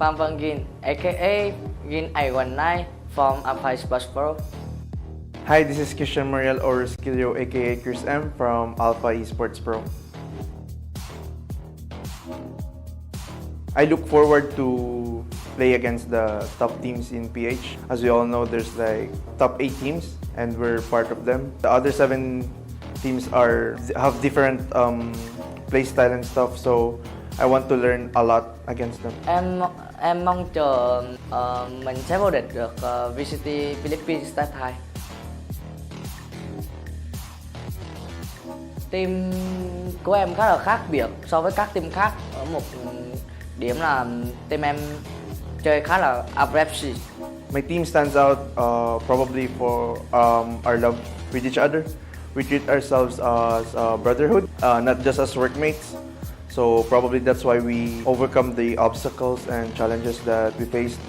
Gin, aka Gin I19 from APAC Sports Pro. Hi, this is Christian Mariel or Skillio aka Chris M from Alpha Esports Pro. I look forward to play against the top teams in PH. As we all know, there's like top 8 teams and we're part of them. The other 7 teams have different play style and stuff, so I want to learn a lot against them. Em mong chờ mình sẽ vô địch được VCT Philippines Stage 2. Team của em khá là khác biệt so với các team khác ở một điểm là team em chơi khá là aggressive. My team stands out probably for our love with each other. We treat ourselves as a brotherhood, not just as workmates. So probably that's why we overcome the obstacles and challenges that we faced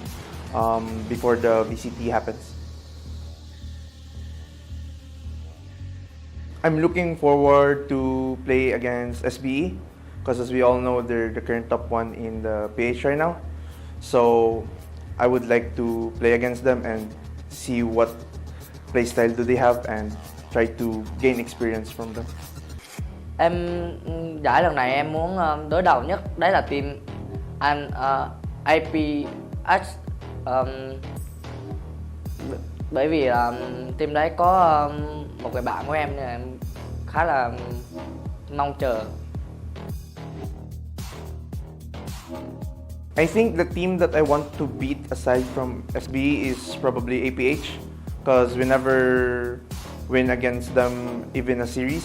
before the VCT happens. I'm looking forward to play against SBE because as we all know, they're the current top 1 in the PH right now. So I would like to play against them and see what play style do they have and try to gain experience from them. Giải lần này em muốn đối đầu nhất đấy là team APAC, bởi vì team đấy có một người bạn của em nên em khá là mong chờ. I think the team that I want to beat aside from SBE is probably APH because we never win against them even a series.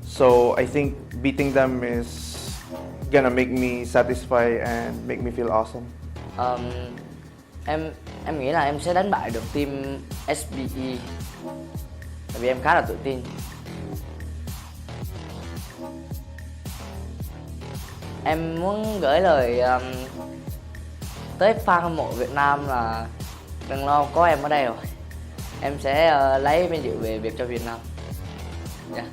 So I think beating them is gonna make me satisfied and make me feel awesome. Em nghĩ là em sẽ đánh bại được team SBE tại vì em khá là tự tin. Em muốn gửi lời tới fan hâm mộ Việt Nam là đừng lo, có em ở đây rồi. Em sẽ lấy vinh dự về việc cho Việt Nam. Yeah.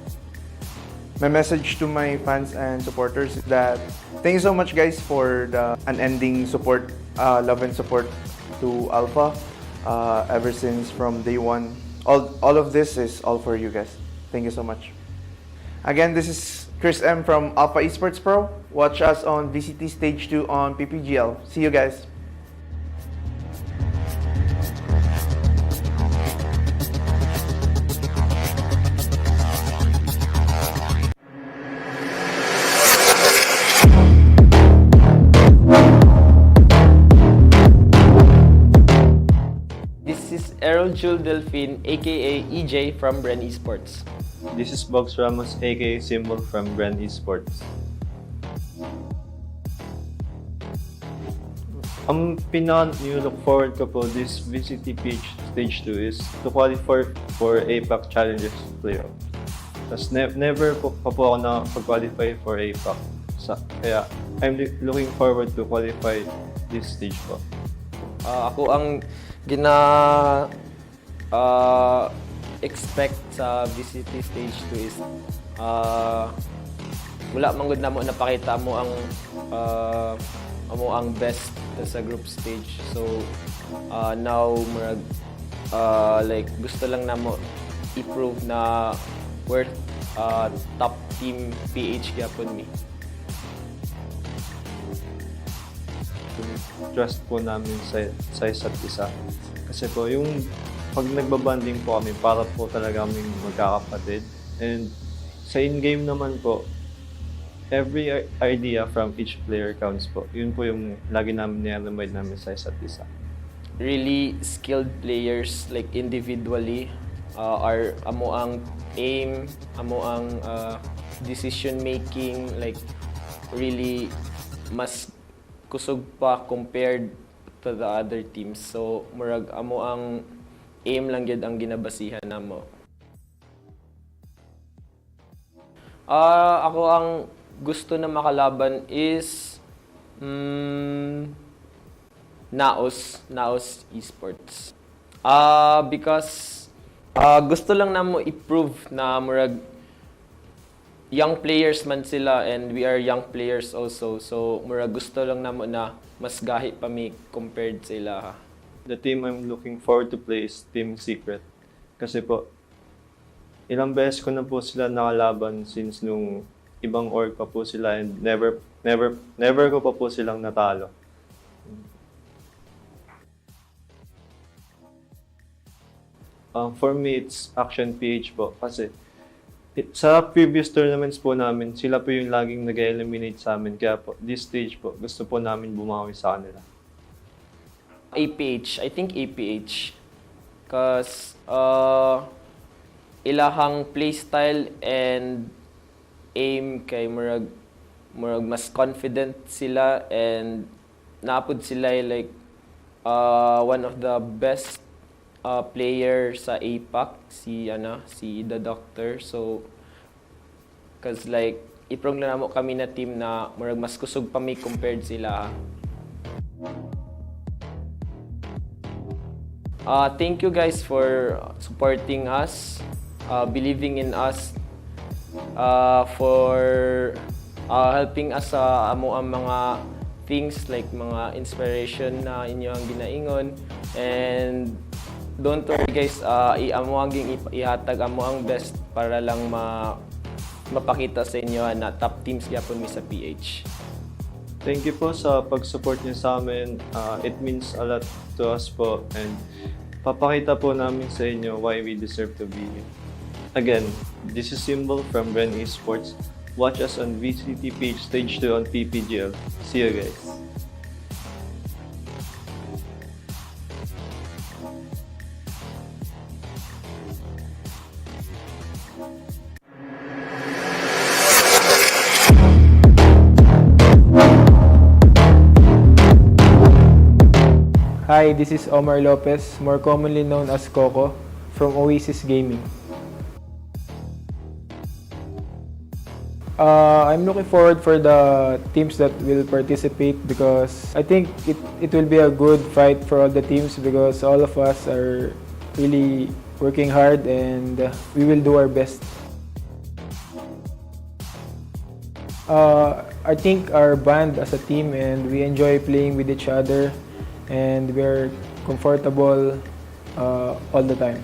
My message to my fans and supporters is that thank you so much guys for the unending support, love and support to Alpha ever since from day 1. All of this is all for you guys. Thank you so much. Again, this is Chris M from Alpha Esports Pro. Watch us on VCT Stage 2 on PPGL. See you guys. Jules Delphine, aka EJ from Bren Esports. This is Box Ramos, aka Symbol from Bren Esports. Ang pinaka-look forward ko po this VCTPH Stage 2 is to qualify for APAC Challengers Playoffs. Tapos never pa po ako nakapag-qualify for APAC. Kaya I'm looking forward to qualify this stage po. Ako ang expect sa VCT Stage 2 is wala man gud namo napakita mo ang best sa group stage. So now like gusto lang namo i-prove na worth top team PH gyapon mi. Trust po namin sa isa't isa. Kasi po yung pag nagbabanding po kami, para po talaga kaming magkakapatid. And sa in-game naman po, every idea from each player counts po. Yun po yung lagi namin nilalambay namin sa isa't isa. Really skilled players like individually are amo ang aim, amo ang decision making, like really mas kusog pa compared to the other teams. So murag amo ang aim lang gyud ang ginabasihan namo. Ako ang gusto na makalaban is Naos Esports. Because gusto lang namo i-prove na murag young players man sila and we are young players also. So mura gusto lang namo na mas gahi pa mi compared sa ila. The team I'm looking forward to play is Team Secret. Kasi po, ilang beses ko na po sila nakalaban since nung ibang org pa po sila and never ko pa po silang natalo. For me, it's Action PH po. Kasi sa previous tournaments po namin, sila po yung laging nag-eliminate sa amin. Kaya po, this stage po, gusto po namin bumawi sa kanila. APH, I think APH. Cause ilahang playstyle and aim kay murag mas confident sila and naapod sila like one of the best player sa APAC si The Doctor. So cause like iprong na namo kami na team na murag mas kusog pa mi compared sila. Thank you guys for supporting us, believing in us, for helping us sa amo ang mga things like mga inspiration na inyo ang ginaingon. And don't worry guys, amo ang ihatag amo ang best para lang mapakita sa inyo na top teams gyapon mi sa PH. Thank you po sa pag-support niyo sa amin. It means a lot to us po and papakita po namin sa inyo why we deserve to be here. Again, this is Symbol from Bren Esports. Watch us on VCTPH Stage 2 on PPGL. See you guys. Hi, this is Omar Lopez, more commonly known as Coco, from Oasis Gaming. I'm looking forward for the teams that will participate because I think it will be a good fight for all the teams because all of us are really working hard and we will do our best. I think our band as a team and we enjoy playing with each other and we're comfortable all the time.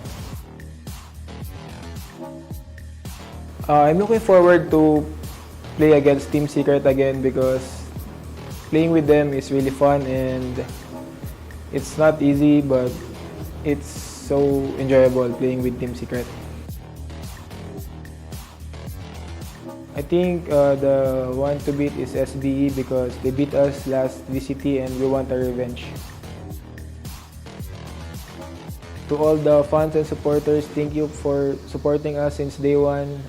I'm looking forward to play against Team Secret again because playing with them is really fun and it's not easy but it's so enjoyable playing with Team Secret. I think the one to beat is SBE because they beat us last VCT and we want our revenge. To all the fans and supporters, thank you for supporting us since day one.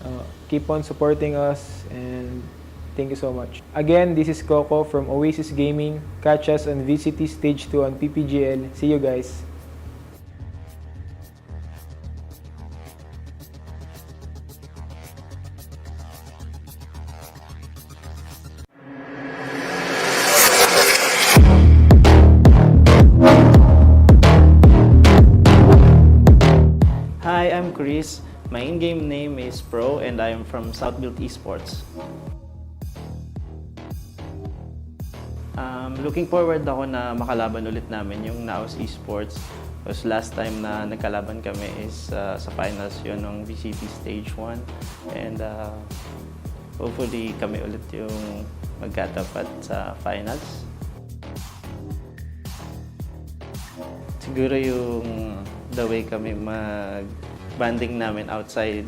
Keep on supporting us and thank you so much. Again, this is Coco from Oasis Gaming. Catch us on VCT Stage 2 on PPGL. See you guys. Hi, I'm Chris. My in-game name is Pro and I am from Southbuilt Esports. Looking forward ako na makalaban ulit namin yung Naos Esports. Because last time na nagkalaban kami is sa finals yun ng VCT Stage 1. And hopefully kami ulit yung magkatapat sa finals. Siguro yung the way kami mag-banding namin outside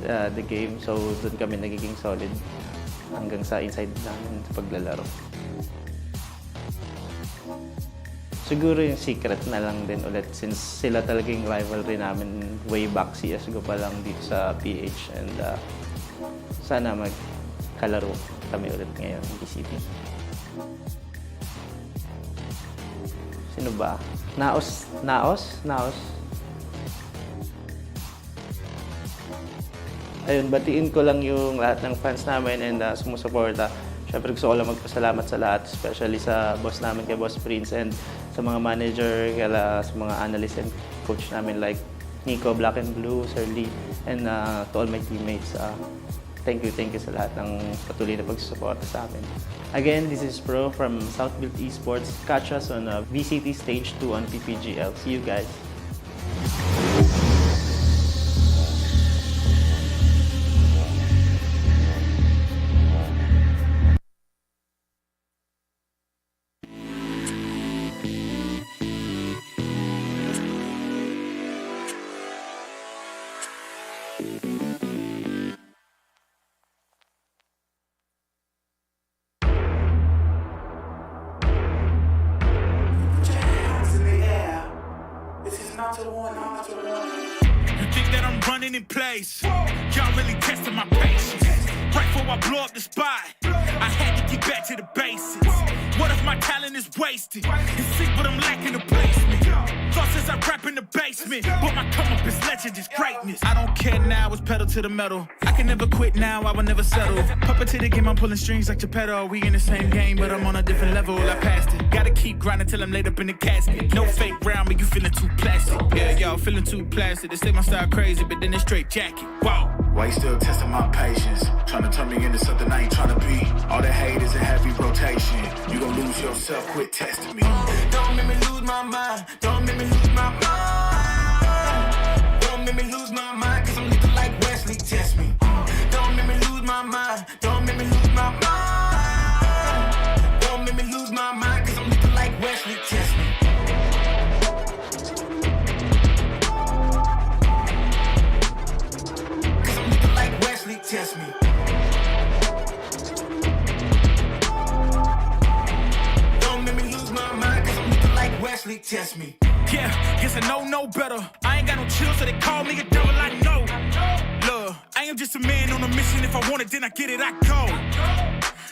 the game. So, doon kami nagiging solid hanggang sa inside namin sa paglalaro. Siguro yung Secret na lang din ulit since sila talaga yung rivalry namin way back CSGO pa lang dito sa PH. And sana magkalaro kami ulit ngayon ng VCT. Sino ba? Naos? Ayun, batiin ko lang yung lahat ng fans namin and sumusuporta. Siyempre gusto ko lang magpasalamat sa lahat, especially sa boss namin kay Boss Prince and sa mga manager, kaya sa mga analyst and coach namin like Nico, Black and Blue, Sir Lee, and to all my teammates. thank you sa lahat ng patuloy na pagsusuporta sa amin. Again, this is Pro from Southfield Esports. Catch us on VCT Stage 2 on PPGL. See you guys. You think that I'm running in place? Y'all really testing my patience. Right before I blow up the spot, I had to get back to the basics. What if my talent is wasted? It's sick, but I'm lacking the placement. Thought since I rap in the basement, but my come up is legend, is greatness. I don't care now, it's pedal to the metal. I can never quit now, I will never settle. Puppet to the game, I'm pulling strings like Geppetto. We in the same game, but I'm on a different level. I passed it. Gotta keep grinding till I'm laid up in the casket. No fake round, but you feeling too plastic. Yeah, y'all feeling too plastic. They say my style crazy, but then it's straight jacket. Wow. Why you still testing my patience? Trying to turn me into something I ain't trying to be. All the hate is a heavy rotation. You gon' lose yourself, quit testing me. Don't make me lose my mind. Don't make me lose my mind. Don't make me lose my mind, cause I'm looking like Wesley, test me. Don't make me lose my mind. Don't make me lose my mind. Don't make me lose my mind, cause I'm looking like Wesley, test me. Test me. Don't make me lose my mind, cause I'm looking like Wesley, test me. Yeah, guess I know no better. I ain't got no chill, so they call me a devil, I know. Look, I am just a man on a mission. If I want it, then I get it, I go.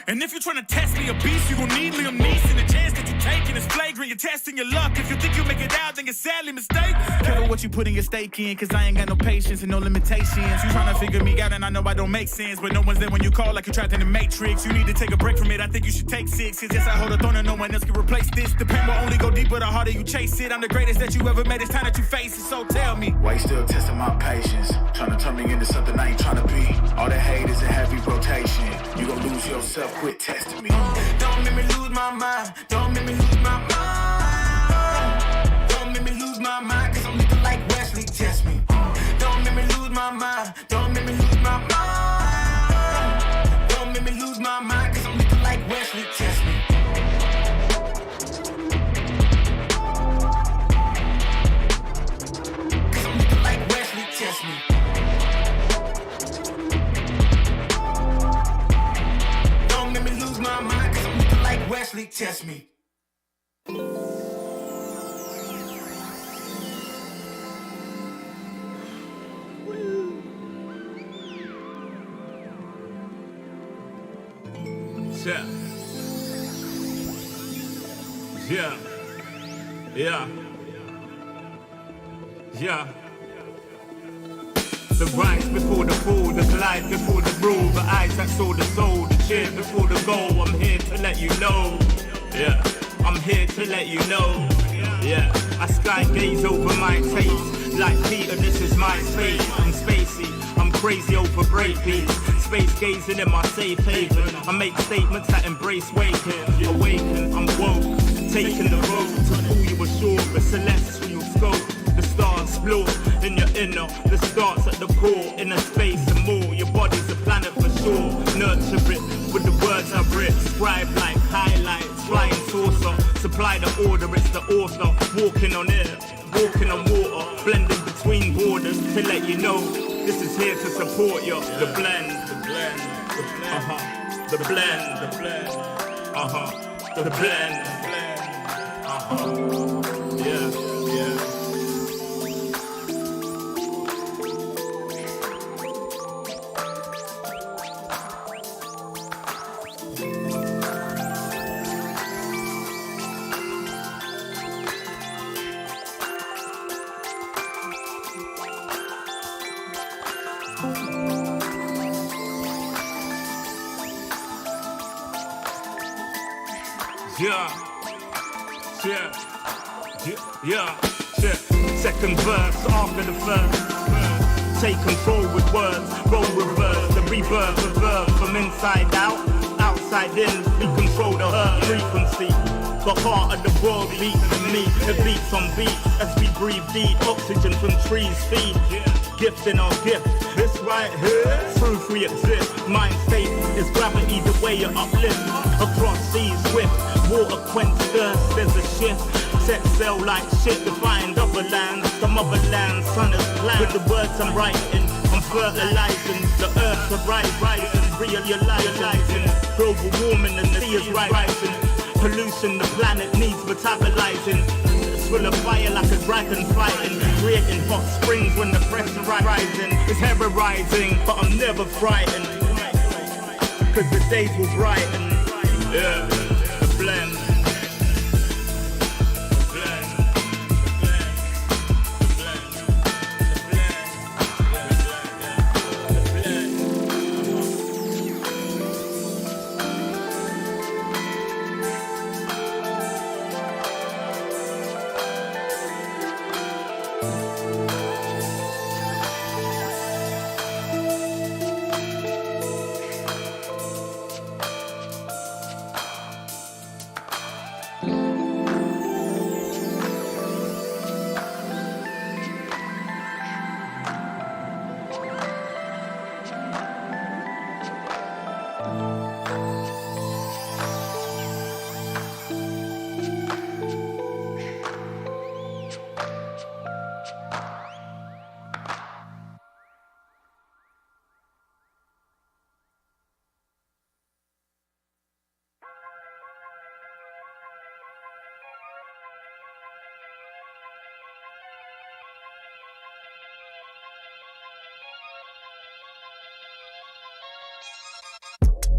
And if you're trying to test me a beast, you gon' need Liam Neeson. The chance that you're taking is flagrant. You're testing your luck. If you think you make it out, then you're sadly mistaken. Careful what you putting your stake in, cause I ain't got no patience and no limitations. You trying to figure me out and I know I don't make sense, but no one's there when you call like you're trapped in the Matrix. You need to take a break from it, I think you should take 6. Cause yes, I hold a throne and no one else can replace this. The pain will only go deeper the harder you chase it. I'm the greatest that you ever met, it's time that you face it, so tell me. Why you still testing my patience? Trying to turn me into something I ain't trying to be. All the hate is a heavy rotation. You gon' lose yourself, quit testing me. Don't make me lose my mind. Don't make me lose my mind. Don't make me lose my mind, cause I'm looking like Wesley, test me. Don't make me lose my mind. Don't make me lose my mind. Don't make me lose my mind, cause I'm looking like Wesley, test me. Cause I'm looking like Wesley, test me. Wesley, test me. Yeah. The rise before the fall, the glide before the rule, the eyes that saw the soul, the cheer before the goal. I'm here to let you know. Yeah, I'm here to let you know. Yeah, I sky gaze over my taste. Like Peter, this is my space. I'm spacey, I'm crazy over breakbeats. Space gazing in my safe haven. I make statements that embrace waking. Awaken, I'm woke. Taking the road to pull you ashore. A celestial scope. The stars explore in your inner. The starts at the core. Inner space and more. Your body's a planet for sure. Nurture it with the words I've written. Scribe like highlights. Flying saucer. Supply the order, it's the author. Walking on air. Walking on water. Blending between borders to let you know. This is here to support you. The blend. The blend. The blend. The blend. The blend. The blend. Yeah. Yeah. Second verse after the first. Take control with words, roll reverse. The verb to verb, from inside out, outside in, we control the frequency. The heart of the world beats in me, it beats on beats as we breathe deep, oxygen from trees feed. Gifts in our gift, this right here, proof we exist. Mind state is gravity, the way you uplift. Across seas swift, water quench thirst, there's a shift. Set sail like shit to find other lands, the motherland, sun is planned. With the words I'm writing, I'm fertilizing the earth to rising, realizing global warming and the sea is rising. Pollution the planet needs metabolizing. It's full of fire like a dragon fighting, creating hot springs when the pressure rising. It's terrorizing, but I'm never frightened, cause the days will brighten. Yeah, the blend.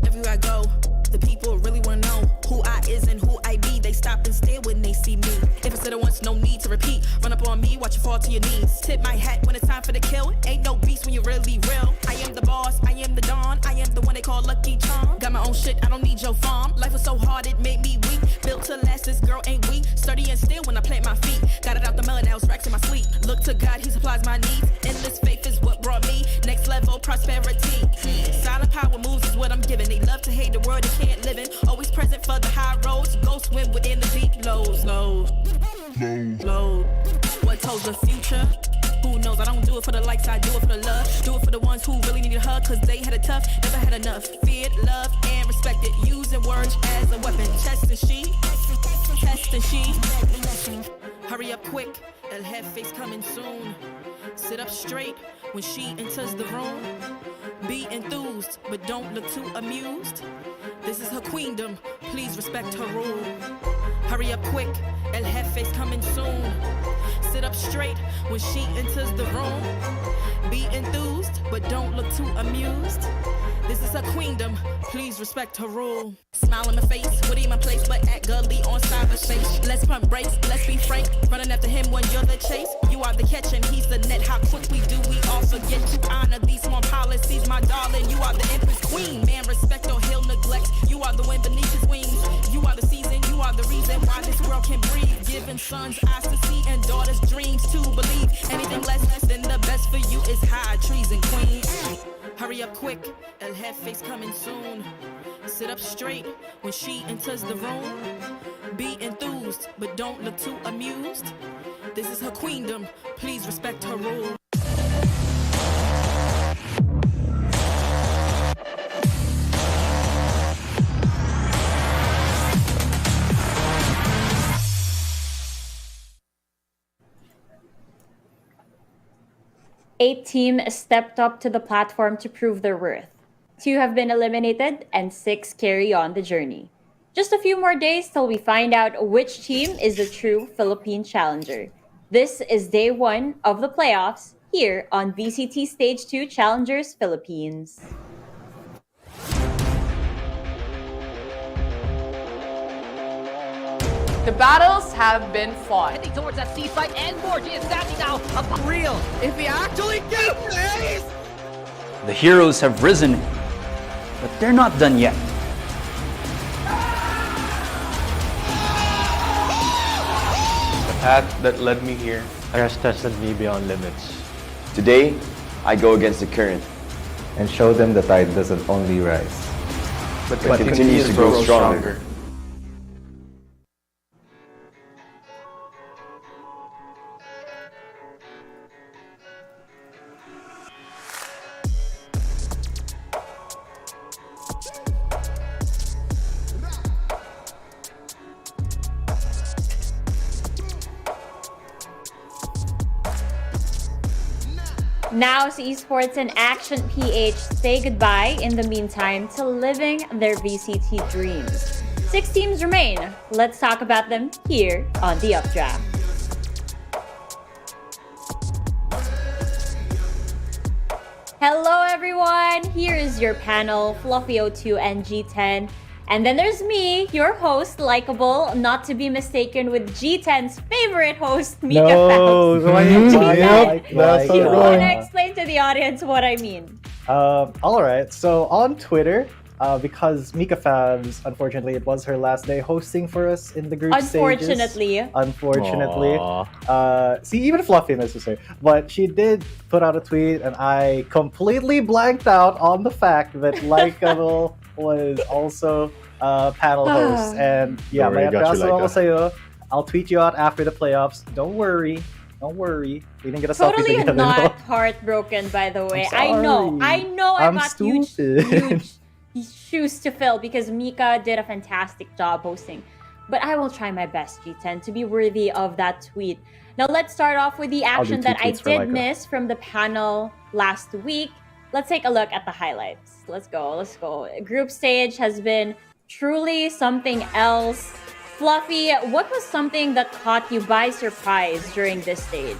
Everywhere I go, the people really wanna know who I is and who I be. They stop and stare when they see me. If I said it once, no need to repeat. Run up on me, watch you fall to your knees. Tip my hat when it's time for the kill. Ain't no beast when you're really real. I am the boss, I am the dawn. I am the one they call Lucky Charm. Got my own shit, I don't need your farm. Life was so hard, it made me weak. Built to last, this girl ain't weak. Sturdy and still when I plant my feet. Got it out the melon, now it's racks in my sleep. Look to God, he supplies my needs. Endless faith is what brought me next level prosperity. Silent power moves is what I'm giving. They love to hate the world they can't live in. Always present for the high roads. Go swim within the deep lows. Low. What told the future? Who knows? I don't do it for the likes, I do it for the love. Do it for the ones who really needed a hug, cause they had it tough, never had enough. Feared, loved, and respected. Using words as a weapon. Test and she. Hurry up quick, El Jefe's coming soon. Sit up straight when she enters the room. Be enthused, but don't look too amused. This is her queendom, please respect her rule. Hurry up quick, El Jefe's coming soon. Sit up straight when she enters the room. Be enthused, but don't look too amused. This is her queendom, please respect her rule. Smile in my face, would in my place, but act gully on cyberspace. Let's pump brakes, let's be frank. Running after him when you're the chase. You are the catch and he's the net. How quickly do we all forget to honor these small policies, my darling? You are the empress queen. Man, respect or he'll neglect. You are the wind beneath his wings. You are the season, you are the reason why this world can breathe. Giving sons eyes to see and daughters dreams to believe. Anything less than the best for you is high treason, queen. Hurry up quick, El Jefe's coming soon. Sit up straight when she enters the room. Be enthused, but don't look too amused. This is her queendom, please respect her rule. Eight teams stepped up to the platform to prove their worth. 2 have been eliminated and 6 carry on the journey. Just a few more days till we find out which team is the true Philippine challenger. This is day 1 of the playoffs here on VCT Stage 2 Challengers Philippines. The battles have been fought. Heading towards that C site, and Morty is standing now. Real, if he actually gets this! The heroes have risen, but they're not done yet. The path that led me here has tested me beyond limits. Today, I go against the current. and show them the tide doesn't only rise, but continues to grow stronger. Now, Esports and Action PH say goodbye in the meantime to living their VCT dreams. 6 teams remain. Let's talk about them here on the Updraft. Hello everyone, here is your panel, Fluffy02 and G10. And then there's me, your host, likable, not to be mistaken with G10's favorite host, Mika Fabs. That's You so want to wrong. explain to the audience what I mean? All right. So on Twitter, because Mika Fabs, unfortunately, it was her last day hosting for us in the group Unfortunately. stages. Unfortunately. See, even Fluffy knows to say. But she did put out a tweet, and I completely blanked out on the fact that Likeable was also a panel host. And yeah, Don't worry, may got you, atraso ako Laika. sa'yo. I'll tweet you out after the playoffs. Don't worry. Don't worry. We didn't get a selfie Totally together. not heartbroken, by the way. I'm I know I I'm got stupid. huge shoes to fill because Mika did a fantastic job hosting. But I will try my best, G10, to be worthy of that tweet. Now let's start off with the I'll do action 2 that I tweets for did Laika. miss from the panel last week. Let's take a look at the highlights. Let's go. Group stage has been truly something else. Fluffy, what was something that caught you by surprise during this stage?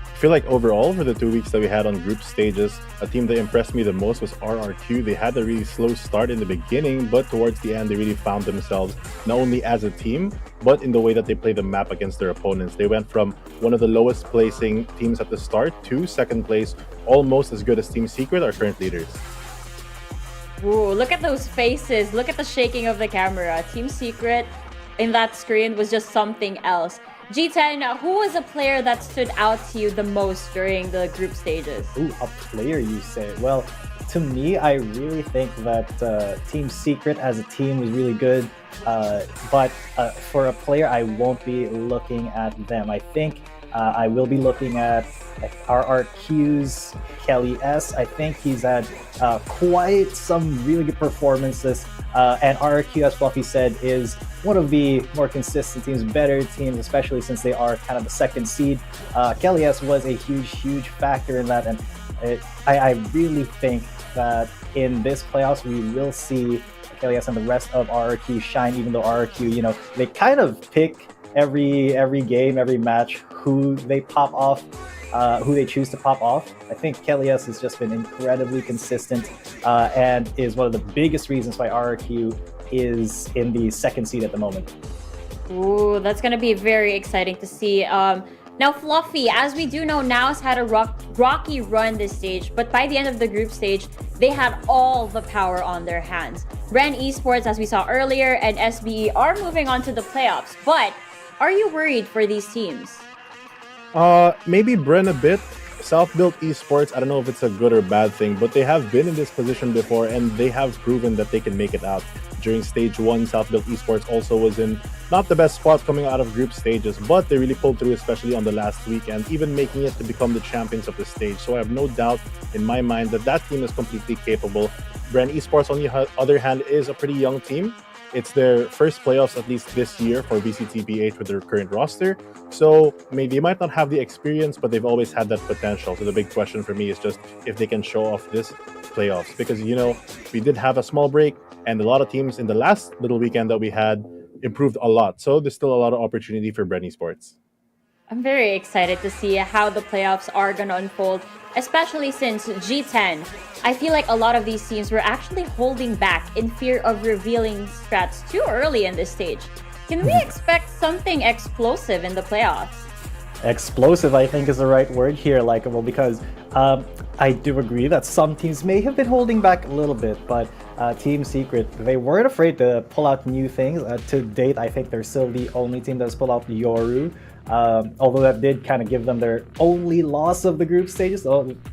I feel like overall, for the 2 weeks that we had on group stages, a team that impressed me the most was RRQ. They had a really slow start in the beginning, but towards the end, they really found themselves not only as a team, but in the way that they play the map against their opponents. They went from one of the lowest placing teams at the start to second place, almost as good as Team Secret, our current leaders. Ooh, look at those faces. Look at the shaking of the camera. Team Secret in that screen was just something else. G10, who was a player that stood out to you the most during the group stages? Ooh, a player, you say? Well, to me, I really think that Team Secret as a team was really good. But for a player, I won't be looking at them. I think I will be looking at RRQ's Kelly S. I think he's had quite some really good performances. And RRQ, as Fluffy said, is one of the more consistent teams, better teams, especially since they are kind of the second seed. Kelly S was a huge factor in that. And I really think that in this playoffs, we will see Kelly S and the rest of RRQ shine, even though RRQ, they kind of pick every game, every match, who they pop off, who they choose to pop off. I think Kelly S has just been incredibly consistent and is one of the biggest reasons why RRQ is in the second seed at the moment. Ooh, that's going to be very exciting to see. Now, Fluffy, as we do know, Now's had a rocky run this stage, but by the end of the group stage, they had all the power on their hands. Bren Esports, as we saw earlier, and SBE are moving on to the playoffs, but are you worried for these teams? Maybe Bren a bit. Self-built esports, I don't know if it's a good or bad thing, but they have been in this position before and they have proven that they can make it out. During stage 1, Self-built esports also was in not the best spot coming out of group stages, but they really pulled through, especially on the last weekend, even making it to become the champions of the stage. So I have no doubt in my mind that that team is completely capable. Bren Esports, on the other hand, is a pretty young team. It's their first playoffs, at least this year, for VCTPH with their current roster. So maybe they might not have the experience, but they've always had that potential. So the big question for me is just if they can show off this playoffs. Because, we did have a small break, and a lot of teams in the last little weekend that we had improved a lot. So there's still a lot of opportunity for Bren Esports. I'm very excited to see how the playoffs are going to unfold, especially since G10. I feel like a lot of these teams were actually holding back in fear of revealing strats too early in this stage. Can we expect something explosive in the playoffs? Explosive, I think, is the right word here, Likeable, because I do agree that some teams may have been holding back a little bit, but Team Secret, they weren't afraid to pull out new things. To date, I think they're still the only team that's pulled out Yoru, although that did kind of give them their only loss of the group stages,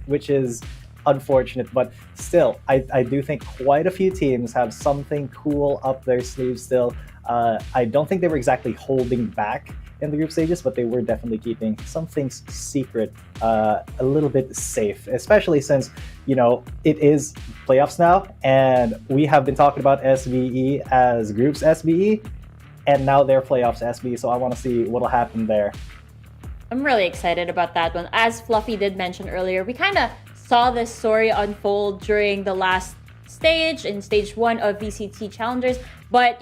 which is unfortunate, but still, I do think quite a few teams have something cool up their sleeves still. I don't think they were exactly holding back in the group stages, but they were definitely keeping some things secret, a little bit safe, especially since, it is playoffs now, and we have been talking about SBE as groups SBE, and now they're playoffs SBE, so I want to see what'll happen there. I'm really excited about that one. As Fluffy did mention earlier, we kind of saw this story unfold during the last stage, in stage 1 of VCT Challengers, but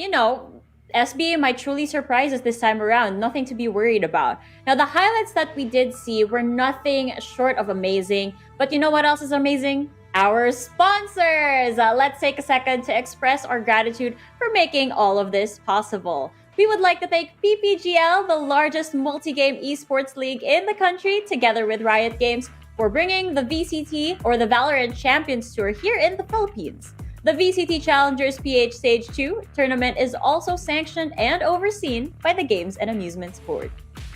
SBA might truly surprise us this time around. Nothing to be worried about. Now, the highlights that we did see were nothing short of amazing. But you know what else is amazing? Our sponsors! Let's take a second to express our gratitude for making all of this possible. We would like to thank PPGL, the largest multi-game esports league in the country, together with Riot Games, for bringing the VCT or the Valorant Champions Tour here in the Philippines. The VCT Challengers PH Stage 2 tournament is also sanctioned and overseen by the Games and Amusements Board.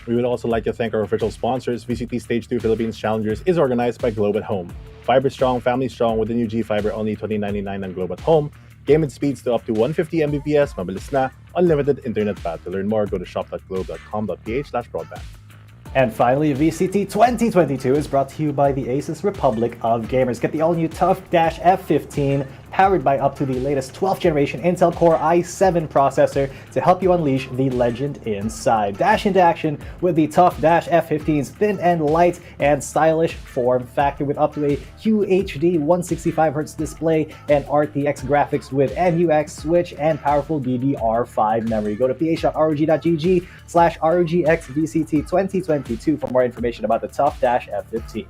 We would also like to thank our official sponsors. VCT Stage 2 Philippines Challengers is organized by Globe at Home. Fiber strong, family strong with the new G Fiber, only $20.99 on Globe at Home. Game and speeds to up to 150 Mbps, mabilis na, unlimited internet path. To learn more, go to shop.globe.com.ph/broadband. And finally, VCT 2022 is brought to you by the Asus Republic of Gamers. Get the all-new TUF-F15 powered by up to the latest 12th generation Intel Core i7 processor to help you unleash the legend inside. Dash into action with the TUF-F15's thin and light and stylish form factor with up to a QHD 165Hz display and RTX graphics with MUX switch and powerful DDR5 memory. Go to ph.rog.gg/ROGXVCT 2022 for more information about the TUF-F15.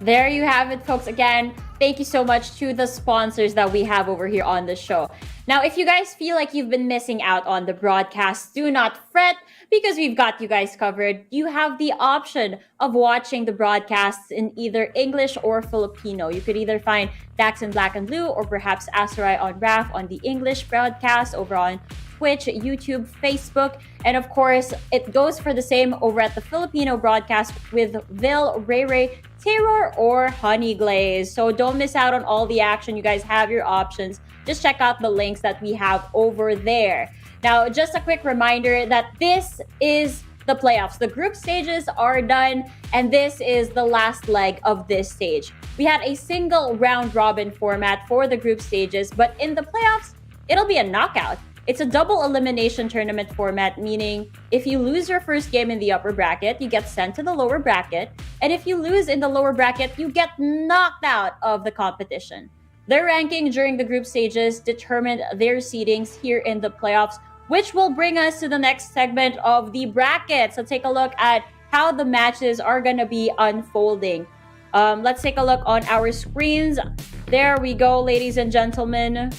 There you have it, folks. Again, thank you so much to the sponsors that we have over here on the show. Now, if you guys feel like you've been missing out on the broadcast, do not fret because we've got you guys covered. You have the option of watching the broadcasts in either English or Filipino. You could either find Dax in Black and Blue or perhaps Asarai on Raf on the English broadcast over on Twitch, YouTube, Facebook, and of course, it goes for the same over at the Filipino broadcast with Vil, Ray Ray, Terror, or Honey Glaze. So don't miss out on all the action. You guys have your options. Just check out the links that we have over there. Now, just a quick reminder that this is the playoffs. The group stages are done, and this is the last leg of this stage. We had a single round robin format for the group stages, but in the playoffs, it'll be a knockout. It's a double elimination tournament format, meaning if you lose your first game in the upper bracket, you get sent to the lower bracket. And if you lose in the lower bracket, you get knocked out of the competition. Their ranking during the group stages determined their seedings here in the playoffs, which will bring us to the next segment of the bracket. So take a look at how the matches are going to be unfolding. Let's take a look on our screens. There we go, ladies and gentlemen.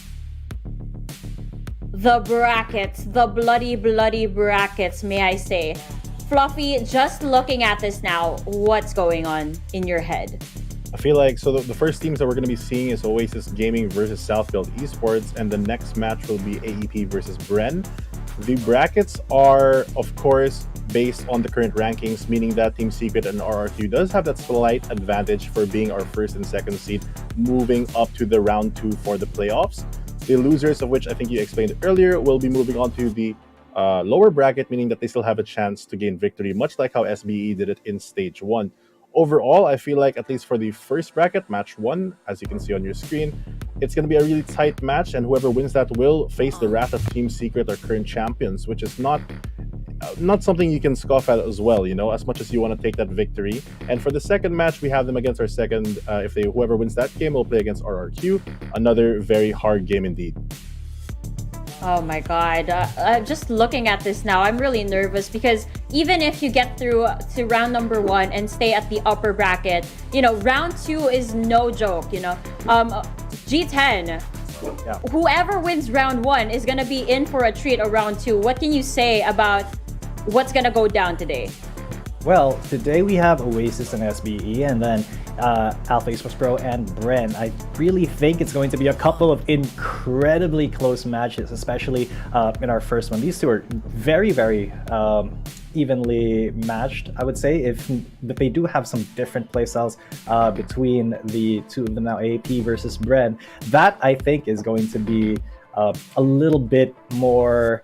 The brackets, the bloody brackets, may I say. Fluffy, just looking at this now, what's going on in your head? I feel like the first teams that we're going to be seeing is Oasis Gaming versus Southfield Esports, and the next match will be AEP versus Bren. The brackets are, of course, based on the current rankings, meaning that Team Secret and RRQ does have that slight advantage for being our first and second seed, moving up to the round 2 for the playoffs. The losers, of which I think you explained earlier, will be moving on to the lower bracket, meaning that they still have a chance to gain victory, much like how SBE did it in Stage 1. Overall, I feel like, at least for the first bracket, Match 1, as you can see on your screen, it's going to be a really tight match, and whoever wins that will face the wrath of Team Secret, our current champions, which is not something you can scoff at as well, as much as you want to take that victory. And for the second match, we have them against our second, whoever wins that game will play against RRQ, another very hard game indeed. Oh my god, just looking at this now, I'm really nervous because even if you get through to round number 1 and stay at the upper bracket, round 2 is no joke, G10, yeah. Whoever wins round 1 is going to be in for a treat or round 2. What can you say about what's going to go down today? Well, today we have Oasis and SBE, and then Alpha Esports Pro and Bren. I really think it's going to be a couple of incredibly close matches, especially in our first one. These two are very, very evenly matched, I would say. But they do have some different playstyles between the two of them now, AP versus Bren. That I think is going to be a little bit more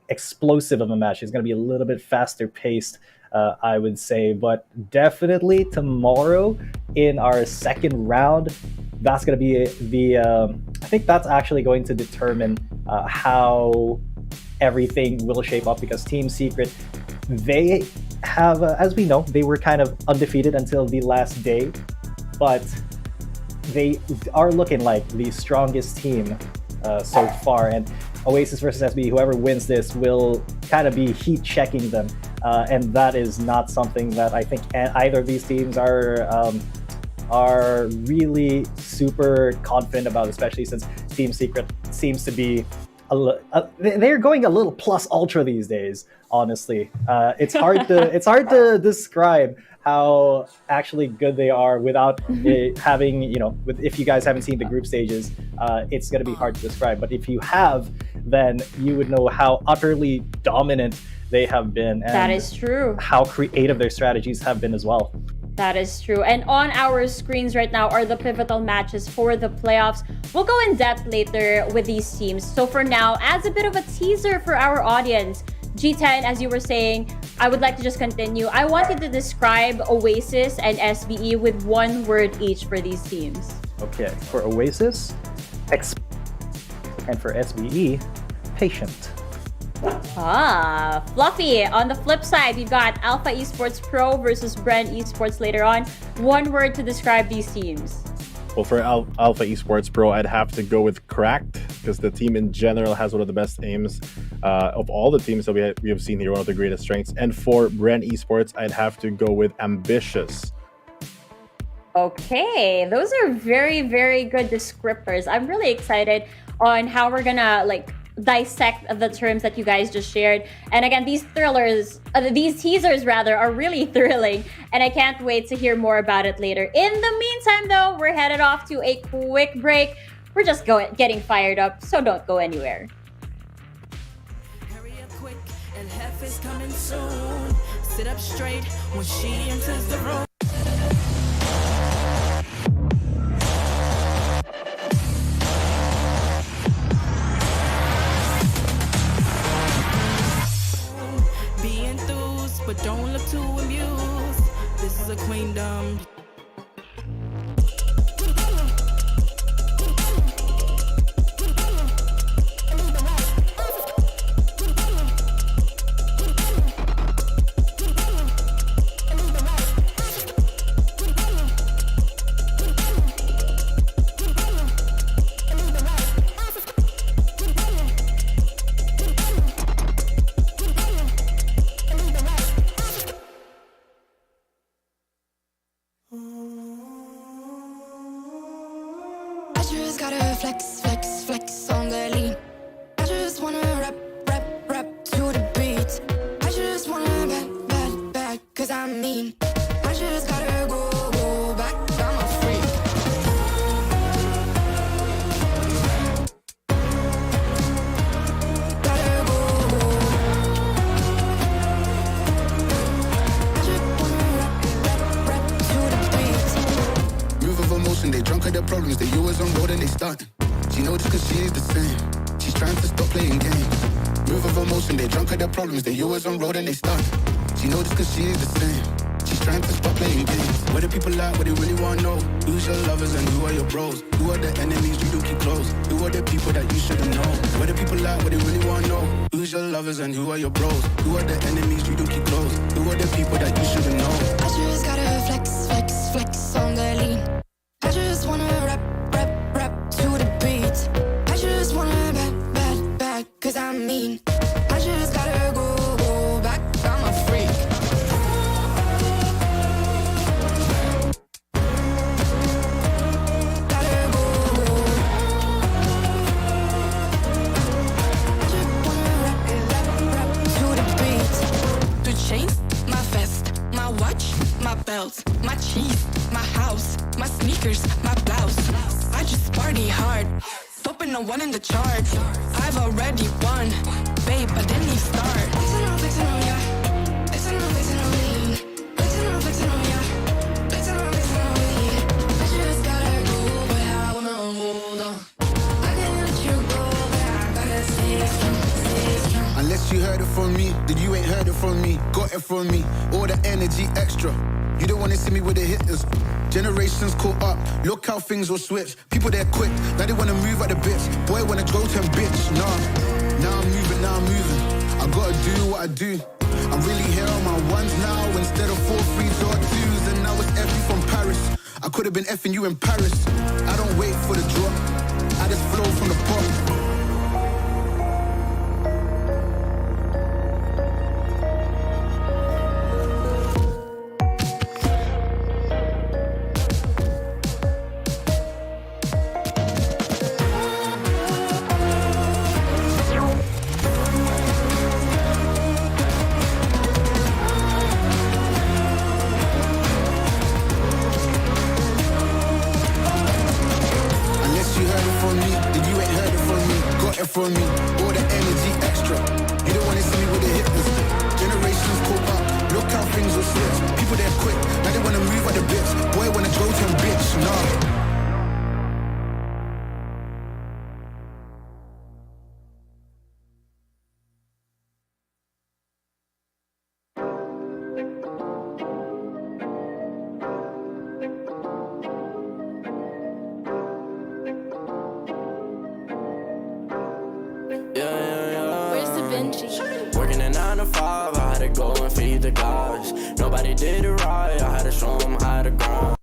explosive of a match. It's going to be a little bit faster paced, I would say. But definitely tomorrow in our second round, that's going to be I think that's actually going to determine how everything will shape up, because Team Secret, they have, as we know, they were kind of undefeated until the last day, but they are looking like the strongest team so far. And Oasis versus SB, whoever wins this will kind of be heat checking them, and that is not something that I think either of these teams are really super confident about, especially since Team Secret seems to be they're going a little plus ultra these days. Honestly, it's hard to describe how actually good they are without having, if you guys haven't seen the group stages, it's going to be hard to describe. But if you have, then you would know how utterly dominant they have been. And that is true. How creative their strategies have been as well. That is true. And on our screens right now are the pivotal matches for the playoffs. We'll go in depth later with these teams. So for now, as a bit of a teaser for our audience, G10, as you were saying, I would like to just continue. I wanted to describe Oasis and SBE with one word each for these teams. Okay, for Oasis, and for SBE, patient. Fluffy. On the flip side, we've got Alpha Esports Pro versus Bren Esports later on. One word to describe these teams. Well, for Alpha Esports Pro, I'd have to go with cracked, because the team in general has one of the best aims of all the teams that we have seen here, one of the greatest strengths. And for Bren Esports, I'd have to go with ambitious. Okay, those are very, very good descriptors. I'm really excited on how we're gonna dissect the terms that you guys just shared. And again, these teasers are really thrilling, and I can't wait to hear more about it later. In the meantime, though, we're headed off to a quick break. We're just getting fired up, so don't go anywhere. Hurry up quick, El Jefe's coming soon. Sit up straight when she enters the room. But don't look too amused. This is a queendom. They drunk at their problems, they always on road and they starting. She knows this cause she is the same. She's trying to stop playing games. Move of emotion, they drunk at their problems, they always on road and they starting. She knows this cause she is the same. She's trying to stop playing games. Where the people at, what they really wanna know. Who's your lovers and who are your bros? Who are the enemies you do keep close? Who are the people that you shouldn't know? Where the people at, what they really wanna know. Who's your lovers and who are your bros? Who are the enemies you do keep close? Who are the people that you shouldn't know? I just gotta flex on the lean. I just wanna rap to the beat. I just wanna back, cause I'm mean. I just gotta go back, I'm a freak. Gotta go. I just wanna rap to the beat. The chains, my vest, my watch, my belt, my cheese, my house, my sneakers, my blouse. I just party hard, topping the one in the chart. I've already won, babe, I didn't even start. Flexing on got it from me. All the energy extra. You don't wanna see me with the hitters. Generations caught up, look how things will switch. People they're quick, now they wanna move at the bits. Boy wanna go to bitch, nah. Now I'm moving. I gotta do what I do. I'm really here on my ones now instead of 4 3s or 2s. And now it's F from Paris. I could have been effing you in Paris. I don't wait for the drop, I just flow from the pop. From me, all the energy extra. You don't wanna see me with the hitters. Generations caught up, look how things will switch. People they're quick, now they wanna move at the bits. Boy wanna go to bitch, nah. Working a 9 to 5, I had to go and feed the guys. Nobody did it right, I had to show them how to grind.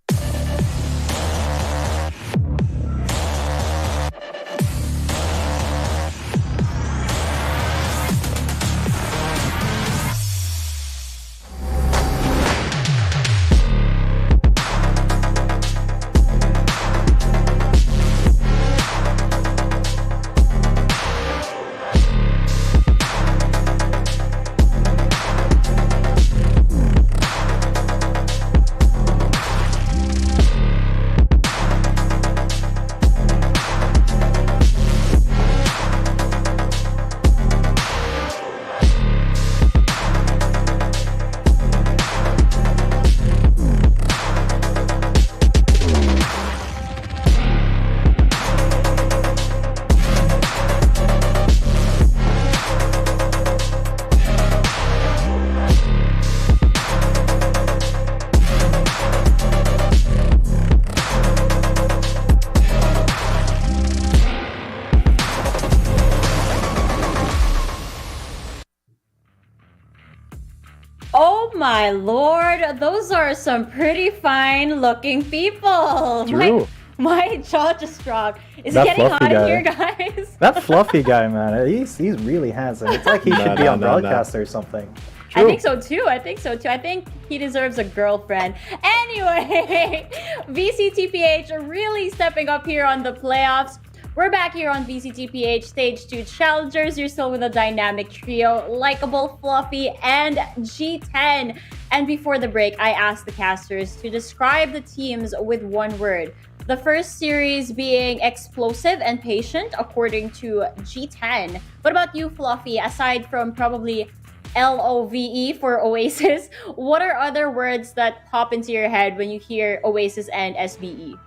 Oh my lord, those are some pretty fine looking people. True. My jaw just dropped. Is it That getting fluffy hot in guy. here, guys? That fluffy guy, man, he's really handsome. It's like he should be on broadcast or something. I think so too. I think he deserves a girlfriend. Anyway, VCTPH really stepping up here on the playoffs. We're back here on VCTPH Stage 2 Challengers. You're still with a dynamic trio, Likeable, Fluffy, and G10. And before the break, I asked the casters to describe the teams with one word. The first series being explosive and patient, according to G10. What about you, Fluffy? Aside from probably LOVE for Oasis, what are other words that pop into your head when you hear Oasis and SBE?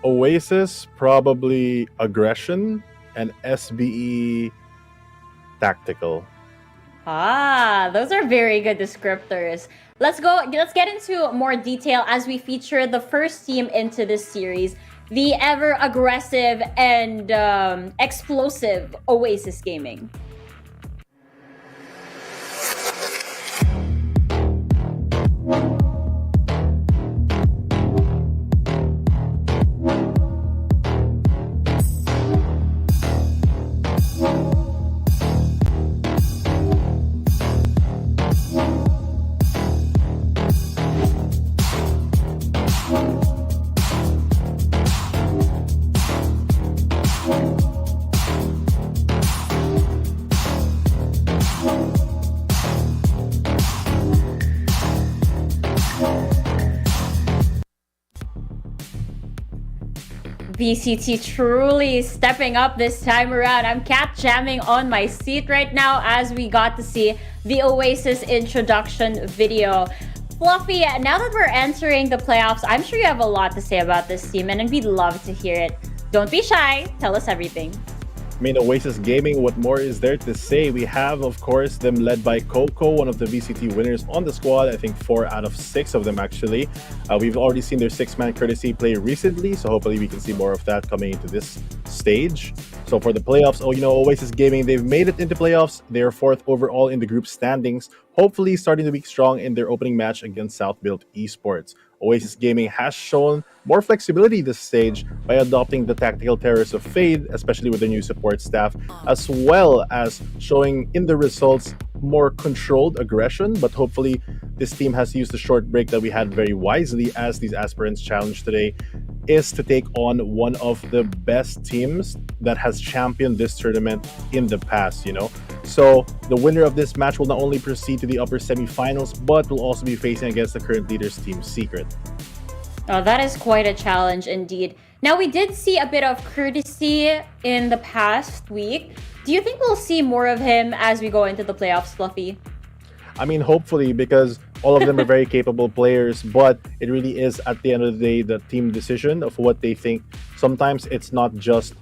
Oasis, probably aggression, and SBE, tactical. Those are very good descriptors. Let's get into more detail as we feature the first team into this series, the ever aggressive and explosive Oasis Gaming. VCT truly stepping up this time around. I'm cat jamming on my seat right now as we got to see the Oasis introduction video. Fluffy, now that we're entering the playoffs, I'm sure you have a lot to say about this team and we'd love to hear it. Don't be shy. Tell us everything. mean, Oasis Gaming, what more is there to say? We have, of course, them led by Coco, one of the VCT winners on the squad. I think 4 out of 6 of them, actually. We've already seen their 6-man courtesy play recently, so hopefully we can see more of that coming into this stage. So for the playoffs, Oasis Gaming, they've made it into playoffs. They're 4th overall in the group standings, hopefully starting the week strong in their opening match against South Built Esports. Oasis Gaming has shown more flexibility this stage by adopting the tactical terrors of Fade, especially with their new support staff, as well as showing in the results more controlled aggression. But hopefully this team has used the short break that we had very wisely, as these aspirants challenge today is to take on one of the best teams that has championed this tournament in the past, So the winner of this match will not only proceed to the upper semifinals, but will also be facing against the current leaders, Team Secret. Oh, that is quite a challenge indeed. Now, we did see a bit of courtesy in the past week. Do you think we'll see more of him as we go into the playoffs, Fluffy? I mean, hopefully, because all of them are very capable players, but it really is, at the end of the day, the team decision of what they think. Sometimes it's not just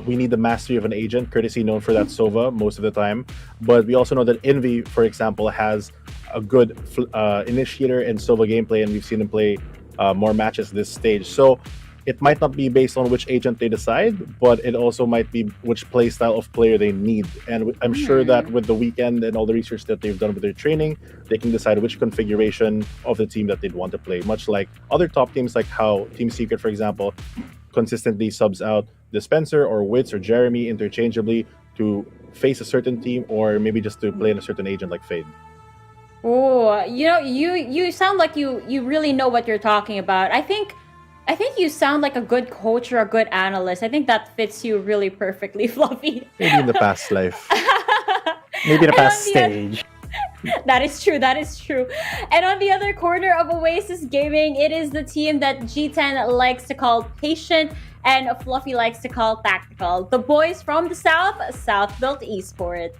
we need the mastery of an agent, courtesy known for that Sova most of the time, but we also know that Envy, for example, has a good initiator and Sova gameplay, and we've seen him play more matches this stage. So it might not be based on which agent they decide, but it also might be which play style of player they need. And I'm sure that with the weekend and all the research that they've done with their training, they can decide which configuration of the team that they'd want to play. Much like other top teams, like how Team Secret, for example, consistently subs out Dispenser or Wits or Jeremy interchangeably to face a certain team, or maybe just to play in a certain agent like Fade. Oh, you sound like you really know what you're talking about. I think you sound like a good coach or a good analyst. I think that fits you really perfectly, Fluffy. Maybe in the past life. Maybe in the past stage. That is true. And on the other corner of Oasis Gaming, it is the team that G10 likes to call patient and Fluffy likes to call tactical. The boys from the South Built Esports.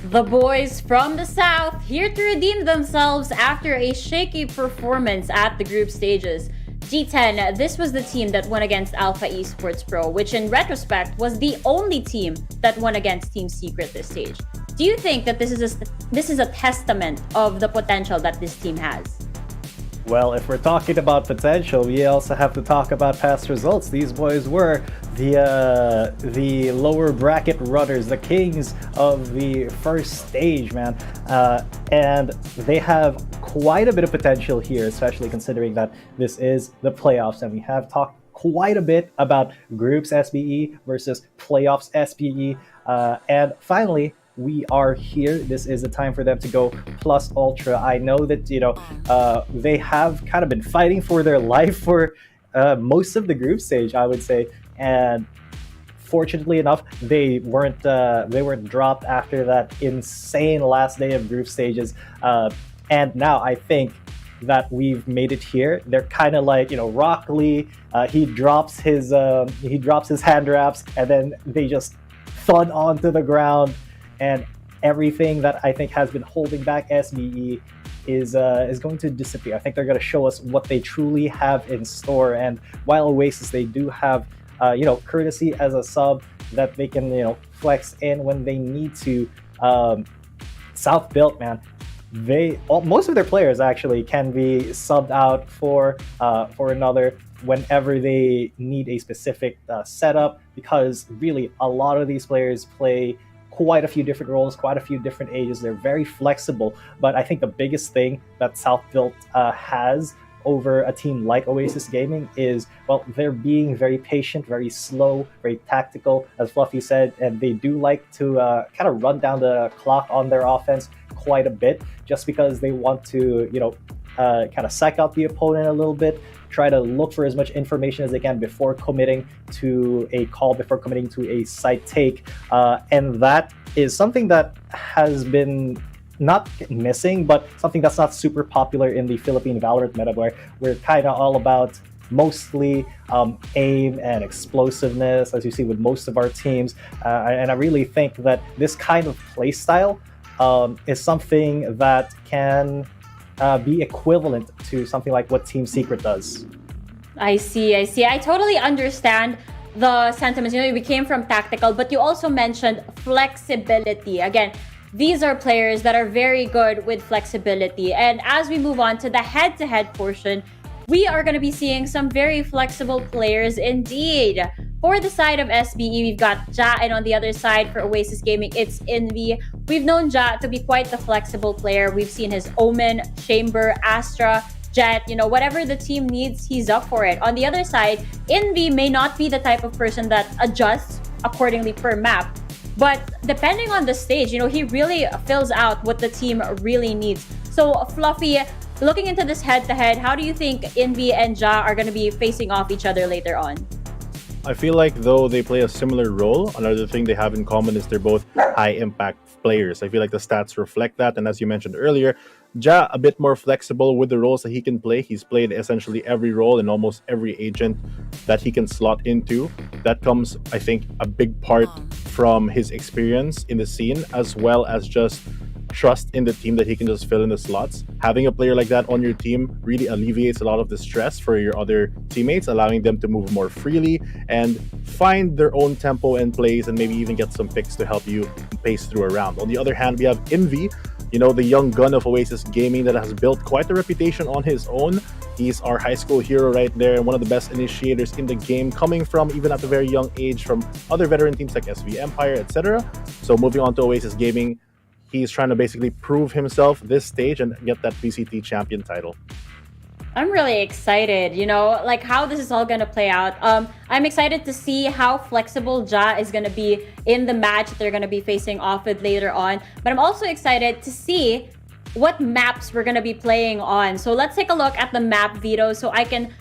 The boys from the South here to redeem themselves after a shaky performance at the group stages. G10, this was the team that won against Alpha Esports Pro, which in retrospect was the only team that won against Team Secret this stage. Do you think that this is a testament of the potential that this team has? Well, if we're talking about potential, we also have to talk about past results. These boys were the lower bracket runners, the kings of the first stage, man. And they have quite a bit of potential here, especially considering that this is the playoffs, and we have talked quite a bit about groups SBE versus playoffs SBE. And finally, we are here. This is the time for them to go plus ultra. I know that, they have kind of been fighting for their life for most of the group stage, I would say. And fortunately enough, they weren't dropped after that insane last day of group stages. And now I think that we've made it here. They're kind of like, Rock Lee. He drops his hand wraps, and then they just thud onto the ground. And everything that I think has been holding back SBE is going to disappear. I think they're going to show us what they truly have in store. And while Oasis, they do have, courtesy as a sub that they can, flex in when they need to. South Built, man, most of their players actually can be subbed out for another whenever they need a specific setup, because really a lot of these players play quite a few different roles, quite a few different ages. They're very flexible, but I think the biggest thing that South Built has over a team like Oasis Gaming is, well, they're being very patient, very slow, very tactical, as Fluffy said, and they do like to kind of run down the clock on their offense quite a bit just because they want to, kind of psych out the opponent a little bit, try to look for as much information as they can before committing to a call, before committing to a site take. And that is something that has been not missing, but something that's not super popular in the Philippine Valorant meta, where we're kind of all about mostly aim and explosiveness, as you see with most of our teams. And I really think that this kind of play style is something that can be equivalent to something like what Team Secret does. I see. I totally understand the sentiments. We came from tactical, but you also mentioned flexibility. Again, these are players that are very good with flexibility. And as we move on to the head-to-head portion, we are going to be seeing some very flexible players indeed. For the side of SBE, we've got Ja, and on the other side for Oasis Gaming, it's Envy. We've known Ja to be quite the flexible player. We've seen his Omen, Chamber, Astra, Jet, whatever the team needs, he's up for it. On the other side, Envy may not be the type of person that adjusts accordingly per map, but depending on the stage, he really fills out what the team really needs. So Fluffy, looking into this head-to-head, how do you think Envy and Ja are going to be facing off each other later on? I feel like though they play a similar role, another thing they have in common is they're both high-impact players. I feel like the stats reflect that, and as you mentioned earlier, Ja a bit more flexible with the roles that he can play. He's played essentially every role and almost every agent that he can slot into. That comes, I think, a big part from his experience in the scene, as well as just trust in the team that he can just fill in the slots. Having a player like that on your team really alleviates a lot of the stress for your other teammates, allowing them to move more freely and find their own tempo and plays, and maybe even get some picks to help you pace through a round. On the other hand, we have Envy, the young gun of Oasis Gaming that has built quite a reputation on his own. He's our high school hero right there, and one of the best initiators in the game, coming from, even at a very young age, from other veteran teams like SV Empire, etc. So moving on to Oasis Gaming, he's trying to basically prove himself this stage and get that VCT champion title. I'm really excited, how this is all going to play out. I'm excited to see how flexible Ja is going to be in the match that they're going to be facing off with later on. But I'm also excited to see what maps we're going to be playing on. So let's take a look at the map veto so I can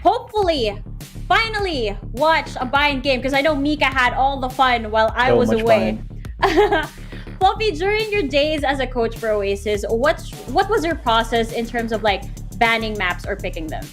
hopefully finally watch a buy-in game, because I know Mika had all the fun while I was away. Fluffy, during your days as a coach for Oasis, what was your process in terms of banning maps or picking them?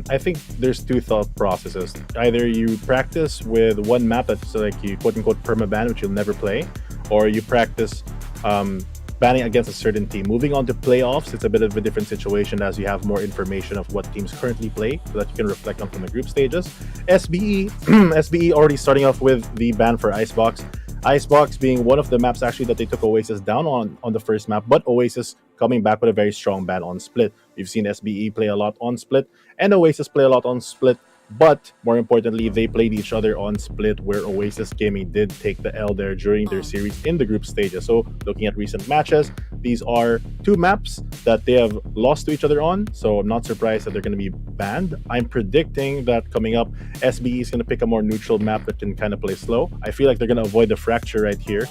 I think there's two thought processes. Either you practice with one map that's you quote-unquote permaban, which you'll never play, or you practice banning against a certain team. Moving on to playoffs, it's a bit of a different situation as you have more information of what teams currently play so that you can reflect on from the group stages. SBE already starting off with the ban for Icebox. Icebox being one of the maps actually that they took Oasis down on the first map, but Oasis coming back with a very strong ban on Split. We've seen SBE play a lot on Split and Oasis play a lot on Split, but more importantly, they played each other on Split, where Oasis Gaming did take the L there during their series in the group stages. So looking at recent matches, these are two maps that they have lost to each other on, so I'm not surprised that they're going to be banned. I'm predicting that coming up, SBE is going to pick a more neutral map that can kind of play slow. I feel like they're going to avoid the fracture right here.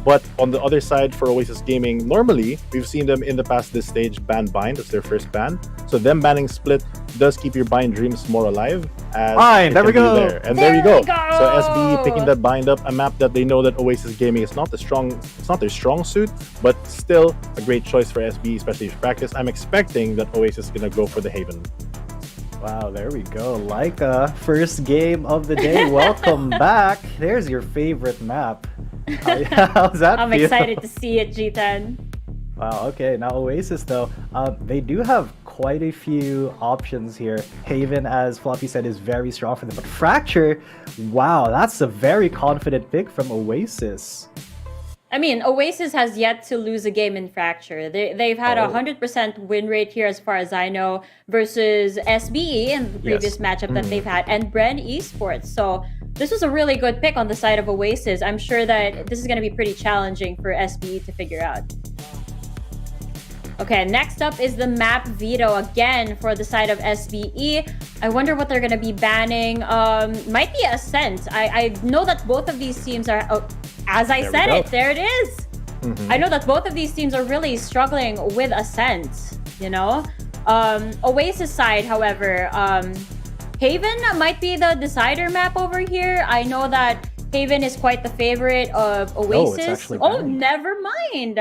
But on the other side for Oasis Gaming, normally we've seen them in the past this stage ban Bind. That's their first ban. So them banning Split does keep your Bind dreams more alive. Bind, there we go. And there you go. So SBE picking that Bind up, a map that they know that Oasis Gaming is not it's not their strong suit, but still a great choice for SBE, especially for practice. I'm expecting that Oasis is gonna go for the Haven. Wow, there we go. Laika, first game of the day. Welcome back. There's your favorite map. How's that I'm feel? excited to see it, G10. Wow, okay. Now Oasis, though, they do have quite a few options here. Haven, as Fluffy said, is very strong for them. But Fracture, wow, that's a very confident pick from Oasis. I mean, Oasis has yet to lose a game in Fracture. They've had a 100% win rate here, as far as I know, versus SBE in the previous matchup that they've had, and Bren Esports. So this was a really good pick on the side of Oasis. I'm sure that this is going to be pretty challenging for SBE to figure out. Okay, next up is the map veto again for the side of SBE. I wonder what they're going to be banning. Might be Ascent. I know that both of these teams are... Oh, as I said it, there it is. I know that both of these teams are really struggling with Ascent, you know? Oasis side, however, Haven might be the decider map over here. I know that Haven is quite the favorite of Oasis. Never mind.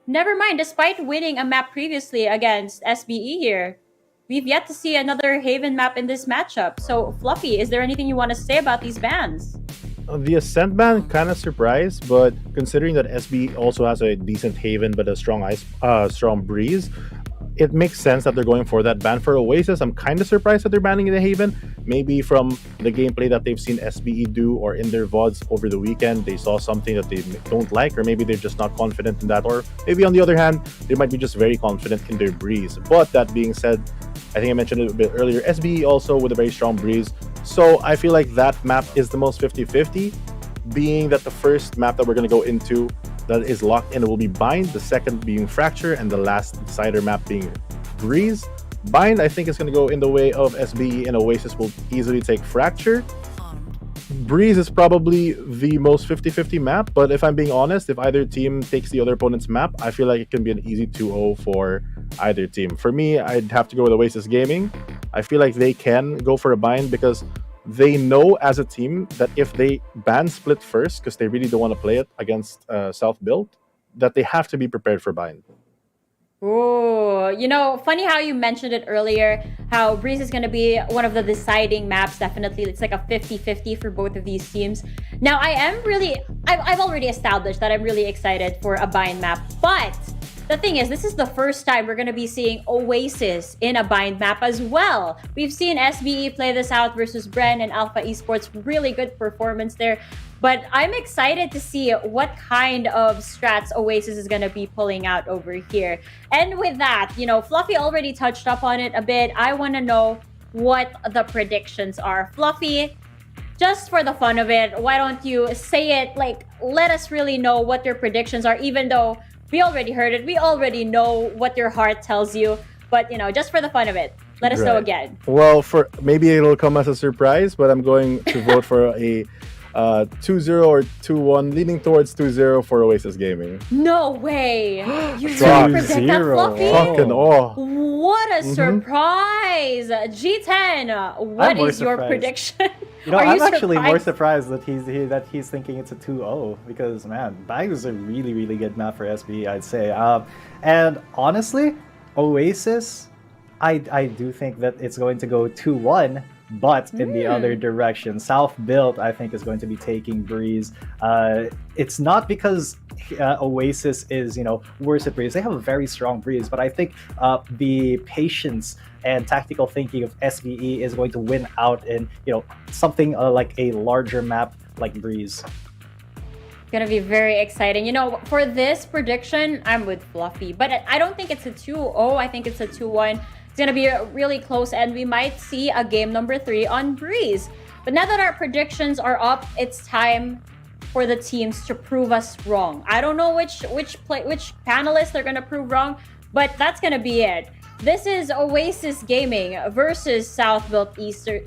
Never mind. Despite winning a map previously against SBE here, we've yet to see another Haven map in this matchup. So, Fluffy, is there anything you want to say about these bans? The Ascent ban kind of surprised, but considering that SB also has a decent Haven but a strong Breeze, it makes sense that they're going for that ban. For Oasis, I'm kind of surprised that they're banning the Haven. Maybe from the gameplay that they've seen SBE do or in their VODs over the weekend, they saw something that they don't like, or maybe they're just not confident in that, or maybe on the other hand, they might be just very confident in their Breeze. But that being said, I think I mentioned it a bit earlier, SBE also with a very strong Breeze. So I feel like that map is the most 50-50, being that the first map that we're going to go into that is locked in will be Bind, the second being Fracture, and the last decider map being Breeze. Bind, I think, is going to go in the way of SBE, and Oasis will easily take Fracture. Breeze is probably the most 50-50 map, but if I'm being honest, if either team takes the other opponent's map, I feel like it can be an easy 2-0 for either team. For me, I'd have to go with Oasis Gaming. I feel like they can go for a Bind because they know as a team that if they ban Split first, because they really don't want to play it against Self-Built, that they have to be prepared for Bind. Ooh, you know, funny how you mentioned it earlier, how Breeze is going to be one of the deciding maps, definitely. It's like a 50-50 for both of these teams. Now, I've already established that I'm really excited for a Bind map, but the thing is, this is the first time we're going to be seeing Oasis in a Bind map as well. We've seen SBE play this out versus Bren and Alpha Esports. Really good performance there. But I'm excited to see what kind of strats Oasis is going to be pulling out over here. And with that, you know, Fluffy already touched up on it a bit. I want to know what the predictions are. Fluffy, just for the fun of it, why don't you say it? Like, let us really know what your predictions are, even though we already heard it. We already know what your heart tells you. But, you know, just for the fun of it, let us know again. Well, for maybe it'll come as a surprise, but I'm going to vote for a 2-0 or 2-1, leaning towards 2-0 for Oasis Gaming. No way! You really predict that, Fluffy? Fucking What a surprise! G10, what is your prediction? You know, I'm actually more surprised that he's thinking it's a 2-0 because, man, Bag is a really, really good map for SB, I'd say. And honestly, Oasis, I do think that it's going to go 2-1. But in the other direction, Self-Built, I think, is going to be taking Breeze. It's not because Oasis is, you know, worse at Breeze. They have a very strong Breeze, but I think the patience and tactical thinking of SBE is going to win out in, you know, something like a larger map like Breeze. Gonna be very exciting. You know, for this prediction, I'm with Fluffy, but I don't think it's a 2-0. I think it's a 2-1. It's going to be really close, and we might see a game number 3 on Breeze. But now that our predictions are up, it's time for the teams to prove us wrong. I don't know which panelists they're going to prove wrong, but that's going to be it. This is Oasis Gaming versus South-Built Easter.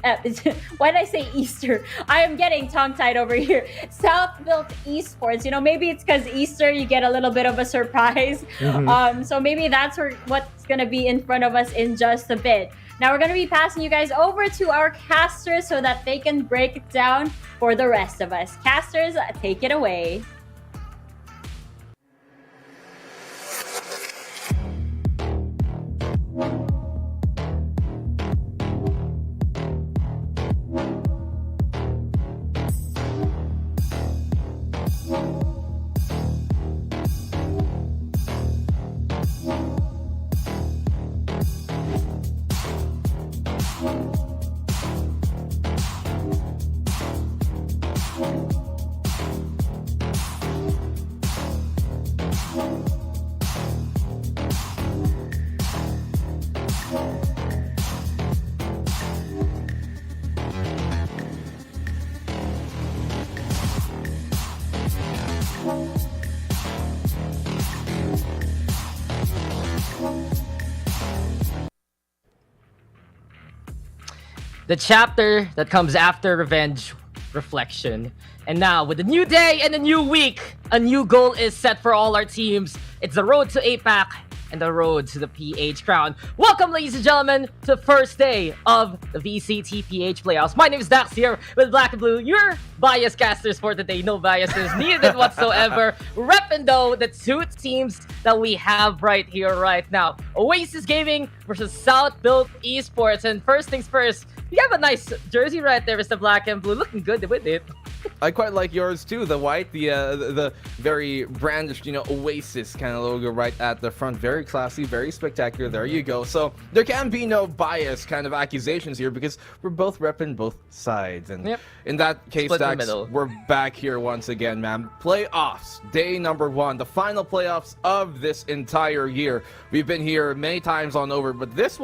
Why did I say Easter? I am getting tongue-tied over here. South-Built Esports. You know, maybe it's because Easter, you get a little bit of a surprise. So maybe that's what's going to be in front of us in just a bit. Now we're going to be passing you guys over to our casters so that they can break it down for the rest of us. Casters, take it away. The chapter that comes after revenge reflection. And now, with a new day and a new week, a new goal is set for all our teams. It's the road to APAC and the road to the PH crown. Welcome, ladies and gentlemen, to the first day of the VCTPH playoffs. My name is Dax here with Black and Blue, your bias casters for today. No biases needed whatsoever. Repping though the two teams that we have right here, right now. Oasis Gaming versus South Built Esports. And first things first, you have a nice jersey right there, Mr. Black and Blue. Looking good with it. I quite like yours too, the white, the very brandished, Oasis kind of logo right at the front. Very classy, very spectacular. There you go. So there can be no bias kind of accusations here because we're both repping both sides. And in that case, Dax, we're back here once again, man. Playoffs, day number 1, the final playoffs of this entire year. We've been here many times on over, but this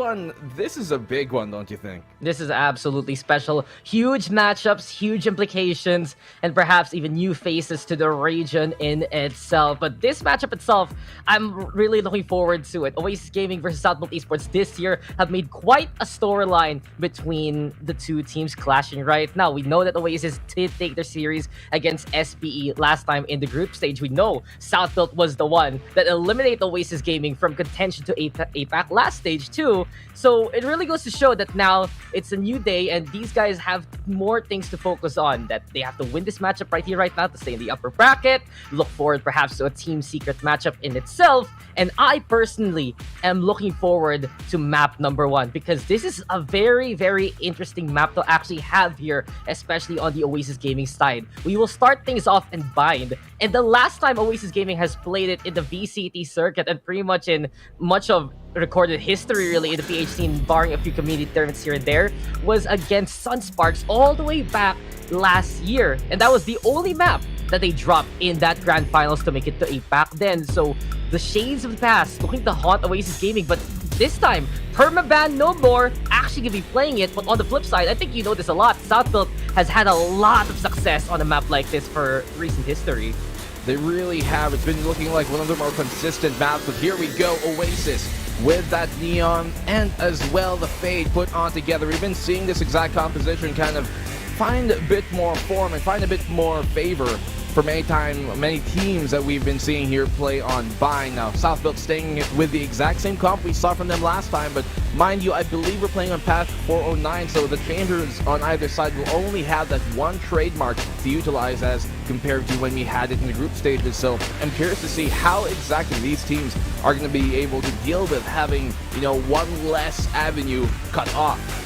is a big one, don't you think? This is absolutely special. Huge matchups, huge implications, and perhaps even new faces to the region in itself. But this matchup itself, I'm really looking forward to it. Oasis Gaming versus South Built Esports this year have made quite a storyline between the two teams clashing right now. We know that Oasis did take their series against SBE last time in the group stage. We know South Built was the one that eliminated Oasis Gaming from contention to APAC last stage too. So it really goes to show that now it's a new day and these guys have more things to focus on, that they have to win this matchup right here, right now to stay in the upper bracket, look forward perhaps to a team secret matchup in itself. And I personally am looking forward to map number 1 because this is a very, very interesting map to actually have here, especially on the Oasis Gaming side. We will start things off in Bind, and the last time Oasis Gaming has played it in the VCT circuit and pretty much in much of recorded history really in the PH scene, barring a few community tournaments here and there, was against Sunsparks all the way back last year. And that was the only map that they dropped in that grand finals to make it to APAC then. So the shades of the past looking to haunt Oasis Gaming, but this time, permaban no more, actually gonna be playing it. But on the flip side, I think you know this a lot, South Built has had a lot of success on a map like this for recent history. They really have. It's been looking like one of the more consistent maps, but here we go, Oasis with that neon and as well the fade put on together. We've been seeing this exact composition kind of find a bit more form and find a bit more favor for many teams that we've been seeing here play on Bind. Now, South Built staying with the exact same comp we saw from them last time, but mind you, I believe we're playing on path 409, so the chambers on either side will only have that one trademark to utilize as compared to when we had it in the group stages. So I'm curious to see how exactly these teams are going to be able to deal with having, one less avenue cut off.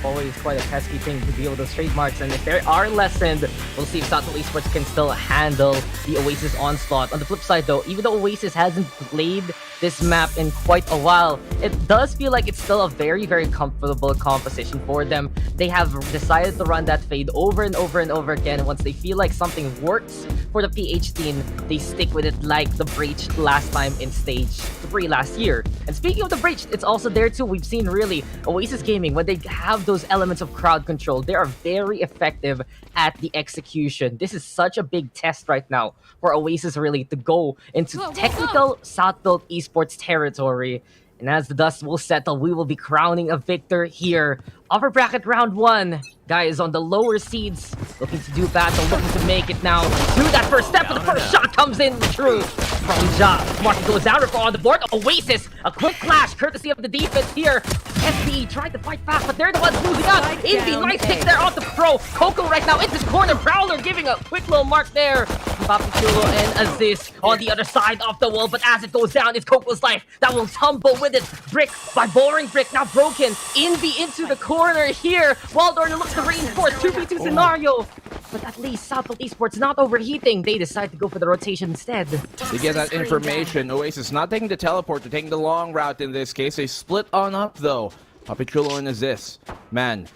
Always quite a pesky thing to deal with those trademarks, and if they are lessened, we'll see if South Built Esports can still handle the Oasis onslaught. On the flip side though, even though Oasis hasn't played this map in quite a while, it does feel like it's still a very, very comfortable composition for them. They have decided to run that fade over and over and over again, and once they feel like something works for the PH team, they stick with it like the Breach last time in stage 3 last year. And speaking of the Breach, it's also there too. We've seen really Oasis Gaming, when they have those elements of crowd control, they are very effective at the execution. This is such a big test right now for Oasis really to go into technical South Built Esports territory. And as the dust will settle, we will be crowning a victor here. Upper bracket round 1. Guys on the lower seeds looking to do battle, looking to make it now through that first step, and the first shot comes in true from Ja. Martin goes down on the board. Oasis, a quick clash courtesy of the defense here. SBE tried to fight back, but they're the ones losing out. Indy, nice pick there off the pro. Coco right now into the corner. Prowler giving a quick little mark there. Papichulo and Aziz on the other side of the wall, but as it goes down, it's Coco's life that will tumble with it. Brick by boring brick now broken. Indy into the corner here. Waldorf looks to reinforce 2v2 scenario. But at least South Built Esports not overheating. They decide to go for the rotation instead. To get that information, Oasis not taking the teleport, they're taking the long route in this case. They split on up though. Papichulo and Aziz. Man,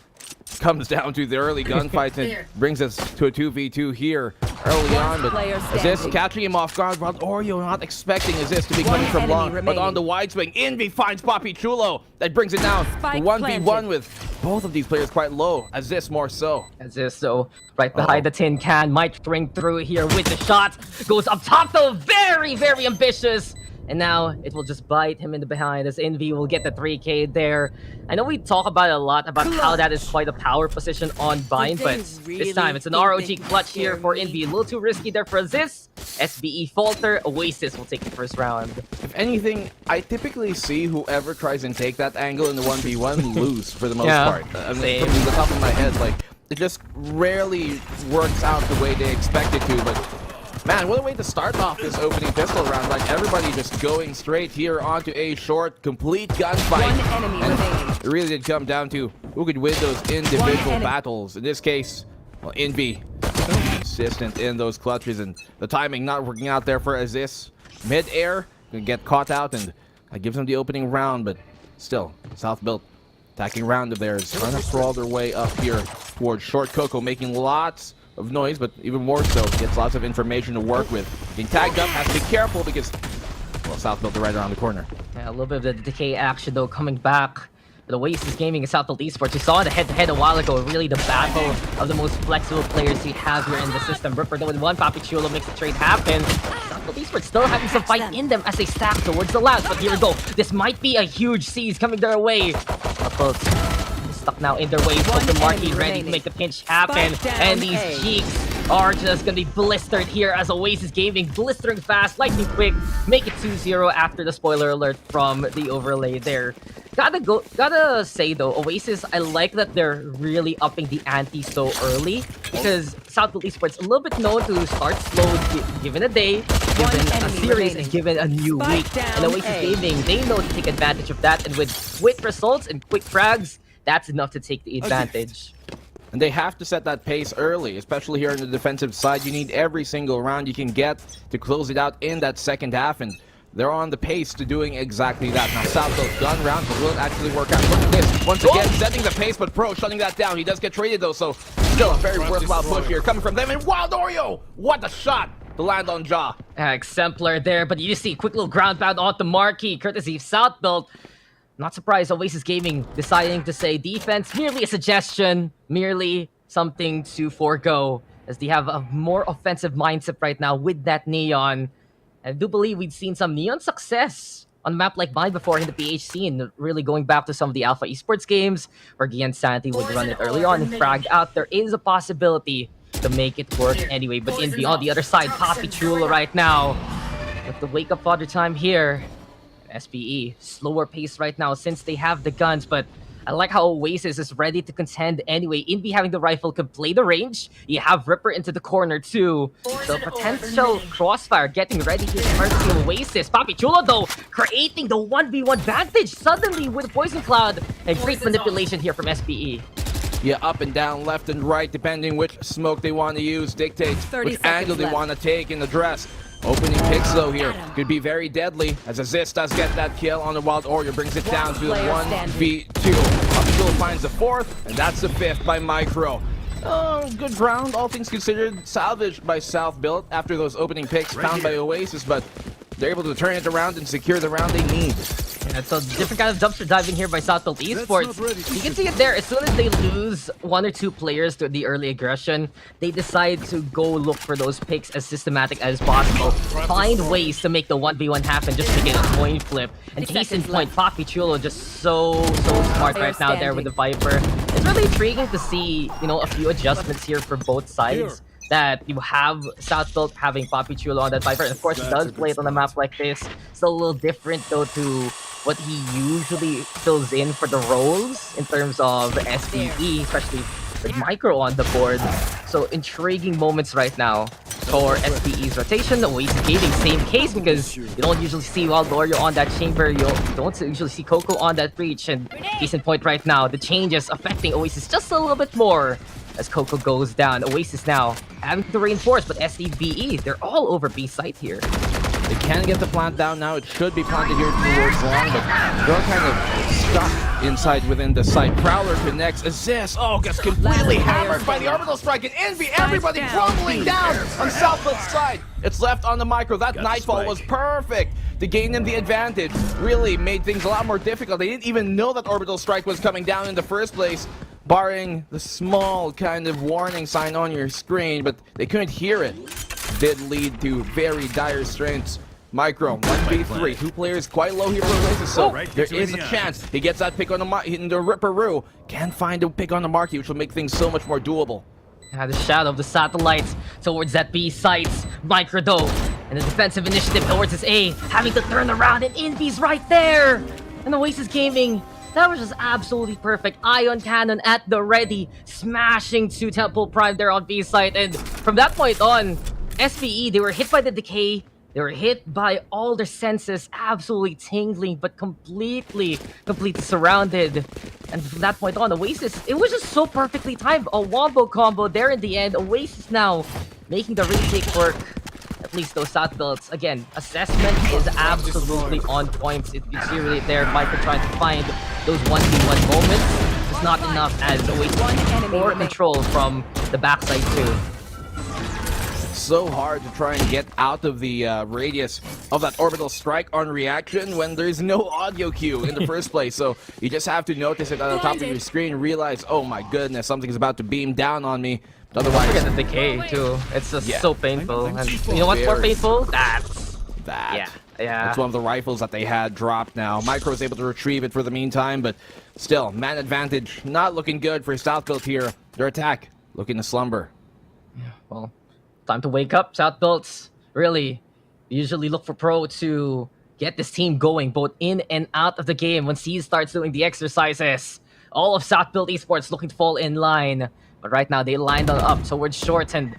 comes down to the early gunfights and brings us to a 2v2 here early on, but Aziz catching him off guard, while Oreo not expecting Aziz to be coming from long, but on the wide swing, Envy finds Papichulo. That brings it down to 1v1 with both of these players quite low. Aziz more so. Aziz so right behind the tin can, might ring through here with the shot. Goes up top though, very, very ambitious. And now it will just bite him in the behind as Envy will get the 3K there. I know we talk about it a lot about how that is quite a power position on Bind, but this time it's an ROG clutch here for Envy. A little too risky there for Aziz. SBE falter. Oasis will take the first round. If anything, I typically see whoever tries and take that angle in the 1v1 lose for the most part. I mean, from the top of my head, like, it just rarely works out the way they expect it to, but man, what a way to start off this opening pistol round. Like, everybody just going straight here onto A short, complete gunfight. And it really did come down to who could win those individual battles. In this case, well, Envy consistent in those clutches, and the timing not working out there for Aziz. Mid-air, gonna get caught out, and that gives them the opening round, but still, South Built attacking round of theirs, trying to crawl their way up here towards short. Coco making lots of noise, but even more so, gets lots of information to work with. Being tagged up, has to be careful because, well, South Built are right around the corner. Yeah, a little bit of the decay action though coming back. The Oasis Gaming and South Built Esports. We saw in the head-to-head a while ago, really the battle of the most flexible players we have here in the system. Ripper though with one, Papi Chulo makes the trade happen. South Built Esports still having some fight in them as they stack towards the last, but here we go. This might be a huge seize coming their way. South Built stuck now in their way. The Marquis ready to make the pinch happen, and these cheeks are just gonna be blistered here as Oasis Gaming blistering fast, lightning quick, make it 2-0 after the spoiler alert from the overlay there. Gotta say though, Oasis, I like that they're really upping the ante so early, because South Built Esports a little bit known to start slow, given a day, given a series, and given a new week. And Oasis Gaming, they know to take advantage of that, and with quick results and quick frags, that's enough to take the advantage. And they have to set that pace early, especially here on the defensive side. You need every single round you can get to close it out in that second half, and they're on the pace to doing exactly that. Now, South Built gun round will it actually work out. Look at this. Once again, setting the pace, but Pro shutting that down. He does get traded, though, so still a very worthwhile push here coming from them. And Wild Oreo! What a shot to land on Jaw. Exemplar there, but you see quick little ground pound onto Marquis, courtesy of South Built. Not surprised, Oasis Gaming deciding to say defense, merely a suggestion, merely something to forego, as they have a more offensive mindset right now with that Neon. I do believe we've seen some Neon success on a map like mine before in the PH scene, really going back to some of the Alpha Esports games where Gian Santi would run it early on and frag out. There is a possibility to make it work anyway, but Envy on the other side, Papi Chulo right now with the wake-up father time here. SBE, slower pace right now since they have the guns, but I like how Oasis is ready to contend anyway. Envy having the rifle could play the range. You have Ripper into the corner too. So potential crossfire getting ready here for Oasis. Papi Chulo though, creating the 1v1 advantage suddenly with Poison Cloud. And great manipulation here from SBE. Yeah, up and down, left and right, depending which smoke they want to use, dictates which angle they want to take in the dress. Opening picks though here could be very deadly, as Aziz does get that kill on the Wild Oreo, brings it down to 1v2. Upshield finds the fourth, and that's the fifth by Micro. Good round, all things considered, salvaged by South Built after those opening picks found by Oasis, but they're able to turn it around and secure the round they need. Yeah, it's a different kind of dumpster diving here by South Built Esports. You can see it there. As soon as they lose one or two players to the early aggression, they decide to go look for those picks as systematic as possible. Find ways to make the 1v1 happen just to get a coin flip. And case in point, Papi Chulo just so smart right now there with the Viper. It's really intriguing to see, you know, a few adjustments here for both sides. That you have South Built having Papi Chulo on that Viper. And of course, he does play it on a map like this. Still a little different though to what he usually fills in for the roles in terms of SBE, especially with Micro on the board. So intriguing moments right now for SBE's rotation. Oasis Gaming, same case, because you don't usually see Wild Oreo on that chamber. You don't usually see Coco on that breach. And decent point right now, the changes affecting Oasis just a little bit more as Coco goes down. Oasis now having to reinforce, but SDBE, they're all over B site here. They can get the plant down now. It should be planted here towards long, but they're kind of stuck inside within the site. Prowler connects. Aziz, gets completely hammered by the orbital strike, and Envy, everybody crumbling down on South Built's side. It's left on the Micro. That Nightfall was perfect to gain them the advantage. Really made things a lot more difficult. They didn't even know that orbital strike was coming down in the first place, barring the small kind of warning sign on your screen, but they couldn't hear it. Did lead to very dire straits Micro, 1v3, 2 players quite low here for Oasis, so there is a chance. He gets that pick on the Ripperoo. Can't find a pick on the marquee, which will make things so much more doable. The shadow of the satellites towards that B sites. Micro though, and the defensive initiative towards his A, having to turn around, and Envy's right there! And Oasis Gaming, that was just absolutely perfect. Ion Cannon at the ready, smashing to Temple Prime there on B site, and from that point on, SPE, they were hit by the decay. They were hit by all their senses, absolutely tingling, but completely surrounded. And from that point on, Oasis, it was just so perfectly timed. A wombo combo there in the end. Oasis now making the retake work. At least those South builds. Again, assessment is absolutely on point. You can see right there, Micro trying to find those 1v1 moments. It's not enough as Oasis more control from the backside too. So hard to try and get out of the radius of that orbital strike on reaction when there's no audio cue in the first place. So you just have to notice it on the top of your screen, realize, oh my goodness, something's about to beam down on me. But otherwise, forget the decay too. It's just so painful. And you know what's more painful? That. Yeah. That's one of the rifles that they had dropped now. Micro is able to retrieve it for the meantime, but still, man advantage not looking good for South Built here. Their attack looking to slumber. Yeah, well, time to wake up, South Builts. Really, usually look for Pro to get this team going, both in and out of the game when Siege starts doing the exercises. All of South Built Esports looking to fall in line. But right now, they lined up towards short, and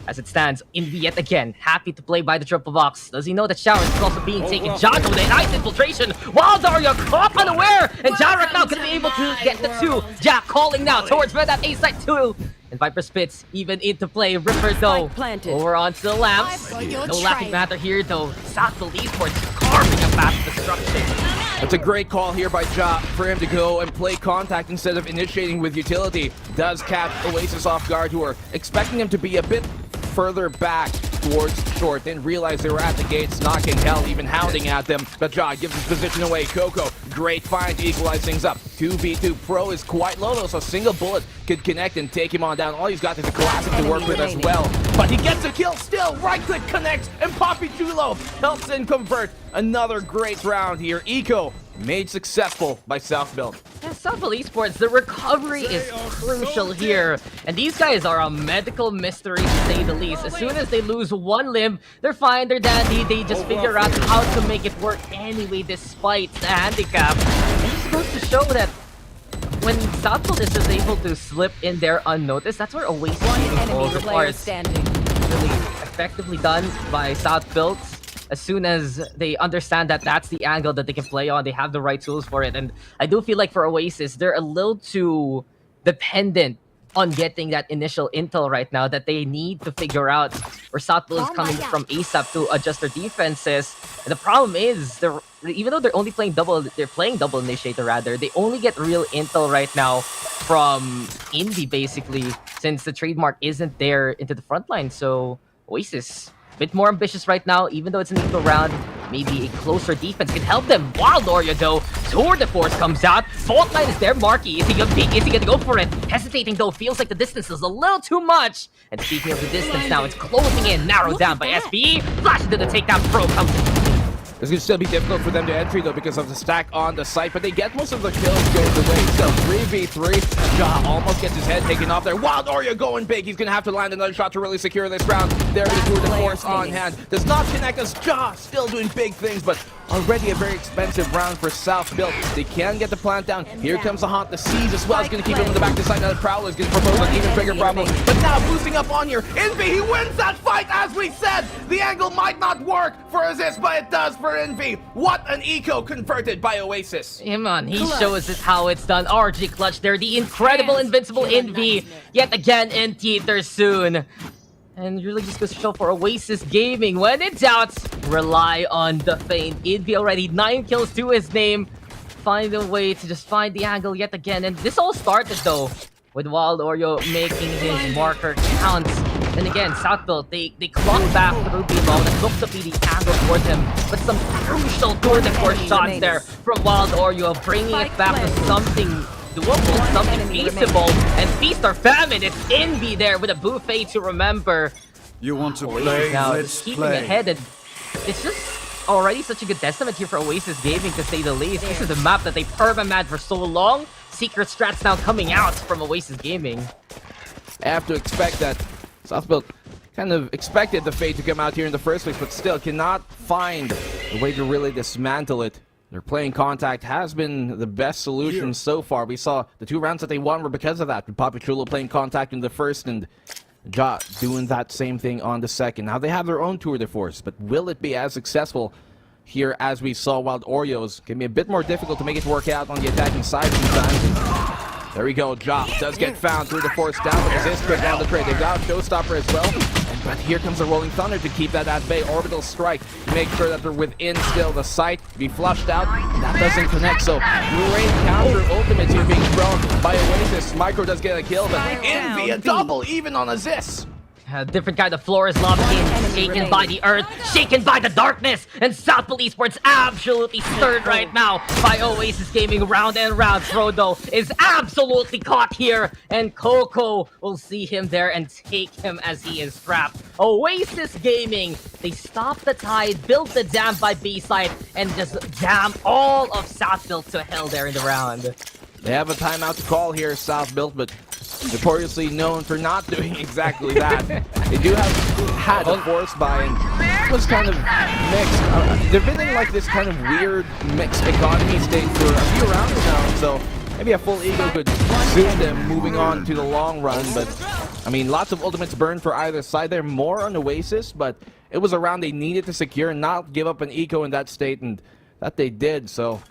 as it stands, Envy yet again, happy to play by the triple box. Does he know that Showers is also being taken? Jack with a nice infiltration. Wild Daria caught unaware, and Jarek now gonna be able to get the 2. Jack calling now towards where that A site 2. And Viper Spits even into play. Ripper though, over onto the lamps. No laughing matter here though. South Built Esports carving a fast destruction. It's a great call here by Ja for him to go and play contact instead of initiating with utility. Does catch Oasis off guard, who are expecting him to be a bit further back towards short. Didn't realize they were at the gates, knocking hell, even hounding at them. But Ja gives his position away. Coco, great find to equalize things up. 2v2. Pro is quite low though, so a single bullet could connect and take him on down. All he's got is a classic to work with as well. But he gets a kill still. Right click connects, and Poppy Chulo helps him convert. Another great round here. Eco made successful by South Built. Yeah, South Built Esports, the recovery is crucial here. And these guys are a medical mystery to say the least. As soon as they lose one limb, they're fine, they're dandy. They just figure out how to make it work anyway despite the handicap. And it just goes to show that when South Built is just able to slip in there unnoticed, that's where Oasis falls apart. Really effectively done by South Built. As soon as they understand that that's the angle that they can play on, they have the right tools for it. And I do feel like for Oasis, they're a little too dependent on getting that initial intel right now that they need to figure out where South Built is coming from ASAP to adjust their defenses. And the problem is, even though they're only playing they're playing double initiator rather, they only get real intel right now from Envy basically, since the trademark isn't there into the front line. So Oasis, bit more ambitious right now, even though it's an equal round. Maybe a closer defense can help them. Wild Daria though, Tour de Force comes out. Fault line is there, Marky. Is he gonna go for it? Hesitating though, feels like the distance is a little too much. And speaking of the distance now, it's closing in, narrowed down by SPE. Flash into the takedown, Pro comes in. It's going to still be difficult for them to entry though because of the stack on the site, but they get most of the kills going the way. So 3v3, Ja almost gets his head taken off there. Wild Daria going big. He's going to have to land another shot to really secure this round. There is Tour de Force on hand. Does not connect us. Ja still doing big things, but already a very expensive round for South Built. They can get the plant down. Here comes the haunt. The Siege as well is going to keep him on the back of the side. Now the Prowler is going to propose an even bigger problem. But now boosting up on here. Envy, he wins that fight as we said. The angle might not work for Aziz, but it does for Envy. What an eco converted by Oasis. Yeah, man, he shows us how it's done. RG clutch there. The incredible invincible Envy. Yet again in theater soon. And really just goes to show for Oasis Gaming. When in doubt, rely on the feint. Envy already 9 kills to his name. Find a way to just find the angle yet again. And this all started though with Wild Oreo making his marker count. Then again, South Built, they clock back through below. That looks to be the angle for them. But some crucial Tour de Force shots there from Wild Oreo, bringing it back to something doable, something feasible. And feast or famine, it's Envy there with a buffet to remember. You want to Oasis play? now Let's keeping play. ahead and it's just already such a good testament here for Oasis Gaming, to say the least. This is a map that they perma-mad for so long. Secret strats now coming out from Oasis Gaming. I have to expect that Southbuilt kind of expected the Fade to come out here in the first place, but still cannot find a way to really dismantle it. Their playing contact has been the best solution so far. We saw the 2 rounds that they won were because of that. With PPGL playing contact in the first and Ja doing that same thing on the second. Now they have their own tour de force, but will it be as successful here as we saw Wild Oreos? Can be a bit more difficult to make it work out on the attacking side sometimes. There we go, Ja does get found through the force down, but resist quick on the trade. They've got Showstopper as well. But here comes the Rolling Thunder to keep that at bay. Orbital Strike to make sure that they're within still. The sight be flushed out. That doesn't connect, so great counter ultimates here being thrown by Oasis. Micro does get a kill, but Envy a double even on Aziz. A different kind of floor is locked in, shaken by the earth, shaken by the darkness, and Southfield Esports absolutely stirred right now by Oasis Gaming round and round. Frodo is absolutely caught here, and Coco will see him there and take him as he is trapped. Oasis Gaming, they stop the tide, build the dam by B-side, and just jam all of Southfield to hell there in the round. They have a timeout to call here, Southbuilt, but notoriously known for not doing exactly that. They do have had a force buy, and it was kind of mixed. They've been in like this kind of weird mixed economy state for a few rounds now, so maybe a full ego could suit them moving on to the long run. But I mean, lots of ultimates burned for either side. They're more on Oasis, but it was a round they needed to secure and not give up an eco in that state, and that they did. So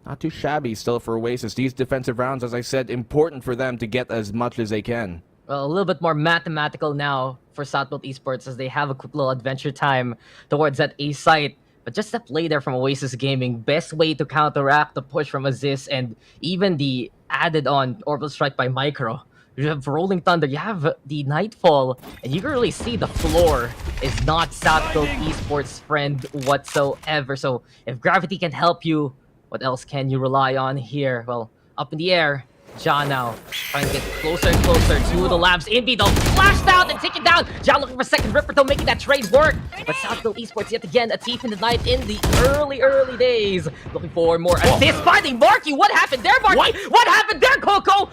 not too shabby still for Oasis. These defensive rounds, as I said, important for them to get as much as they can. Well, a little bit more mathematical now for Southfield Esports, as they have a quick little adventure time towards that A site. But just a play there from Oasis Gaming. Best way to counteract the push from Aziz, and even the added on Orbital Strike by Micro. You have Rolling Thunder, you have the Nightfall, and you can really see the floor is not Southfield Esports' friend whatsoever. So if Gravity can help you, what else can you rely on here? Well, up in the air, Ja now trying to get closer and closer to the labs. Invi though, flashed out and taken down. Ja looking for second Ripper though, making that trade work. But Southfield Esports yet again, a thief in the night in the early days. Looking for more assist, finding Marky. What happened there, Marky? What happened there, Coco?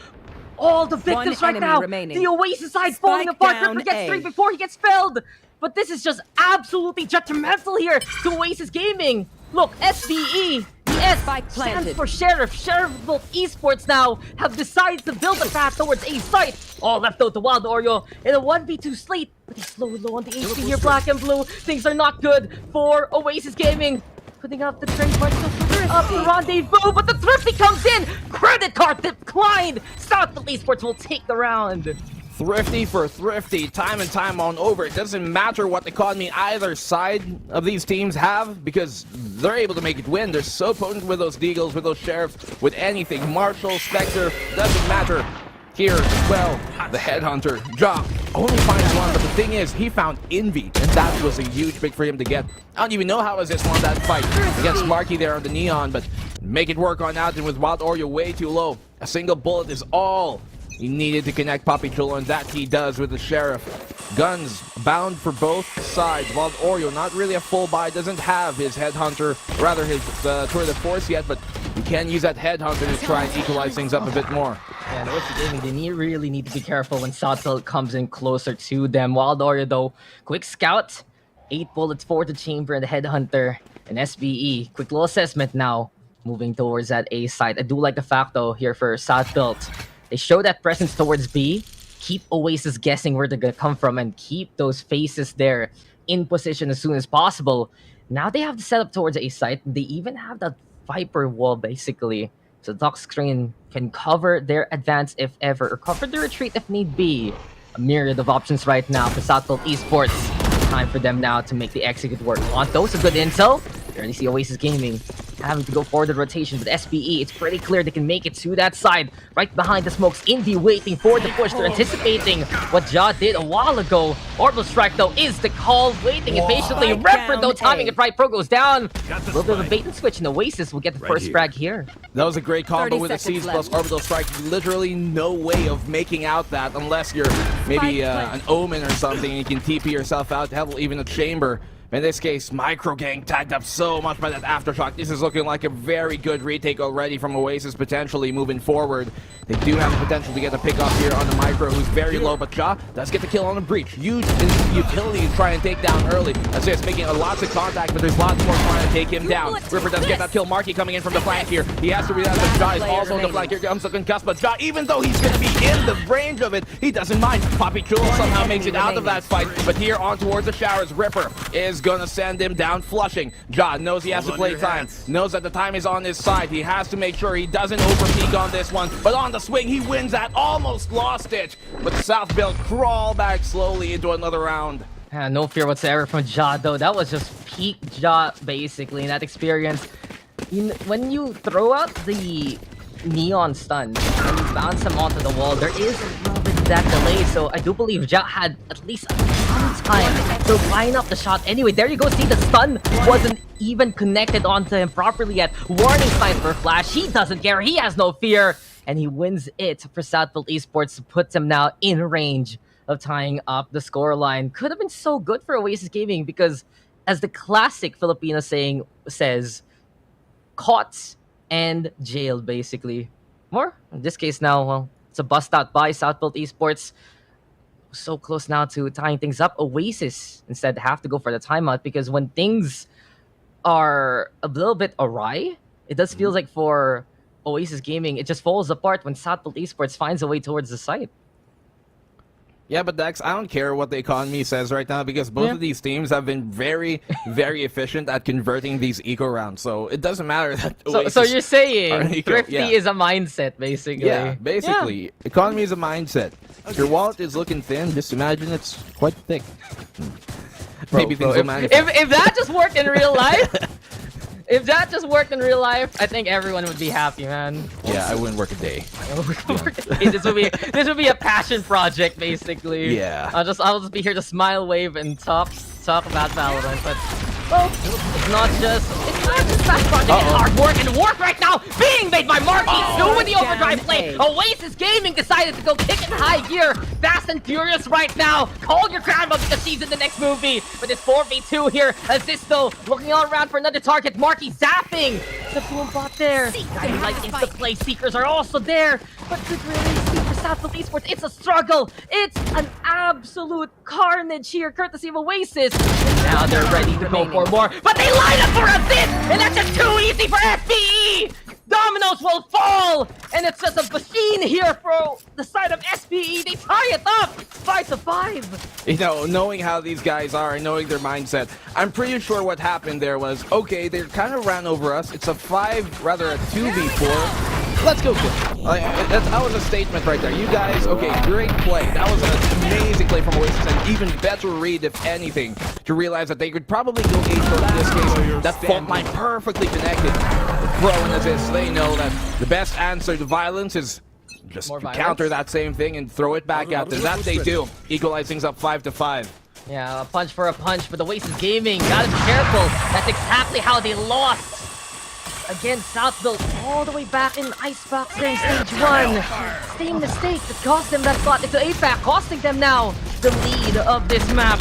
All the victims right now. Remaining. The Oasis side falling apart. Ripper gets 3 before he gets felled. But this is just absolutely detrimental here to Oasis Gaming. Look, SBE. S stands for Sheriff. Sheriff-built Esports now have decided to build a path towards A site. All left out to Wild Oreo in a 1v2 slate. But he's low on the HP here, black and blue. Things are not good for Oasis Gaming. Putting up the trade but still up the rendezvous, but the Thrifty comes in. Credit card declined. Southfield Esports will take the round. Thrifty for Thrifty, time and time on over. It doesn't matter what economy either side of these teams have, because they're able to make it win. They're so potent with those Deagles, with those Sheriffs, with anything. Marshall, Spectre, doesn't matter. Here as well, the Headhunter, Ja, only finds one, but the thing is, he found Envy, and that was a huge pick for him to get. I don't even know how Aziz won that fight against Marky there on the Neon, but make it work on out, and with Wild Oreo way too low. A single bullet is all he needed to connect PPGL, and that he does with the Sheriff. Guns bound for both sides. Wild Oreo, not really a full buy, doesn't have his Headhunter, rather his Tour de Force yet, but he can use that Headhunter to try and equalize things up a bit more. Yeah, Oasis Gaming, they really need to be careful when Southfield comes in closer to them. Wild Oreo though, quick scout, 8 bullets for the Chamber and the Headhunter, and SBE. Quick little assessment now, moving towards that A side. I do like the fact though here for Southfield. They show that presence towards B, keep Oasis guessing where they're gonna come from, and keep those faces there in position as soon as possible. Now they have the setup towards A site. They even have that Viper wall basically. So the Dock Screen can cover their advance if ever, or cover their retreat if need be. A myriad of options right now for Southfield Esports. Time for them now to make the execute work. Want those a good intel? You already see Oasis Gaming having to go forward the rotation with SBE. It's pretty clear they can make it to that side. Right behind the smokes, Indy waiting for the push. They're anticipating what Ja did a while ago. Orbital Strike though is the call, waiting impatiently. Ripper though timing it right. Pro goes down. A little bit of a bait and switch, and Oasis will get the first frag here. That was a great combo with the Seeds plus Orbital Strike. Literally no way of making out that unless you're maybe an Omen or something and you can TP yourself out. Hell, even a Chamber In this case, Micro getting tagged up so much by that Aftershock. This is looking like a very good retake already from Oasis, potentially moving forward. They do have the potential to get a pick up here on the Micro, who's very low, but Ja does get the kill on the Breach. Huge utility to try and take down early. Assist making lots of contact, but there's lots more trying to take him down. Ripper does get that kill. Marky coming in from the flank here. He has to realize that Ja is also on the flank. Here comes the concuss, but Ja, even though he's going to be in the range of it, he doesn't mind. Poppy Chulo somehow makes it out of that fight, but here on towards the showers, Ripper is going to send him down flushing. Ja knows he has to play time, knows that the time is on his side. He has to make sure he doesn't overpeak on this one, but on the swing, he wins that. Almost lost it, but South Build crawl back slowly into another round. No fear whatsoever from Ja, though. That was just peak Ja, basically, in that experience. When you throw out the Neon stun and you bounce him onto the wall, there is a little bit of that delay, so I do believe Ja had at least some time to line up the shot. Anyway, there you go. See, the stun wasn't even connected onto him properly yet. Warning signs for Flash. He doesn't care. He has no fear. And he wins it for Southfield Esports, puts him now in range of tying up the scoreline. Could have been so good for Oasis Gaming because, as the classic Filipino saying says, caught and jailed, basically. More in this case now, well, it's a bust out by Southfield Esports. So close now to tying things up. Oasis instead have to go for the timeout because when things are a little bit awry, it does feel like for Oasis Gaming, it just falls apart when Southfield Esports finds a way towards the site. Yeah, but Dex, I don't care what the economy says right now because both of these teams have been very, very efficient at converting these eco rounds. So it doesn't matter that Oasis So you're saying eco, thrifty is a mindset, basically. Yeah, basically. Economy is a mindset. If your wallet is looking thin, just imagine it's quite thick. Maybe things will manifest. If that just worked in real life, if that just worked in real life, I think everyone would be happy, man. Yeah, I wouldn't work a day. This would be a passion project, basically. Yeah. I'll just be here to smile, wave, and talk about Valorant. But well, it's not just passion project. It's hard work and work right now being made by Marky doing the overdrive play. Oasis Gaming decided to go kick in high gear, fast and furious right now. Call your grandma because she's in the next movie. But it's 4v2 here. Azisto looking all around for another target. Marky zapping the boom bot there. Guiding light into the play. Seekers are also there. But to really see for Southfield Esports, it's a struggle. It's an absolute carnage here, courtesy of Oasis. And now they're ready to go for more. But they line up for assist, and that's just too easy for SPE. Dominoes will fall, and it's just a machine here for the side of SPE. They tie it up 5-5. You know, knowing how these guys are and knowing their mindset, I'm pretty sure what happened there was, okay, they kind of ran over us. It's a 2v4. Let's go kill. That was a statement right there. You guys, okay, great play. That was an amazing play from Oasis, and even better read, if anything, to realize that they could probably go 8 in this case. That fault line perfectly connected. Pro and Assist, they know that the best answer to violence is just counter that same thing and throw it back out there. That they do. Equalize things up 5-5. Yeah, a punch for a punch, but the Oasis Gaming gotta be careful. That's exactly how they lost against Southfield all the way back in Icebox there in Stage 1. Same mistake that cost them that slot into APAC, costing them now the lead of this map.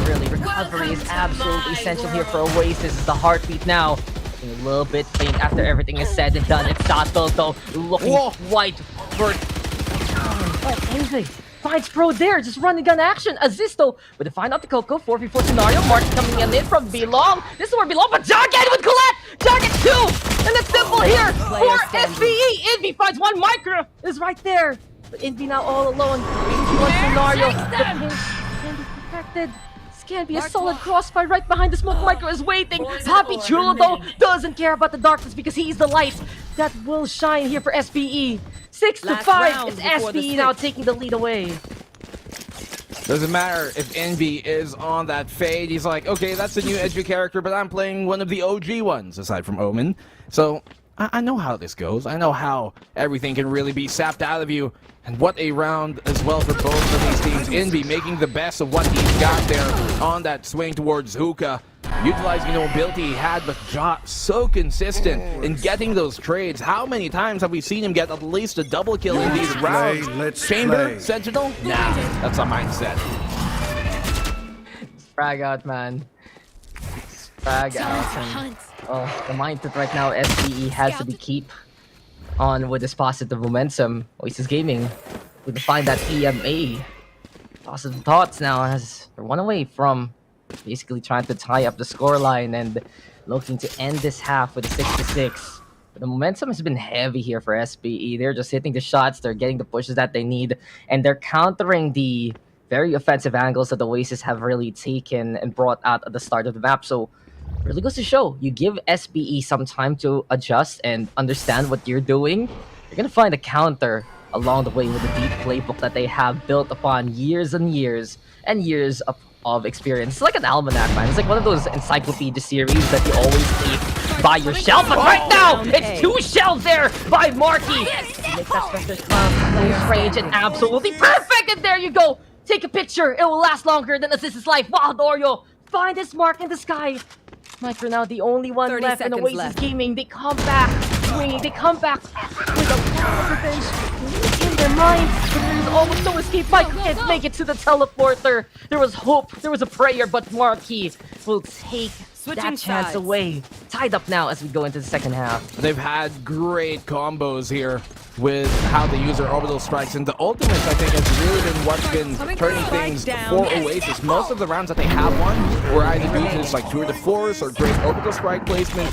Really, recovery is absolutely essential here for Oasis. It's the heartbeat now. A little bit faint after everything is said and done. It's Southfield though, looking white for anything. Finds Pro there, just run and gun action. Azisto with a find out the Coco, 4v4 scenario. Martin coming in from Belong. This is where Belong, but Jarget with Colette! Jarget 2! And it's simple here for SPE. Envy finds one. Micro is right there. But Envy now all alone. 3v1 scenario. The pinch can be protected. This can be a solid crossfire right behind the smoke. Micro is waiting. Happy Chulo though doesn't care about the darkness because he's the light that will shine here for SPE. 6-5, it's SPE now taking the lead away. Doesn't matter if Envy is on that fade. He's like, okay, that's a new edgy character, but I'm playing one of the OG ones, aside from Omen. So, I know how this goes. I know how everything can really be sapped out of you. And what a round as well for both of these teams. Envy making the best of what he's got there on that swing towards Hookah. Utilizing the ability he had, but Ja so consistent in getting those trades. How many times have we seen him get at least a double kill in these rounds? Chamber, Sentinel? Nah, that's a mindset. Frag out, man. Frag out. And, the mindset right now, SBE has to be keep on with this positive momentum. Oasis Gaming would find that EMA. Positive thoughts now as they're one away from basically trying to tie up the scoreline and looking to end this half with a 6-6. But the momentum has been heavy here for SBE. They're just hitting the shots, they're getting the pushes that they need, and they're countering the very offensive angles that the Oasis have really taken and brought out at the start of the map. So really goes to show, you give SBE some time to adjust and understand what you're doing, you're gonna find a counter along the way with the deep playbook that they have built upon years and years and years of experience. It's like an almanac, man. It's like one of those encyclopedia series that you always keep by your shelf. But right now, it's 2 shelves there by Marky. Make that special close range and absolutely perfect. And there you go. Take a picture. It will last longer than Assist's life. Wild Oreo, find this mark in the sky. Micro now the only one left in Oasis Gaming. They come back swinging. They come back with a lot of revenge in their mind. But there's almost no escape. Mike can't make it to the teleporter. There was hope. There was a prayer. But Marquis will take that chance away. Tied up now as we go into the second half. They've had great combos here with how they use their orbital strikes, and the ultimates I think has really been what's been turning things for Oasis. Most of the rounds that they have won were either due to just like tour de force or great orbital strike placement.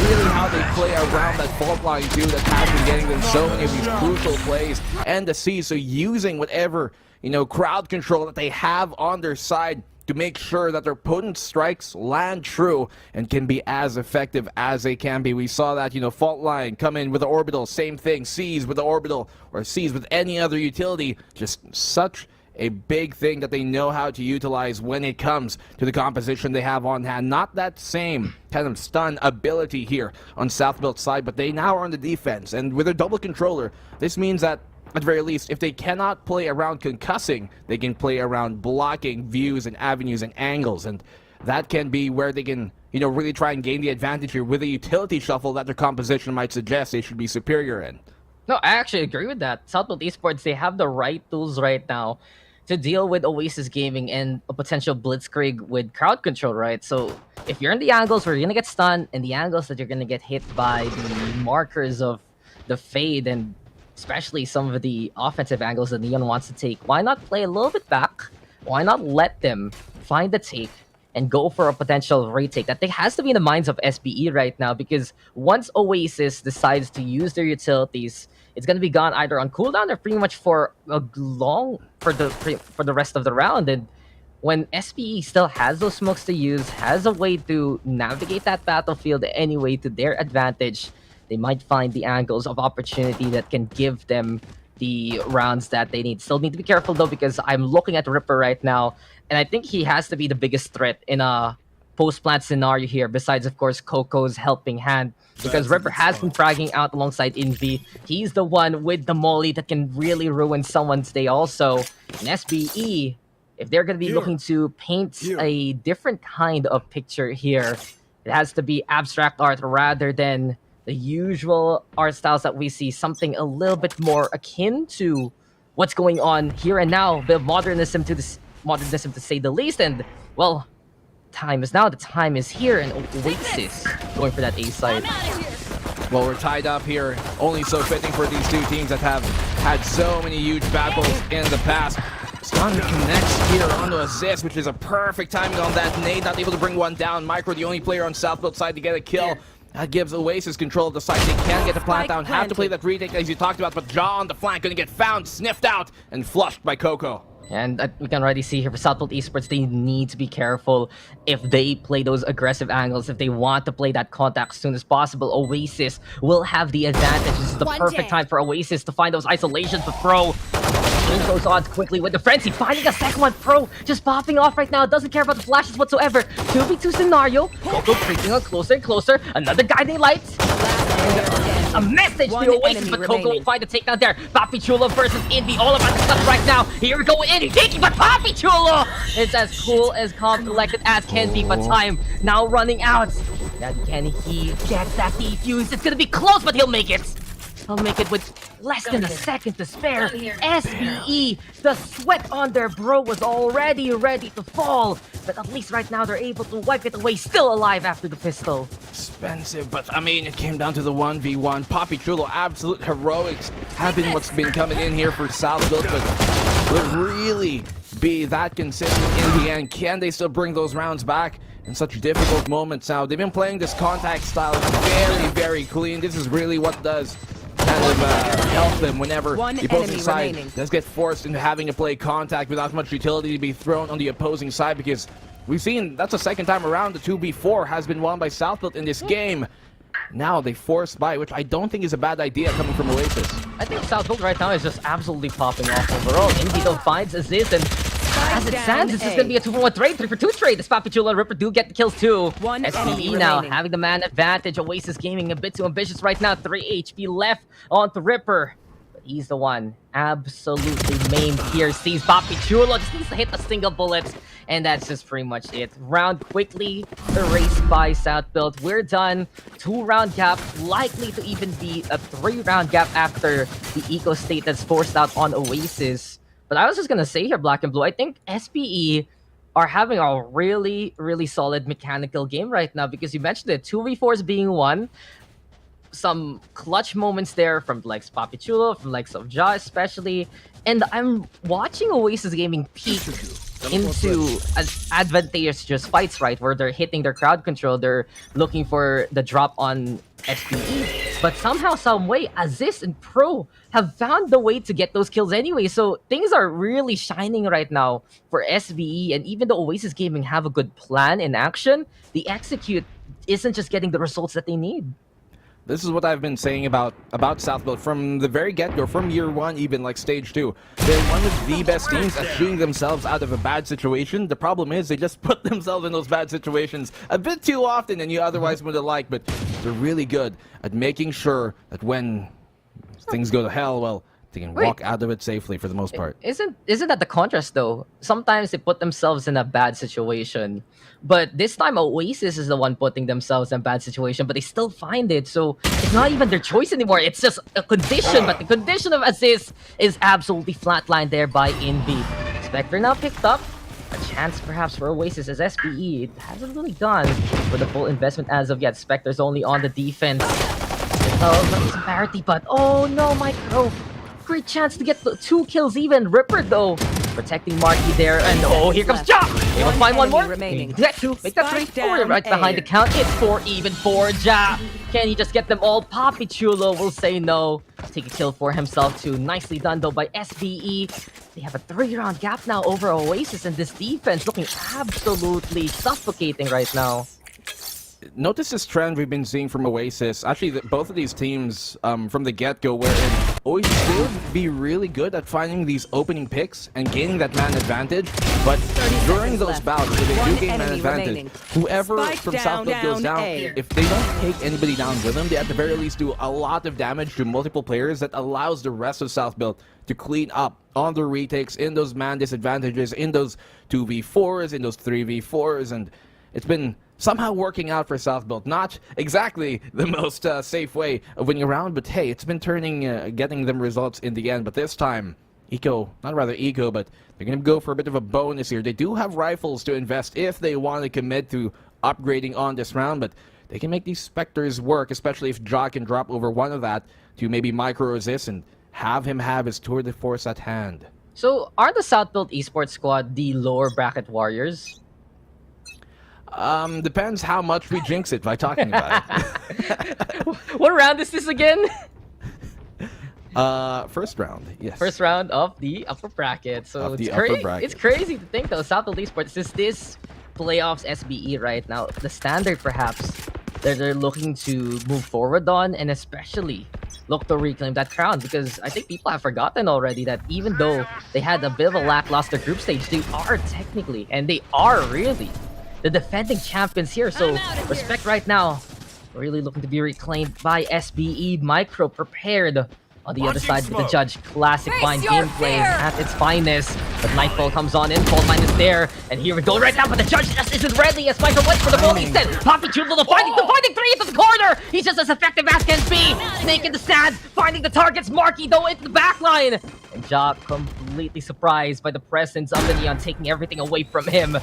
Really how they play around that fault line too that has been getting them so many of these crucial plays and the C. So using whatever, you know, crowd control that they have on their side to make sure that their potent strikes land true and can be as effective as they can be. We saw that, you know, fault line come in with the orbital, same thing, C's with the orbital, or C's with any other utility. Just such a big thing that they know how to utilize when it comes to the composition they have on hand. Not that same kind of stun ability here on Southbuilt side, but they now are on the defense. And with their double controller, this means that at the very least, if they cannot play around concussing, they can play around blocking views and avenues and angles. And that can be where they can, you know, really try and gain the advantage here with a utility shuffle that their composition might suggest they should be superior in. No, I actually agree with that. Southbuilt Esports, they have the right tools right now to deal with Oasis Gaming and a potential blitzkrieg with crowd control, right? So if you're in the angles where you're going to get stunned and the angles that you're going to get hit by the markers of the fade and especially some of the offensive angles that Neon wants to take, why not play a little bit back? Why not let them find the take and go for a potential retake that has to be in the minds of SBE right now? Because once Oasis decides to use their utilities, it's going to be gone either on cooldown or pretty much for a long for the rest of the round. And when SBE still has those smokes to use, has a way to navigate that battlefield anyway to their advantage, they might find the angles of opportunity that can give them the rounds that they need. Still need to be careful though, because I'm looking at Ripper right now, and I think he has to be the biggest threat in a post-plant scenario here, besides of course Coco's helping hand, because Ripper has been fragging out alongside Envy. He's the one with the molly that can really ruin someone's day also. And SBE, if they're going to be looking to paint a different kind of picture here, it has to be abstract art rather than the usual art styles that we see, something a little bit more akin to what's going on here and now, a bit of modernism to say the least. And well, time is now, the time is here, and Oasis going for that A side. Well, we're tied up here, only so fitting for these two teams that have had so many huge battles in the past. Stun connects here onto Assist, which is a perfect timing on that nade, not able to bring one down. Micro, the only player on Southbuilt side to get a kill. That gives Oasis control of the site. They can get the plant down, have to play that retake as you talked about, but Jaw on the flank gonna get found, sniffed out, and flushed by Coco. And we can already see here for Southbuilt Esports, they need to be careful if they play those aggressive angles, if they want to play that contact as soon as possible. Oasis will have the advantage. This is the perfect time for Oasis to find those isolations, but Pro goes on quickly with the frenzy, finding a second one. Pro just popping off right now, doesn't care about the flashes whatsoever. 2v2 scenario, Coco creeping on closer and closer. Another guiding light. A message to Oasis, but Coco will find a takedown there. Papi Chulo versus Envy, all about the stuff right now. Here we go with Envy taking, but Papi Chulo is as cool, as calm, collected as can be, but time now running out. Now can he get that defuse? It's gonna be close, but he'll make it. He'll make it with less than a second to spare. SBE, the sweat on their bro was already ready to fall, but at least right now they're able to wipe it away, still alive after the pistol. Expensive, but I mean, it came down to the 1v1. Papi Chulo, absolute heroics have been what's been coming in here for Southfield, but will really be that consistent in the end? Can they still bring those rounds back in such difficult moments now? They've been playing this contact style very, very clean. This is really what does kind of help them whenever the opposing side does get forced into having to play contact without much utility to be thrown on the opposing side, because we've seen that's the second time around the 2v4 has been won by Southfield in this game. Now they forced by, which I don't think is a bad idea coming from Oasis. I think Southfield right now is just absolutely popping off overall. Indeed finds Aziz, and as it stands, this is going to be a 2-for-1 trade, 3-for-2 trade. As Papi Chulo and Ripper do get the kills too. SBE now having the man advantage. Oasis Gaming a bit too ambitious right now. 3 HP left onto Ripper. But he's the one absolutely maimed here. Sees Papi Chulo, just needs to hit a single bullet. And that's just pretty much it. Round quickly erased by Southfield. We're done. 2-round gap, likely to even be a 3-round gap after the eco state that's forced out on Oasis. But I was just gonna say here, Black and Blue, I think SPE are having a really, really solid mechanical game right now, because you mentioned it, 2v4s being won. Some clutch moments there from likes Papi Chulo, from likes of Ja especially. And I'm watching Oasis Gaming peak into advantageous fights, right? Where they're hitting their crowd control, they're looking for the drop on SPE. But somehow, some way, Aziz and Pro have found the way to get those kills anyway. So things are really shining right now for SBE. And even though Oasis Gaming have a good plan in action, the execute isn't just getting the results that they need. This is what I've been saying about Southfield from the very get-go, from year one, even like stage 2. They're one of the best teams at shooting themselves out of a bad situation. The problem is they just put themselves in those bad situations a bit too often than you otherwise would have liked, but they're really good at making sure that when things go to hell, well, they can walk out of it safely for the most part. Isn't that the contrast though? Sometimes they put themselves in a bad situation, but this time Oasis is the one putting themselves in a bad situation, but they still find it. So it's not even their choice anymore. It's just a condition, but the condition of assist is absolutely flatlined there by Invi. Spectre now picked up. A chance perhaps for Oasis as SPE. It hasn't really gone for the full investment as of yet. Spectre's only on the defense. Oh, some parity, but oh no, Micro. Great chance to get the 2 kills even. Ripper though, protecting Marky there, and oh, here comes Ja! They will find one more. Get 2, make that 3. Oh, we're right behind the count. It's 4 even for Ja. Can he just get them all? Papi Chulo will say no. Take a kill for himself too. Nicely done though by SBE. They have a 3-round gap now over Oasis, and this defense looking absolutely suffocating right now. Notice this trend we've been seeing from Oasis. Actually, both of these teams from the get-go, wherein Oasis will be really good at finding these opening picks and gaining that man advantage. But during those bouts where they do gain man advantage, whoever from Southfield goes down, if they don't take anybody down with them, they at the very least do a lot of damage to multiple players that allows the rest of Southfield to clean up on the retakes, in those man disadvantages, in those 2v4s, in those 3v4s, and it's been somehow working out for Southfield. Not exactly the most safe way of winning a round, but hey, it's been turning, getting them results in the end. But this time, Eco, not rather Eco, but they're going to go for a bit of a bonus here. They do have rifles to invest if they want to commit to upgrading on this round, but they can make these Spectres work, especially if Ja can drop over one of that to maybe micro-resist and have him have his tour de force at hand. So, are the Southfield Esports squad the lower bracket warriors? Depends how much we jinx it by talking about it. What round is this again? First round, yes. First round of the upper bracket. So it's crazy to think though, Southfield Esports is this playoffs SBE right now. The standard perhaps that they're looking to move forward on, and especially look to reclaim that crown, because I think people have forgotten already that even though they had a bit of a lackluster group stage, they are technically, and they are really, the defending champions here. So respect right now, really looking to be reclaimed by SBE. Micro prepared On the other side with the judge, classic Bind gameplay at its finest. But Nightfall comes on in, Fault Line is there, and here we go right now, but the judge just isn't ready as Micro went for the ball instead. Poppy Jubal, the finding three into the corner! He's just as effective as can be! Snake in the sand, finding the targets, Marky though into the backline! And Ja completely surprised by the presence of the Neon, taking everything away from him.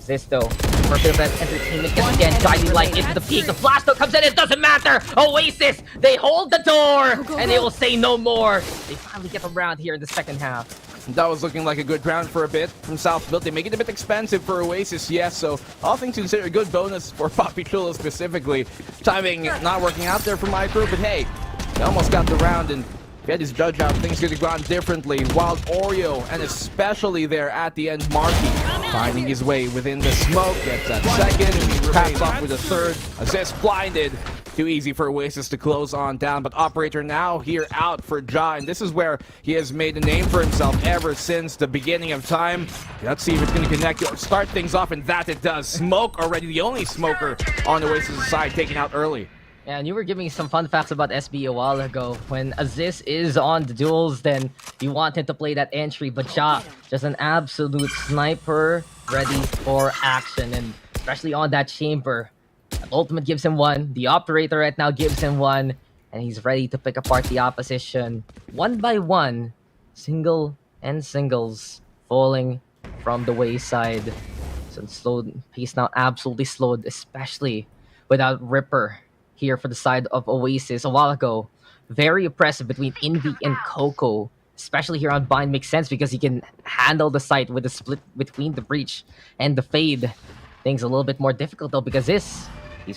This though, for a bit of entertainment yet again, Guiding Light into the peak, the flash though comes in, it doesn't matter! Oasis, they hold the door, and they will say no more. They finally get around here in the second half. That was looking like a good round for a bit from South Built. They make it a bit expensive for Oasis, yes, so all things considered, a good bonus for Poppy Chulo specifically. Timing not working out there for Micro, but hey, they almost got the round, and if he had his judge out, things could have gone differently. Wild Oreo, and especially there at the end, Marky, finding his way within the smoke, gets that second, pass off with a third, assist blinded. Too easy for Oasis to close on down, but Operator now here out for Ja, and this is where he has made a name for himself ever since the beginning of time. Let's see if it's going to connect or start things off, and that it does. Smoke already, the only smoker on Oasis' side, taken out early. Yeah, and you were giving some fun facts about SB a while ago. When Aziz is on the duels, then you want him to play that entry, but Ja, just an absolute sniper, ready for action, and especially on that chamber. Ultimate gives him one, the Operator right now gives him one, and he's ready to pick apart the opposition. One by one, single and singles falling from the wayside. So slowed pace now absolutely slowed, especially without Ripper here for the side of Oasis a while ago. Very oppressive between Envy and Coco, especially here on Bind. Makes sense because he can handle the site with the split between the Breach and the Fade. Things a little bit more difficult though because he's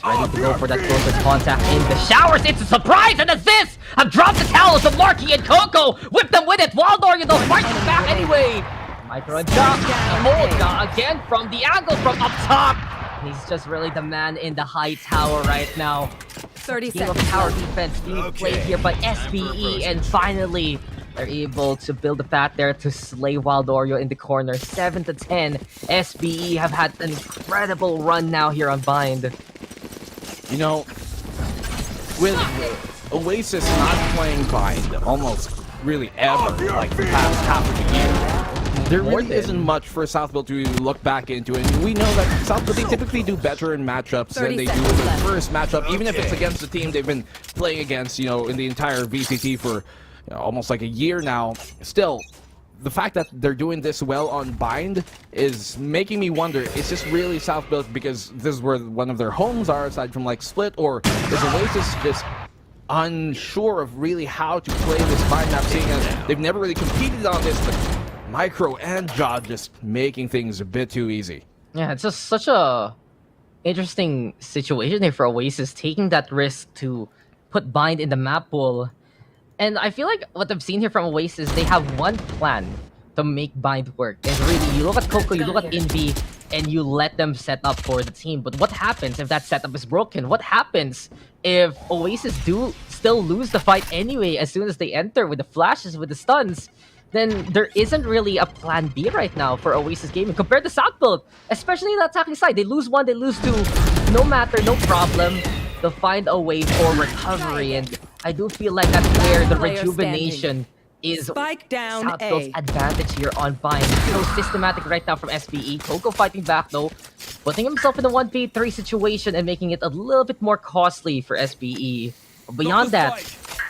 ready to go for that closer contact in the showers. It's a surprise, and Aziz have dropped the towels of Marky and Coco. Whip them with it. Waldor, they'll fight it back anyway. Micro and Ja, hold Ja again from the angle from up top. He's just really the man in the high tower right now. 30 Game seconds. of tower defense being played here by SBE, and finally they're able to build a path there to slay Wild Oreo in the corner. 7-10. SBE have had an incredible run now here on Bind. You know, with Oasis not playing Bind almost really ever, like the past half of the year, there really isn't much for Southfield to look back into, and we know that Southfield, they typically do better in matchups than they do in the first matchup, even if it's against the team they've been playing against, you know, in the entire VCT for almost like a year now. Still, the fact that they're doing this well on Bind is making me wonder, is this really Southfield because this is where one of their homes are aside from like Split, or is Oasis just unsure of really how to play this Bind map, seeing as they've never really competed on this, but Micro and Ja just making things a bit too easy. Yeah, it's just such a interesting situation here for Oasis, taking that risk to put Bind in the map pool. And I feel like what I've seen here from Oasis, they have one plan to make Bind work. And really, you look at Coco, you look at Envy, and you let them set up for the team. But what happens if that setup is broken? What happens if Oasis do still lose the fight anyway as soon as they enter with the flashes, with the stuns? Then there isn't really a plan B right now for Oasis gaming compared to Southfield, especially in the attacking side. They lose one, they lose two, no matter, no problem. They'll find a way for recovery, and I do feel like that's where the rejuvenation is Southfield's advantage here on Bind. So systematic right now from SBE. Coco fighting back though, putting himself in a 1v3 situation and making it a little bit more costly for SBE. But beyond that,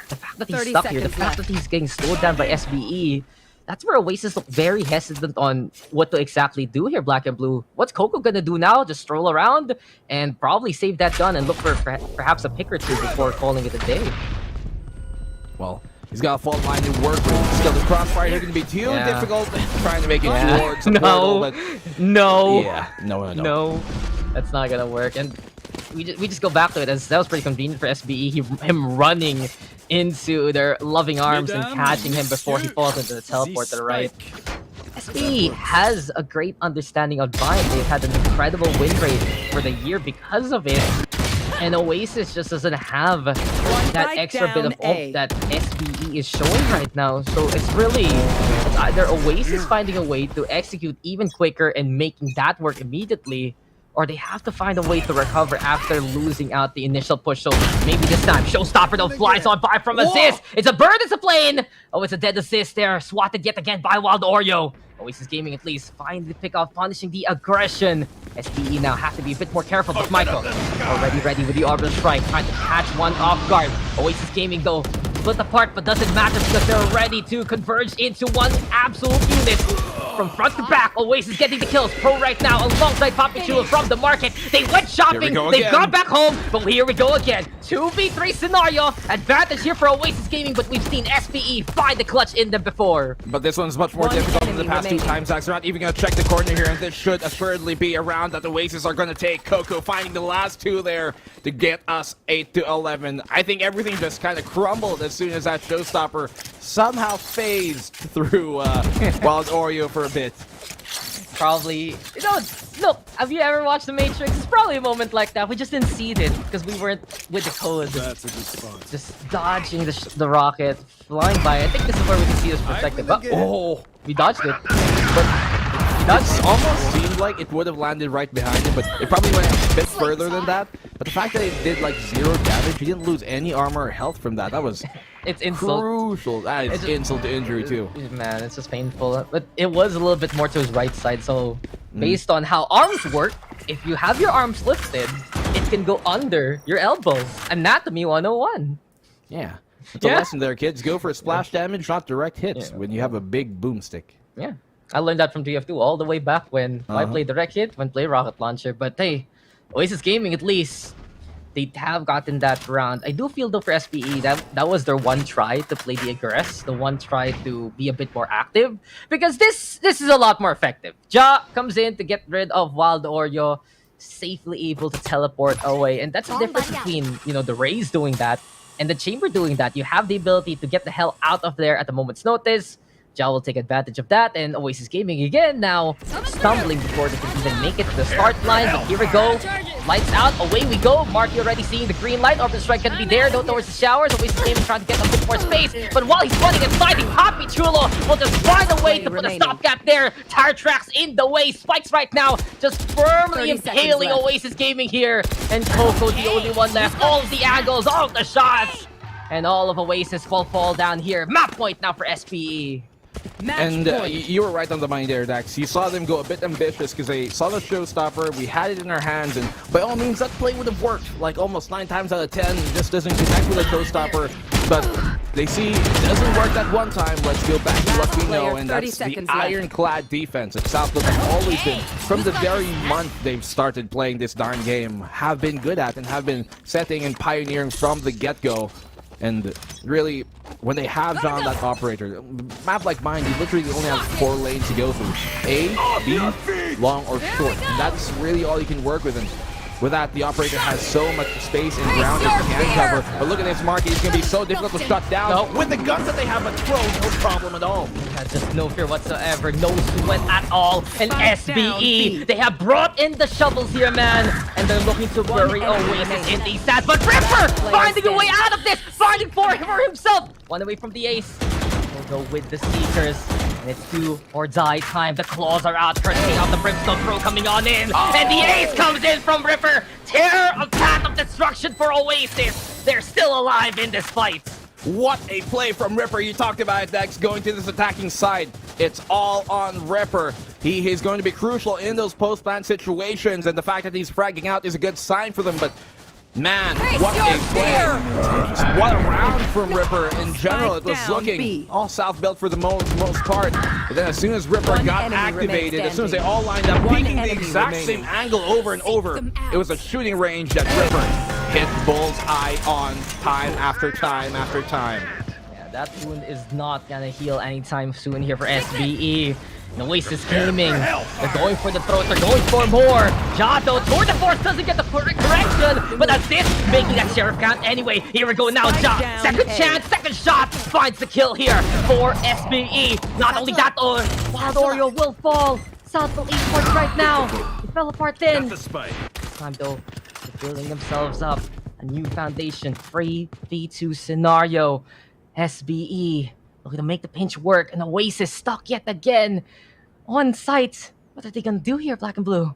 the fact that he's stuck here, the fact that he's getting slowed down by SBE, that's where Oasis look very hesitant on what to exactly do here, Black and Blue. What's Coco gonna do now? Just stroll around and probably save that gun and look for perhaps a pick or two before calling it a day. Well, he's got a fault line to work with. Still, the crossfire is going to be too difficult. Trying to make it towards the portal, but no, that's not gonna work. And we just go back to it, as that was pretty convenient for SBE. Him running into their loving arms and catching him before he falls into the teleport to the right. SBE has a great understanding of Bind. They've had an incredible win rate for the year because of it. And Oasis just doesn't have that extra bit of oomph that SBE is showing right now. So it's really either Oasis finding a way to execute even quicker and making that work immediately, or they have to find a way to recover after losing out the initial push. So maybe this time, Showstopper though flies on by from assist. It's a bird, it's a plane. Oh, it's a dead assist there. Swatted yet again by Wild Oreo. Oasis Gaming at least finally pick off, punishing the aggression. SPE now have to be a bit more careful, but Michael already ready with the orbital strike, trying to catch one off guard. Oasis Gaming though split apart, but doesn't matter because they're ready to converge into one absolute unit. From front to back, Oasis getting the kills. Pro right now alongside Papichula from the market. They went shopping, they've gone back home, but here we go again. 2v3 scenario. Advantage here for Oasis Gaming, but we've seen SPE find the clutch in them before. But this one's much more difficult than the past two times. They're not even going to check the corner here, and this should assuredly be a round that the Oasis are going to take. Coco finding the last two there to get us 8-11. I think everything just kind of crumbled as soon as that Showstopper somehow phased through Wild Oreo for a bit. Probably, look, have you ever watched The Matrix? It's probably a moment like that. We just didn't see it because we weren't with the code. That's a good spot. Just dodging the rocket, flying by. I think this is where we can see his perspective. Oh, we dodged it. But that's almost seemed like it would have landed right behind him, but it probably went a bit further than that. But the fact that it did like 0 damage, he didn't lose any armor or health from that. That was it's insult. Crucial. That is insult to injury too. Man, it's just painful. But it was a little bit more to his right side. So based on how arms work, if you have your arms lifted, it can go under your elbows. Anatomy 101. Yeah. It's a lesson there, kids. Go for splash damage, not direct hits when you have a big boomstick. Yeah. I learned that from TF2 all the way back when I played direct hit, when play rocket launcher. But hey, Oasis Gaming at least, they have gotten that round. I do feel though for SPE that was their one try to play the aggress, the one try to be a bit more active, because this is a lot more effective. Ja comes in to get rid of Wild Oreo, safely able to teleport away, and that's the difference between the Rays doing that and the Chamber doing that. You have the ability to get the hell out of there at a moment's notice. Ja will take advantage of that, and Oasis Gaming again now stumbling before they can even make it to the start line. But here we go. Lights out, away we go. Marky already seeing the green light. Orbital strike gonna be there, though towards the showers. Oasis Gaming trying to get a bit more space, but while he's running and sliding, Happy Chulo will just find a way to put a stopgap there. Tire tracks in the way. Spikes right now just firmly impaling Oasis Gaming here, and Coco the only one left. All of the angles, all of the shots, and all of Oasis will fall down here. Map point now for SPE. And you were right on the money there, Dax. You saw them go a bit ambitious because they saw the Showstopper. We had it in our hands, and by all means, that play would have worked. Like almost 9 times out of 10, it just doesn't connect with a Showstopper. But they see it doesn't work that one time. Let's go back to what we know, and that's the ironclad defense that Southfield have always been, from the very month they've started playing this darn game, have been good at and have been setting and pioneering from the get-go. And really, when they have John, that operator, map like mine, you literally only have 4 lanes to go through. A, B, long, or short. And that's really all you can work with. And with that, the operator has so much space and ground that he can cover. But look at this market, it's going to be so difficult to shut down. With the guns that they have, but throw, no problem at all. Just no fear whatsoever, no sweat at all. And SBE, they have brought in the shovels here, man. And they're looking to bury Oasis in these stats. But Ripper finding a way out of this, finding for himself. One away from the ace. We'll go with the Seekers. And it's do or die time. The claws are out, curtain out the Brimstone Pro coming on in. And the ace comes in from Ripper. Tear of Path of Destruction for Oasis. They're still alive in this fight. What a play from Ripper. You talked about it, Dex, going to this attacking side. It's all on Ripper. He is going to be crucial in those post-plant situations, and the fact that he's fragging out is a good sign for them, but man, what a play. What a round from Ripper in general. It was looking all south belt for the most part. But then as soon as Ripper got activated, as soon as they all lined up, peeking the exact same angle over and over, it was a shooting range that Ripper hit bullseye on time after time after time. Yeah, that wound is not gonna heal anytime soon here for SBE. And Oasis Gaming, they're going for the throat, they're going for more. Jato, Tour de Force doesn't get the correction, but that's it, making that sheriff count anyway. Here we go now, Ja, second chance, second shot, finds the kill here for SBE. Not only that, Wild Oreo will fall. Southfield Esports right now, they fell apart then. This time though, they're building themselves up a new foundation, 3v2 scenario. SBE looking to make the pinch work, and Oasis stuck yet again on site. What are they gonna do here, Black and Blue?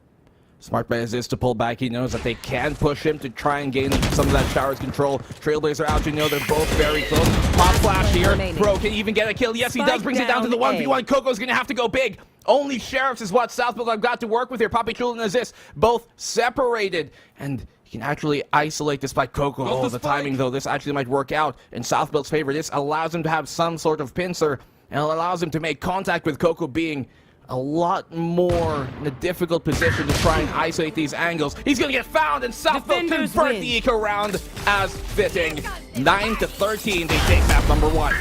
Smart by Aziz to pull back. He knows that they can push him to try and gain some of that Shower's control. Trailblazer out, you know they're both very close. Pop flash here. Bro can even get a kill. Yes, he does. Brings it down to the 1v1. Coco's gonna have to go big. Only Sheriffs is what Southfield have got to work with here. Papi Chul and Aziz both separated. And he can actually isolate despite Coco. Oh, the timing though, this actually might work out in Southfield's favor. This allows him to have some sort of pincer and it allows him to make contact with Coco being a lot more in a difficult position to try and isolate these angles. He's gonna get found and Southfield convert the eco round as fitting. 9-13, they take map number 1.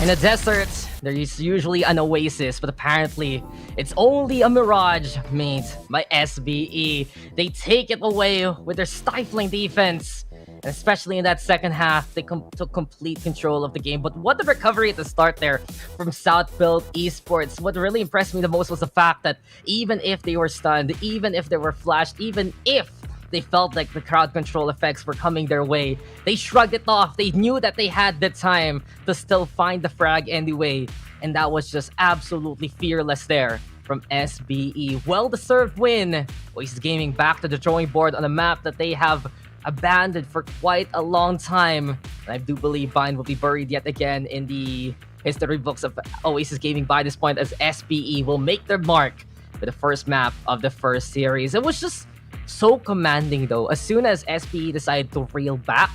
In the desert, there is usually an oasis, but apparently it's only a mirage made by SBE. They take it away with their stifling defense. And especially in that second half, they took complete control of the game. But what a recovery at the start there from Southfield Esports. What really impressed me the most was the fact that even if they were stunned, even if they were flashed, even if they felt like the crowd control effects were coming their way, they shrugged it off. They knew that they had the time to still find the frag anyway. And that was just absolutely fearless there from SBE. Well-deserved win. Oasis Gaming back to the drawing board on a map that they have abandoned for quite a long time. And I do believe Bind will be buried yet again in the history books of Oasis Gaming by this point, as SBE will make their mark with the first map of the first series. It was just so commanding though. As soon as SBE decided to reel back,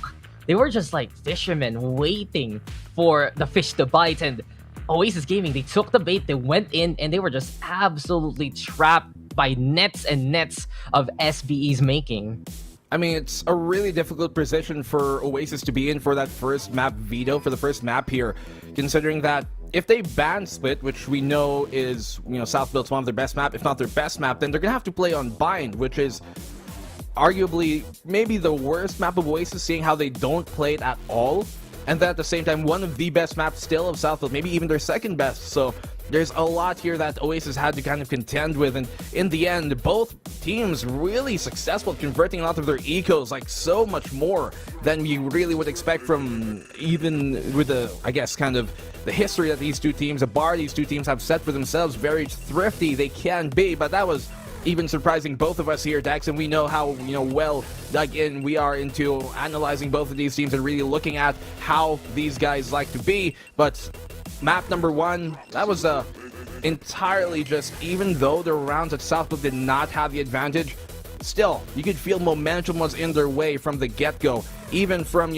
they were just like fishermen waiting for the fish to bite. And Oasis Gaming, they took the bait, they went in, and they were just absolutely trapped by nets and nets of SBE's making. I mean, it's a really difficult position for Oasis to be in for that first map veto, for the first map here, considering that if they ban Split, which we know is, Southfield's one of their best map, if not their best map, then they're gonna have to play on Bind, which is arguably maybe the worst map of Oasis, seeing how they don't play it at all, and then at the same time, one of the best maps still of Southfield, maybe even their second best. So there's a lot here that Oasis had to kind of contend with, and in the end, both teams really successful converting a lot of their ecos, like so much more than you really would expect from even with the, I guess, kind of the history that these two teams, the bar these two teams have set for themselves, very thrifty they can be, but that was even surprising both of us here, Dex, and we know how, well dug in we are into analyzing both of these teams and really looking at how these guys like to be. But map number 1, that was entirely just, even though the rounds at Southfield did not have the advantage, still, you could feel momentum was in their way from the get-go. Even from,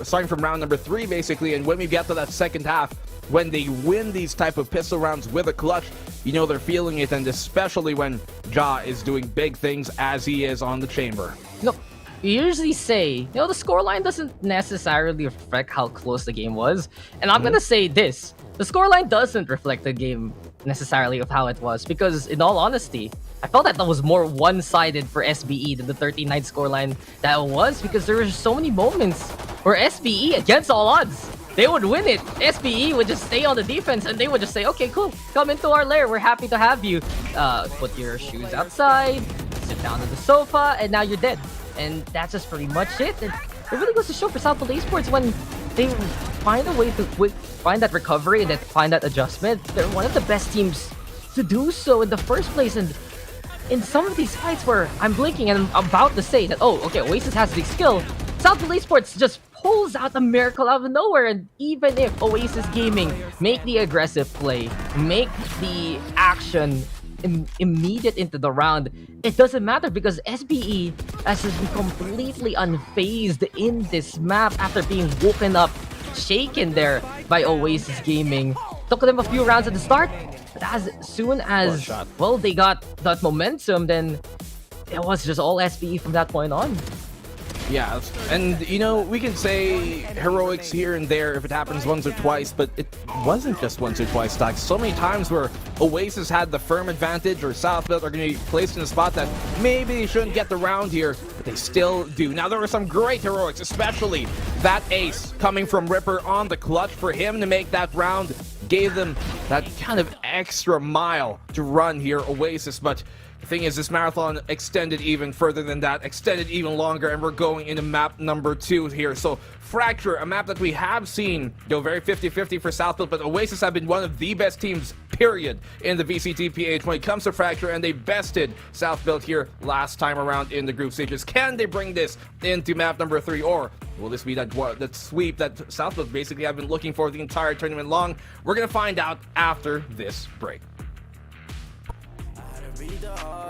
starting from round number 3, basically, and when we get to that second half, when they win these type of pistol rounds with a clutch, they're feeling it, and especially when Ja is doing big things as he is on the chamber. Look, you usually say, the scoreline doesn't necessarily reflect how close the game was, and I'm gonna say this. The scoreline doesn't reflect the game necessarily of how it was, because in all honesty, I felt that was more one-sided for SBE than the 39 scoreline that it was, because there were so many moments where SBE, against all odds, they would win it. SBE would just stay on the defense and they would just say, okay, cool, come into our lair, we're happy to have you. Put your shoes outside, sit down on the sofa, and now you're dead. And that's just pretty much it. And it really goes to show for Southfield Esports, when they find a way to find that recovery and then find that adjustment, they're one of the best teams to do so in the first place. And in some of these fights where I'm blinking and I'm about to say that, oh, okay, Oasis has the skill, Southfield Esports just pulls out a miracle out of nowhere. And even if Oasis Gaming make the aggressive play, make the action immediate into the round, it doesn't matter, because SBE has just been completely unfazed in this map after being woken up, shaken there by Oasis Gaming. Took them a few rounds at the start, but as soon as, well, they got that momentum, then it was just all SBE from that point on. Yeah, and we can say heroics here and there if it happens once or twice, but it wasn't just once or twice, Doc. So many times where Oasis had the firm advantage, or Southfield are going to be placed in a spot that maybe they shouldn't get the round here, but they still do. Now, there were some great heroics, especially that ace coming from Ripper on the clutch. For him to make that round gave them that kind of extra mile to run here, Oasis, but The thing is, this marathon extended even further than that, extended even longer, and we're going into map number 2 here. So Fracture, a map that we have seen go very 50-50 for Southfield, but Oasis have been one of the best teams, period, in the VCTPH when it comes to Fracture, and they bested Southfield here last time around in the group stages. Can they bring this into map number 3, or will this be that sweep that Southfield basically have been looking for the entire tournament long? We're going to find out after this break.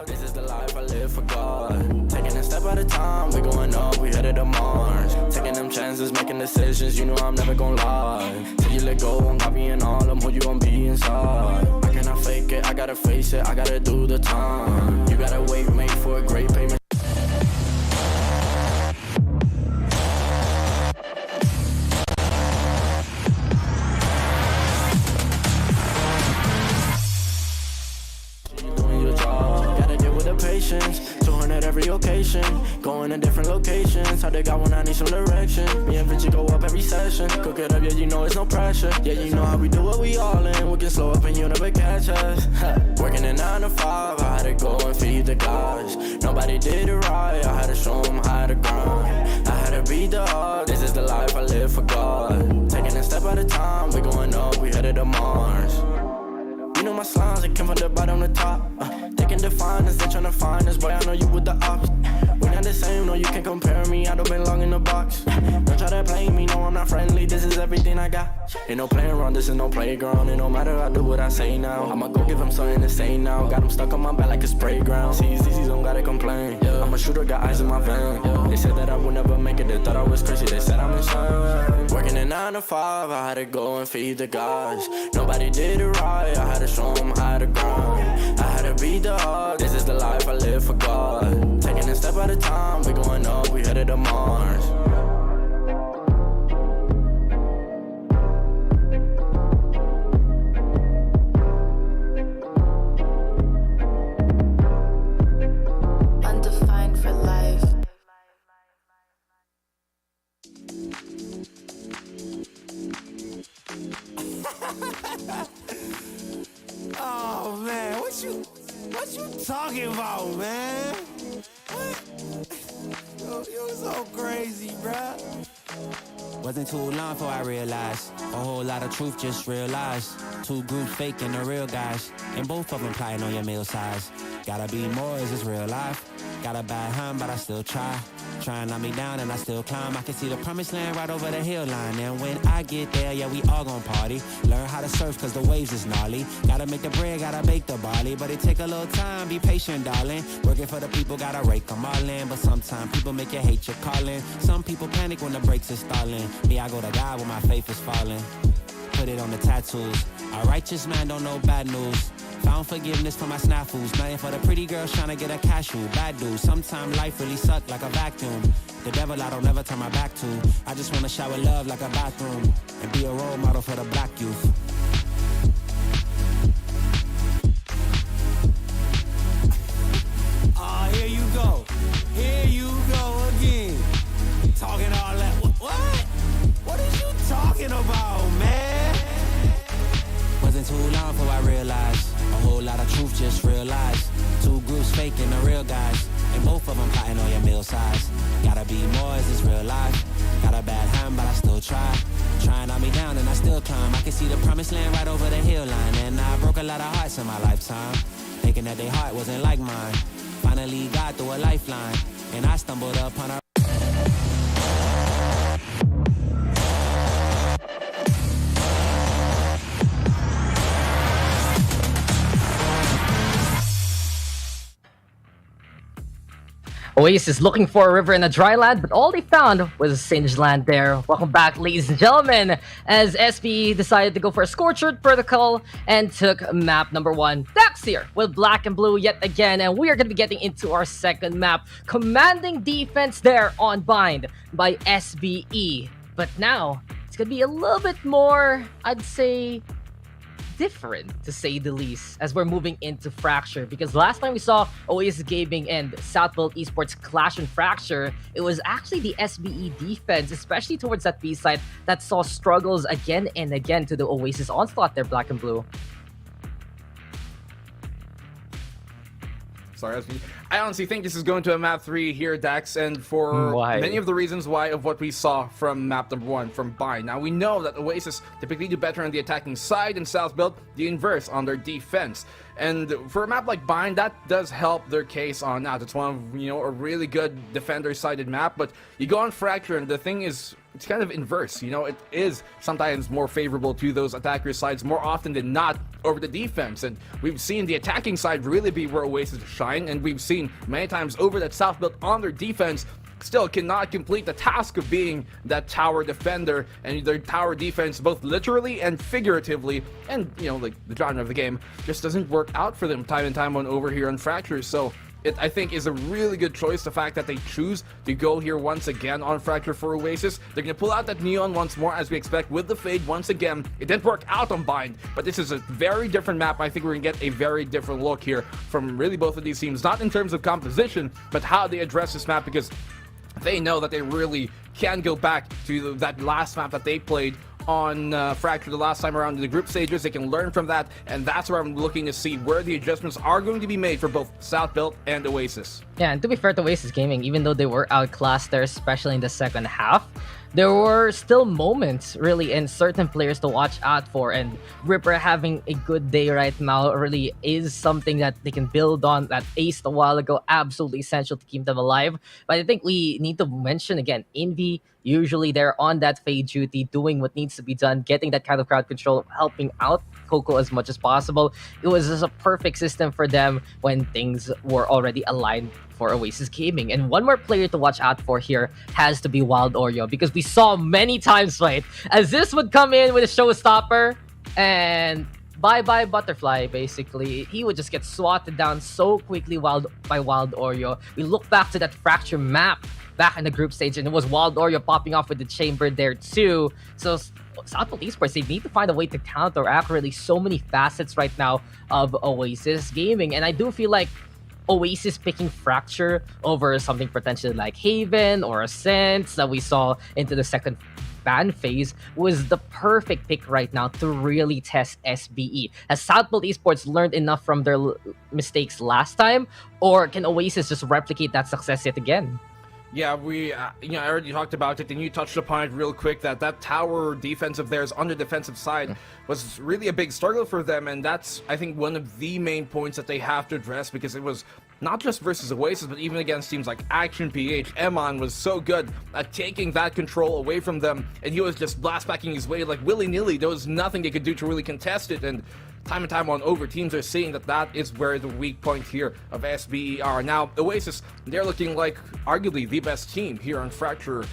This is the life I live for God. Taking a step at a time, we going up, we headed to Mars. Taking them chances, making decisions, you know I'm never gonna lie. Till you let go, I'm copying all of who you gon' be inside. I cannot fake it, I gotta face it, I gotta do the time. You gotta wait for a great payment. Patience, 200 every occasion, going to different locations. How they got when I need some direction. Me and Vinci go up every session. Cook it up, yeah, you know it's no pressure. Yeah, you know how we do it, we all in. We can slow up and you never catch us. Working at 9 to 5, I had to go and feed the guys. Nobody did it right, I had to show them how to grind. I had to beat the odds, this is the life I live for God. Taking a step at a time, we going up, we headed to Mars. You know my slimes, they came from the bottom to top. They can define us, they tryna find us. Boy, I know you with the ops. We not the same, no, you can't compare me. I don't belong in the box. Don't try to play me, no, I'm not friendly. This is everything I got. Ain't no playing around, this is no playground. It no matter, I do what I say now. I'ma go give them something to say now. Got them stuck on my back like a spray ground. See, these don't gotta complain. I'm a shooter, got eyes in my van. They said that I would never make it, they thought I was crazy. They said I'm insane. Working at 9 to 5, I had to go and feed the guys. Nobody did it right, I had to show them how to grind. I had to beat the odds, this is the life I live for God. Taking a step at a time, we going up, we headed to Mars. Undefined for life. Oh man, what you talking about, man? What? You're so crazy, bruh. Wasn't too long before I realized a whole lot of truth just realized. 2 groups faking the real guys, and both of them plotting on your meal size. Gotta be more, is this real life? Got a bad hand, but I still try. Trying to knock me down and I still climb. I can see the promised land right over the hill line. And when I get there, yeah, we all gon' party. Learn how to surf cause the waves is gnarly. Gotta make the bread, gotta bake the barley. But it take a little time, be patient, darling. Working for the people, gotta rake them all in. But sometimes people make you hate your calling. Some people panic when the brakes is stalling. Me, I go to God when my faith is falling. Put it on the tattoos. A righteous man don't know bad news. Found forgiveness for my snafus. Nothing for the pretty girls trying to get a cashew. Bad dude. Sometimes life really suck like a vacuum. The devil I don't ever turn my back to. I just wanna shower love like a bathroom. And be a role model for the black youth. Here you go. Here you go again. Talking all that. What? What are you talking about, man? Wasn't too long before I realized a whole lot of truth just realized. 2 groups faking the real guys, and both of them plotting on your meal size. Gotta be more, is this real life? Got a bad hand, but I still try. Trying on me down and I still climb. I can see the promised land right over the hill line. And I broke a lot of hearts in my lifetime, thinking that their heart wasn't like mine. Finally got through a lifeline, and I stumbled upon a Oasis looking for a river in a dry land, but all they found was a singed land there. Welcome back, ladies and gentlemen, as SB decided to go for a scorched protocol and took map number 1. Dax here with black and blue yet again, and we are going to be getting into our second map, commanding defense there on Bind by SBE. But now, it's going to be a little bit more, I'd say, different to say the least, as we're moving into Fracture, because last time we saw Oasis Gaming and Southfield Esports clash in Fracture, it was actually the SBE defense, especially towards that B side, that saw struggles again and again to the Oasis onslaught there, black and blue. sorry. I honestly think this is going to a map 3 here, Dax, and for Why? many of the reasons why of what we saw from map number 1, from Bind. Now, we know that Oasis typically do better on the attacking side, and South built the inverse on their defense. And for a map like Bind, that does help their case on out. It's one of, a really good defender-sided map, but you go on Fracture, and the thing is, it's kind of inverse. It is sometimes more favorable to those attacker sides more often than not over the defense. And we've seen the attacking side really be where Oasis shine, and we've seen many times over that South built on their defense still cannot complete the task of being that tower defender, and their tower defense, both literally and figuratively, and like the genre of the game, just doesn't work out for them time and time on over here on Fracture. So it, I think, is a really good choice, the fact that they choose to go here once again on Fracture for Oasis. They're going to pull out that Neon once more, as we expect, with the Fade once again. It didn't work out on Bind, but this is a very different map. I think we're going to get a very different look here from really both of these teams, not in terms of composition, but how they address this map, because they know that they really can go back to that last map that they played on Fracture the last time around in the group stages. They can learn from that, and that's where I'm looking to see where the adjustments are going to be made for both South built and Oasis. Yeah, and to be fair to Oasis Gaming, even though they were outclassed there, especially in the second half, there were still moments really and certain players to watch out for, and Ripper having a good day right now really is something that they can build on. That aced a while ago, absolutely essential to keep them alive. But I think we need to mention again, Envy, usually they're on that fade duty, doing what needs to be done, getting that kind of crowd control, helping out Coco as much as possible. It was just a perfect system for them when things were already aligned for Oasis Gaming. And one more player to watch out for here has to be Wild Oreo, because we saw many times, right, as this would come in with a showstopper and bye-bye Butterfly, basically. He would just get swatted down so quickly by Wild Oreo. We look back to that Fracture map back in the group stage, and it was Wild Oreo popping off with the chamber there too. So Southfield Esports, they need to find a way to counteract really so many facets right now of Oasis Gaming. And I do feel like Oasis picking Fracture over something potentially like Haven or Ascent that we saw into the second ban phase was the perfect pick right now to really test SBE. Has Southfield Esports learned enough from their mistakes last time, or can Oasis just replicate that success yet again? Yeah, we, I already talked about it, and you touched upon it real quick, that tower defense of theirs on the defensive side was really a big struggle for them, and that's, I think, one of the main points that they have to address, because it was not just versus Oasis, but even against teams like Action PH. Emon was so good at taking that control away from them, and he was just blast backing his way like willy-nilly. There was nothing they could do to really contest it, and time on over, teams are seeing that is where the weak point here of SBE are. Now, Oasis, they're looking like arguably the best team here on Fracture.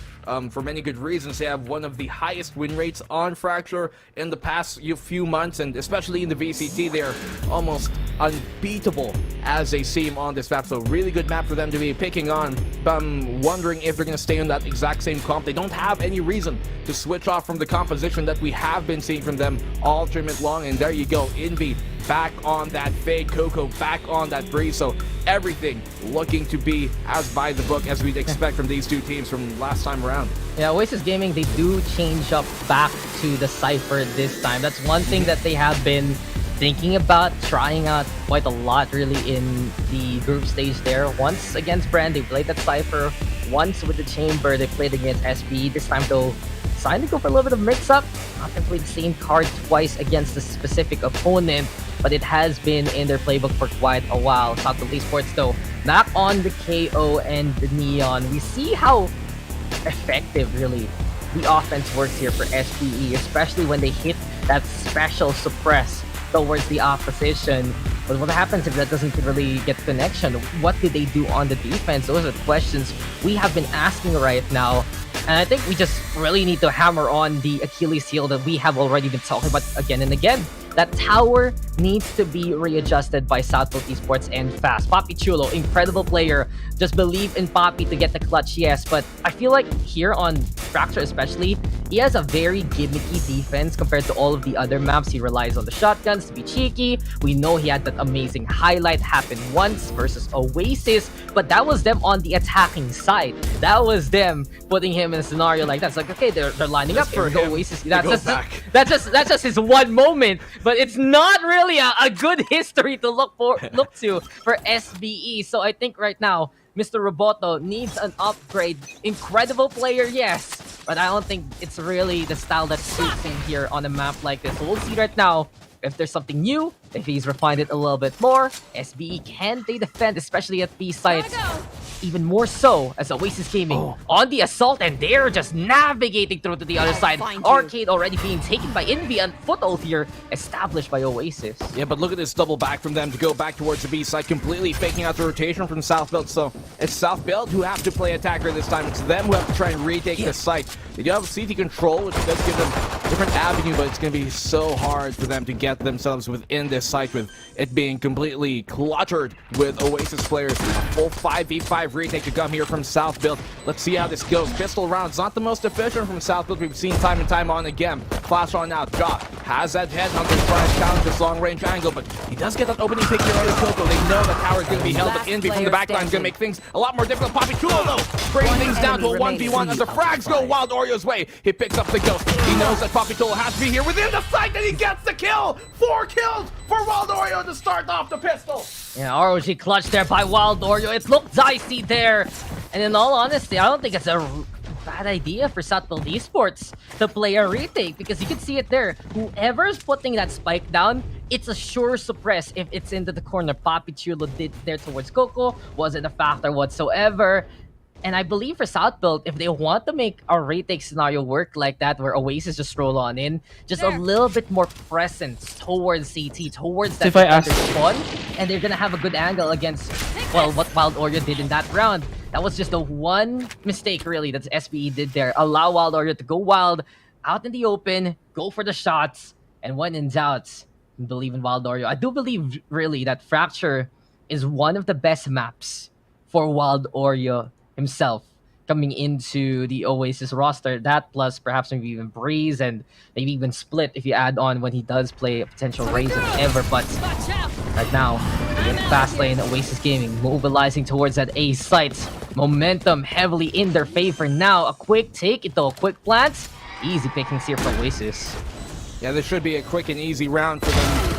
For many good reasons. They have one of the highest win rates on Fracture in the past few months, and especially in the VCT, they're almost unbeatable as a team on this map. So really good map for them to be picking on. I'm wondering if they're going to stay on that exact same comp. They don't have any reason to switch off from the composition that we have been seeing from them all tournament long. And there you go, Envy back on that fade, Coco back on that breeze. So everything looking to be as by the book as we'd expect from these two teams from last time around. Yeah, Oasis Gaming, they do change up back to the Cypher this time. That's one thing that they have been thinking about, trying out quite a lot really in the group stage there. Once against Bren, they played that Cypher. Once with the Chamber, they played against SB. This time though, decided to go for a little bit of mix-up. Not to play the same card twice against a specific opponent, but it has been in their playbook for quite a while. Southfield Esports though, back on the KO and the Neon. We see how effective really the offense works here for SBE, especially when they hit that special suppress towards the opposition. But what happens if that doesn't really get connection? What do they do on the defense? Those are questions we have been asking right now. And I think we just really need to hammer on the Achilles heel that we have already been talking about again and again. That tower needs to be readjusted by Southfield Esports and fast. Papi Chulo, incredible player. Just believe in Papi to get the clutch, yes. But I feel like here on Fracture especially, he has a very gimmicky defense compared to all of the other maps. He relies on the shotguns to be cheeky. We know he had that amazing highlight happen once versus Oasis, but that was them on the attacking side. That was them putting him in a scenario like that. It's like, okay, they're lining up for Oasis. That's just his one moment, but it's not really a good history to look to for SBE. So I think right now, Mr. Roboto needs an upgrade. Incredible player, yes, but I don't think it's really the style that suits him here on a map like this. So we'll see right now if there's something new, if he's refined it a little bit more. SBE, can they defend, especially at B sites? Even more so as Oasis Gaming on the assault, and they're just navigating through to the other side. Arcade already being taken by Envy, and foothold here established by Oasis. Yeah, but look at this double back from them to go back towards the B side, completely faking out the rotation from South Build. So it's South Build who have to play attacker this time. It's them who have to try and retake the site. They do have CT control, which does give them a different avenue, but it's going to be so hard for them to get themselves within this site with it being completely cluttered with Oasis players. A full 5v5 retake to come here from South Build. Let's see how this goes. Pistol rounds, not the most efficient from South Build. We've seen time and time on again. Flash on out. Ja has that headhunter trying to challenge this long range angle, but he does get that opening pick here out of Coco. They know the tower is going to be held, but Envy from the backline is going to make things a lot more difficult. Poppy Chulo though, bringing things down to a 1v1 as the frags go Wild Oreo's way. He picks up the ghost. He knows that Poppy Chulo has to be here within the site, and he gets the kill. 4 kills for Wild Oreo to start off the pistol. Yeah, ROG clutched there by Wild Oreo. It looked dicey there. And in all honesty, I don't think it's a bad idea for Southfield Esports to play a retake, because you can see it there. Whoever's putting that spike down, it's a sure suppress if it's into the corner. Papi Chulo did there towards Coco, wasn't a factor whatsoever. And I believe for Southfield, if they want to make a retake scenario work like that, where Oasis just roll on in, just a little bit more presence towards CT, towards that spawn, and they're gonna have a good angle against, well, what Wild Oreo did in that round. That was just the one mistake, really, that SBE did there. Allow Wild Oreo to go wild, out in the open, go for the shots, and when in doubt, believe in Wild Oreo. I do believe, really, that Fracture is one of the best maps for Wild Oreo himself coming into the Oasis roster. That plus perhaps maybe even Breeze, and maybe even Split if you add on when he does play a potential Raze if ever. But right now, in the fast lane, Oasis Gaming mobilizing towards that A site. Momentum heavily in their favor now. A quick take it though, a quick plant. Easy pickings here for Oasis. Yeah, this should be a quick and easy round for them.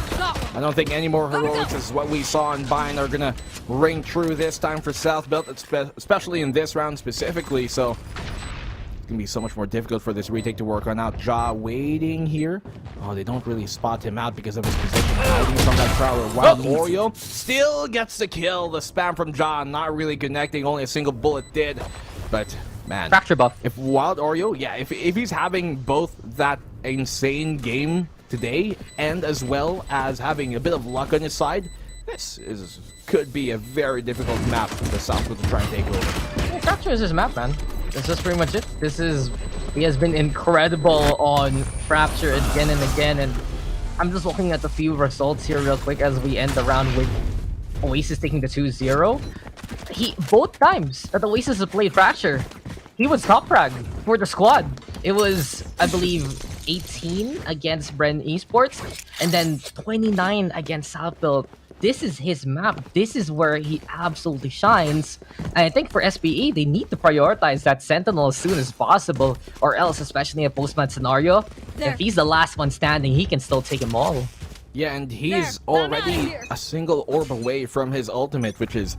I don't think any more heroics as what we saw in Bind are going to ring true this time for South Belt, especially in this round specifically. So it's going to be so much more difficult for this retake to work on out. Ja waiting here. Oh, they don't really spot him out because of his position hiding from that prowler. Wild Oreo still gets the kill. The spam from Ja not really connecting. Only a single bullet did. But man, Fracture buff. If Wild Oreo, yeah, if he's having both that insane game today and as well as having a bit of luck on his side, this could be a very difficult map for the Southwood to try and take over. Yeah, Fracture is his map, man. That's just pretty much it. He has been incredible on Fracture again and again, and I'm just looking at the few results here real quick as we end the round with Oasis taking the 2-0. Both times that Oasis has played Fracture, he was top frag for the squad. It was, I believe, 18 against Bren Esports, and then 29 against Southfield. This is his map. This is where he absolutely shines. And I think for SBE, they need to prioritize that Sentinel as soon as possible, or else, especially in a post-match scenario, if he's the last one standing, he can still take them all. Yeah, and he's already a single orb away from his ultimate, which is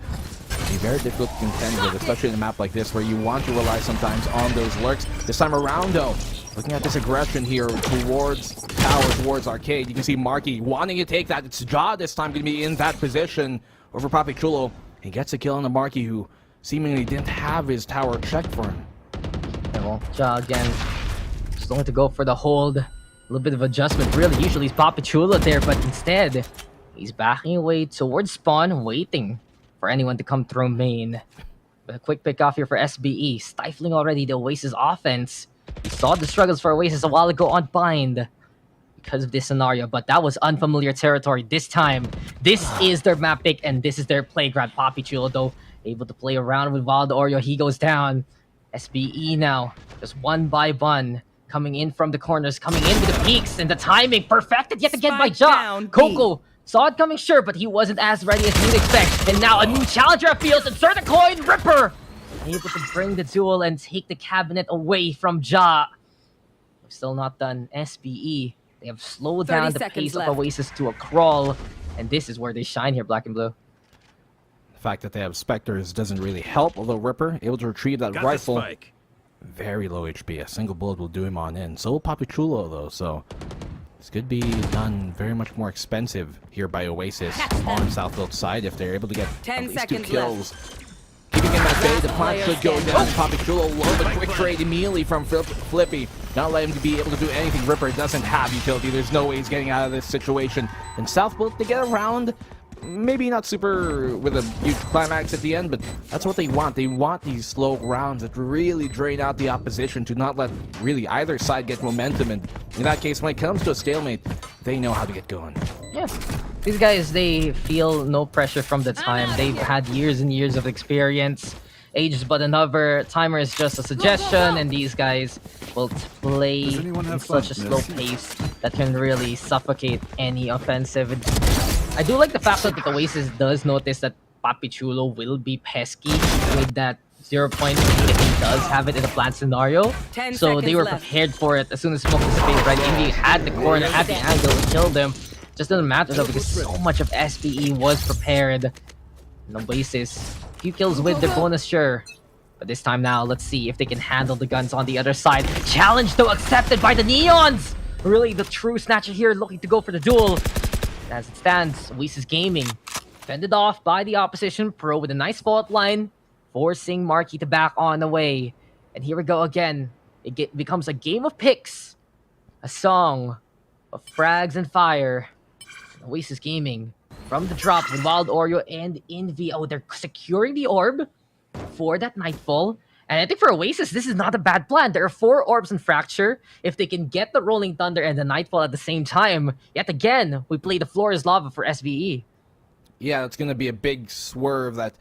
very difficult to contend with, especially in a map like this where you want to rely sometimes on those lurks. This time around, though, looking at this aggression here towards tower, towards Arcade, you can see Marky wanting to take that. It's Ja this time going to be in that position over Papi Chulo. He gets a kill on the Marky, who seemingly didn't have his tower checked for him. Yeah, well, Ja again, just going to go for the hold. A little bit of adjustment, really. Usually it's Papi Chulo there, but instead, he's backing away towards spawn, waiting for anyone to come through main. But a quick pick off here for SBE, stifling already the Oasis offense. We saw the struggles for Oasis a while ago on Bind because of this scenario, but that was unfamiliar territory this time. This is their map pick, and this is their playground. Papi Chulo, though, able to play around with Wild Oreo. He goes down. SBE now, just one by one, coming in from the corners, coming in with the peaks, and the timing perfected yet again by Ja. Coco saw it coming, sure, but he wasn't as ready as you'd expect. And now a new challenger appeals, insert a coin, Ripper! Able to bring the duel and take the cabinet away from Ja. We're still not done. SBE, they have slowed down the pace of Oasis to a crawl, and this is where they shine here, Black and Blue. The fact that they have Spectres doesn't really help, although Ripper able to retrieve that rifle. Very low HP. A single bullet will do him on in. So will Papichulo, though, so this could be done very much more expensive here by Oasis on Southfield's side if they're able to get at least 2 kills. Keeping in that bay, the plant should go down. Papichulo low, but quick trade immediately from Flippy. Not let him to be able to do anything. Ripper doesn't have utility. There's no way he's getting out of this situation. And Southfield, they get around. Maybe not super with a huge climax at the end, but that's what they want. They want these slow rounds that really drain out the opposition to not let really either side get momentum. And in that case, when it comes to a stalemate, they know how to get going. Yeah. These guys, they feel no pressure from the time. They've had years and years of experience. Age is but another. Timer is just a suggestion, and these guys will play in such a slow pace that can really suffocate any offensive. I do like the fact that the Oasis does notice that Papichulo will be pesky with that 0 point if he does have it in a planned scenario. So they were prepared for it as soon as Smoke dissipated, right? And they had the corner, had the angle to kill them. Just doesn't matter though because so much of SBE was prepared. And Oasis, few kills with their bonus, sure. But this time now, let's see if they can handle the guns on the other side. Challenge though accepted by the Neons! Really the true snatcher here looking to go for the duel. As it stands, Oasis Gaming fended off by the opposition pro with a nice fault line, forcing Marky to back on the way. And here we go again. It becomes a game of picks, a song of frags and fire. Oasis Gaming from the drop with Wild Oreo and Envy. Oh, they're securing the orb for that Nightfall. And I think for Oasis, this is not a bad plan. There are 4 orbs in Fracture. If they can get the Rolling Thunder and the Nightfall at the same time, yet again, we play the floor is lava for SBE. Yeah, it's going to be a big swerve that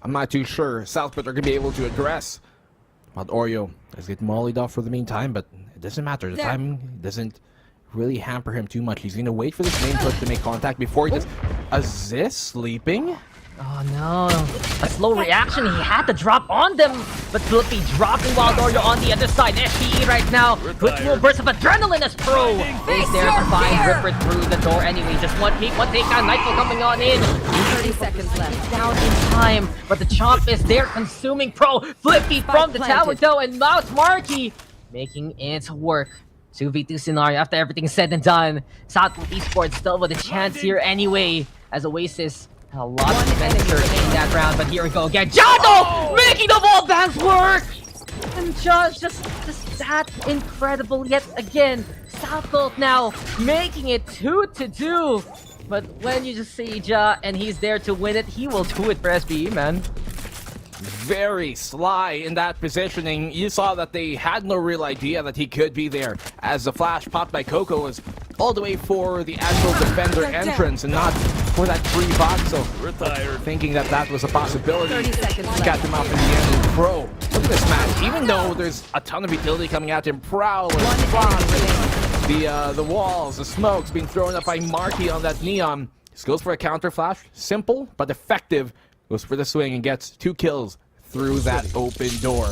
I'm not too sure Southport are going to be able to address. Wild Oreo is getting mollied off for the meantime, but it doesn't matter. The timing doesn't really hamper him too much. He's going to wait for this main push to make contact before he does. Aziz sleeping? Oh no, a slow reaction. He had to drop on them, but Flippy dropping Wild Oreo on the other side. SBE right now, quick little burst of adrenaline as Pro is there to find Ripper through the door anyway. Just one peek, one takedown, Nightfall coming on in. 30 seconds left. Down in time, but the chomp is there consuming Pro. Flippy from the tower though, and Mouse Marky making it work. 2v2 scenario after everything's said and done. Southfield Esports still with a chance here anyway, as Oasis had a lot of adventure in that round, but here we go again. Jado making the wall bounce work! And just that incredible yet again. Southfield now making it 2-2. But when you just see Ja and he's there to win it, he will do it for SBE, man. Very sly in that positioning. You saw that they had no real idea that he could be there, as the flash popped by Coco was all the way for the actual defender entrance and not for that free box. So thinking that that was a possibility, got them out in the end. And Pro, look at this match. Even though there's a ton of utility coming at him, Prowler, the walls, the smokes being thrown up by Marky on that Neon. This goes for a counter flash, simple but effective. Goes for the swing and gets 2 kills through that open door.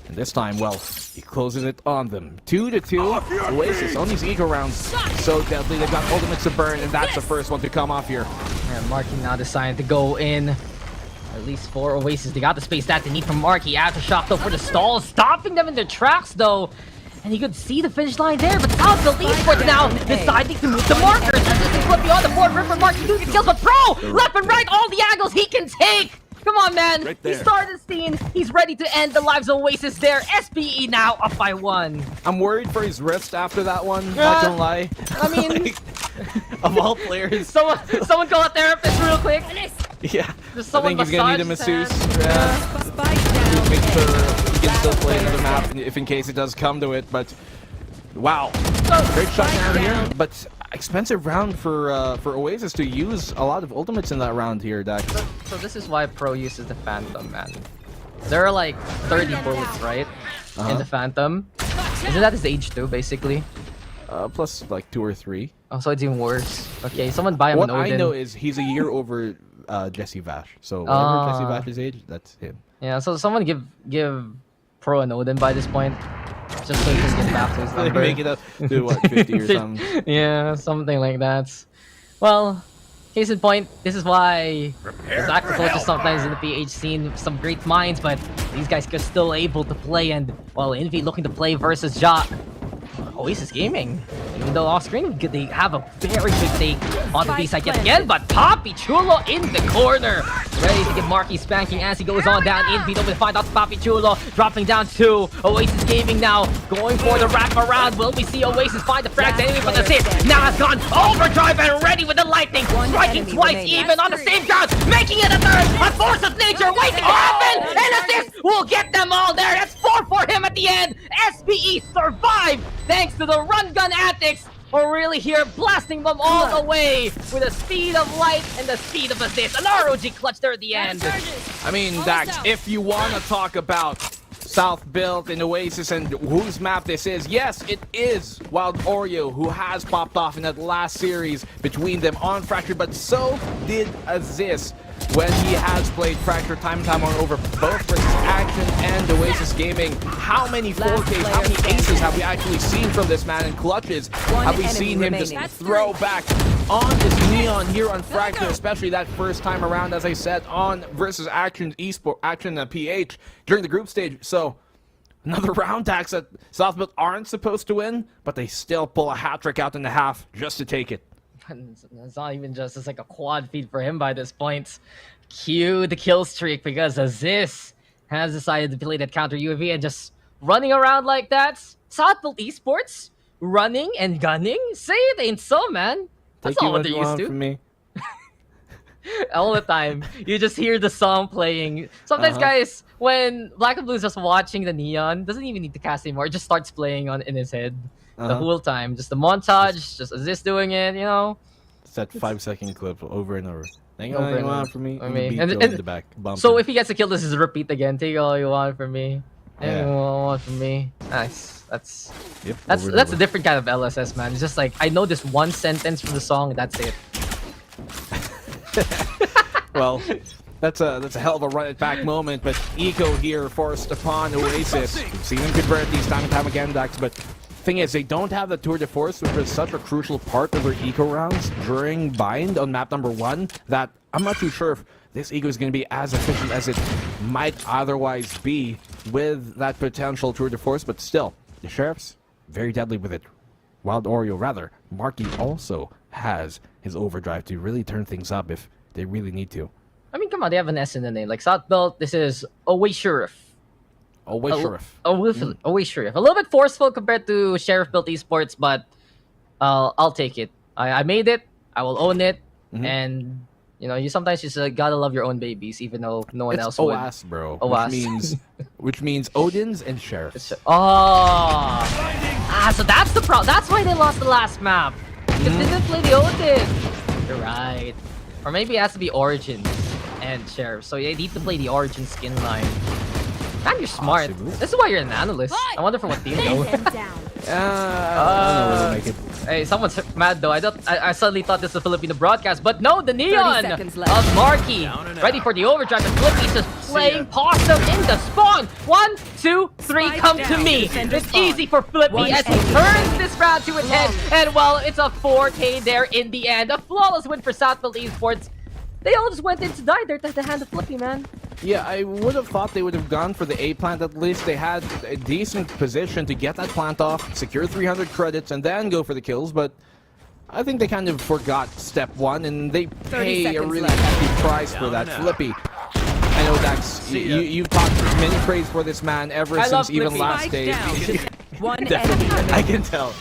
And this time, well, he closes it on them. 2-2. Oasis on these eco rounds. So deadly. They've got ultimates to burn, and that's the first one to come off here. And Marky now decided to go in. At least for Oasis. They got the space that they need from Marky. Aftershock though for the stall. Stopping them in their tracks though. And you could see the finish line there, but Southfield Esports now deciding to move the markers. And this is Flippy on the board. Ripper Marky doing the kills, but Pro! Left and right, all the angles he can take! Come on, man! Right, he started the scene. He's ready to end the lives of Oasis there. SBE now up by 1. I'm worried for his wrist after that one, not gonna lie. I mean... of all players. Someone call a therapist real quick. Yeah, Just I think he's gonna need a masseuse. Make sure he can still play another map if in case it does come to it, but... Wow. Great shot down here, but expensive round for Oasis to use a lot of ultimates in that round here, Dax. So this is why Pro uses the Phantom, man. There are like 30 bullets, right? In the Phantom. Isn't that his age too, basically? Plus like 2 or 3. Oh, so it's even worse. Okay, someone buy him What an Odin. I know is he's a year over Jesse Vash. So whatever Jesse Vash's age, that's him. Yeah, so someone give Pro an Odin by this point. Just so he can get back to his number. Make it up to what, 50 or something? Yeah, something like that. Well, case in point, this is why there's agriculture sometimes in the PH scene, some great minds, but these guys are still able to play, and well, Envy looking to play versus Ja. Oasis Gaming, even though off screen they have a very good take on the B side yet again, but Papi Chulo in the corner, ready to get Marky spanking as he goes on down. Envy over to find out Papi Chulo, dropping down to Oasis Gaming now, going for the wraparound. Will we see Oasis find the frags anyway with the assist? Now has gone overdrive and ready with the lightning, striking twice even on the same ground, making it a third. A force of nature waiting to happen, and assist will get them all there. That's 4 for him at the end. SPE survived thanks to the run gun antics. We're really here blasting them all the way with the speed of light and the speed of assist. An ROG clutch there at the end. I mean, Dax, if you want to talk about South Built and Oasis and whose map this is, yes, it is Wild Oreo who has popped off in that last series between them on Fracture, but so did Aziz when he has played Fracture time and time on over both versus Action and Oasis Gaming. How many 4Ks, how many aces have we actually seen from this man in clutches? Have we seen him just throw back on this Neon here on Fracture, especially that first time around, as I said, on versus Action Esports, Action PH during the group stage. So another round tax that Southbuilt aren't supposed to win, but they still pull a hat trick out in the half just to take it. It's not even just, it's like a quad feed for him by this point. Cue the kill streak because Aziz has decided to play that counter UAV and just running around like that. Southbuilt Esports running and gunning? Say it ain't so, man. That's not what they're used to. From me. All the time. You just hear the song playing. Sometimes, guys, when Black and Blue is just watching the Neon, doesn't even need to cast anymore. It just starts playing on in his head the whole time. Just the montage, just Aziz doing it, you know. It's that 5-second clip over and over. Take all Over you and want over. from me. I mean, And and- the back. So if he gets a kill, this is a repeat again. Take all you want from me. Yeah. Anything you want from me. Nice. That's Yep, that's over and that's a over. different kind of LSS, man. It's just like I know this one sentence from the song. That's it. Well, that's a hell of a run it back moment, but Eco here forced upon Oasis. We've seen him convert these time and time again, Dax, but thing is, they don't have the tour de force, which was such a crucial part of their eco rounds during bind on map number 1, that I'm not too sure if this eco is going to be as efficient as it might otherwise be with that potential tour de force, but still, the Sheriffs, very deadly with it. Wild Oreo, rather, Marky also has his overdrive to really turn things up if they really need to. I mean, come on, they have an S in the name. Like Southbuilt, this is Always Sheriff. Always Sheriff. Always Sheriff. A little bit forceful compared to Sheriff Built Esports, but I'll take it. I made it. I will own it. And you know, you sometimes just gotta love your own babies, even though no one else would. OAS, bro. OAS. Which means Odins and Sheriffs. So that's the problem. That's why they lost the last map. Because they didn't play the Odin. You're right. Or maybe it has to be Origins and Sheriff. So they need to play the Origin skin line. Man, you're smart. This is why you're an analyst. I wonder for what team though. Hey, someone's mad though. I suddenly thought this was a Filipino broadcast, but no, the Neon of Marky. Ready for the overdrive, and Flippy's just playing possum in the spawn. 1, 2, 3, come to me. It's easy for Flippy as he turns this round to its head, and well, it's a 4K there in the end. A flawless win for Southfield Esports. They all just went in to die there at the hand of Flippy, man. Yeah, I would have thought they would have gone for the A plant at least. They had a decent position to get that plant off, secure 300 credits, and then go for the kills, but I think they kind of forgot step 1, and they pay a really hefty price for that. Flippy, I know, Dax, you've talked many praise for this man ever since even last day. Definitely, I can tell.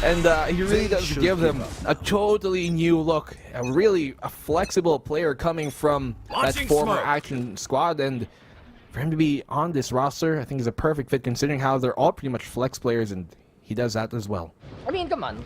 And he really does give them a totally new look, a flexible player coming from that former Action squad, and for him to be on this roster, I think is a perfect fit considering how they're all pretty much flex players, and he does that as well. I mean, come on.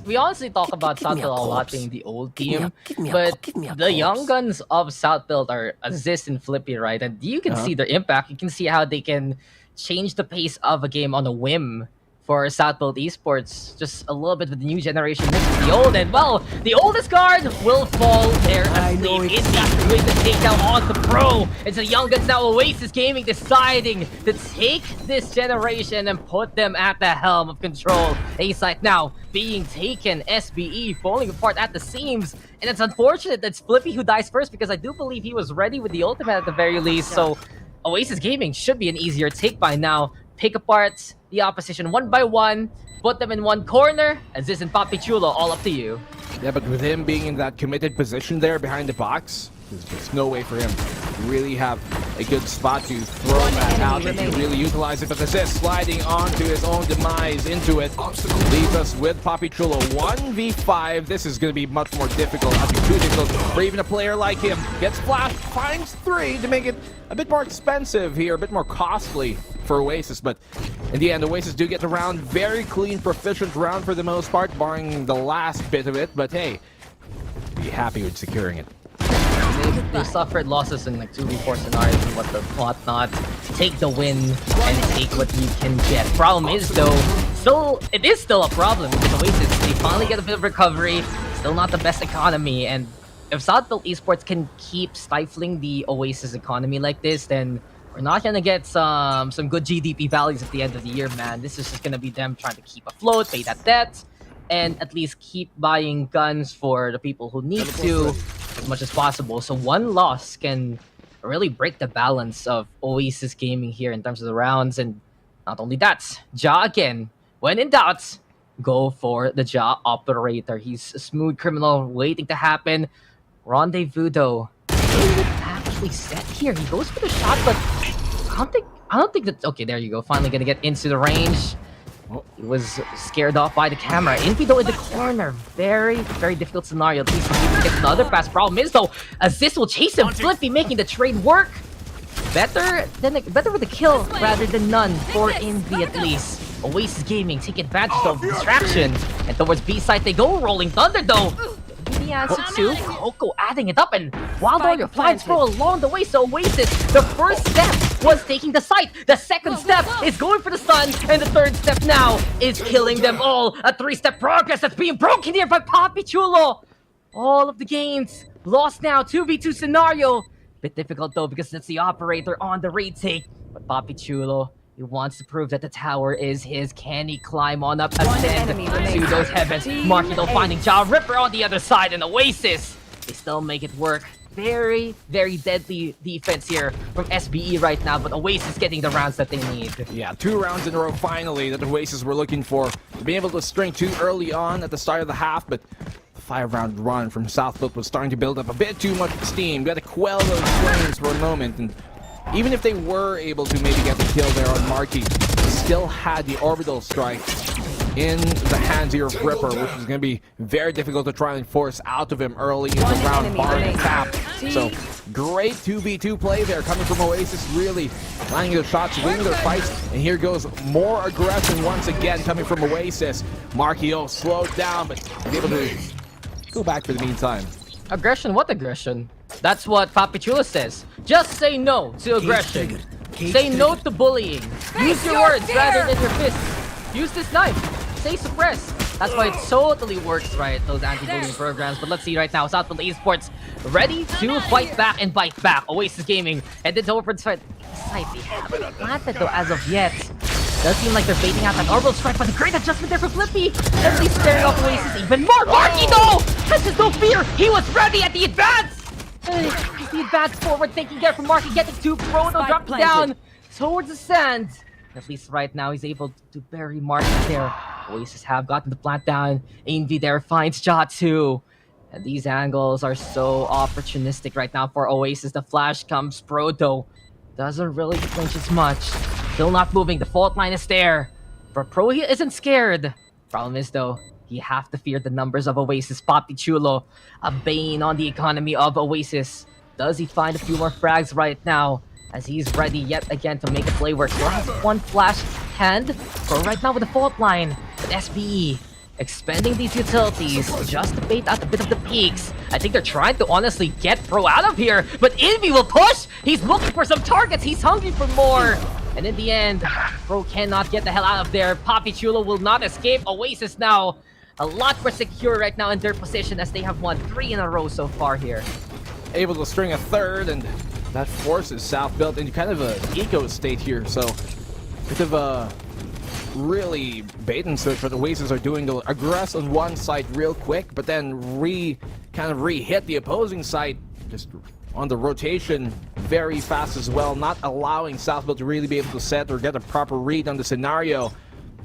We honestly talk about Southfield a lot being the old team, but the young guns of Southfield are Aziz and Flippy, right? And you can see their impact. You can see how they can change the pace of a game on a whim for Southfield Esports. Just a little bit with the new generation mixed with the old, and well, the oldest guard will fall there asleep. It's that way to take down on the pro. It's the young guns now, Oasis Gaming, deciding to take this generation and put them at the helm of control. A-site now being taken, SBE falling apart at the seams, and it's unfortunate that it's Flippy who dies first, because I do believe he was ready with the ultimate at the very least, so Oasis Gaming should be an easier take by now. Pick apart the opposition one by one, put them in one corner, and Ziz and Papi Chulo, all up to you. Yeah, but with him being in that committed position there behind the box, there's just no way for him to really have a good spot to throw that out and to really utilize it. But this is sliding onto his own demise into it. Leaves us with Papi Chulo 1v5. This is going to be much more difficult. I'll be too difficult for even a player like him. Gets flashed, finds 3 to make it a bit more expensive here, a bit more costly for Oasis. But in the end, Oasis do get the round. Very clean, proficient round for the most part, barring the last bit of it. But hey, be happy with securing it. They suffered losses in like 2v4 scenarios and whatnot. Take the win and take what you can get. Problem is though, it is still a problem because Oasis, they finally get a bit of recovery. Still not the best economy, and if Southfield Esports can keep stifling the Oasis economy like this, then we're not gonna get some good GDP values at the end of the year, man. This is just gonna be them trying to keep afloat, pay that debt, and at least keep buying guns for the people who need to as much as possible. So one loss can really break the balance of Oasis Gaming here in terms of the rounds. And not only that, Ja again, when in doubt, go for the Ja operator. He's a smooth criminal waiting to happen. Rendezvous though, actually set here. He goes for the shot, but I don't think that. Okay, there you go. Finally gonna get into the range. He was scared off by the camera. Envy though in the corner. Very, very difficult scenario. At least he gets another pass. Problem is though, Assist will chase him. Flippy making the trade work. Better with a kill rather than none for Envy at least. Oasis Gaming take advantage of the distraction. And towards B side they go. Rolling Thunder though. The answer to Coco adding it up, and Wild Warrior flies through along the way. So Oasis, the first step was taking the site, the second step is going for the stun, and the third step now is killing them all. A 3-step progress that's being broken here by Papi Chulo. All of the gains lost now. 2v2 scenario. Bit difficult though because it's the operator on the retake, but Papi Chulo, he wants to prove that the tower is his. Can he climb on up, ascend to those heavens? Markito finding Ja Ripper on the other side, and Oasis, they still make it work. Very, very deadly defense here from SBE right now, but Oasis getting the rounds that they need. Yeah, 2 rounds in a row finally that Oasis were looking for. Being able to string 2 early on at the start of the half, but the 5-round run from Southfield was starting to build up a bit too much steam. Got to quell those flames for a moment, and even if they were able to maybe get the kill there on Marky, still had the orbital strike in the hands here of Ripper, which is going to be very difficult to try and force out of him early in the round, barring tap. So, great 2v2 play there coming from Oasis, really landing their shots, winning their fights, and here goes more aggression once again coming from Oasis. Markio slowed down, but able to go back for the meantime. Aggression? What aggression? That's what Papi Chulo says. Just say no to aggression. Say no to bullying. Use your words rather than your fists. Use this knife. Say suppress. That's why it totally works, right? Those anti-bullying programs. But let's see right now. Southfield Esports ready to fight back and bite back. Oasis Gaming headed over the side. They haven't planted though as of yet. Does seem like they're baiting out that orbital strike, but a great adjustment there for Flippy. At least staring off Oasis even more. Marky though has no fear. He was ready at the advance. The advance forward, taking care from Marky, getting to Proto, dropping down towards the sand. At least right now he's able to bury Marky there. Oasis have gotten the plant down. Envy there finds Ja too. And these angles are so opportunistic right now for Oasis. The flash comes. Proto doesn't really flinch as much. Still not moving. The fault line is there. But Pro he isn't scared. Problem is though, you have to fear the numbers of Oasis. Papi Chulo, a bane on the economy of Oasis. Does he find a few more frags right now as he's ready yet again to make a play work? Still has one flash hand. Pro right now with the fault line. But SBE expending these utilities just to bait out a bit of the peaks. I think they're trying to honestly get Pro out of here, but Envy will push. He's looking for some targets. He's hungry for more. And in the end, Pro cannot get the hell out of there. Papi Chulo will not escape. Oasis now a lot more secure right now in their position as they have won 3 in a row so far here. Able to string a third, and that forces South Built into kind of an eco state here. So, bit of a really bait and switch what the Oasis are doing. They'll aggress on one side real quick, but then kind of re-hit the opposing side just on the rotation very fast as well, not allowing South Built to really be able to set or get a proper read on the scenario.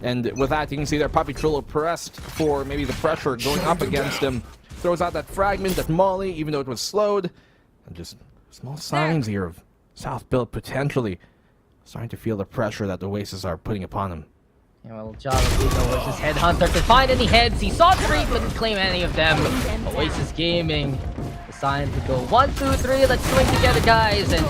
And with that, you can see there Papi Chulo pressed for maybe the pressure going up against him. Throws out that fragment, that molly, even though it was slowed. And just small signs here of South Built potentially starting to feel the pressure that the Oasis are putting upon him. Yeah, well, Jalapeno versus Headhunter could find any heads. He saw 3, couldn't claim any of them. Oasis Gaming decided to go 1, 2, 3. Let's swing together, guys. And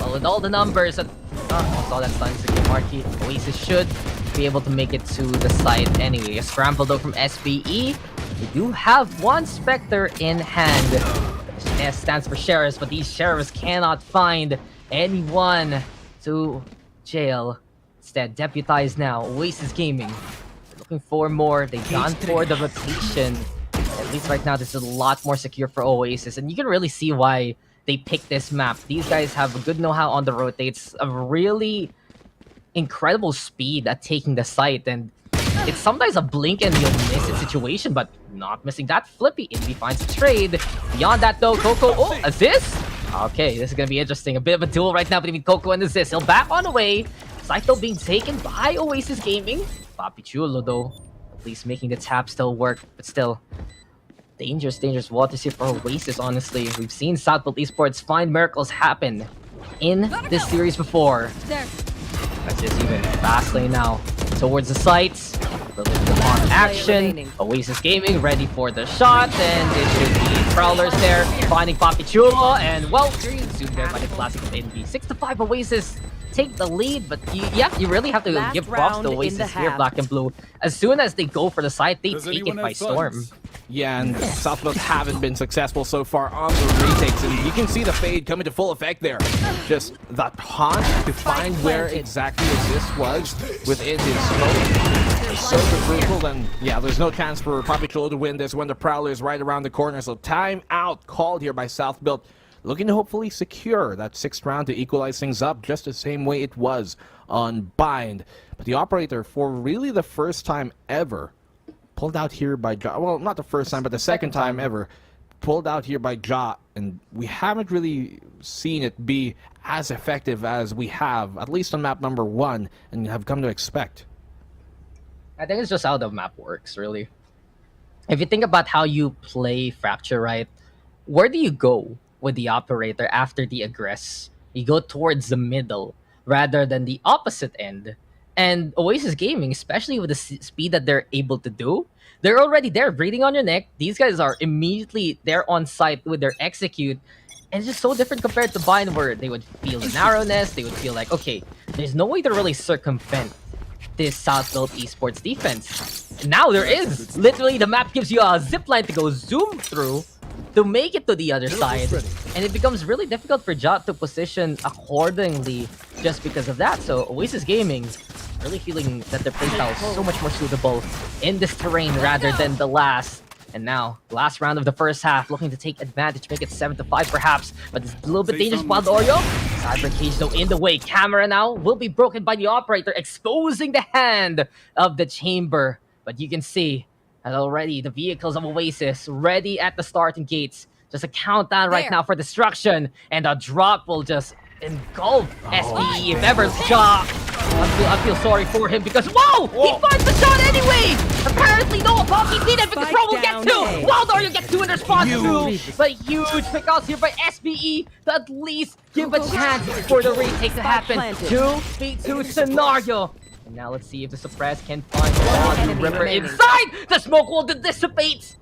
well, with all the numbers, saw that stun second marquee. Oasis should be able to make it to the side anyway. A scramble though from SBE. We do have one Spectre in hand. S stands for sheriffs, but these sheriffs cannot find anyone to jail. Instead, deputized now. Oasis Gaming looking for more. They've gone for the rotation. At least right now, this is a lot more secure for Oasis, and you can really see why they picked this map. These guys have a good know-how on the rotates, a really incredible speed at taking the site, and it's sometimes a blink and you'll miss it situation, but not missing that. Flippy Invi finds a trade. Beyond that though, Coco, assist? Okay, this is gonna be interesting. A bit of a duel right now between Coco and assist. He'll back on away. Saito being taken by Oasis Gaming. Papi Chulo though, at least making the tap still work, but still dangerous waters here for Oasis, honestly. We've seen South Built Esports find miracles happen in this series before. That's just even fast lane now towards the sites. On action. Oasis Gaming ready for the shot, and it should be Prowlers there finding Papi Chulo, and well, soon there by the classic of NB. 6-5 Oasis take the lead, but you really have to give props to Oasis here, Black and Blue. As soon as they go for the side, they take it by storm. Yeah, and South Built haven't been successful so far on the retakes, and you can see the fade coming to full effect there. Just that haunt to find where exactly Assist was within his smoke is so crucial, and yeah, there's no chance for Papi Chulo to win this when the Prowler is right around the corner, so time out called here by South Built, looking to hopefully secure that 6th round to equalize things up just the same way it was on Bind. But the Operator, for really the first time ever, pulled out here by Ja. Well, not the first time, but the second time ever. Pulled out here by Ja, and we haven't really seen it be as effective as we have, at least on map number 1, and have come to expect. I think it's just how the map works, really. If you think about how you play Fracture, right, where do you go with the Operator after the aggress? You go towards the middle rather than the opposite end. And Oasis Gaming, especially with the speed that they're able to do, they're already there, breathing on your neck. These guys are immediately there on site with their execute. And it's just so different compared to Bind, where they would feel the narrowness. They would feel like, okay, there's no way to really circumvent this South Built Esports defense. And now there is. Literally, the map gives you a zipline to go zoom through to make it to the other side. And it becomes really difficult for Jot to position accordingly just because of that. So Oasis Gaming really feeling that their playstyle is so much more suitable in this terrain rather than the last. And now, last round of the first half, looking to take advantage, make it 7-5 perhaps, but it's a little bit dangerous. Wild Oreo, Cyber Cage though in the way. Camera now will be broken by the Operator, exposing the hand of the chamber. But you can see that already the vehicles of Oasis ready at the starting gates. Just a countdown right now for destruction, and a drop will just engulf SBE if ever shot. I feel sorry for him because whoa! He finds the shot anyway! Apparently no Apoki did it because Pro will get 2! Wild Oreo gets 2 in response too! But huge pickouts here by SBE to at least give a chance for the retake to happen. 2v2 scenario. And now let's see if the Suppress can find the Ripper inside! The smoke will dissipate!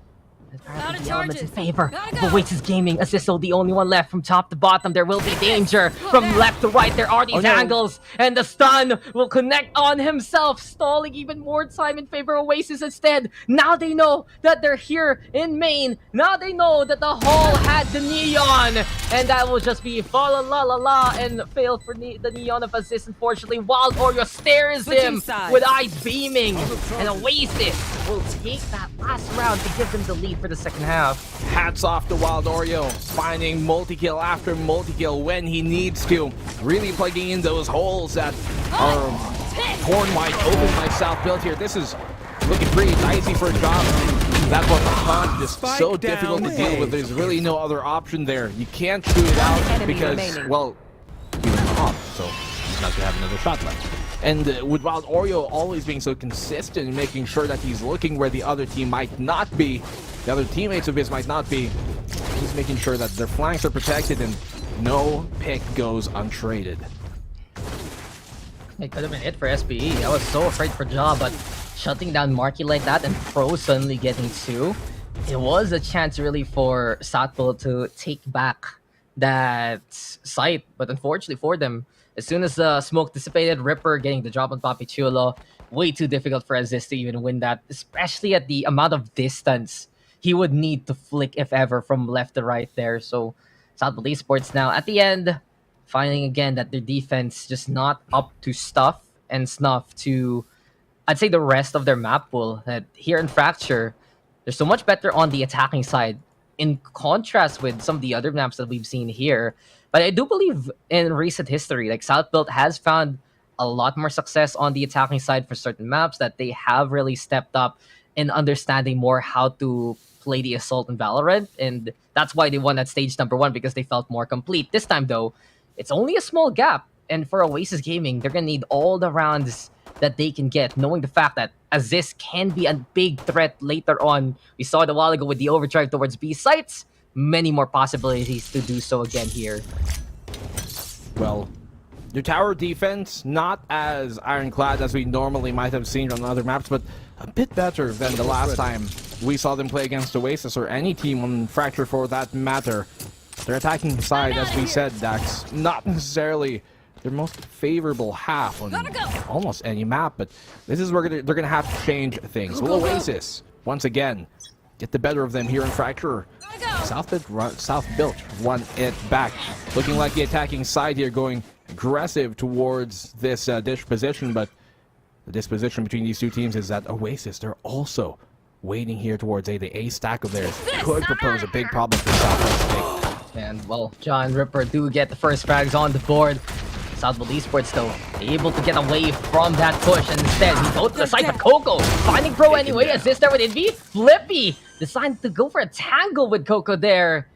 The elements in favor of Oasis Gaming. Assisto, the only one left from top to bottom. There will be danger from left to right. There are these angles, and the stun will connect on himself, stalling even more time in favor of Oasis instead. Now they know that they're here in main. Now they know that the hall had the neon, and that will just be fa la la la la and fail for the neon of Assist. Unfortunately, Wild Oreo stares him with eyes beaming, and Oasis will take that last round to give them the lead for the second half. Hats off to Wild Oreo, finding multi-kill after multi-kill when he needs to. Really plugging in those holes that are torn wide open by South Built here. This is looking pretty dicey for a job. That one taunt is so difficult to deal with. There's really no other option there. You can't shoot it out because, well, he was off, so he's not gonna have another shot left. And with Wild Oreo always being so consistent in making sure that he's looking where the other team might not be, the other teammates of his might not be, he's making sure that their flanks are protected and no pick goes untraded. It could have been it for SPE. I was so afraid for Ja, but shutting down Marky like that and Pro suddenly getting 2, it was a chance really for Southbull to take back that site, but unfortunately for them, as soon as the smoke dissipated, Ripper getting the drop on Papi Chulo, way too difficult for Aziz to even win that, especially at the amount of distance he would need to flick, if ever, from left to right there. So Southbull Esports now, at the end, finding again that their defense just not up to stuff and snuff to, I'd say, the rest of their map pool. That here in Fracture, they're so much better on the attacking side, in contrast with some of the other maps that we've seen here. But I do believe in recent history, like South Built has found a lot more success on the attacking side for certain maps, that they have really stepped up in understanding more how to play the assault in Valorant. And that's why they won at stage number 1, because they felt more complete. This time though, it's only a small gap. And for Oasis Gaming, they're going to need all the rounds that they can get, knowing the fact that Aziz can be a big threat later on. We saw it a while ago with the overdrive towards B sites. Many more possibilities to do so again here. Well, your tower defense, not as ironclad as we normally might have seen on other maps, but a bit better than the last time we saw them play against Oasis, or any team on Fracture for that matter. Their attacking side, as we said, Dax, not necessarily their most favorable half on almost any map, but this is where they're gonna have to change things. Will Oasis, once again, get the better of them here in Fracture? South Built won it back. Looking like the attacking side here going aggressive towards this dish position, but the disposition between these two teams is that Oasis, they're also waiting here towards A. The A stack of theirs could propose a big problem for Southwest. And, well, John Ripper do get the first frags on the board. Southbull Esports, though, able to get away from that push, and instead, he goes to the side of Coco, finding Pro anyway. Assist there with Envy. Flippy decided to go for a tangle with Coco there.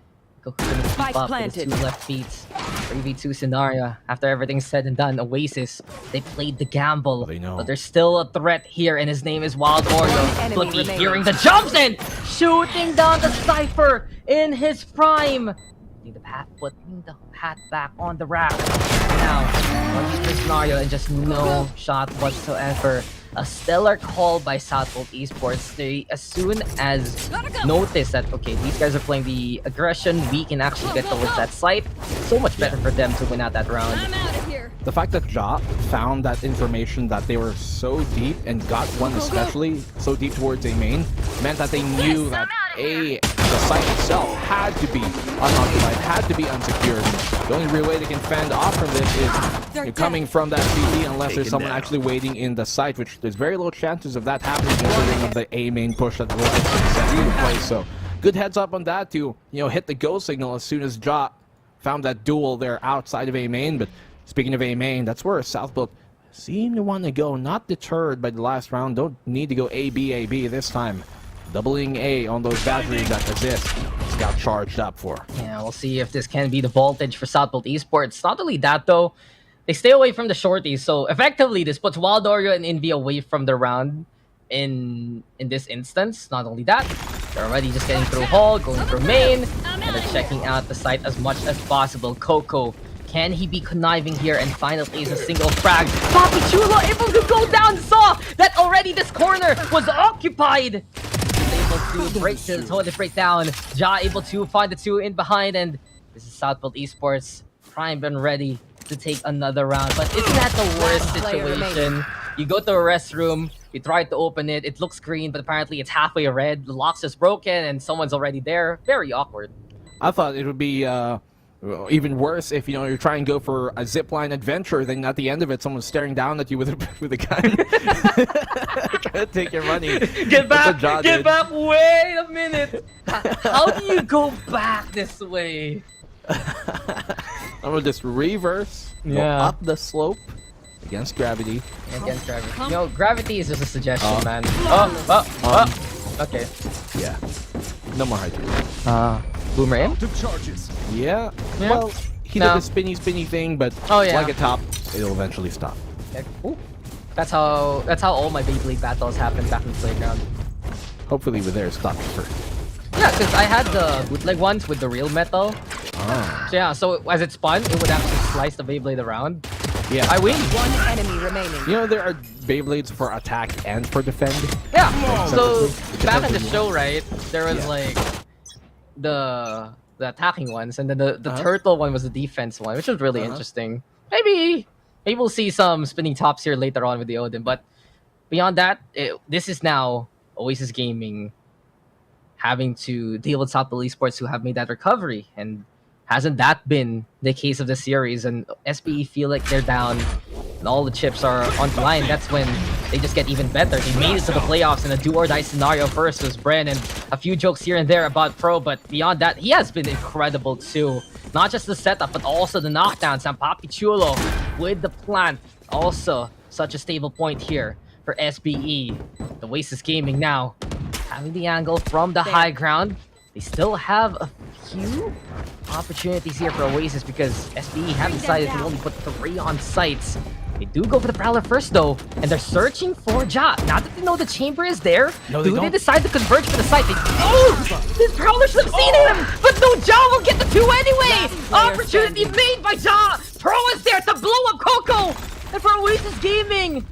Coco gonna keep up with his 2 left feet. 3v2 scenario. After everything's said and done, Oasis, they played the gamble, but there's still a threat here, and his name is Wild Oreo. Flippy hearing the jumps in, shooting down the Cypher in his prime. Putting the hat back on the rack. Now, on this scenario, and just no shot whatsoever. A stellar call by Southbull Esports. They, as soon as notice that, okay, these guys are playing the aggression, we can actually get towards that site. So much better for them to win out that round. The fact that Ja found that information that they were so deep, and got one especially so deep towards A main, meant that they knew that the site itself had to be unoccupied, had to be unsecured. The only real way they can fend off from this is coming from that CT, unless there's someone actually waiting in the site, which there's very low chances of that happening considering of the A main push that will set into place. So good heads up on that to hit the go signal as soon as Ja found that duel there outside of A main. But speaking of A main, that's where Southbull seem to want to go, not deterred by the last round. Don't need to go A-B this time. Doubling A on those batteries that Aziz got charged up for. Yeah, we'll see if this can be the voltage for Southbull Esports. Not only that though, they stay away from the shorties, so effectively this puts Wild Oreo and Envy away from the round in this instance. Not only that, they're already just getting through Hall, going through main, and they're checking out the site as much as possible. Coco, can he be conniving here and finally is a single frag? Papi Chulo able to go down, saw that already this corner was occupied. able to break the totally break down. Ja able to find the 2 in behind, and this is Southfield Esports primed and ready to take another round. But isn't that the worst situation? You go to a restroom, you try to open it, it looks green, but apparently it's halfway red, the lock's just broken, and someone's already there. Very awkward. I thought it would be even worse if you're trying to go for a zipline adventure, then at the end of it, someone's staring down at you with a gun, trying to take your money. Get back! Get back! Wait a minute! How do you go back this way? I'm gonna just reverse, go up the slope against gravity. Against gravity. Gravity is just a suggestion, man. Okay. Yeah. No more hydrate. Boomer in? Yeah. Well, he did the spinny thing, but like a top, it'll eventually stop. Okay. Ooh. That's how all my Beyblade battles happen back in the playground. Hopefully with theirs stopped first. Yeah, because I had the bootleg ones with the real metal. So yeah, so as it spun, it would actually slice the Beyblade around. Yeah. I win. One enemy remaining. There are Beyblades for attack and for defend. Yeah. So back in the show, right, there was like the attacking ones, and then the turtle one was the defense one, which was really interesting. Maybe we'll see some spinning tops here later on with the Odin, but beyond that, this is now Oasis Gaming having to deal with Southfield Esports, who have made that recovery, and hasn't that been the case of the series? And SBE feel like they're down and all the chips are on the line. That's when they just get even better. They made it to the playoffs in a do-or-die scenario versus Bren, and a few jokes here and there about Pro, but beyond that, he has been incredible too. Not just the setup, but also the knockdowns. And Papi Chulo with the plant, also such a stable point here for SBE. The Oasis Gaming now having the angle from the high ground. They still have a few opportunities here for Oasis because SBE have decided to only put 3 on sites. They do go for the Prowler first though, and they're searching for Ja. Now that they know the chamber is there, they decide to converge for the site? This Prowler should have seen him! But no, Ja will get the 2 anyway! Opportunity made by Ja! Pro is there to blow up Coco! And for Oasis Gaming,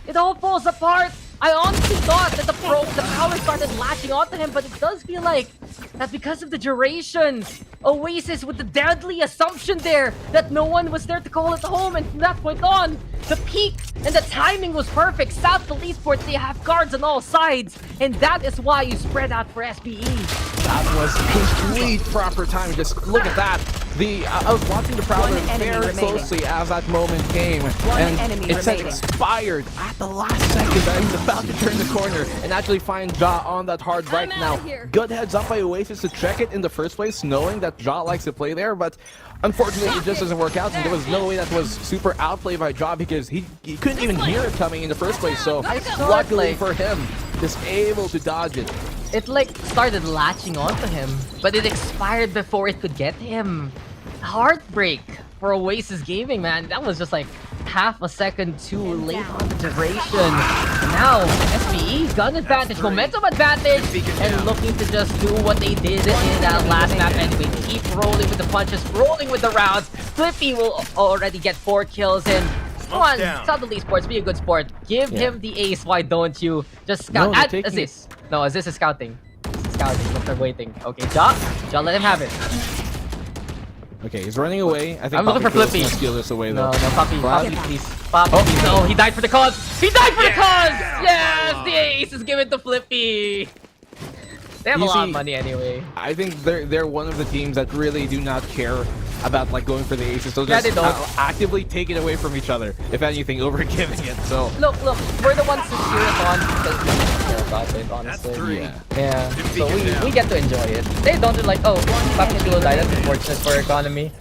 it all falls apart. I honestly thought that the Prowler started latching onto him, but it does feel like that because of the duration, Oasis with the deadly assumption there that no one was there to call it home, and from that point on, the peak and the timing was perfect. Southfield Esports, they have guards on all sides, and that is why you spread out for SBE. That was complete proper timing. Just look at that. I was watching the Prowler very closely as that moment came, and it said expired at the last second that he's about to turn the corner and actually find Ja on that hard right now. Good heads up by Oasis to check it in the first place, knowing that Ja likes to play there, but unfortunately it just doesn't work out, and there was no way that was super outplayed by Ja because he couldn't even hear it coming in the first place, so luckily for him, just able to dodge it. It like started latching onto him, but it expired before it could get him. Heartbreak for Oasis Gaming, man. That was just like half a second too late on the duration. Now, SBE, gun advantage, momentum advantage, and looking to just do what they did in that last map anyway. Keep rolling with the punches, rolling with the rounds. Flippy will already get 4 kills in. Come on, Southfield Esports, be a good sport. Give him the ace, why don't you? Just scout. Assist. No, Assist is scouting. Scouting, but they're waiting. Okay, Ja, let him have it. Okay, he's running away. I think I'm looking for Flippy. Steal this away though. No, Papi, please. Papi, please. No, he died for the cause. He died for the cause! Yes, the ace is given to Flippy. They have a lot of money anyway. I think they're one of the teams that really do not care about like going for the aces. They'll just actively take it away from each other. If anything, over giving it. So look, we're the ones to cheer it on because we don't care about it, honestly. Yeah. So we get to enjoy it. They don't do like, oh, Papi Chulo died. That's unfortunate for our economy.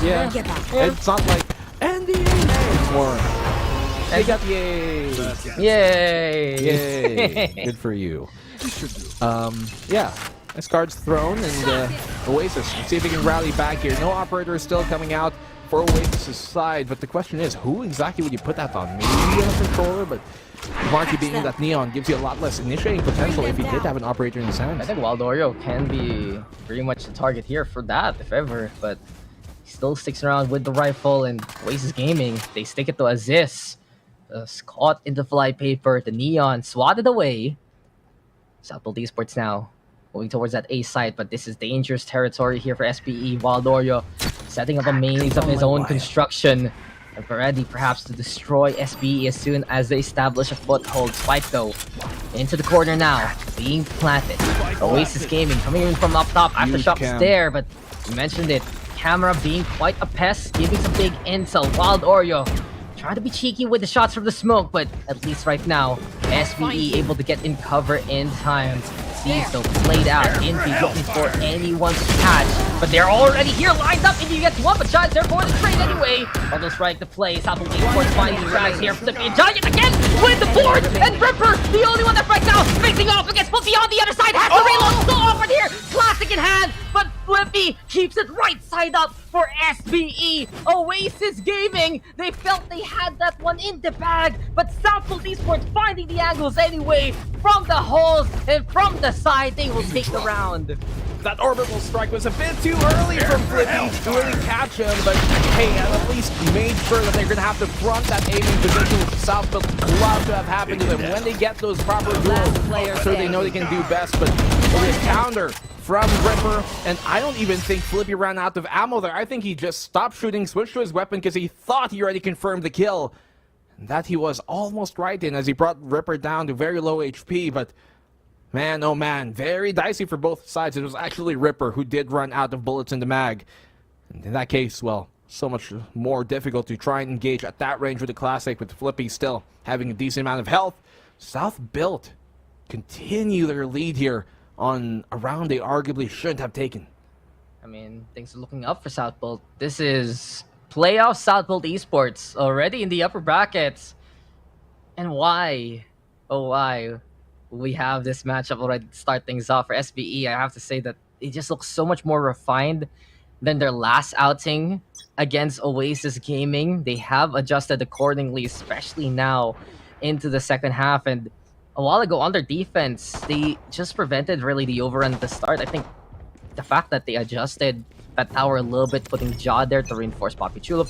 Yeah. It's not like and the ace more. They got the ace. Yay! Good for you. Yeah. This card's thrown, and Oasis, let's see if he can rally back here. No operator is still coming out for Oasis' side, but the question is, who exactly would you put that on? Maybe on a controller, but Marky being that Neon gives you a lot less initiating potential if he did have an operator in his hands. I think Waldorio can be pretty much the target here for that, if ever, but he still sticks around with the rifle, and Oasis Gaming, they stick it to Aziz. Caught in the flypaper, the Neon swatted away. Southbolt Esports now moving towards that A site, but this is dangerous territory here for SPE. Wild Oreo setting up a maze of his own construction and ready perhaps to destroy SPE as soon as they establish a foothold. Spike though into the corner now, being planted. Oasis Gaming coming in from up top. Aftershocks there, but you mentioned it. Camera being quite a pest, giving some big intel. Wild Oreo trying to be cheeky with the shots from the smoke, but at least right now, SPE able to get in cover in time. Sees though played out. Infi looking for anyone to catch, but they're already here lined up. Infi gets one, but Giants there for the trade anyway. Bundle strike the play. Southbolt Esports finding Raz here. Flipping Giant again with the board, and Ripper, the only one that right now facing off against Flippy on the other side. Has the reload still offered here. Classic in hand, but Flippy keeps it right side up for SBE. Oasis Gaming, they felt they had that one in the bag, but Southbolt Esports finding the angles anyway from the holes and from the side. They will take the round. That orbital strike was a bit too early from Flippy to really catch him, but hey, at least made sure that they're going to have to front that aiming position, which Southbolt love to have happen to them when they get those proper duels. So they know they can do best, but this counter from Ripper, and I don't even think Flippy ran out of ammo there. I think he just stopped shooting, switched to his weapon because he thought he already confirmed the kill. And that he was almost right in as he brought Ripper down to very low HP, but man, oh man, very dicey for both sides. It was actually Ripper who did run out of bullets in the mag. And in that case, well, so much more difficult to try and engage at that range with the Classic, with Flippy still having a decent amount of health. Southbolt continue their lead here on a round they arguably shouldn't have taken. I mean, things are looking up for Southbolt. This is playoff Southbolt Esports already in the upper brackets. And why, oh why, we have this matchup already to start things off for SBE. I have to say that it just looks so much more refined than their last outing against Oasis Gaming. They have adjusted accordingly, especially now into the second half. And a while ago on their defense, they just prevented really the overrun at the start. I think the fact that they adjusted that tower a little bit, putting Jaw there to reinforce Papichulo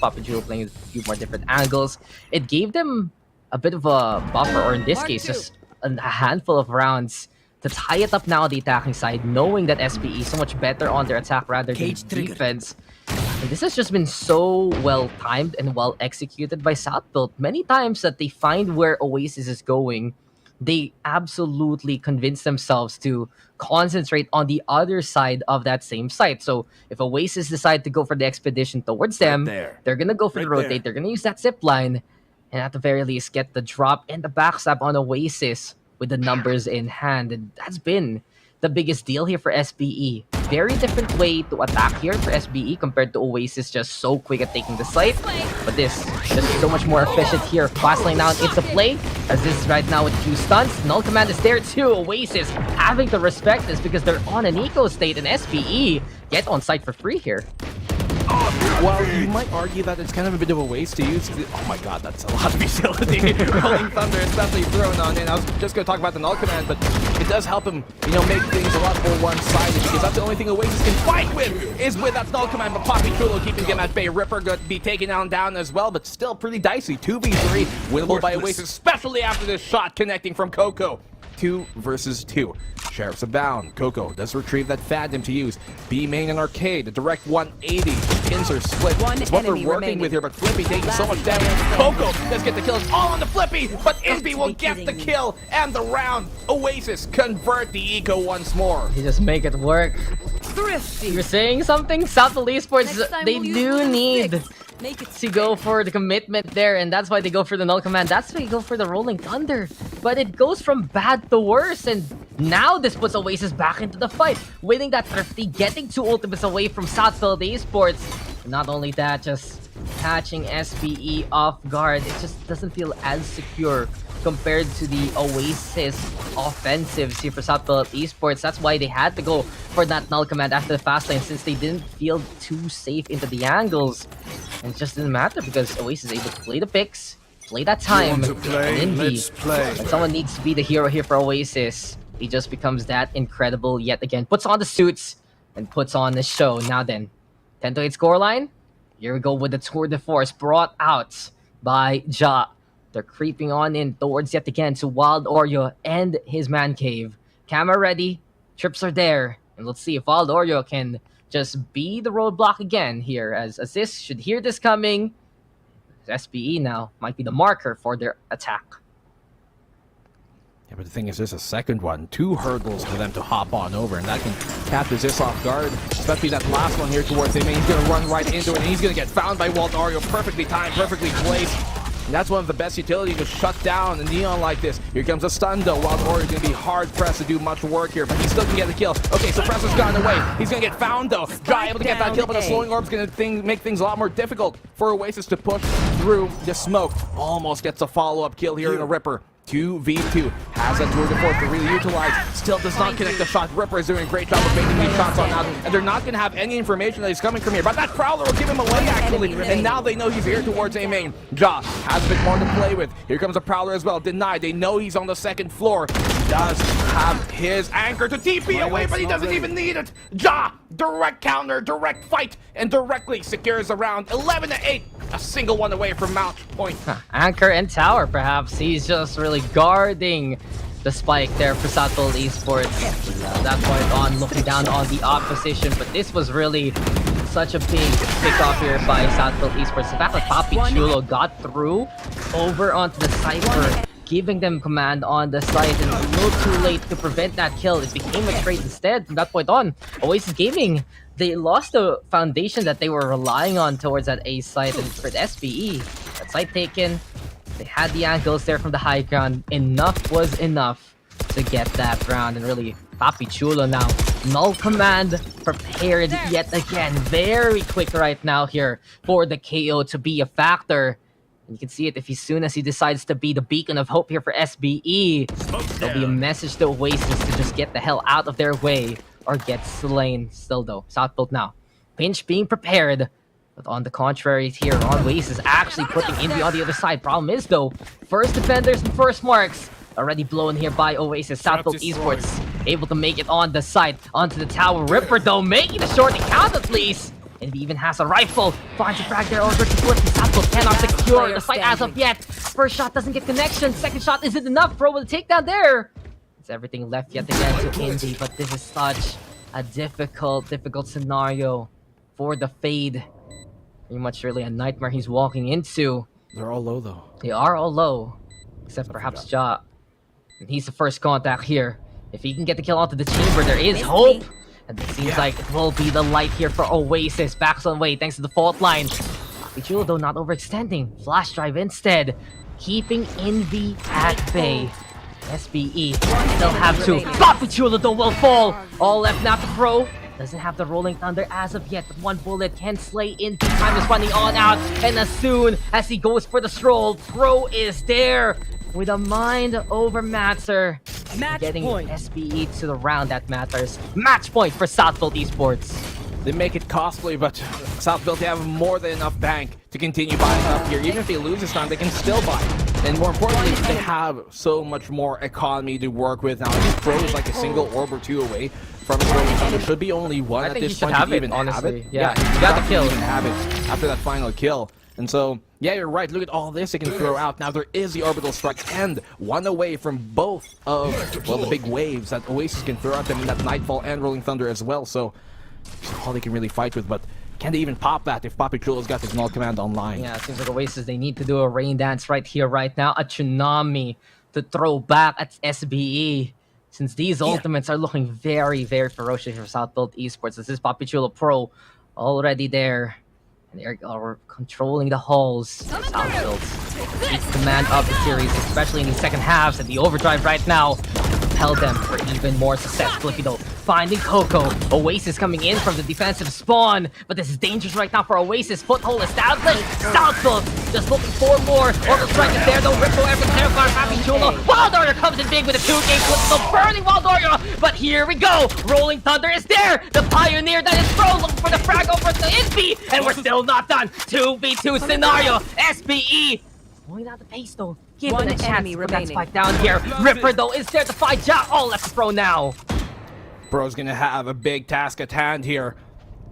playing a few more different angles, it gave them a bit of a buffer, or in this case, just a handful of rounds to tie it up now on the attacking side, knowing that SPE is so much better on their attack rather than defense. And this has just been so well timed and well executed by Southbolt. Many times that they find where Oasis is going, they absolutely convince themselves to concentrate on the other side of that same site. So if Oasis decide to go for the expedition towards them, they're going to go for the rotate. They're going to use that zip line and at the very least get the drop and the backstab on Oasis with the numbers in hand. And that's been the biggest deal here for SBE. Very different way to attack here for SBE compared to Oasis, just so quick at taking the site. But this is so much more efficient here. Fast lane down into play, as this is right now with a few stunts. Null Command is there too. Oasis having to respect this because they're on an eco state, and SBE get on site for free here. Well, you might argue that it's kind of a bit of a waste to use. Oh my god, that's a lot of utility. Rolling Thunder, especially thrown on in. I was just going to talk about the Null Command, but it does help him, you know, make things a lot more one-sided, because that's the only thing Oasis can fight with, is with that Null Command. But Papichulo keeping him at bay. Ripper going to be taken down as well, but still pretty dicey. 2v3, winnable by Oasis, especially after this shot connecting from Coco. 2 versus 2. Sheriff's abound. Coco does retrieve that Phantom to use. B main and Arcade, a direct 180. Pins are split. It's what we're working with here, but Flippy taking so much damage. Coco does get the kill. It's all on the Flippy, but Inby will get the kill and the round. Oasis convert the eco once more. You just make it work. You're saying something? Southbolt Esports, they do need to go for the commitment there, and that's why they go for the Null Command. That's why they go for the Rolling Thunder. But it goes from bad to worse, and now this puts Oasis back into the fight, winning that Thrifty, getting 2 ultimates away from Southbolt Esports. Not only that, just catching SBE off guard. It just doesn't feel as secure compared to the Oasis offensives here for Southbolt Esports. That's why they had to go for that Null Command after the fast lane, since they didn't feel too safe into the angles. And it just didn't matter because Oasis is able to play the picks, play that time, and Indy, when someone needs to be the hero here for Oasis, he just becomes that incredible yet again. Puts on the suits and puts on the show. Now then, 10-8 scoreline. Here we go with the tour de force brought out by Ja. They're creeping on in towards yet again to Wild Oreo and his man cave. Camera ready, trips are there, and let's see if Valdorio can just be the roadblock again here, as Assist should hear this coming. SBE now might be the marker for their attack. Yeah, but the thing is, there's a second one. 2 hurdles for them to hop on over, and that can catch Zis off guard. Especially that last one here towards him. He's going to run right into it, and he's going to get found by Waldario. Perfectly timed, perfectly placed. And that's one of the best utilities to shut down the Neon like this. Here comes a stun though. Wildorio's going to be hard pressed to do much work here, but he still can get the kill. Okay, so Pressure's gone away. He's going to get found though. Jai able to get that kill, but the slowing orb's going to make things a lot more difficult for Oasis to push through the smoke. Almost gets a follow-up kill here in a Ripper. 2v2 has a tour de force to really utilize. Still does not connect the shot. Ripper is doing a great job of making these shots on out, and they're not going to have any information that he's coming from here. But that Prowler will give him away actually, and now they know he's here towards A main. Ja has a bit more to play with. Here comes a Prowler as well. Denied. They know he's on the second floor. He does have his anchor to TP away, but he doesn't even need it. Ja, direct counter, direct fight, and directly secures a round. 11-8. A single one away from match point. Anchor and tower, perhaps. He's just really guarding the spike there for Southfield Esports. That point on, looking down on the opposition, but this was really such a big pick-off here by Southfield Esports. The fact that Papi Chulo got through over onto the Cypher, giving them command on the site, and a little too late to prevent that kill. It became a trade instead. From that point on, Oasis Gaming, they lost the foundation that they were relying on towards that A site, and for the SBE, that site taken, they had the angles there from the high ground. Enough was enough to get that round, and really, Papi Chulo now, null command prepared yet again. Very quick right now here for the KO to be a factor. You can see it as soon as he decides to be the beacon of hope here for SBE. There'll be a message to Oasis to just get the hell out of their way or get slain. Still though, Southfield now. Pinch being prepared. But on the contrary here, Oasis actually putting Indy on the other side. Problem is though, first defenders and first marks already blown here by Oasis. Southfield Esports able to make it on the side, onto the tower. Ripper though, making the short count at least. And he even has a rifle. Finds a frag there over to Flip. Southfield cannot secure the site as of yet. First shot doesn't get connection. Second shot isn't enough. Pro with a takedown there. It's everything left yet again to Indy. But this is such a difficult scenario for the Fade. Pretty much really a nightmare he's walking into. They're all low though. They are all low. Except perhaps Ja. And he's the first contact here. If he can get the kill onto the chamber, there is hope. And it seems like it will be the light here for Oasis. Backs on way thanks to the fault line. Pichulo though not overextending. Flash drive instead. Keeping Envy at bay. SBE still have to. Pichulo though will fall. All left now to Pro. Doesn't have the Rolling Thunder as of yet, but one bullet can slay Envy. Time is running on out. And as soon as he goes for the stroll, Pro is there. With a mind over matter. Getting SBE to the round that matters. Match point for Southfield Esports. They make it costly, but Southfield, they have more than enough bank to continue buying up here. Even if they lose this time, they can still buy. And more importantly, they have so much more economy to work with now. I think Pro is like a single orb or two away from his Rolling Thunder. Should be only one at this point to even have it. Yeah, you got the kill. Even have it after that final kill. And so, yeah, you're right. Look at all this they can throw out. Now there is the orbital strike and one away from both of, well, the big waves that Oasis can throw at them in that Nightfall and Rolling Thunder as well. So, it's all they can really fight with. But can they even pop that if Papi Chulo's got his null command online? Yeah, it seems like Oasis, they need to do a rain dance right here, right now. A tsunami to throw back at SBE. Since these ultimates are looking very, very ferocious for Southfield Esports. This is Papi Chulo Pro already there. And they are controlling the halls. Southfield takes command of the series, especially in the second halves, and the overdrive right now propelled them for even more success. Flippy though, finding Coco. Oasis coming in from the defensive spawn, but this is dangerous right now for Oasis. Foothold established. Southfield just looking for more. Orbital strike is there though. Ripple ever terrified. Papi Chulo. Waldorio comes in big with a 2-game flip, still burning Waldorio. But here we go. Rolling Thunder is there. The Pioneer that is Pro looking for the frag over to Infi, and we're still not done. 2v2 scenario. SBE going down the pace though. Give it a chance to put that spike down here. Ripper though is there to fight Ja. Oh, let's Pro now. Bro's gonna have a big task at hand here.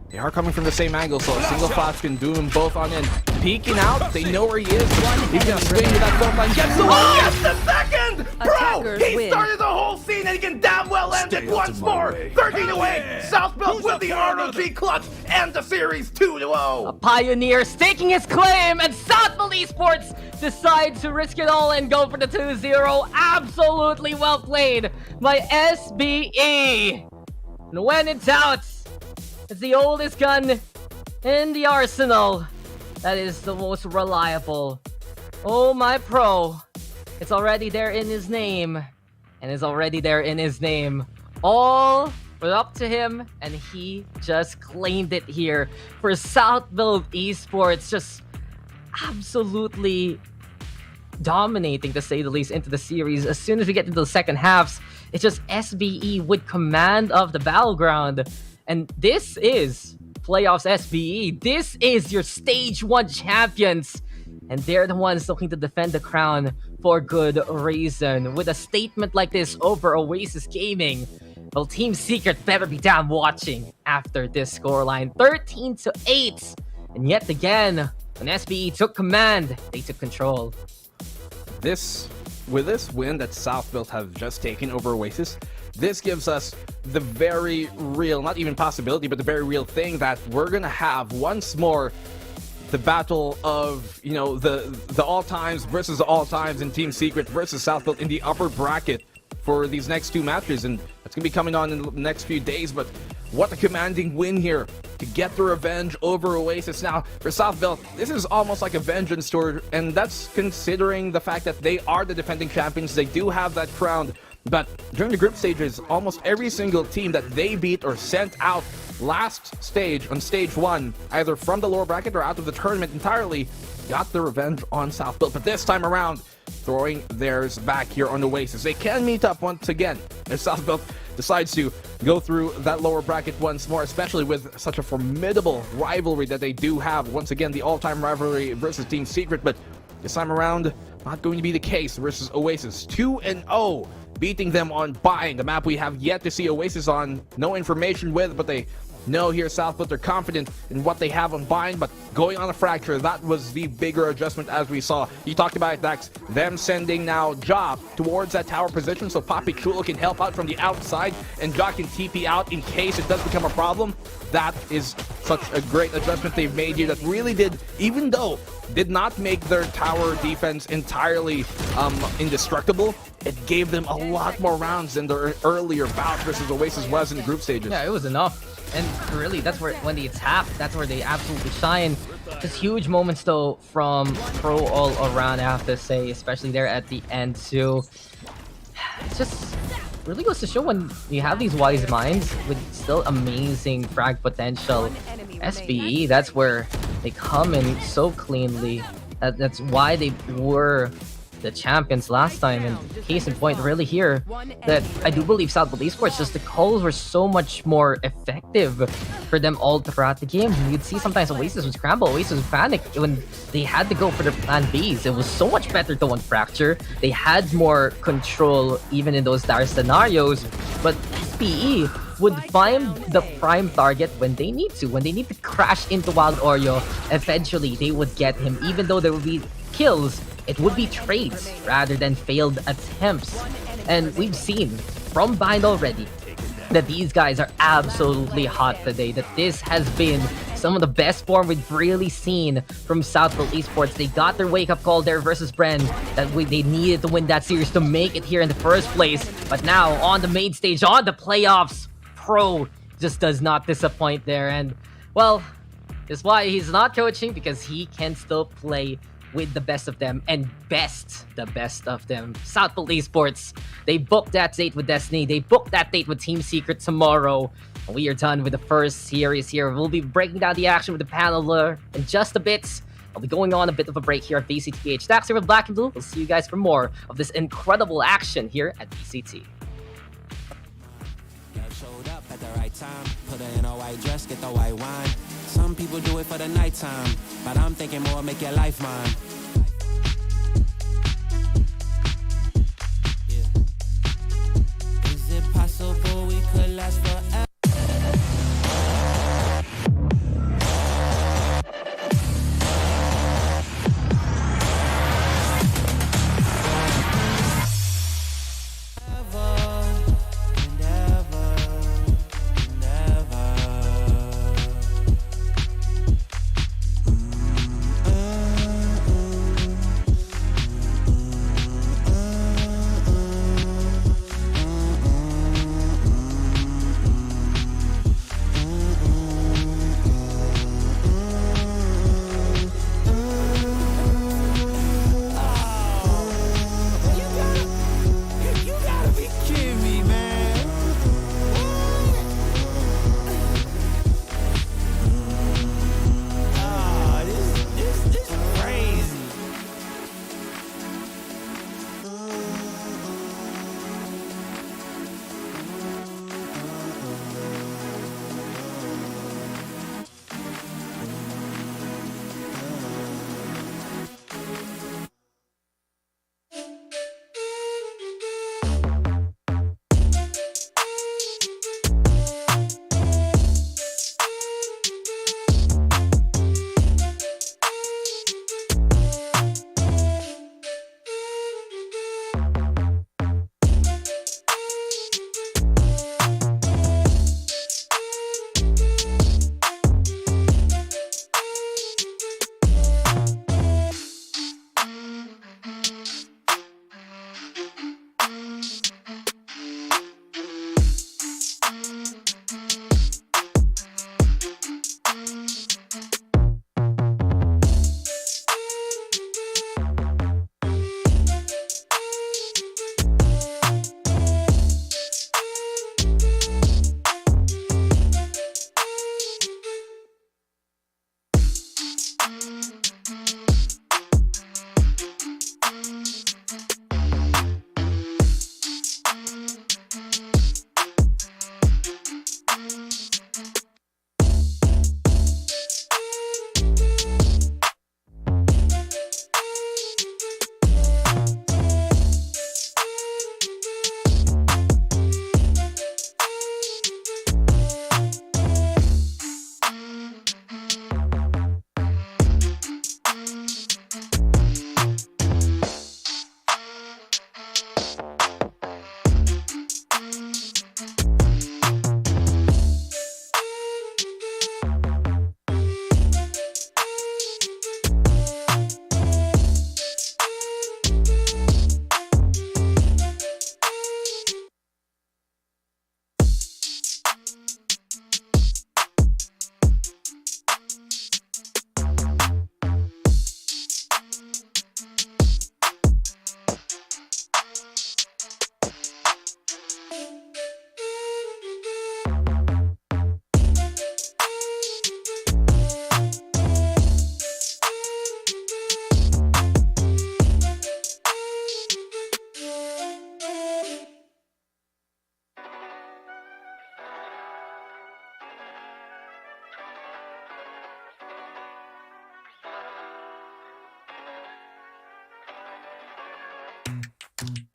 They are coming from the same angle, so a single flash can do them both on in. Peeking out, they know where he is. He's gonna swing with that front line. Gets the one, gets the second! Bro, he started the whole scene and can damn well end it once more. 13-8. Southfield with the ROG clutch and the series 2-0. Pioneer staking his claim, and Southfield Esports decides to risk it all and go for the 2-0. Absolutely well played by SBE. And when in doubt, it's the oldest gun in the arsenal that is the most reliable. Oh my pro, it's already there in his name, and it's already there in his name. All were up to him, and he just claimed it here for Southfield Esports. Just absolutely dominating, to say the least, into the series. As soon as we get into the second halves, it's just SBE with command of the battleground. And this is Playoffs SBE. This is your Stage 1 champions. And they're the ones looking to defend the crown for good reason. With a statement like this over Oasis Gaming, well, Team Secret better be damn watching after this scoreline. 13-8. And yet again, when SBE took command, they took control. With this win that Southfield have just taken over Oasis, this gives us the very real, not even possibility, but the very real thing that we're gonna have once more the battle of, you know, the all-times versus the all-times in Team Secret versus Southfield in the upper bracket for these next two matches, and that's gonna be coming on in the next few days. But what a commanding win here to get the revenge over Oasis. Now, for Southfield, this is almost like a vengeance tour, and that's considering the fact that they are the defending champions. They do have that crown, but during the group stages, almost every single team that they beat or sent out last stage on stage 1, either from the lower bracket or out of the tournament entirely, got the revenge on Southfield. But this time around, throwing theirs back here on Oasis. They can meet up once again if Southfield decides to go through that lower bracket once more, especially with such a formidable rivalry that they do have. Once again, the all-time rivalry versus Team Secret, but this time around, not going to be the case versus Oasis. 2-0, beating them on Bind, the map we have yet to see Oasis on. No information with, but they know here Southfield, they're confident in what they have on Bind, but going on a Fracture, that was the bigger adjustment as we saw. You talked about it, Dax, them sending now Ja towards that tower position so Papi Chulo can help out from the outside and Ja can TP out in case it does become a problem. That is such a great adjustment they've made here that really did, even though did not make their tower defense entirely indestructible, it gave them a lot more rounds than their earlier bout versus Oasis was in the group stages. Yeah, it was enough. And really, that's where, when they tap, that's where they absolutely shine. Just huge moments, though, from Pro all around, I have to say, especially there at the end, too. It just really goes to show when you have these wise minds with still amazing frag potential. SBE, that's where they come in so cleanly. That's why they were the champions last time, and case in point really here that I do believe Southfield Esports, just the calls were so much more effective for them all throughout the game. You'd see sometimes Oasis would scramble, Oasis would panic when they had to go for their plan Bs. It was so much better to one Fracture. They had more control even in those dire scenarios, but SPE would find the prime target when they need to. When they need to crash into Wild Oreo, eventually they would get him. Even though there would be kills, it would be trades rather than failed attempts. And we've seen from Bind already that these guys are absolutely hot today, that this has been some of the best form we've really seen from Southfield Esports. They got their wake-up call there versus Bren, that they needed to win that series to make it here in the first place. But now, on the main stage, on the playoffs, Pro just does not disappoint there. And, well, that's why he's not coaching, because he can still play with the best of them, and the best of them. Southfield Esports, they booked that date with Destiny, they booked that date with Team Secret tomorrow. We are done with the first series here. We'll be breaking down the action with the paneler in just a bit. I'll be going on a bit of a break here at VCTPH. Dax here with Black and Blue. We'll see you guys for more of this incredible action here at VCT. Showed up at the right time, put her in a white dress, get the white wine. Some people do it for the nighttime, but I'm thinking more make your life mine. Yeah. Is it possible we could last forever?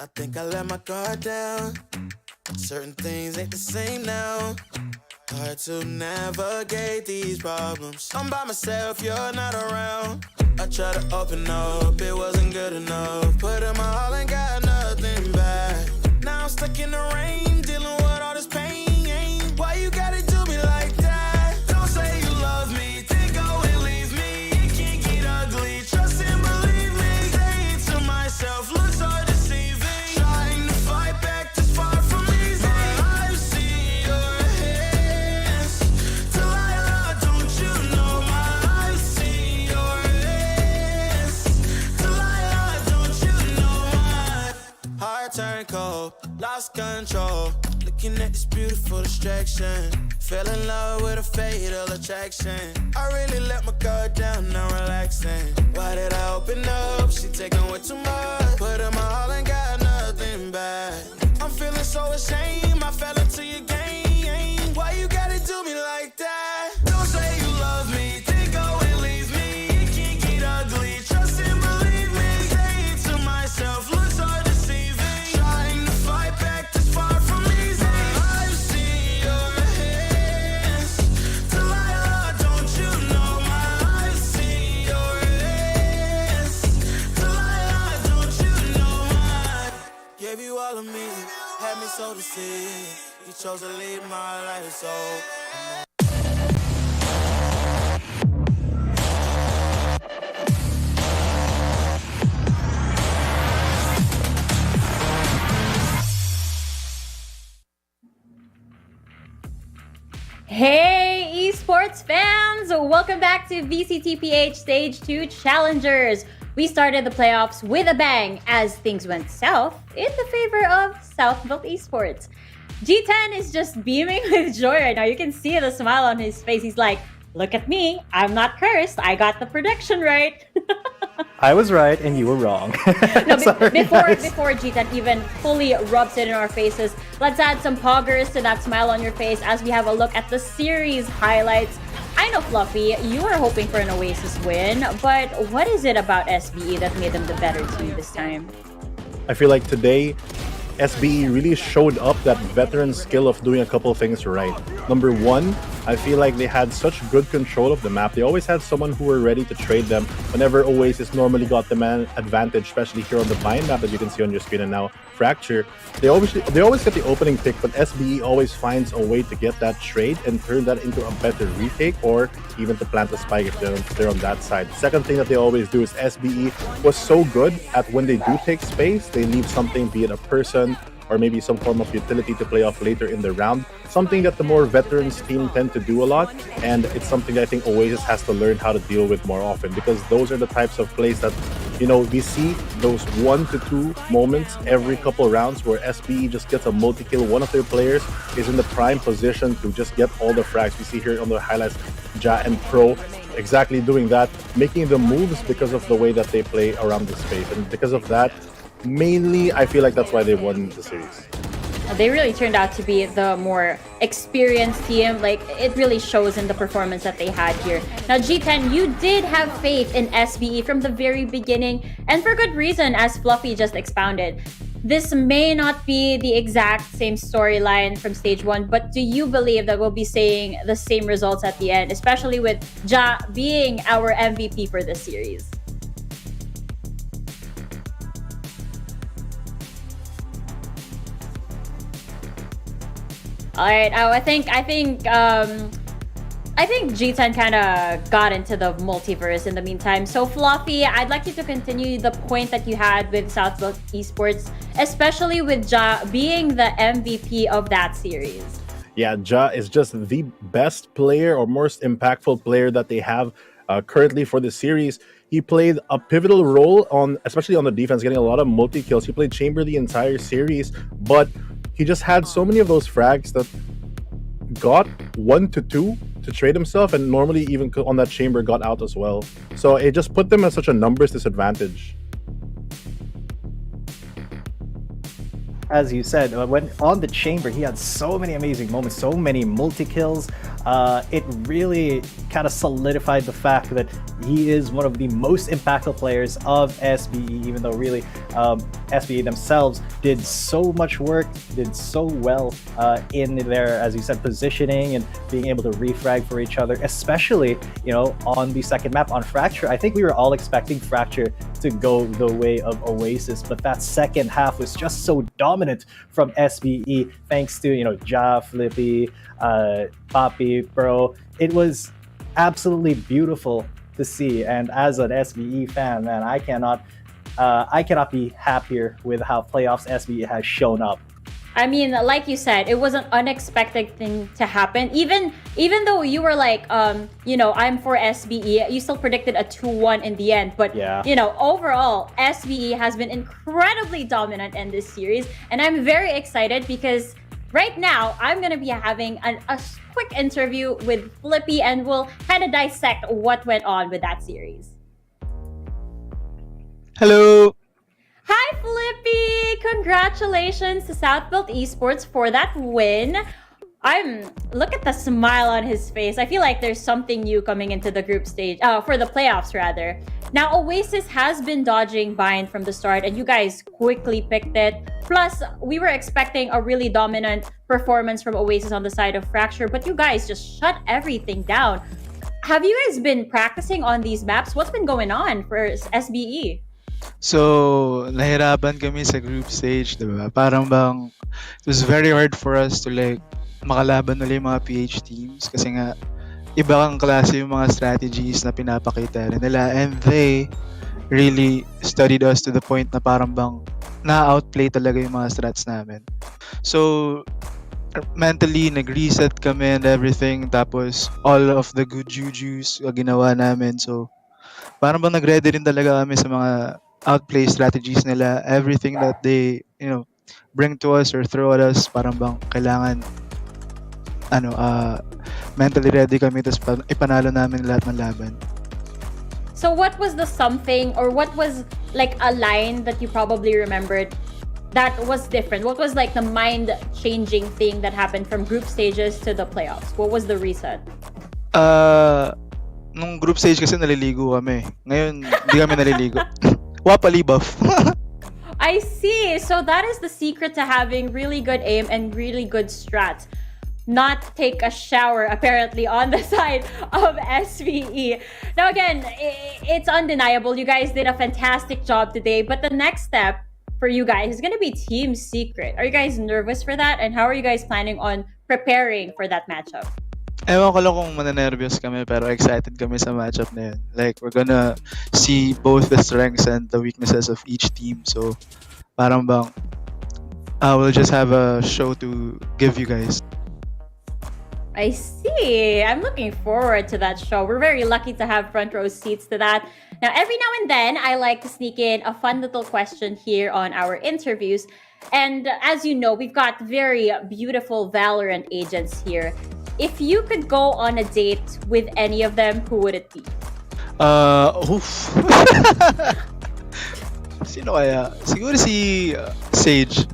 I think I let my guard down. Certain things ain't the same now. Hard to navigate these problems. I'm by myself, you're not around. I tried to open up, it wasn't good enough. Put in my all and got nothing back. Now I'm stuck in the rain, dealing with all this pain. Why you gotta do me like that? Don't say you love me, then go and leave me. It can't get ugly, trust and believe me. Saying to myself, looks so deceiving. Trying to fight back, this far from easy. I've seen your hands. Delilah, don't you know I've seen your hands. Delilah, don't you know heart turned cold, lost control. Looking at this beautiful distraction. Fell in love with a fatal attraction. I really let my guard down, now relaxing. Why did I open up? She taking way too much. Put in my all and got nothing back. I'm feeling so ashamed, I fell into your game. Why you gotta do me like that? Don't say you love me, then go and leave me. It can't get ugly, trust and believe me. Saying to myself, looks so deceiving. Trying to fight back, this far from easy. I've seen your hands. Delilah, don't you know I've seen your hands. Delilah, don't you know gave you all of me, had me so deceived. You chose to lead my life, so Hey, esports fans! Welcome back to VCTPH Stage 2 Challengers. We started the playoffs with a bang as things went south in the favor of Southbuilt Esports. G10 is just beaming with joy right now. You can see the smile on his face. He's like, look at me. I'm not cursed. I got the prediction right. I was right and you were wrong. No, Sorry, before G10 even fully rubs it in our faces, let's add some poggers to that smile on your face as we have a look at the series highlights. I know, Fluffy, you were hoping for an Oasis win, but what is it about SBE that made them the better team this time? I feel like today, SBE really showed up that veteran skill of doing a couple of things right. Number one, I feel like they had such good control of the map. They always had someone who were ready to trade them whenever Oasis normally got the man advantage, especially here on the bind map that you can see on your screen and now Fracture. They always get the opening pick, but SBE always finds a way to get that trade and turn that into a better retake or even to plant a spike if they're on that side. Second thing that they always do is SBE was so good at when they do take space, they leave something, be it a person or maybe some form of utility to play off later in the round. Something that the more veterans team tend to do a lot, and it's something that I think Oasis has to learn how to deal with more often, because those are the types of plays that, you know, we see those 1 to 2 moments every couple rounds where SBE just gets a multi-kill. One of their players is in the prime position to just get all the frags. We see here on the highlights, Ja and Pro exactly doing that, making the moves because of the way that they play around the space. And because of that, mainly, I feel like that's why they won the series. They really turned out to be the more experienced team. Like, it really shows in the performance that they had here. Now, G10, you did have faith in SBE from the very beginning, and for good reason, as Fluffy just expounded. This may not be the exact same storyline from Stage 1, but do you believe that we'll be seeing the same results at the end, especially with Ja being our MVP for this series? All right. I think G10 kind of got into the multiverse in the meantime. So Fluffy, I'd like you to continue the point that you had with Southbuilt Esports, especially with Ja being the MVP of that series. Yeah, Ja is just the best player or most impactful player that they have currently for the series. He played a pivotal role especially on the defense, getting a lot of multi-kills. He played Chamber the entire series, but he just had so many of those frags that got 1 to 2 to trade himself, and normally even on that Chamber got out as well. So it just put them at such a numbers disadvantage. as you said, when on the chamber, he had so many amazing moments, so many multi-kills. It really kind of solidified the fact that he is one of the most impactful players of SBE, even though really SBE themselves did so much work, did so well in their, as you said, positioning and being able to refrag for each other, especially, on the second map on Fracture. I think we were all expecting Fracture to go the way of Oasis, but that second half was just so dominant from SBE, thanks to, Ja, Flippy, Papi, Bro. It was absolutely beautiful to see, and as an SBE fan, man, I cannot be happier with how playoffs SBE has shown up. I mean, like you said, it was an unexpected thing to happen. Even though you were like, I'm for SBE, you still predicted a 2-1 in the end. But, overall, SBE has been incredibly dominant in this series. And I'm very excited because right now, I'm going to be having a quick interview with Flippy, and we'll kind of dissect what went on with that series. Hello! Hi, Flippy! Congratulations to Southbuilt Esports for that win. Look at the smile on his face. I feel like there's something new coming into the group stage, for the playoffs rather. Now, Oasis has been dodging Bind from the start, and you guys quickly picked it. Plus, we were expecting a really dominant performance from Oasis on the side of Fracture, but you guys just shut everything down. Have you guys been practicing on these maps? What's been going on for SBE? So, nahirapan kami sa group stage, diba? Parang bang, it was very hard for us to makalaban ulit yung mga PH teams kasi nga, iba kang klase yung mga strategies na pinapakita rin nila, and they really studied us to the point na parang bang na-outplay talaga yung mga strats namin. So, mentally, nag-reset kami and everything, tapos all of the good jujus ginawa namin, so parang bang nag-ready rin talaga kami sa mga outplay strategies nila, everything that they, bring to us or throw at us, parang bang kailangan, mentally ready kami, tapos ipanalo namin lahat ng laban. So what was the something, or what was like a line that you probably remembered that was different? What was like the mind-changing thing that happened from group stages to the playoffs? What was the reset? Nung group stage kasi naliligo kami. Ngayon, hindi kami naliligo. Wapali buff. I see. So that is the secret to having really good aim and really good strats. Not take a shower, apparently, on the side of SVE. Now, again, it's undeniable. You guys did a fantastic job today. But the next step for you guys is going to be Team Secret. Are you guys nervous for that? And how are you guys planning on preparing for that matchup? Ewan ko lang kung mananervyos kami, pero excited kami sa matchup na yun. Like, we're gonna see both the strengths and the weaknesses of each team. So, parang bang, we'll just have a show to give you guys. I see. I'm looking forward to that show. We're very lucky to have front row seats to that. Now, every now and then, I like to sneak in a fun little question here on our interviews. And as you know, we've got very beautiful Valorant agents here. If you could go on a date with any of them, who would it be? Sino kaya? Siguro si Sage.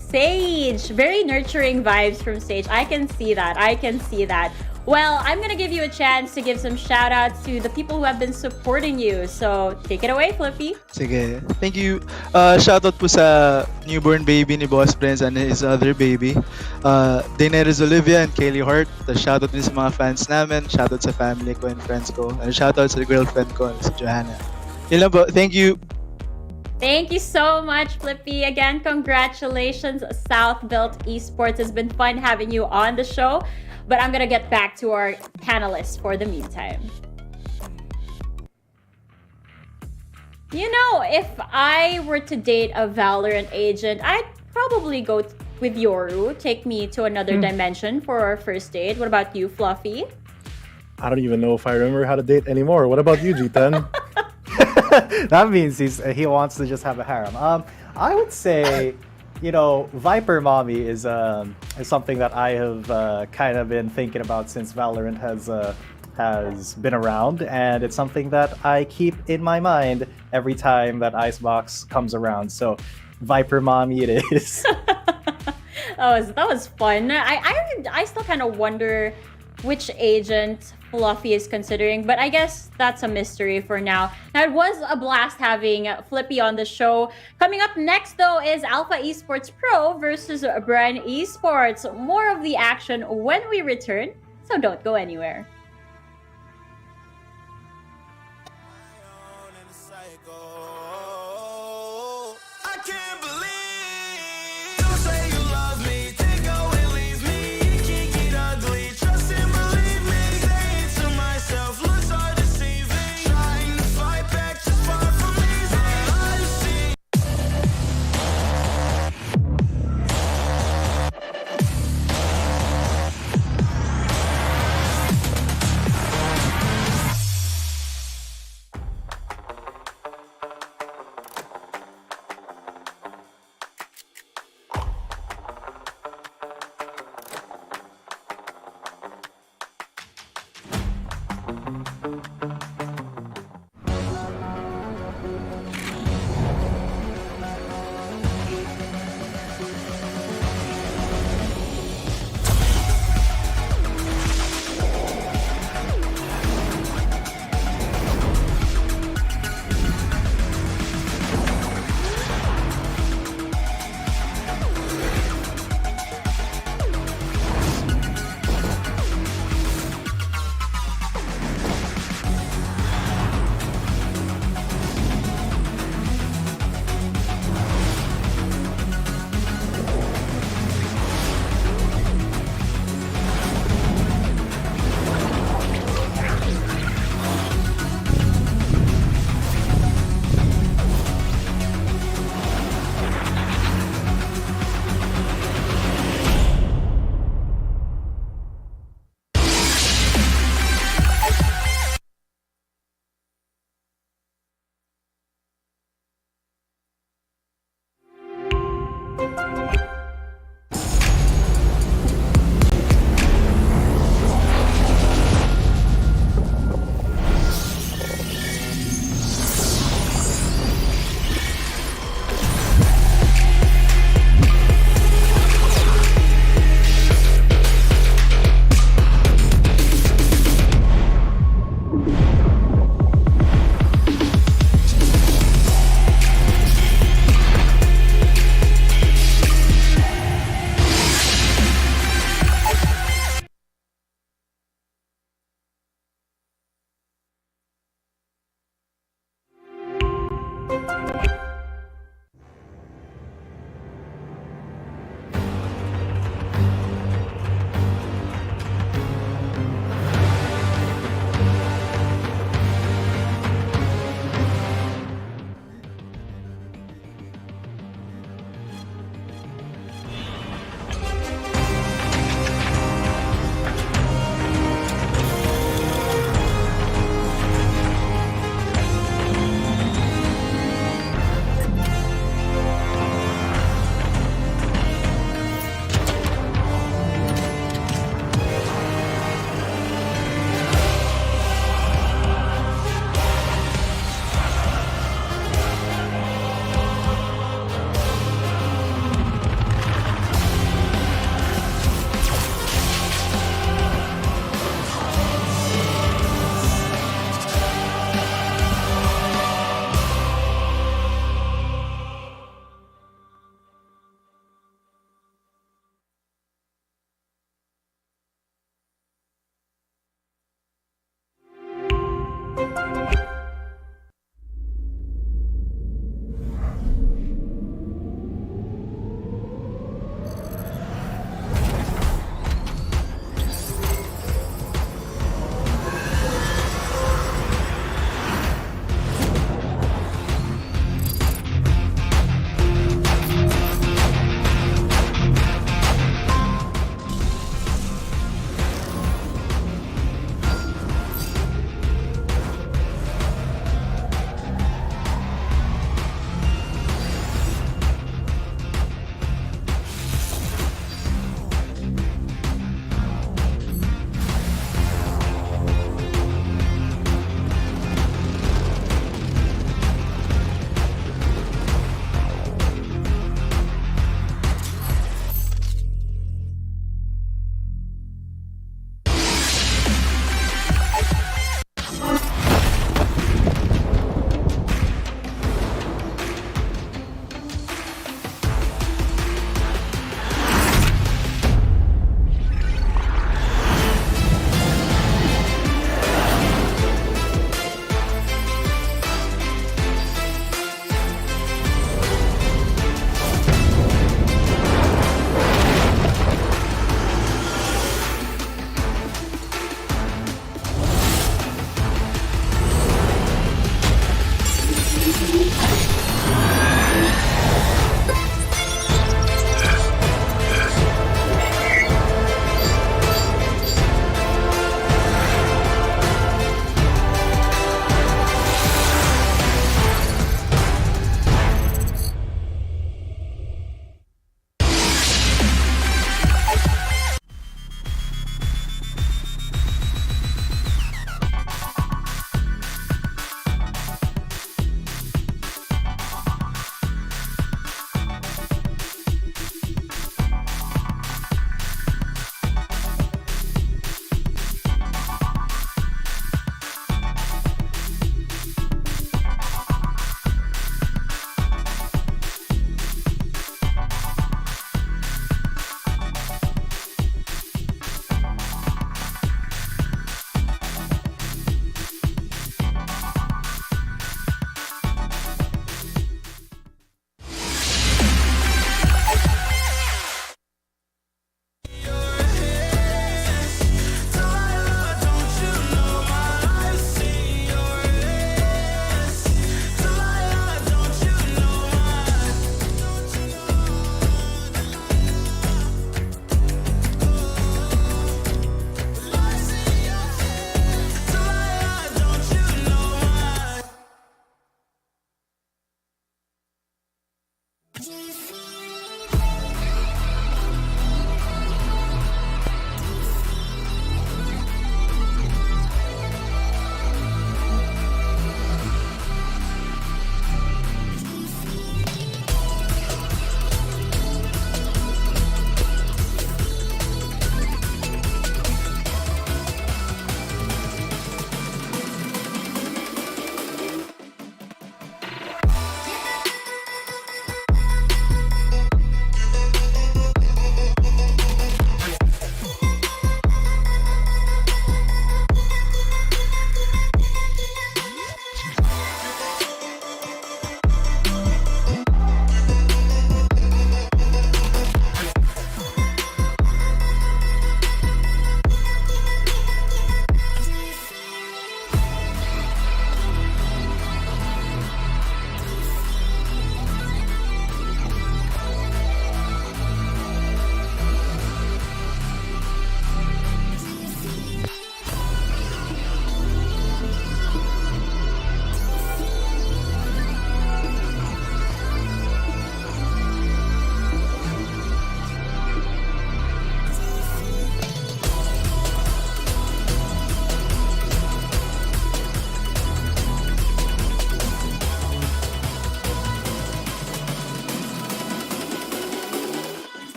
Sage. Very nurturing vibes from Sage. I can see that. Well, I'm going to give you a chance to give some shout outs to the people who have been supporting you. So, take it away, Flippy. Sige. Thank you. Shout out po sa newborn baby ni Boss Bren and his other baby. Daenerys Olivia and Kaylee Hart. Shout out din sa mga fans namin. Shout out sa family ko and friends ko. And shout out sa girlfriend ko, si Johanna. Yun lang po. Thank you. Thank you so much, Flippy. Again, congratulations. Southbuilt Esports. Has been fun having you on the show. But I'm going to get back to our panelists for the meantime. You know, if I were to date a Valorant agent, I'd probably go with Yoru. Take me to another dimension for our first date. What about you, Fluffy? I don't even know if I remember how to date anymore. What about you, G10? That means he wants to just have a harem. I would say, Viper Mommy is something that I have kind of been thinking about since Valorant has been around, and it's something that I keep in my mind every time that Icebox comes around. So Viper mommy it is. That was fun. I still kind of wonder which agent Fluffy is considering, but I guess that's a mystery for now. Now, it was a blast having Flippy on the show. Coming up next, though, is Alpha Esports Pro versus Bren Esports. More of the action when we return, so don't go anywhere.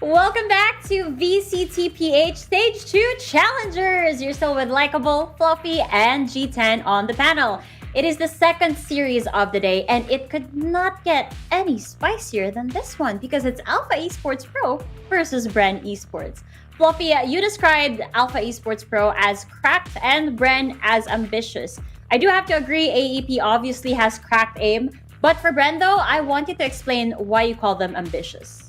Welcome back to VCTPH Stage 2 Challengers. You're still with Likeable, Fluffy, and G10 on the panel. It is the second series of the day, and it could not get any spicier than this one because it's Alpha Esports Pro versus Bren Esports. Fluffy, you described Alpha Esports Pro as cracked and Bren as ambitious. I do have to agree, AEP obviously has cracked aim, but for Bren though, I want you to explain why you call them ambitious.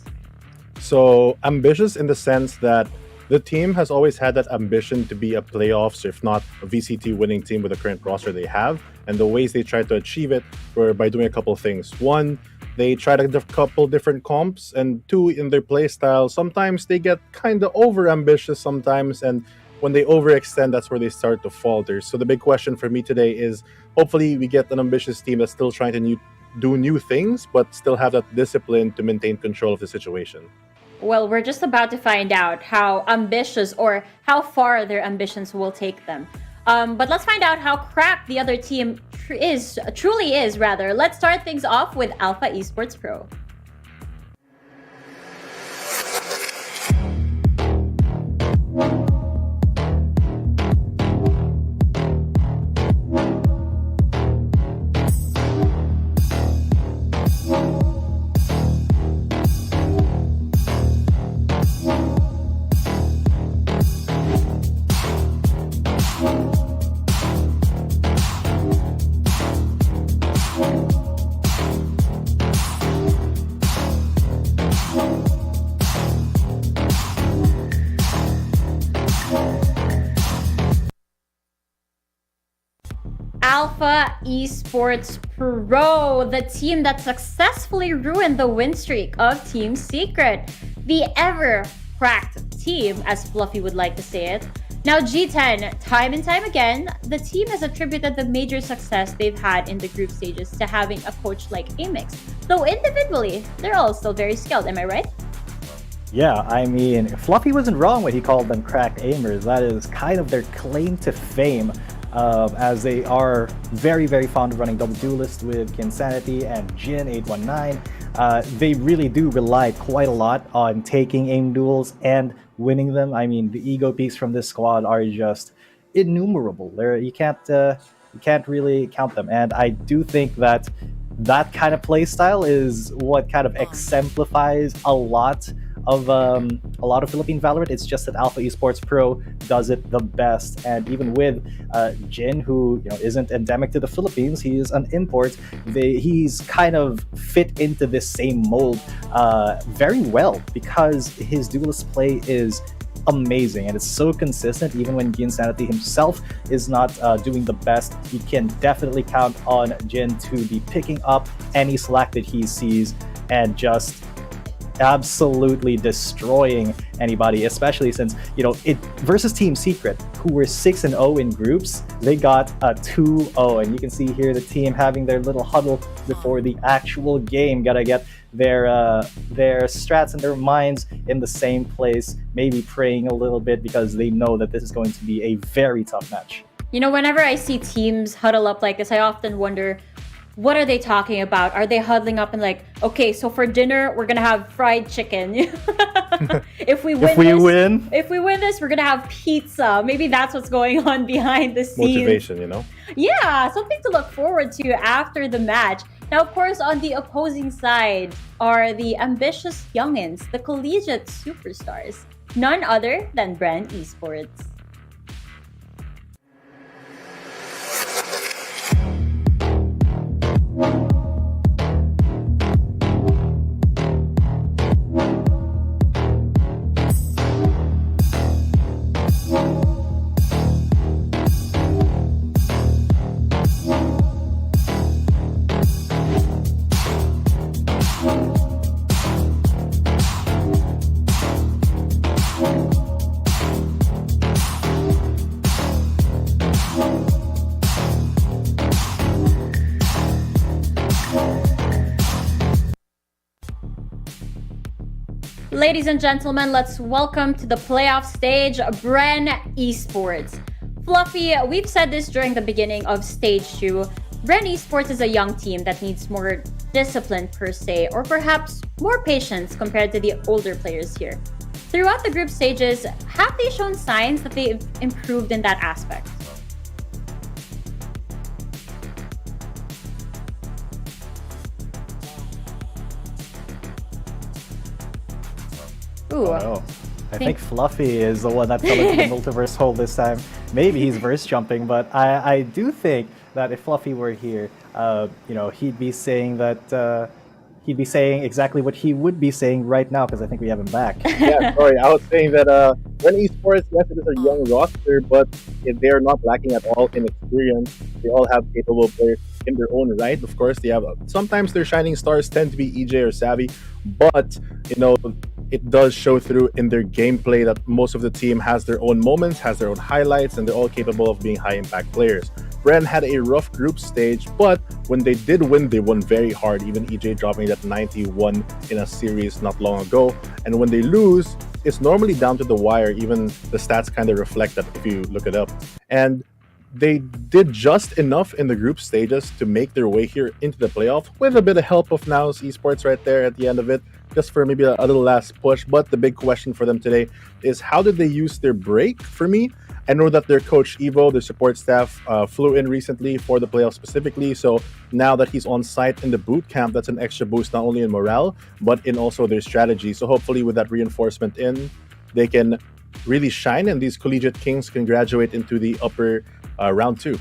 So ambitious in the sense that the team has always had that ambition to be a playoffs, if not a VCT winning team with the current roster they have. And the ways they tried to achieve it were by doing a couple of things. One, they tried a couple different comps, and two, in their play style, sometimes they get kind of over ambitious sometimes, and when they overextend, that's where they start to falter. So the big question for me today is, hopefully we get an ambitious team that's still trying to do new things, but still have that discipline to maintain control of the situation. Well, we're just about to find out how ambitious or how far their ambitions will take them. But let's find out how cracked the other team truly is. Let's start things off with Alpha Esports Pro. Alpha Esports Pro, the team that successfully ruined the win streak of Team Secret, the ever-cracked team, as Fluffy would like to say it. Now, G10, time and time again, the team has attributed the major success they've had in the group stages to having a coach like Amix. Though individually, they're all still very skilled, am I right? Yeah, I mean, Fluffy wasn't wrong when he called them cracked aimers. That is kind of their claim to fame. As they are very, very fond of running double duelist with Kinsanity and Jin819. They really do rely quite a lot on taking aim duels and winning them. I mean, the ego peaks from this squad are just innumerable. You can't really count them. And I do think that kind of play style is what kind of exemplifies a lot of Philippine Valorant. It's just that Alpha Esports Pro does it the best, and even with Jin, who isn't endemic to the Philippines, he is an import. He's kind of fit into this same mold very well because his duelist play is amazing and it's so consistent. Even when Kinsanity himself is not doing the best, you can definitely count on Jin to be picking up any slack that he sees and just absolutely destroying anybody, especially since it versus Team Secret, who were 6-0 in groups. They got a 2-0, and you can see here the team having their little huddle before the actual game. Gotta get their strats and their minds in the same place, maybe praying a little bit because they know that this is going to be a very tough match. Whenever I see teams huddle up like this, I often wonder, what are they talking about? Are they huddling up and like, okay, so for dinner we're gonna have fried chicken. If we win this, we're gonna have pizza. Maybe that's what's going on behind the scenes. Motivation, Yeah, something to look forward to after the match. Now, of course, on the opposing side are the ambitious youngins, the collegiate superstars, none other than Bren Esports. Ladies and gentlemen, let's welcome to the playoff stage, Bren Esports. Fluffy, we've said this during the beginning of Stage 2. Bren Esports is a young team that needs more discipline per se, or perhaps more patience compared to the older players here. Throughout the group stages, have they shown signs that they've improved in that aspect? Ooh. Oh, no. I think Fluffy is the one that fell into the multiverse hole this time. Maybe he's verse jumping, but I do think that if Fluffy were here, he'd be saying that he'd be saying exactly what he would be saying right now, because I think we have him back. Yeah, sorry, I was saying that when Esports, yes, it is a young roster, but they're not lacking at all in experience. They all have capable players in their own right. Of course, they have sometimes their shining stars tend to be EJ or Savvy, but it does show through in their gameplay that most of the team has their own moments, has their own highlights, and they're all capable of being high impact players. Bren had a rough group stage, but when they did win, they won very hard, even EJ dropping that 91 in a series not long ago. And when they lose, it's normally down to the wire. Even the stats kind of reflect that if you look it up. And they did just enough in the group stages to make their way here into the playoff, with a bit of help of Now's Esports right there at the end of it, just for maybe a little last push. But the big question for them today is, how did they use their break? For me, I know that their coach Evo, their support staff, flew in recently for the playoffs specifically. So now that he's on site in the boot camp, that's an extra boost not only in morale, but in also their strategy. So hopefully with that reinforcement in, they can really shine, and these collegiate kings can graduate into the upper round 2.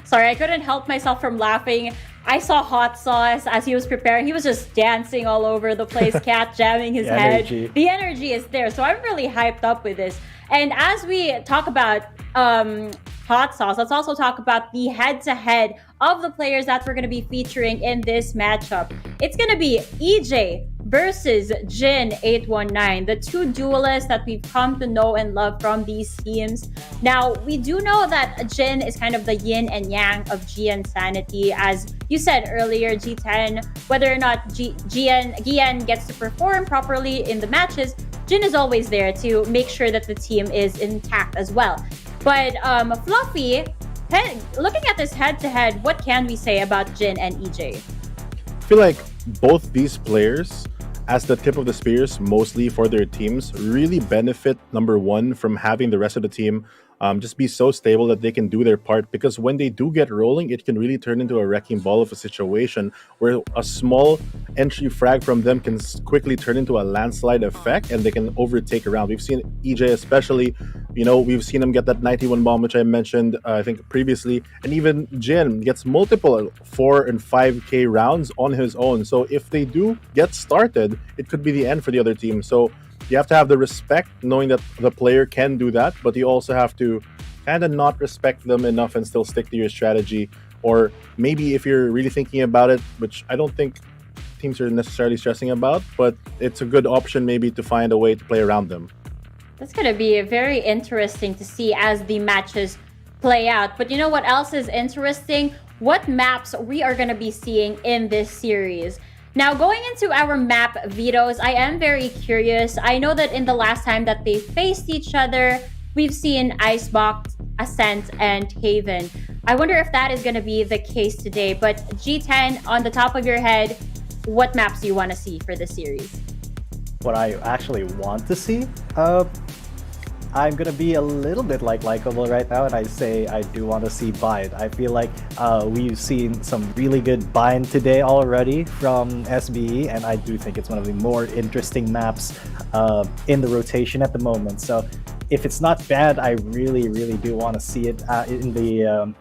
Sorry, I couldn't help myself from laughing. I saw Hot Sauce as he was preparing. He was just dancing all over the place, cat jamming his head. The energy is there. So I'm really hyped up with this. And as we talk about Hot Sauce, let's also talk about the head-to-head of the players that we're going to be featuring in this matchup. It's going to be EJ versus Jin819, the two duelists that we've come to know and love from these teams. Now, we do know that Jin is kind of the yin and yang of Gian Sanity. As you said earlier, G10, whether or not Gian gets to perform properly in the matches, Jin is always there to make sure that the team is intact as well. But Fluffy, looking at this head-to-head, what can we say about Jin and EJ? I feel like both these players, as the tip of the spears, mostly for their teams, really benefit, number one, from having the rest of the team just be so stable that they can do their part, because when they do get rolling, it can really turn into a wrecking ball of a situation where a small entry frag from them can quickly turn into a landslide effect and they can overtake a round. We've seen EJ especially, we've seen him get that 91 bomb, which I mentioned, I think previously, and even Jin gets multiple 4 and 5k rounds on his own. So if they do get started, it could be the end for the other team. So you have to have the respect, knowing that the player can do that, but you also have to kind of not respect them enough and still stick to your strategy. Or maybe if you're really thinking about it, which I don't think teams are necessarily stressing about, but it's a good option maybe to find a way to play around them. That's going to be very interesting to see as the matches play out. But you know what else is interesting? What maps we are going to be seeing in this series. Now, going into our map vetoes, I am very curious. I know that in the last time that they faced each other, we've seen Icebox, Ascent, and Haven. I wonder if that is going to be the case today. But G10, on the top of your head, what maps do you want to see for this series? What I actually want to see? I'm gonna be a little bit likable right now, and I say I do want to see Bind. I feel like we've seen some really good Bind today already from SBE, and I do think it's one of the more interesting maps in the rotation at the moment. So if it's not bad, I really do want to see it in the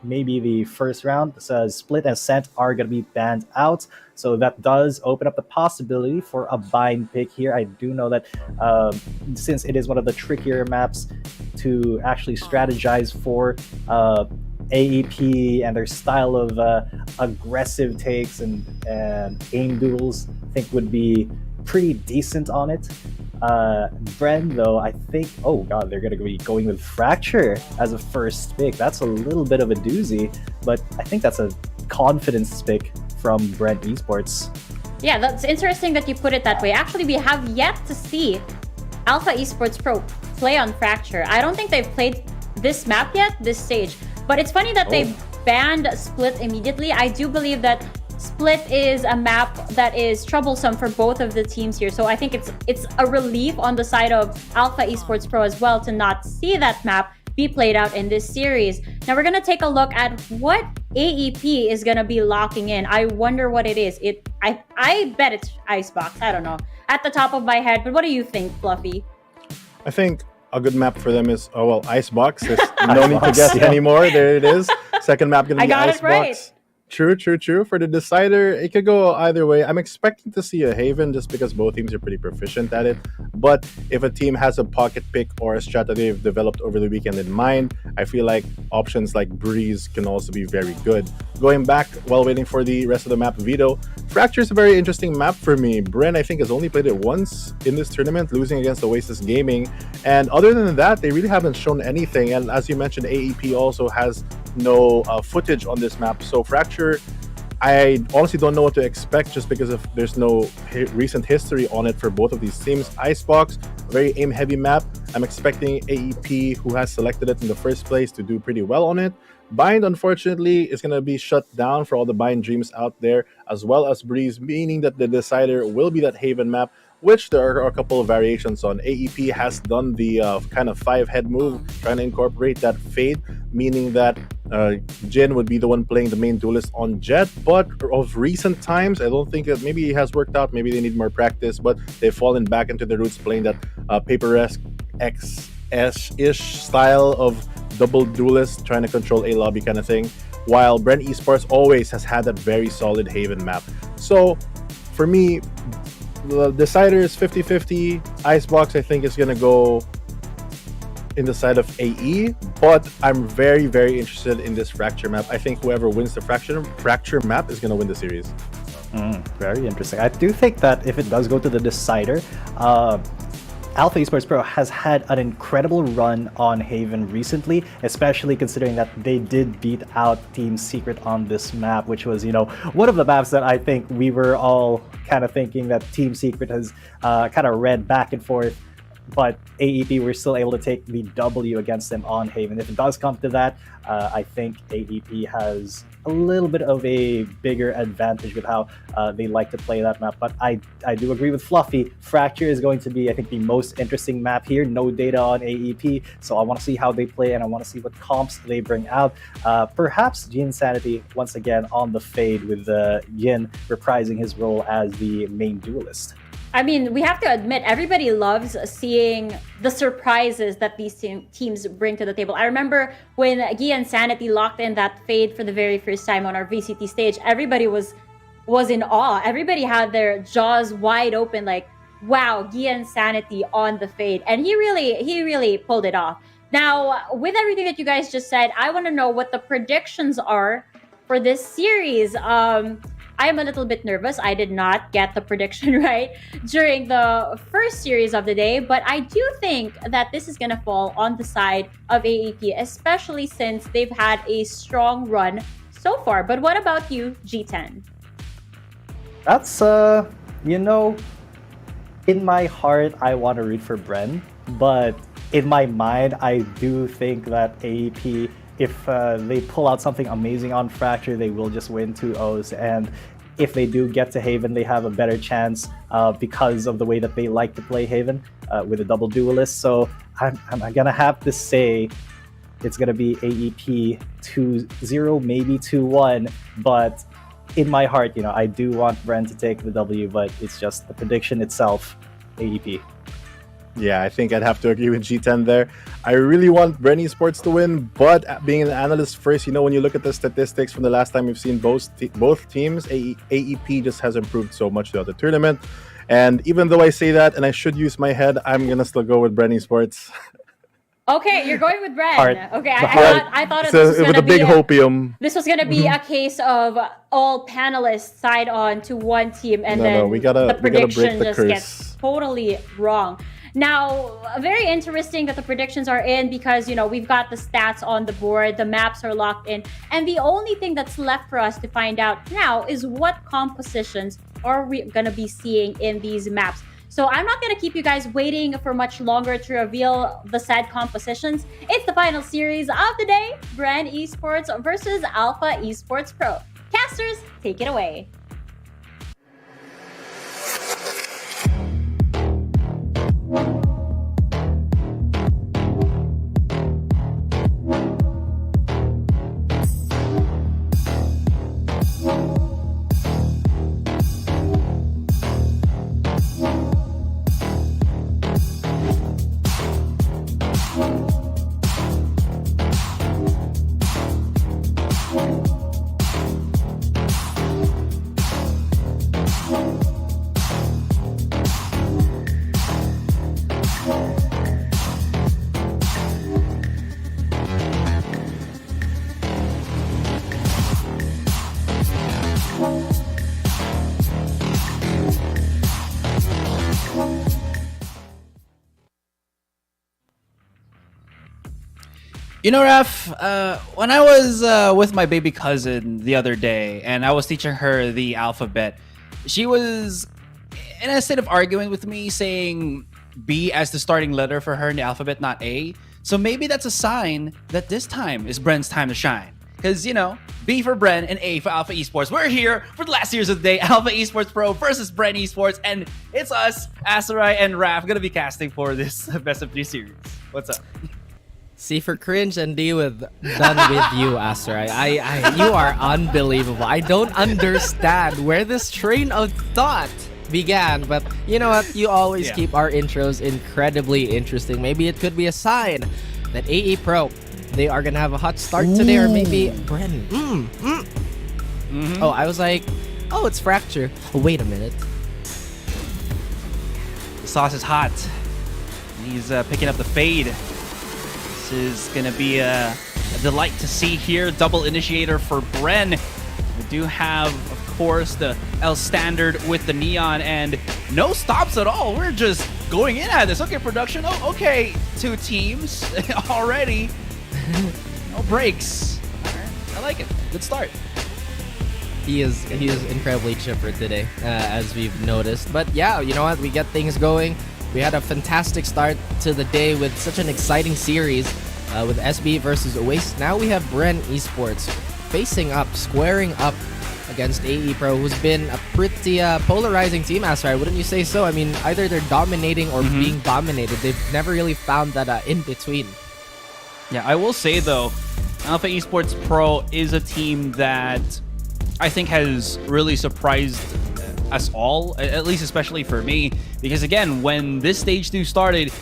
maybe the first round. So Split and Ascent are going to be banned out. So that does open up the possibility for a bind pick here. I do know that since it is one of the trickier maps to actually strategize for AEP and their style of aggressive takes and aim duels, I think would be pretty decent on it. Bren, though, I think, oh god, they're going to be going with Fracture as a first pick. That's a little bit of a doozy, but I think that's a confidence pick from Bren Esports. Yeah, that's interesting that you put it that way. Actually, we have yet to see Alpha Esports Pro play on Fracture. I don't think they've played this map yet, this stage. But it's funny that they banned Split immediately. I do believe that Split is a map that is troublesome for both of the teams here. So I think it's a relief on the side of Alpha Esports Pro as well to not see that map be played out in this series. Now we're gonna take a look at what AEP is gonna be locking in. I wonder what it is. I bet it's Icebox. I don't know at the top of my head, but what do you think, Fluffy? I think a good map for them is Icebox. There's no need to guess anymore. There it is. Second map gonna be I got Icebox. it right. True. For the decider, it could go either way. I'm expecting to see a Haven just because both teams are pretty proficient at it. But if a team has a pocket pick or a strategy they've developed over the weekend in mind, I feel like options like Breeze can also be very good. Going back while waiting for the rest of the map, Vito, Fracture is a very interesting map for me. Bren, I think, has only played it once in this tournament, losing against Oasis Gaming. And other than that, they really haven't shown anything. And as you mentioned, AEP also has no footage on this map. So Fracture, I honestly don't know what to expect just because of there's no recent history on it for both of these teams. Icebox, very aim-heavy map. I'm expecting AEP, who has selected it in the first place, to do pretty well on it. Bind, unfortunately, is going to be shut down for all the Bind dreams out there, as well as Breeze, meaning that the decider will be that Haven map, which there are a couple of variations on. AEP has done the kind of 5-head move, trying to incorporate that fade, meaning that Jin would be the one playing the main duelist on Jet. But of recent times, I don't think that maybe it has worked out. Maybe they need more practice, but they've fallen back into the roots, playing that paper-esque XS-ish style of double duelist, trying to control a lobby kind of thing, while Bren Esports always has had that very solid Haven map. So for me, the decider is 50-50. Icebox, I think, is going to go in the side of AE, but I'm very, very interested in this Fracture map. I think whoever wins the Fracture map is going to win the series. Very interesting. I do think that if it does go to the decider, Alpha Esports Pro has had an incredible run on Haven recently, especially considering that they did beat out Team Secret on this map, which was, one of the maps that I think we were all kind of thinking that Team Secret has kind of read back and forth, but AEP were still able to take the W against them on Haven. If it does come to that, I think AEP has a little bit of a bigger advantage with how they like to play that map. But I do agree with Fluffy. Fracture is going to be, I think, the most interesting map here. No data on AEP, so I want to see how they play and I want to see what comps they bring out. Perhaps Jin Sanity once again on the fade, with Yin reprising his role as the main duelist. I mean, we have to admit, everybody loves seeing the surprises that these teams bring to the table. I remember when Gia and Sanity locked in that fade for the very first time on our VCT stage, everybody was in awe. Everybody had their jaws wide open, like, wow, Gia and Sanity on the fade. And he really pulled it off. Now, with everything that you guys just said, I want to know what the predictions are for this series. I am a little bit nervous. I did not get the prediction right during the first series of the day, but I do think that this is going to fall on the side of AEP, especially since they've had a strong run so far. But what about you, G10? That's, in my heart, I want to root for Bren, but in my mind, I do think that AEP, if they pull out something amazing on Fracture, they will just win 2-0s. And if they do get to Haven, they have a better chance because of the way that they like to play Haven with a double duelist. So I'm going to have to say it's going to be AEP 2-0, maybe 2-1. But in my heart, I do want Bren to take the W, but it's just the prediction itself, AEP. Yeah, I think I'd have to agree with G10 there. I really want Bren Esports to win, but being an analyst first, when you look at the statistics from the last time we've seen both teams, AEP just has improved so much throughout the tournament. And even though I say that, and I should use my head, I'm going to still go with Bren Esports. Okay, you're going with Bren. Heart. Okay, I thought this was going to be hopium. This was going to be a case of all panelists side on to one team, and the prediction just gets totally wrong. Now, very interesting that the predictions are in because, we've got the stats on the board, the maps are locked in, and the only thing that's left for us to find out now is what compositions are we going to be seeing in these maps. So I'm not going to keep you guys waiting for much longer to reveal the said compositions. It's the final series of the day, Bren Esports versus Alpha Esports Pro. Cast Masters, take it away. You know, Raf, when I was with my baby cousin the other day and I was teaching her the alphabet, she was in a state of arguing with me, saying B as the starting letter for her in the alphabet, not A. So maybe that's a sign that this time is Bren's time to shine. Because, you know, B for Bren and A for Alpha Esports. We're here for the last series of the day, Alpha Esports Pro versus Bren Esports. And it's us, Asarai and Raf, going to be casting for this Best of 3 series. What's up? C for cringe and D with done with you, Asarai. You are unbelievable. I don't understand where this train of thought began, but you know what? You always keep our intros incredibly interesting. Maybe it could be a sign that AE Pro, they are gonna have a hot start today, or maybe Bren. Oh, I was like, oh, it's Fracture. Oh, wait a minute. The sauce is hot. He's picking up the fade. This is going to be a delight to see here. Double initiator for Bren. We do have, of course, the L standard with the neon and no stops at all. We're just going in at this. Okay, production. Oh, okay. 2 teams already. No breaks. All right. I like it. Good start. He is incredibly chipper today, as we've noticed. But yeah, you know what? We get things going. We had a fantastic start to the day with such an exciting series with SB versus Oasis. Now we have Bren Esports facing up, squaring up against AE Pro, who's been a pretty polarizing team, Asrai. Wouldn't you say so? I mean, either they're dominating or being dominated. They've never really found that in-between. Yeah, I will say, though, Alpha Esports Pro is a team that I think has really surprised us all, at least especially for me, because again, when this stage 2 started,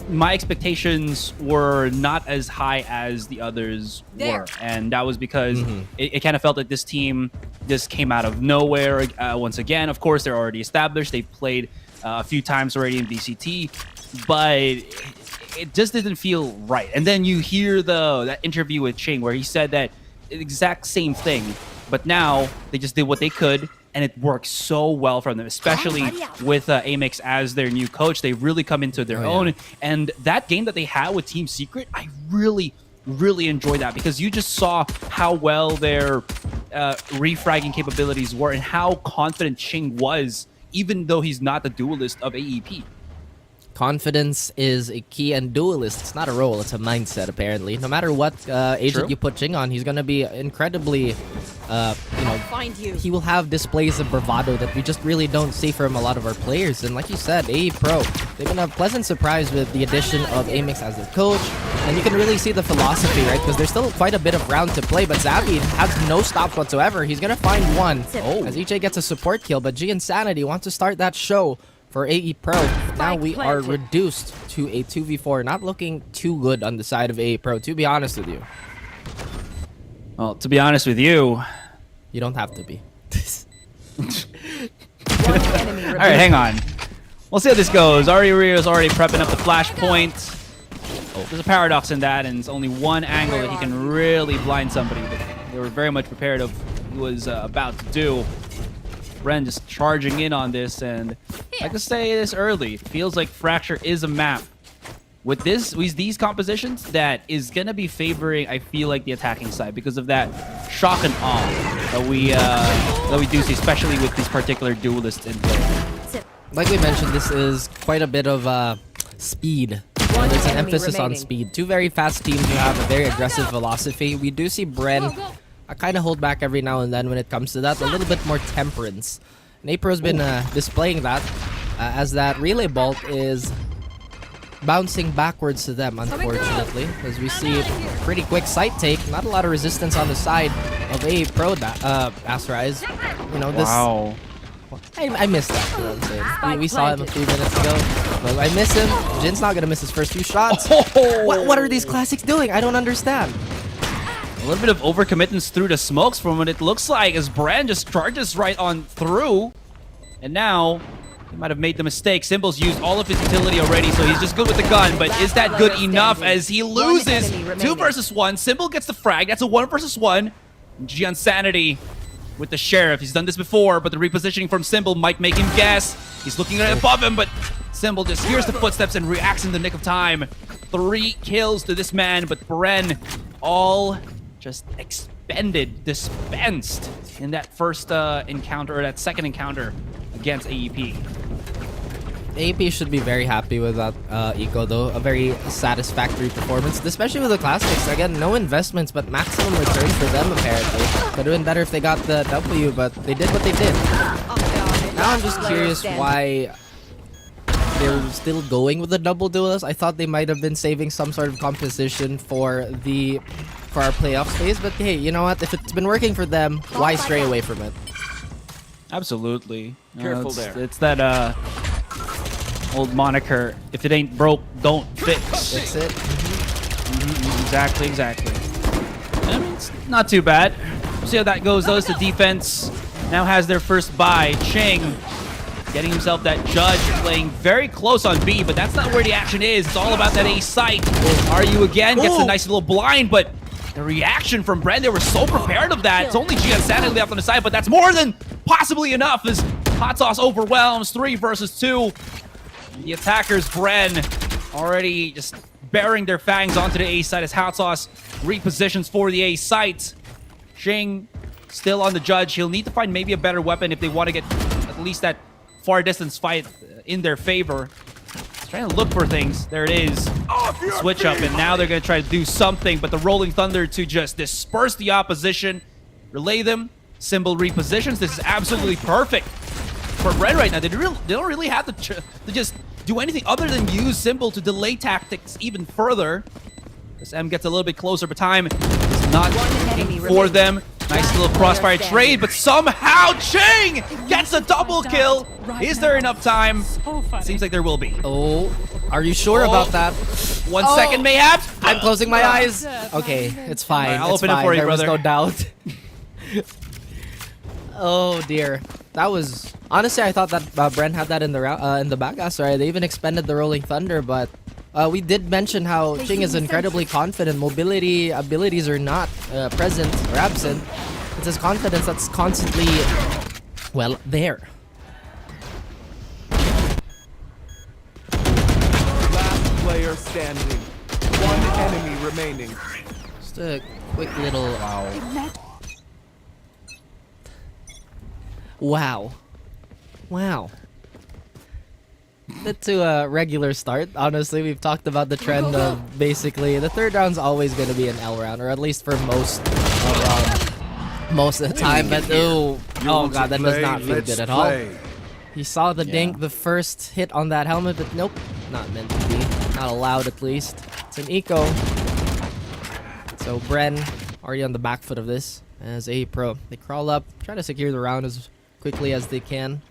my expectations were not as high as the others were, and that was because it kind of felt like this team just came out of nowhere. Once again, of course, they're already established, they've played a few times already in VCT, but it just didn't feel right. And then you hear that interview with Ching where he said that exact same thing, but now they just did what they could, and it works so well for them, especially with Amix as their new coach. They really come into their own. And that game that they had with Team Secret, I really, really enjoyed that, because you just saw how well their refragging capabilities were and how confident Ching was, even though he's not the duelist of AEP. Confidence is a key, and duelist, it's not a role, it's a mindset, apparently. No matter what agent you put Ching on, he's going to be incredibly, he will have displays of bravado that we just really don't see from a lot of our players. And like you said, AE Pro, they've been a pleasant surprise with the addition of Amix as their coach. And you can really see the philosophy, right? Because there's still quite a bit of round to play, but Zabi has no stops whatsoever. He's going to find one as EJ gets a support kill, but G Insanity wants to start that show for AE Pro. Now we are reduced to a 2v4. Not looking too good on the side of AE Pro, to be honest with you. Well, to be honest with you, you don't have to be. All right, hang on. We'll see how this goes. Rio's already prepping up the flashpoint. There's a paradox in that, and it's only one angle that he can really blind somebody, but they were very much prepared of what he was about to do. Bren just charging in on this, and I can say this early, it feels like Fracture is a map with these compositions that is gonna be favoring, I feel like, the attacking side because of that shock and awe that we do see, especially with these particular duelists in play. Like we mentioned, this is quite a bit of speed. There's an emphasis on speed. Two very fast teams who have a very aggressive philosophy. We do see Bren I kind of hold back every now and then when it comes to that. A little bit more temperance. And Apro's been displaying that as that relay bolt is bouncing backwards to them, unfortunately. As we see a pretty quick site take. Not a lot of resistance on the side of Apro, Asterize. You know, this... Wow. I missed that. You know what I'm saying? We saw him a few minutes ago. But I miss him. Jin's not gonna miss his first few shots. What are these classics doing? I don't understand. A little bit of overcommittance through the smokes from what it looks like as Bren just charges right on through. And now, he might have made the mistake. Symbol's used all of his utility already, so he's just good with the gun. But is that good enough as he loses 2 versus 1? Symbol gets the frag. That's a 1 versus 1. Gian Sanity with the Sheriff. He's done this before, but the repositioning from Symbol might make him guess. He's looking right above him, but Symbol just hears the footsteps and reacts in the nick of time. 3 kills to this man, but Bren all just dispensed in that first encounter, or that second encounter against AEP. AEP should be very happy with that eco though. A very satisfactory performance, especially with the classics. Again, no investments, but maximum return for them apparently. Could have been better if they got the W, but they did what they did. Now I'm just curious why they're still going with the double duelist. I thought they might have been saving some sort of composition for our playoffs phase, but hey, you know what? If it's been working for them, why stray away from it? Absolutely. Careful there. It's that old moniker, if it ain't broke, don't fix. Fix it. Exactly. I mean, it's not too bad. We'll see how that goes. Those the defense now has their first buy. Ching getting himself that judge, playing very close on B, but that's not where the action is. It's all about that A site. Are you again? Gets a nice little blind, but the reaction from Bren, they were so prepared of that. It's only Gian Sanity left on the side, but that's more than possibly enough as Hot Sauce overwhelms 3 versus 2. The attackers, Bren, already just bearing their fangs onto the A site as Hot Sauce repositions for the A site. Shing still on the judge. He'll need to find maybe a better weapon if they want to get at least that far distance fight in their favor. He's trying to look for things. There it is. Switch up, and now they're going to try to do something, but the Rolling Thunder to just disperse the opposition, relay them. Symbol repositions. This is absolutely perfect for Bren right now. They don't really have to just do anything other than use Symbol to delay tactics even further. This M gets a little bit closer, but time is not for them. Nice little crossfire trade, but somehow Ching gets a double kill. Is there enough time? Seems like there will be. Oh, are you sure about that? 1 second, mayhaps. I'm closing my eyes. Okay, it's fine. Right, I'll open it for you, brother. There was no doubt. Oh dear, that was honestly. I thought that Bren had that in the back. Sorry, they even expended the Rolling Thunder, but we did mention how Ching is incredibly confident. Mobility abilities are not present or absent. It's his confidence that's constantly, well, there. Last player standing. 1 enemy remaining. Just a quick little wow. Bit to a regular start. Honestly, we've talked about the trend of basically the third round's always going to be an L round, or at least for most of the time. But oh god, that does not feel good at all. He saw the dink, the first hit on that helmet, but nope, not meant to be. Not allowed, at least. It's an eco. So Bren already on the back foot of this as a pro. They crawl up, try to secure the round as quickly as they can.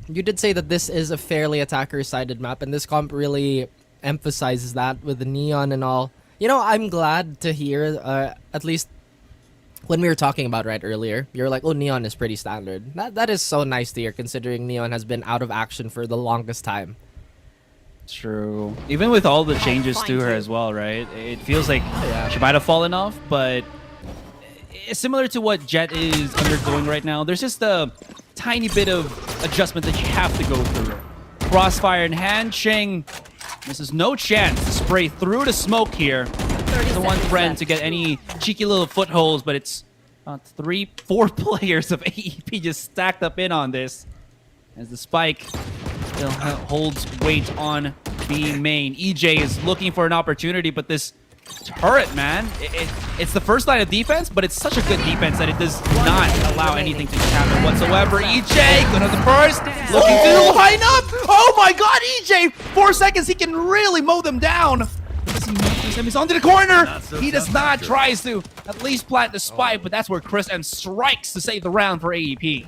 You did say that this is a fairly attacker-sided map, and this comp really emphasizes that with the neon and all. You know, I'm glad to hear, at least when we were talking about right earlier, you're like, oh, neon is pretty standard. That is so nice to hear, considering neon has been out of action for the longest time. True. Even with all the changes to her as well, right? It feels like she might have fallen off, but it's similar to what Jet is undergoing right now. There's just a tiny bit of adjustment that you have to go through. Crossfire in hand, Ching misses no chance to spray through the smoke here. Doesn't want Bren to get any cheeky little footholds, but it's 3-4 players of AEP just stacked up in on this. As the spike still holds weight on being main. EJ is looking for an opportunity, but this turret, man. It's the first line of defense, but it's such a good defense that it does not allow anything to happen whatsoever. EJ, going to the first, looking to line up. Oh my god, EJ! 4 seconds, he can really mow them down. He's onto the corner. He does not, tries to at least plant the spike, but that's where Chris M strikes to save the round for AEP.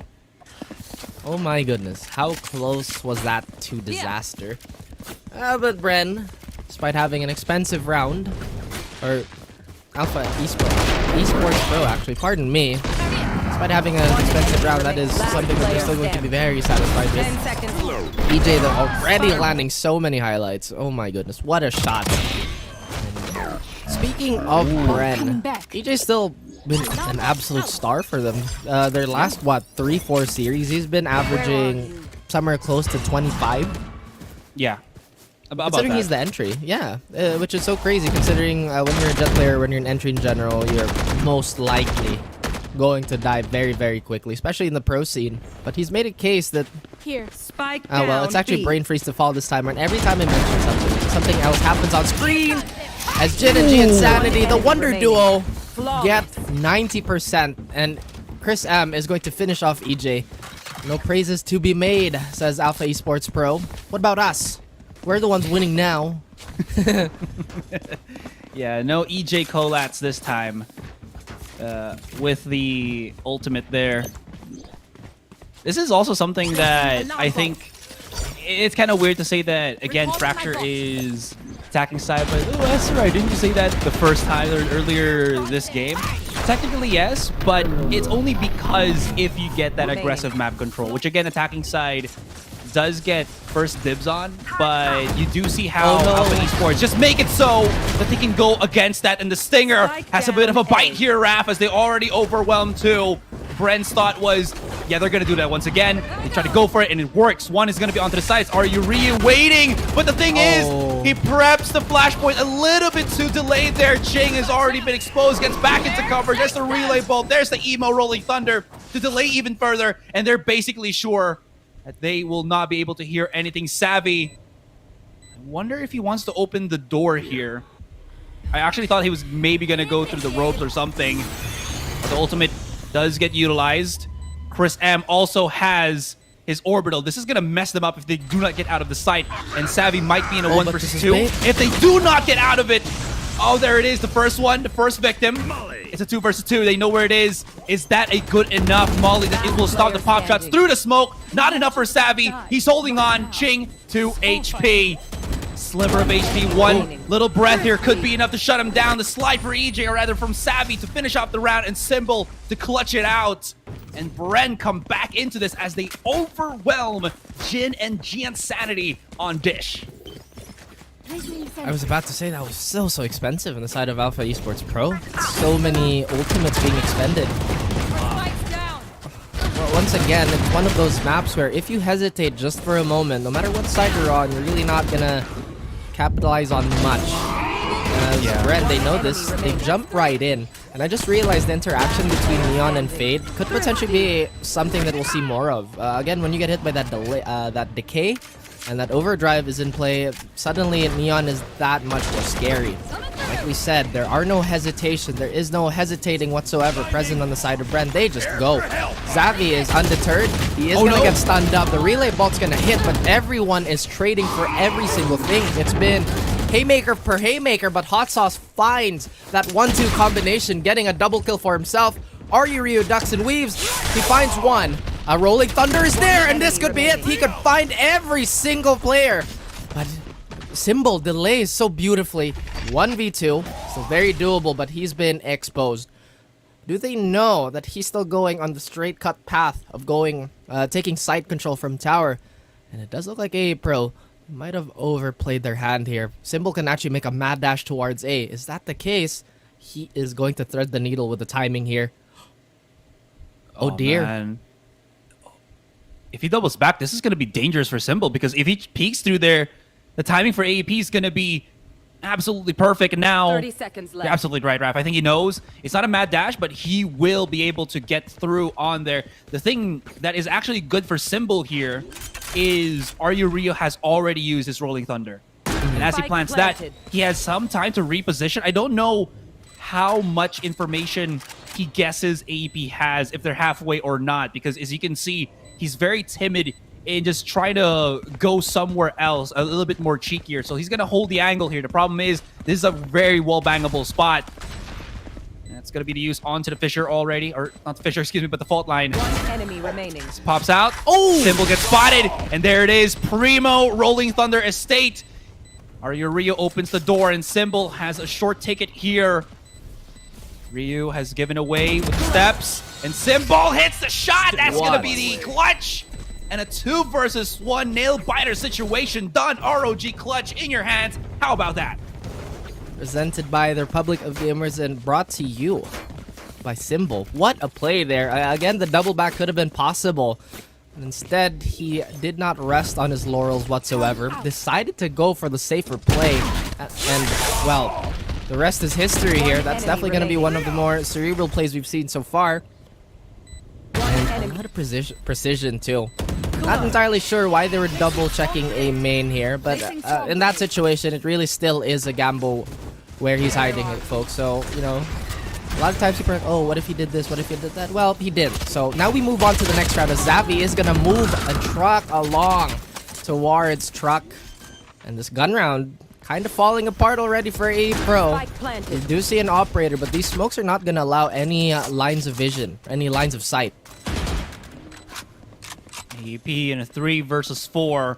Oh my goodness, how close was that to disaster? But Bren, despite having an expensive round, or Alpha Esports Pro actually, pardon me, despite having an expensive round, that is something that they're still going to be very satisfied with. EJ though already landing so many highlights. Oh my goodness, what a shot. Speaking of Bren, EJ's still been an absolute star for them. Their last, 3-4 series, he's been averaging somewhere close to 25. Yeah. Considering he's the entry, yeah. Which is so crazy considering when you're a Jet player, when you're an entry in general, you're most likely going to die very, very quickly, especially in the pro scene. But he's made a case that... Here, spike Oh, well, it's actually brain freeze to fall this time, and every time I mention something else happens on screen. As Jin and G Insanity, the Wonder Duo, get 90%, and Chris M is going to finish off EJ. No praises to be made, says Alpha Esports Pro. What about us? We're the ones winning now. Yeah, no EJ collats this time. With the ultimate there. This is also something that I think it's kind of weird to say that, again, Fracture is attacking side, but oh, that's right, didn't you say that the first time or earlier this game? Technically, yes, but it's only because if you get that aggressive map control, which again, attacking side does get first dibs on, but you do see how Alpha Esports just make it so that they can go against that, and the Stinger has a bit of a bite here, Raph, as they already overwhelmed two. Bren's thought was, yeah, they're gonna do that once again. They try to go for it, and it works. One is gonna be onto the sides. Are you waiting? But the thing is, he preps the flashpoint a little bit too delayed there. Ching has already been exposed, gets back into cover. There's the relay bolt. There's the emo rolling thunder to delay even further, and they're basically sure that they will not be able to hear anything. Savvy, I wonder if he wants to open the door here. I actually thought he was maybe gonna go through the ropes or something. But the ultimate does get utilized. Chris M also has his orbital. This is gonna mess them up if they do not get out of the site. And Savvy might be in a 1 versus 2. If they do not get out of it, oh, there it is, the first one, the first victim. It's a 2 versus 2. They know where it is. Is that a good enough Molly that it will stop the pop shots through the smoke? Not enough for Savvy. He's holding on. Ching, 2 HP. Sliver of HP, one little breath here could be enough to shut him down. The slide for EJ, or rather from Savvy, to finish off the round, and Symbol to clutch it out. And Bren come back into this as they overwhelm Jin and Giansanity on Dish. I was about to say that was so expensive on the side of Alpha Esports Pro. So many ultimates being expended. Well, once again, it's one of those maps where if you hesitate just for a moment, no matter what side you're on, you're really not gonna capitalize on much. As Bren, they know this, they jump right in. And I just realized the interaction between Neon and Fade could potentially be something that we'll see more of. Again, when you get hit by that delay, that decay, and that overdrive is in play, suddenly Neon is that much more scary. Like we said, there are no hesitation. There is no hesitating whatsoever present on the side of Bren. They just go. Zavi is undeterred. He is gonna get stunned up. The relay bolt's gonna hit, but everyone is trading for every single thing. It's been haymaker per haymaker, but Hot Sauce finds that 1-2 combination, getting a double kill for himself. Ryu ducks and weaves. He finds one. A rolling thunder is there, and this could be it. He could find every single player. But Symbol delays so beautifully. 1v2, so very doable, but he's been exposed. Do they know that he's still going on the straight cut path of going, taking side control from tower? And it does look like A Pro might have overplayed their hand here. Symbol can actually make a mad dash towards A. Is that the case? He is going to thread the needle with the timing here. Oh dear. Man. If he doubles back, this is going to be dangerous for Symbol, because if he peeks through there, the timing for AEP is going to be absolutely perfect. And now, 30 seconds left. You're absolutely right, Raph. I think he knows it's not a mad dash, but he will be able to get through on there. The thing that is actually good for Symbol here is Ryu has already used his Rolling Thunder. And as he plants that, he has some time to reposition. I don't know how much information he guesses AEP has, if they're halfway or not, because as you can see, he's very timid in just trying to go somewhere else, a little bit more cheekier. So he's going to hold the angle here. The problem is, this is a very wall-bangable spot. That's going to be the use onto the Fisher already. Or not the Fisher, excuse me, but the fault line. One enemy remaining. Pops out. Oh! Symbol gets spotted. And there it is. Primo Rolling Thunder Estate. Arya Ryu opens the door, and Symbol has a short ticket here. Ryu has given away with the steps. And Symbol hits the shot. That's going to be the clutch. And a 2 versus 1 nail-biter situation done. ROG clutch in your hands. How about that? Presented by the Republic of Gamers and brought to you by Symbol. What a play there. Again, the double back could have been possible. Instead, he did not rest on his laurels whatsoever. Decided to go for the safer play. And, well, the rest is history here. That's definitely going to be one of the more cerebral plays we've seen so far. And a lot of precision too. Not entirely sure why they were double checking a main here, but in that situation, it really still is a gamble where he's hiding it, folks. So, you know, a lot of times people are like, oh, what if he did this? What if he did that? Well, he did. So now we move on to the next round. Xavi is going to move a truck along towards truck. And this gun round kind of falling apart already for A Pro. You do see an operator, but these smokes are not going to allow any lines of vision, any lines of sight. AEP in a 3 versus 4.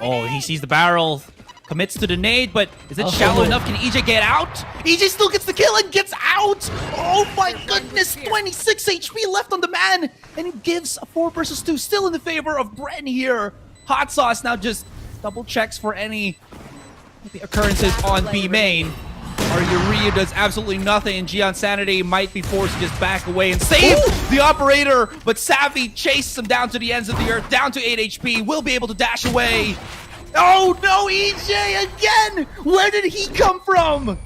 Oh, he sees the barrel, commits to the nade, but is it shallow enough? Can EJ get out? EJ still gets the kill and gets out! Oh my goodness, 26 HP left on the man, and he gives a 4 versus 2, still in the favor of Bren here. Hot Sauce now just double checks for any occurrences on B main. Arya Ryu does absolutely nothing, and Gian Sanity might be forced to just back away and save the operator, but Savvy chases him down to the ends of the earth, down to 8 HP, will be able to dash away. Oh no, EJ again! Where did he come from?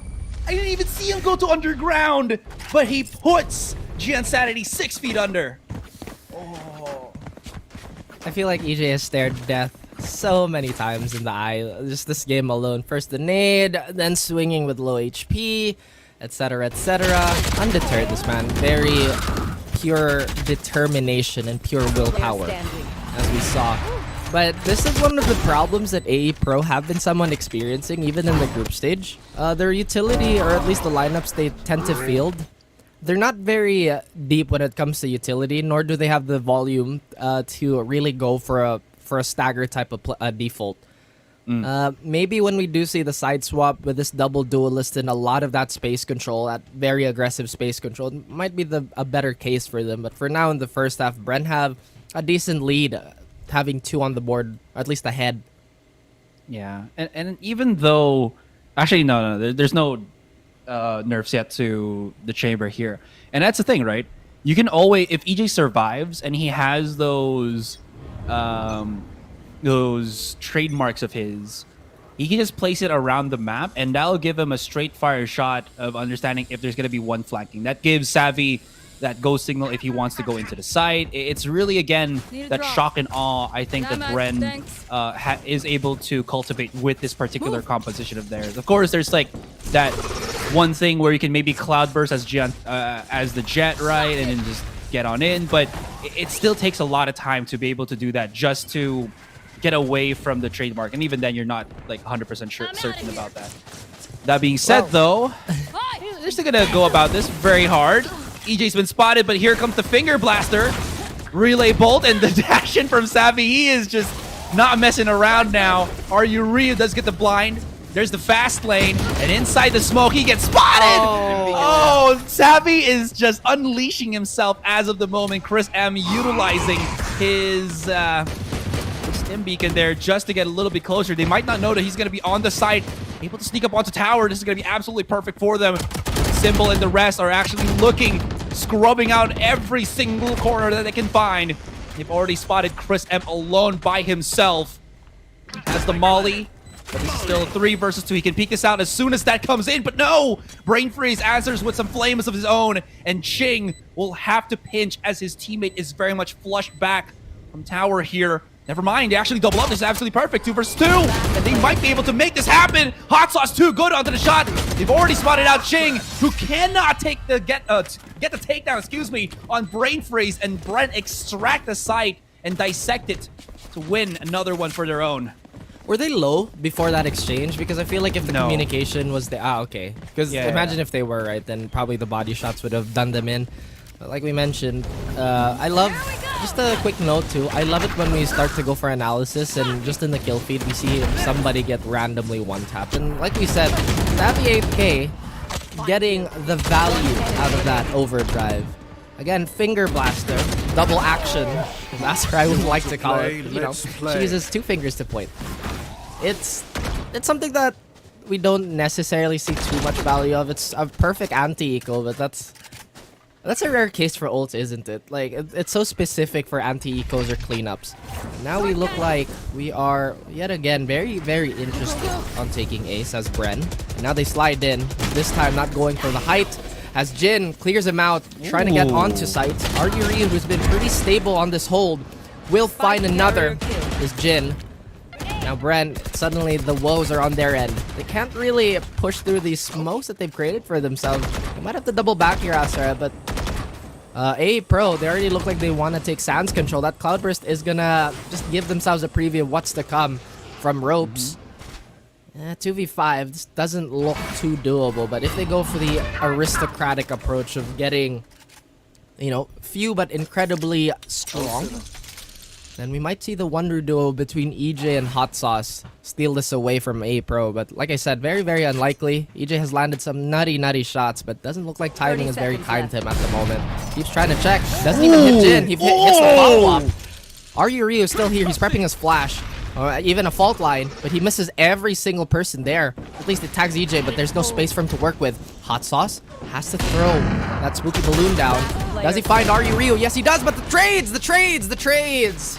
I didn't even see him go to underground, but he puts Gian Sanity 6 feet under. Oh. I feel like EJ has stared death so many times in the eye, just this game alone. First the nade, then swinging with low HP, etc, etc. Undeterred, this man. Very pure determination and pure willpower, as we saw. But this is one of the problems that AE Pro have been somewhat experiencing, even in the group stage. Their utility, or at least the lineups they tend to field, they're not very deep when it comes to utility, nor do they have the volume to really go for a stagger type of default. Maybe when we do see the side swap with this double duelist and a lot of that space control, that very aggressive space control, might be a better case for them. But for now in the first half, Bren have a decent lead, having 2 on the board, or at least ahead. Yeah, and even though, actually no, there's no nerfs yet to the chamber here, and that's the thing, right? You can always, if EJ survives and he has those trademarks of his, he can just place it around the map, and that'll give him a straight fire shot of understanding if there's going to be one flanking. That gives Savvy that go signal if he wants to go into the site. It's really, again, that shock and awe, I think, that Bren is able to cultivate with this particular composition of theirs. Of course, there's like that one thing where you can maybe cloudburst as the jet, right, and then just get on in, but it still takes a lot of time to be able to do that, just to get away from the trademark, and even then you're not like 100% certain about that. That being said, though, they're still gonna go about this very hard. EJ's been spotted, but here comes the finger blaster, relay bolt, and the dash in from Savvy. He is just not messing around now. Arya Ryu does get the blind. There's the fast lane, and inside the smoke, he gets spotted! Oh, Savvy is just unleashing himself as of the moment. Chris M utilizing his stim beacon there just to get a little bit closer. They might not know that he's going to be on the site, able to sneak up onto tower. This is going to be absolutely perfect for them. Symbol and the rest are actually looking, scrubbing out every single corner that they can find. They've already spotted Chris M alone by himself. He has the molly. But this is still a 3 versus 2. He can peek us out as soon as that comes in, but no! Brain Freeze answers with some flames of his own, and Ching will have to pinch as his teammate is very much flushed back from tower here. Never mind, they actually double up. This is absolutely perfect. 2 versus 2. And they might be able to make this happen. Hot Sauce too good onto the shot. They've already spotted out Ching, who cannot take the get the takedown, excuse me, on Brain Freeze, and Bren extract the site and dissect it to win another one for their own. Were they low before that exchange? Because I feel like if the communication was the okay. Because imagine if they were, right, then probably the body shots would have done them in. But like we mentioned, I love, just a quick note too, I love it when we start to go for analysis and just in the kill feed we see somebody get randomly one-tapped. And like we said, Savvy 8K getting the value out of that overdrive. Again, finger blaster, double action. That's what I would like to call it. You know, she uses 2 fingers to point. It's something that we don't necessarily see too much value of. It's a perfect anti-eco, but that's a rare case for ults, isn't it? Like, it's so specific for anti-ecos or cleanups. Now we look like we are, yet again, very, very interested on taking Ace as Bren. And now they slide in, this time not going for the height, as Jin clears him out, trying to get onto site. Ryu, who's been pretty stable on this hold, will find another, is Jin. Now Bren, suddenly the woes are on their end. They can't really push through these smokes that they've created for themselves. They might have to double back here, Asura, but A Pro, they already look like they want to take Sands control. That Cloudburst is gonna just give themselves a preview of what's to come from Ropes. 2v5, this doesn't look too doable, but if they go for the aristocratic approach of getting, you know, few but incredibly strong, then we might see the wonder duo between EJ and Hot Sauce steal this away from A Pro. But like I said, very, very unlikely. EJ has landed some nutty shots, but doesn't look like timing is very kind to him at the moment. Keeps trying to check. Doesn't even hit Jin. He hits the follow-up. Ryu is still here. He's prepping his flash. Or even a fault line, but he misses every single person there. At least it tags EJ, but there's no space for him to work with. Hot Sauce has to throw that spooky balloon down. Does he find Ryu? Yes, he does, but the trades!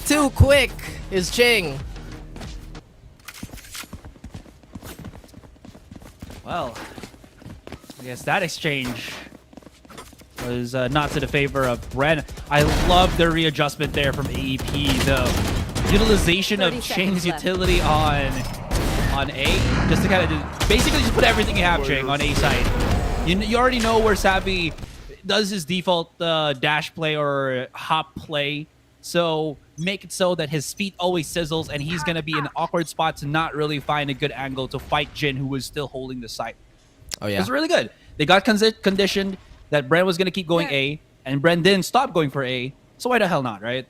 Too quick is Ching. Well, I guess that exchange was not to the favor of Bren. I love the readjustment there from AEP, though. Utilization of Ching's utility on A, just to kind of basically just put everything you have, Ching, on A side. You already know where Savvy does his default dash play or hop play, so make it so that his feet always sizzles and he's going to be in an awkward spot to not really find a good angle to fight Jin, who was still holding the site. Oh yeah, it was really good. They got conditioned that Bren was going to keep going A, and Bren didn't stop going for A, so why the hell not, right?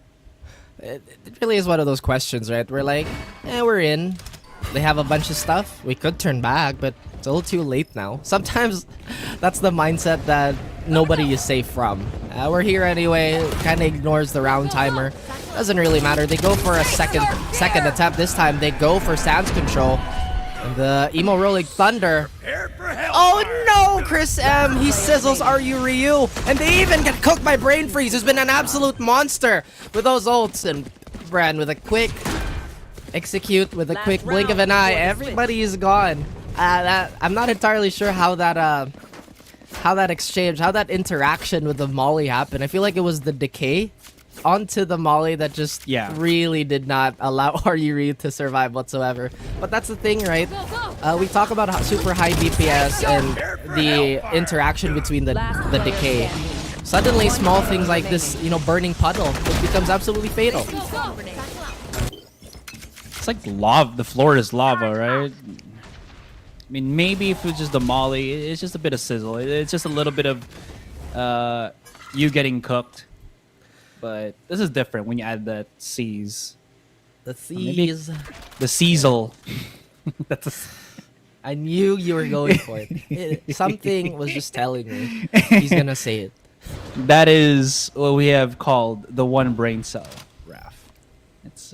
It really is one of those questions, right? We're like, we're in. They have a bunch of stuff. We could turn back, but it's a little too late now. Sometimes that's the mindset that nobody is safe from. We're here anyway. Kind of ignores the round timer. Doesn't really matter. They go for a second attempt. This time they go for Sands control. And the Emo Rolling Thunder. Oh no, Chris M. He sizzles Ryu. And they even get cooked by Brain Freeze, who's been an absolute monster with those ults. And Bren with a quick execute, with a quick blink of an eye. Everybody is gone. I'm not entirely sure how that exchange, how that interaction with the Molly happened. I feel like it was the decay onto the Molly that just really did not allow Ryu to survive whatsoever. But that's the thing, right? We talk about super high DPS and the interaction between the decay. Suddenly, small things like this, you know, burning puddle, it becomes absolutely fatal. It's like lava. The floor is lava, right? I mean, maybe if it was just the Molly, it's just a bit of sizzle. It's just a little bit of you getting cooked. But this is different when you add that C's. The C's. The Cecil. I knew you were going for it. Something was just telling me he's going to say it. That is what we have called the one brain cell, Raph. It's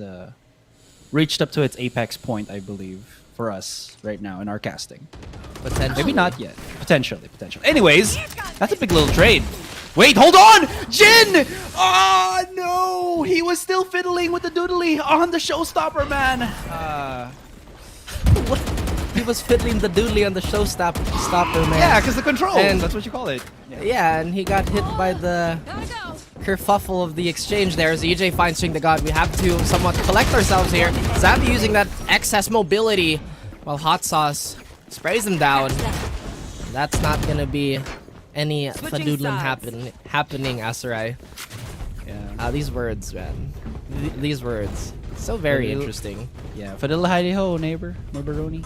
reached up to its apex point, I believe, for us right now in our casting. Potentially. Maybe not yet. Potentially. Anyways, that's a big little trade. Wait, hold on! Jin! Oh, no! He was still fiddling with the doodly on the showstopper, man. What? He was fiddling the doodly on the showstopper, man. Yeah, because the controls. And that's what you call it. Yeah, and he got hit by the kerfuffle of the exchange there as EJ finds Ching the God. We have to somewhat collect ourselves here. Zabi using that excess mobility while Hot Sauce sprays them down. That's not gonna be any fadoodlum happening, Asarai. Yeah. These words, man. These words. So very interesting. Yeah. Fadil hidey ho, neighbor. Neighboroni.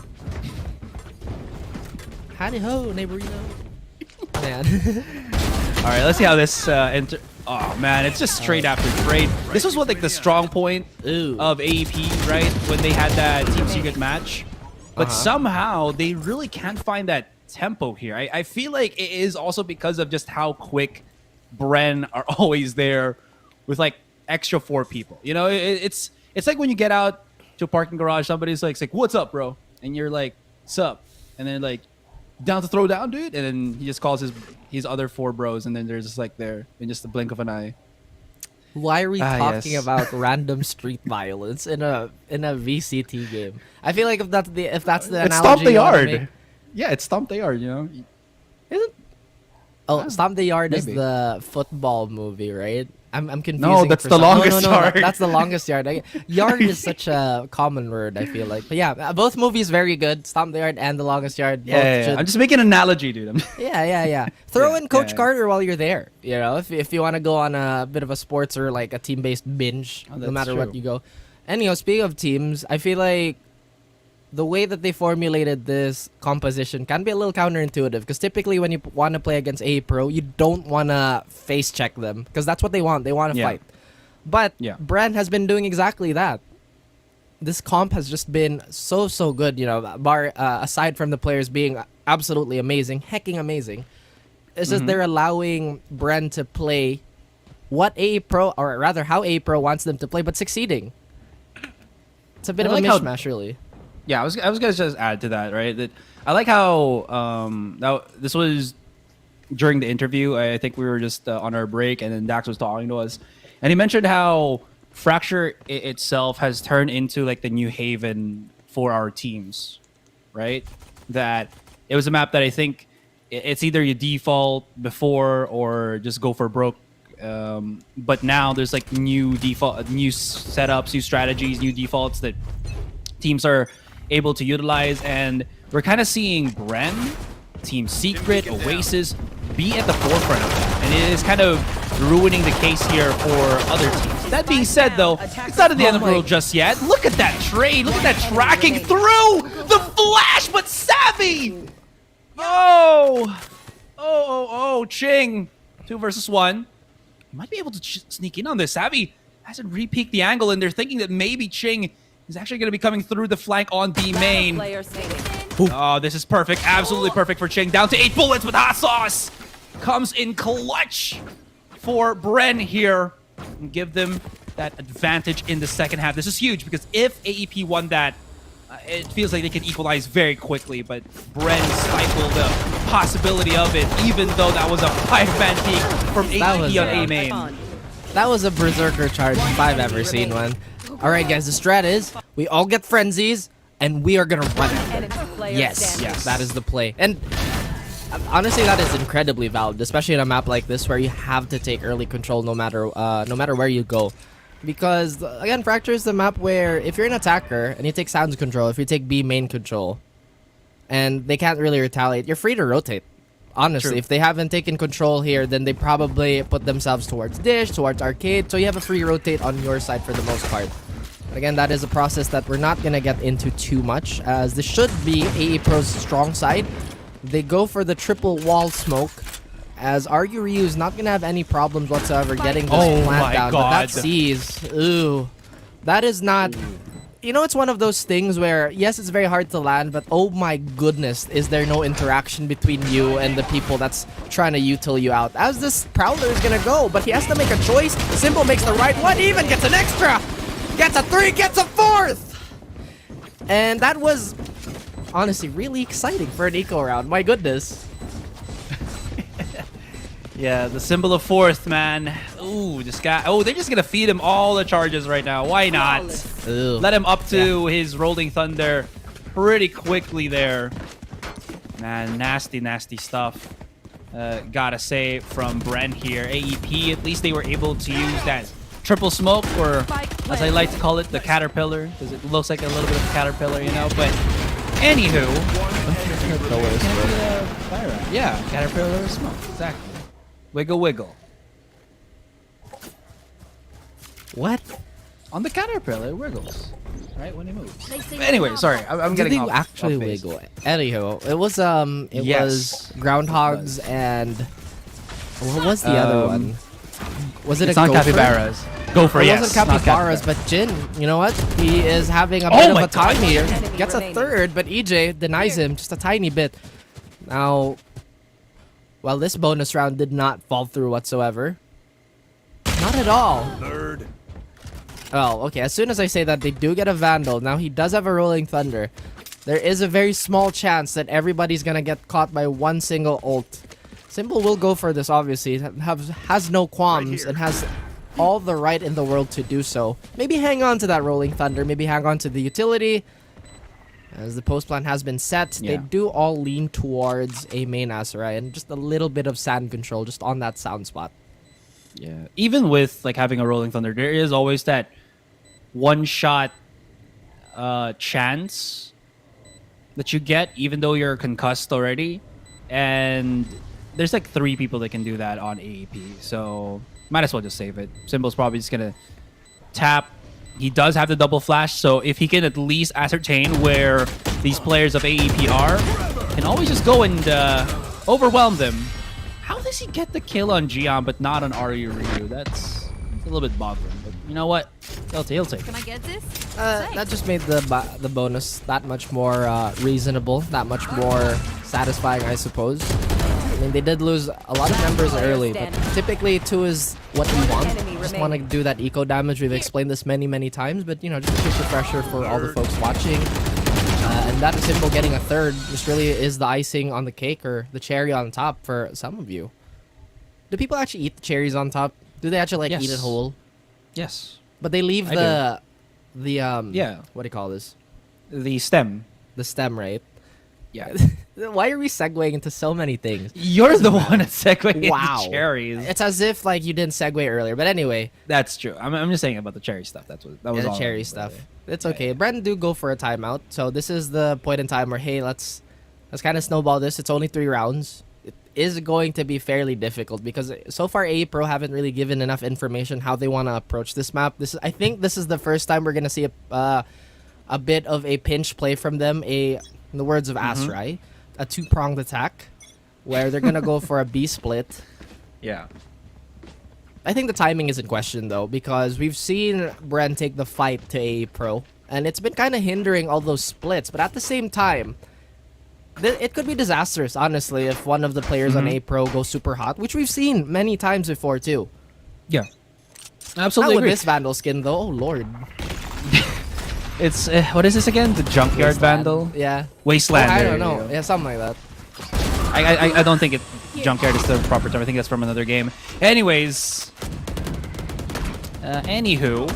Howdy ho, neighborino. Man. Alright, let's see how this oh man, it's just straight after trade. This was what like the strong point of AEP, right? When they had that Team Secret match. But somehow they really can't find that tempo here. I feel like it is also because of just how quick Bren are always there with like extra 4 people. You know, it's like when you get out to a parking garage, somebody's like, "What's up, bro?" And you're like, "Sup?" And then like, "Down to throw down, dude?" And then he just calls his other 4 bros, and then they're just like there in just the blink of an eye. Why are we talking about random street violence in a VCT game? I feel like if that's the analogy, it's Stomp the Yard. Yeah, it's Stomp the Yard. You know, isn't? Oh, Stomp the Yard is the football movie, right? I'm confusing. No, that's the longest yard. That's the longest yard. Yard is such a common word, I feel like. But yeah, both movies very good. Stomp the Yard and The Longest Yard. Yeah. I'm just making an analogy, dude. Yeah. Throw in Coach Carter while you're there. You know, if you want to go on a bit of a sports or like a team-based binge, no matter what you go. Anyhow, speaking of teams, I feel like the way that they formulated this composition can be a little counterintuitive because typically when you want to play against a pro, you don't want to face check them because that's what they want. They want to fight. But Bren has been doing exactly that. This comp has just been so good, you know, aside from the players being absolutely amazing, hecking amazing. It's just they're allowing Bren to play what a pro, or rather how a pro wants them to play, but succeeding. It's a bit of a mishmash, really. Yeah, I was gonna just add to that, right? That I like how now this was during the interview. I think we were just on our break, and then Dax was talking to us, and he mentioned how Fracture itself has turned into like the new haven for our teams, right? That it was a map that I think it's either you default before or just go for broke. But now there's like new setups, new strategies, new defaults that teams are able to utilize, and we're kind of seeing Bren, Team Secret, Oasis be at the forefront of that, and it is kind of ruining the case here for other teams. That being said, though, it's not at the end of the world just yet. Look at that trade. Look at that tracking through the flash, but savvy. Oh, Ching, 2 versus 1. You might be able to sneak in on this. Savvy hasn't re-peeked the angle, and they're thinking that maybe Ching is actually going to be coming through the flank on B main. Oh, this is perfect. Absolutely perfect for Ching. Down to 8 bullets, but Hot Sauce comes in clutch for Bren here and give them that advantage in the second half. This is huge because if AEP won that, it feels like they can equalize very quickly, but Bren stifled the possibility of it, even though that was a 5-man peak from AEP on A main. That was a berserker charge if I've ever seen one. All right, guys, the strat is we all get frenzies, and we are going to run it. Yes, that is the play. And honestly, that is incredibly valid, especially in a map like this where you have to take early control no matter where you go. Because, again, Fracture is the map where if you're an attacker and you take Sounds control, if you take B main control, and they can't really retaliate, you're free to rotate. Honestly, if they haven't taken control here, then they probably put themselves towards Dish, towards Arcade, so you have a free rotate on your side for the most part. But again, that is a process that we're not going to get into too much, as this should be AE Pro's strong side. They go for the triple wall smoke, as Argu Ryu is not going to have any problems whatsoever getting this plant down. But that sees, that is not... You know, it's one of those things where, yes, it's very hard to land, but oh my goodness, is there no interaction between you and the people that's trying to util you out. As this Prowler is going to go, but he has to make a choice. Simple makes the right one, even gets an extra. Gets a 3, gets a 4th. And that was, honestly, really exciting for an eco round. My goodness. Yeah, the symbol of 4th, man. Ooh, this guy. Oh, they're just going to feed him all the charges right now. Why not? Let him up to his Rolling Thunder pretty quickly there. Man, nasty, nasty stuff. Gotta say from Bren here, AEP, at least they were able to use that triple smoke, or as I like to call it, the caterpillar, because it looks like a little bit of a caterpillar, you know. But anywho, yeah, caterpillar smoke, exactly. Wiggle, wiggle. What? On the caterpillar, it wiggles, right, when it moves. Anyway, sorry, I'm getting off. Actually off base. wiggle. Anyhow, it was was groundhogs and what was the other one? Was it It's a not gopher? capybaras. Gopher, It yes. wasn't not capybaras, but Jin, you know what? He is having a bit of a time here. Gets a third, but EJ denies him just a tiny bit. Now, well, this bonus round did not fall through whatsoever. Not at all. Nerd. Oh, okay. As soon as I say that, they do get a Vandal. Now, he does have a Rolling Thunder. There is a very small chance that everybody's gonna get caught by one single ult. Simple will go for this, obviously. Has no qualms and has all the right in the world to do so. Maybe hang on to that Rolling Thunder. Maybe hang on to the utility. As the post plan has been set, they do all lean towards a main Aserai and just a little bit of sand control just on that sound spot. Yeah, even with like having a Rolling Thunder, there is always that one-shot chance that you get, even though you're concussed already. And there's like 3 people that can do that on AEP, so might as well just save it. Symbol's probably just gonna tap. He does have the double flash, so if he can at least ascertain where these players of AEP are, can always just go and overwhelm them. How does he get the kill on Gian but not on Ryu? That's a little bit boggling, but you know what? He'll take it. Can I get this? That just made the bonus that much more reasonable, that much more satisfying, I suppose. I mean, they did lose a lot of members early, but typically 2 is what we want. Just want to do that eco damage. We've explained this many times, but you know, just a quick refresher for all the folks watching. And that Symbol getting a third just really is the icing on the cake, or the cherry on top for some of you. Do people actually eat the cherries on top? Do they actually like eat it whole? Yes. But they leave the what do you call this? The stem. The stem, right? Yeah. Why are we segueing into so many things? You're the one that's segueing wow. into cherries. It's as if like you didn't segue earlier. But anyway, that's true. I'm just saying about the cherry stuff. That was the all cherry stuff. It's okay. Bren do go for a timeout. So this is the point in time where, hey, let's kind of snowball this. It's only 3 rounds. It is going to be fairly difficult because so far AE Pro haven't really given enough information how they want to approach this map. I think this is the first time we're gonna see a bit of a pinch play from them. In the words of Asrai, a 2-pronged attack where they're gonna go for a B split. Yeah. I think the timing is in question though, because we've seen Bren take the fight to AE Pro, and it's been kind of hindering all those splits. But at the same time, it could be disastrous, honestly, if one of the players on AE Pro goes super hot, which we've seen many times before too. Yeah, absolutely. Not with this Vandal skin though. Oh lord. It's what is this again? The Junkyard Vandal? Yeah. Wasteland. I don't know. Yeah, something like that. I don't think Junkyard is the proper term. I think that's from another game. Anyways, anywho,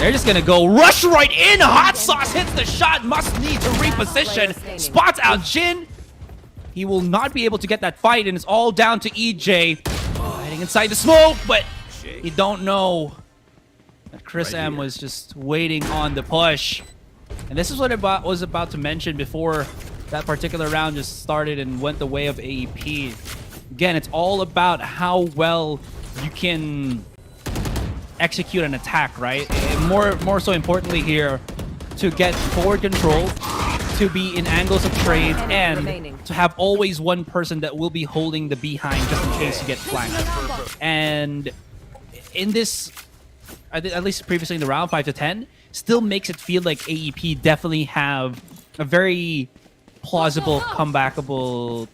they're just gonna go rush right in. Hot Sauce hits the shot. Must need to reposition. Spots out Jin. He will not be able to get that fight, and it's all down to EJ. Hiding inside the smoke, but you don't know that Chris M was just waiting on the push. And this is what I was about to mention before that particular round just started and went the way of AEP. Again, it's all about how well you can execute an attack, right? And more so importantly here, to get forward control, to be in angles of trade, and to have always one person that will be holding the behind just in case you get flanked. And in this, at least previously in the round 5 to 10, still makes it feel like AEP definitely have a very plausible, comebackable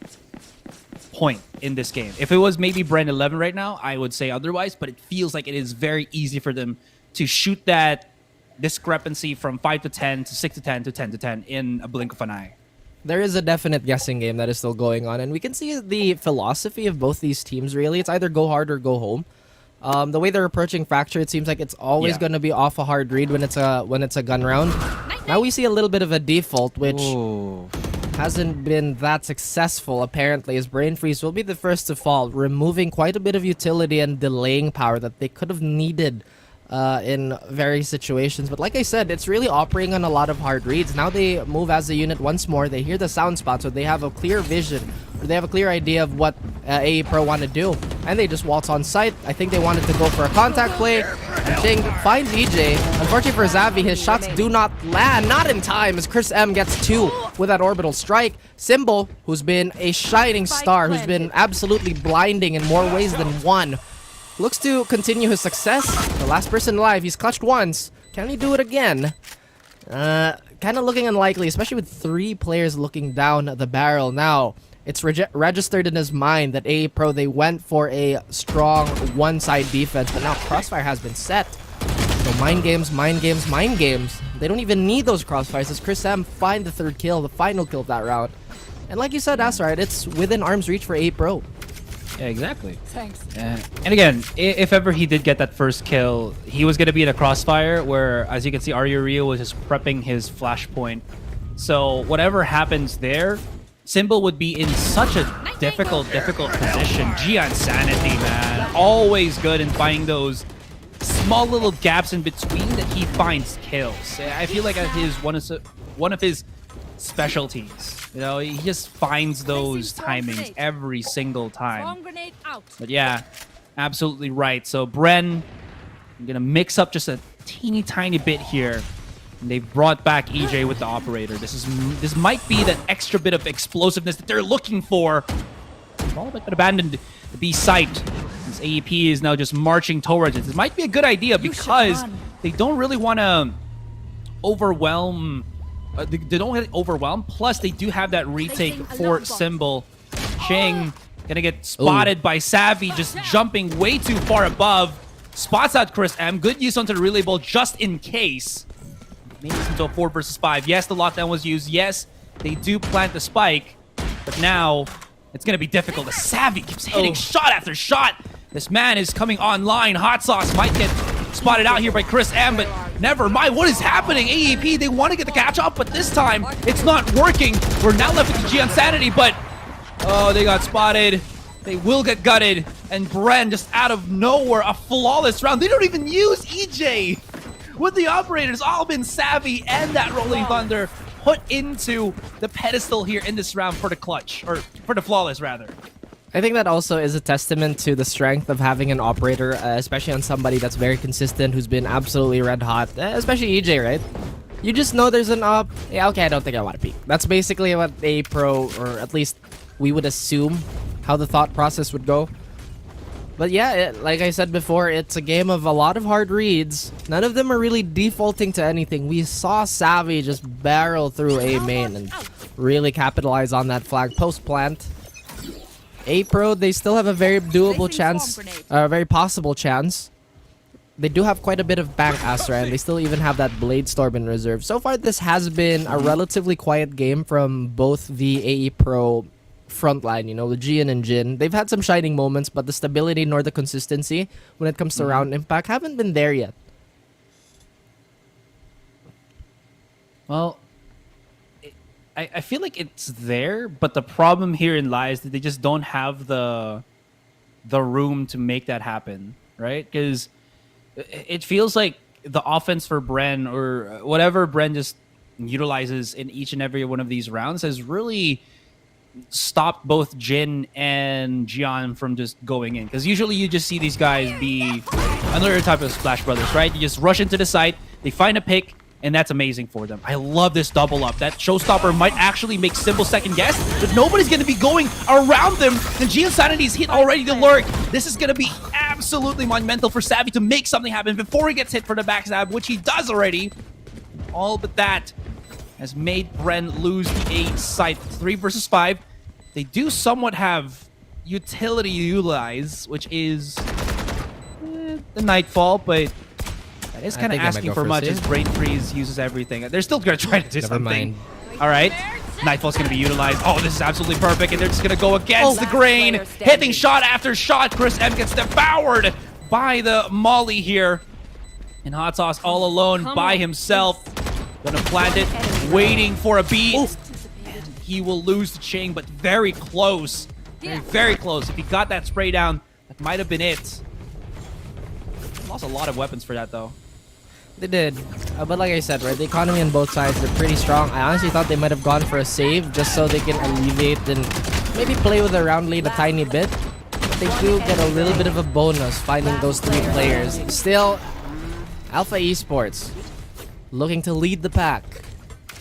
point in this game. If it was maybe Bren 11 right now, I would say otherwise, but it feels like it is very easy for them to shoot that discrepancy from 5 to 10 to 6 to 10 to 10 to 10 in a blink of an eye. There is a definite guessing game that is still going on, and we can see the philosophy of both these teams, really. It's either go hard or go home. The way they're approaching Fracture, it seems like it's always going to be off a hard read when it's a gun round. Now we see a little bit of a default, which hasn't been that successful, apparently, as Brain Freeze will be the first to fall, removing quite a bit of utility and delaying power that they could have needed in various situations. But like I said, it's really operating on a lot of hard reads. Now they move as a unit once more. They hear the sound spot, so they have a clear vision, or they have a clear idea of what AE Pro want to do. And they just waltz on site. I think they wanted to go for a contact play. And Ching finds EJ. Unfortunately for Xavi, his shots do not land, not in time, as Chris M gets 2 with that orbital strike. Symbol, who's been a shining star, who's been absolutely blinding in more ways than one, looks to continue his success. The last person alive, he's clutched once. Can he do it again? Kind of looking unlikely, especially with 3 players looking down the barrel. Now, it's registered in his mind that AE Pro, they went for a strong one-side defense, but now Crossfire has been set. So mind games, mind games, mind games. They don't even need those crossfires as Chris M find the 3rd kill, the final kill of that round. And like you said, Asrite, it's within arm's reach for AE Pro. Yeah, exactly. Thanks. And again, if ever he did get that first kill, he was going to be in a crossfire where, as you can see, Aryurio was just prepping his flashpoint. So whatever happens there, Symbol would be in such a difficult position. Gian Sanity, man. Always good in finding those small little gaps in between that he finds kills. I feel like his one of his specialties. You know, he just finds those timings every single time. But yeah, absolutely right. So Bren, I'm gonna mix up just a teeny tiny bit here. And they've brought back EJ with the operator. This might be that extra bit of explosiveness that they're looking for. All but abandoned the B site. This AEP is now just marching towards it. This might be a good idea because they don't really want to overwhelm. They don't get overwhelmed. Plus, they do have that retake for Symbol. Ching gonna get spotted by Savvy, just jumping way too far above. Spots out Chris M. Good use onto the relay ball just in case. Maybe it's into a 4 versus 5. Yes, the lockdown was used. Yes, they do plant the spike. But now, it's gonna be difficult. The Savvy keeps hitting shot after shot. This man is coming online. Hot Sauce might get spotted out here by Chris M, but never mind. What is happening? AEP, they want to get the catch up, but this time it's not working. We're now left with the Gian Sanity, but oh, they got spotted. They will get gutted, and Bren just out of nowhere, a flawless round. They don't even use EJ. With the operators, all been Savvy and that Rolling Thunder put into the pedestal here in this round for the clutch, or for the flawless rather. I think that also is a testament to the strength of having an operator, especially on somebody that's very consistent, who's been absolutely red hot, especially EJ, right? You just know there's an op. Yeah, okay, I don't think I want to peek. That's basically what a pro, or at least we would assume how the thought process would go. But yeah, like I said before, it's a game of a lot of hard reads. None of them are really defaulting to anything. We saw Savvy just barrel through A main and really capitalize on that flag post plant. A Pro, they still have a very doable chance, a very possible chance. They do have quite a bit of bank Astra, and they still even have that Blade Storm in reserve. So far, this has been a relatively quiet game from both the AE Pro frontline, you know, the Gian and Jin. They've had some shining moments, but the stability nor the consistency when it comes to round impact haven't been there yet. Well, I feel like it's there, but the problem herein lies that they just don't have the room to make that happen, right? Because it feels like the offense for Bren, or whatever Bren just utilizes in each and every one of these rounds, has really stopped both Jin and Gian from just going in. Because usually you just see these guys be another type of Splash Brothers, right? You just rush into the site, they find a pick, and that's amazing for them. I love this double up. That showstopper might actually make Symbol second guess, but nobody's going to be going around them. And Gian Sanity's hit already the lurk. This is going to be absolutely monumental for Savvy to make something happen before he gets hit for the backstab, which he does already. All but that has made Bren lose the A site. 3 versus 5. They do somewhat have utility utilize, which is the Nightfall, but that is kind of asking for much as Brain Freeze uses everything. They're still going to try to do something. All right. Nightfall's going to be utilized. Oh, this is absolutely perfect, and they're just going to go against the grain. Hitting shot after shot. Chris M gets devoured by the Molly here. And Hot Sauce all alone by himself. Gonna plant it, waiting for a beat. he will lose to Ching, but very close. Very close. If he got that spray down, that might have been it. Lost a lot of weapons for that, though. They did. But like I said, right, the economy on both sides, they're pretty strong. I honestly thought they might have gone for a save just so they can alleviate and maybe play with a round lead a tiny bit. But they do get a little bit of a bonus finding those 3 players. Still, Alpha Esports looking to lead the pack.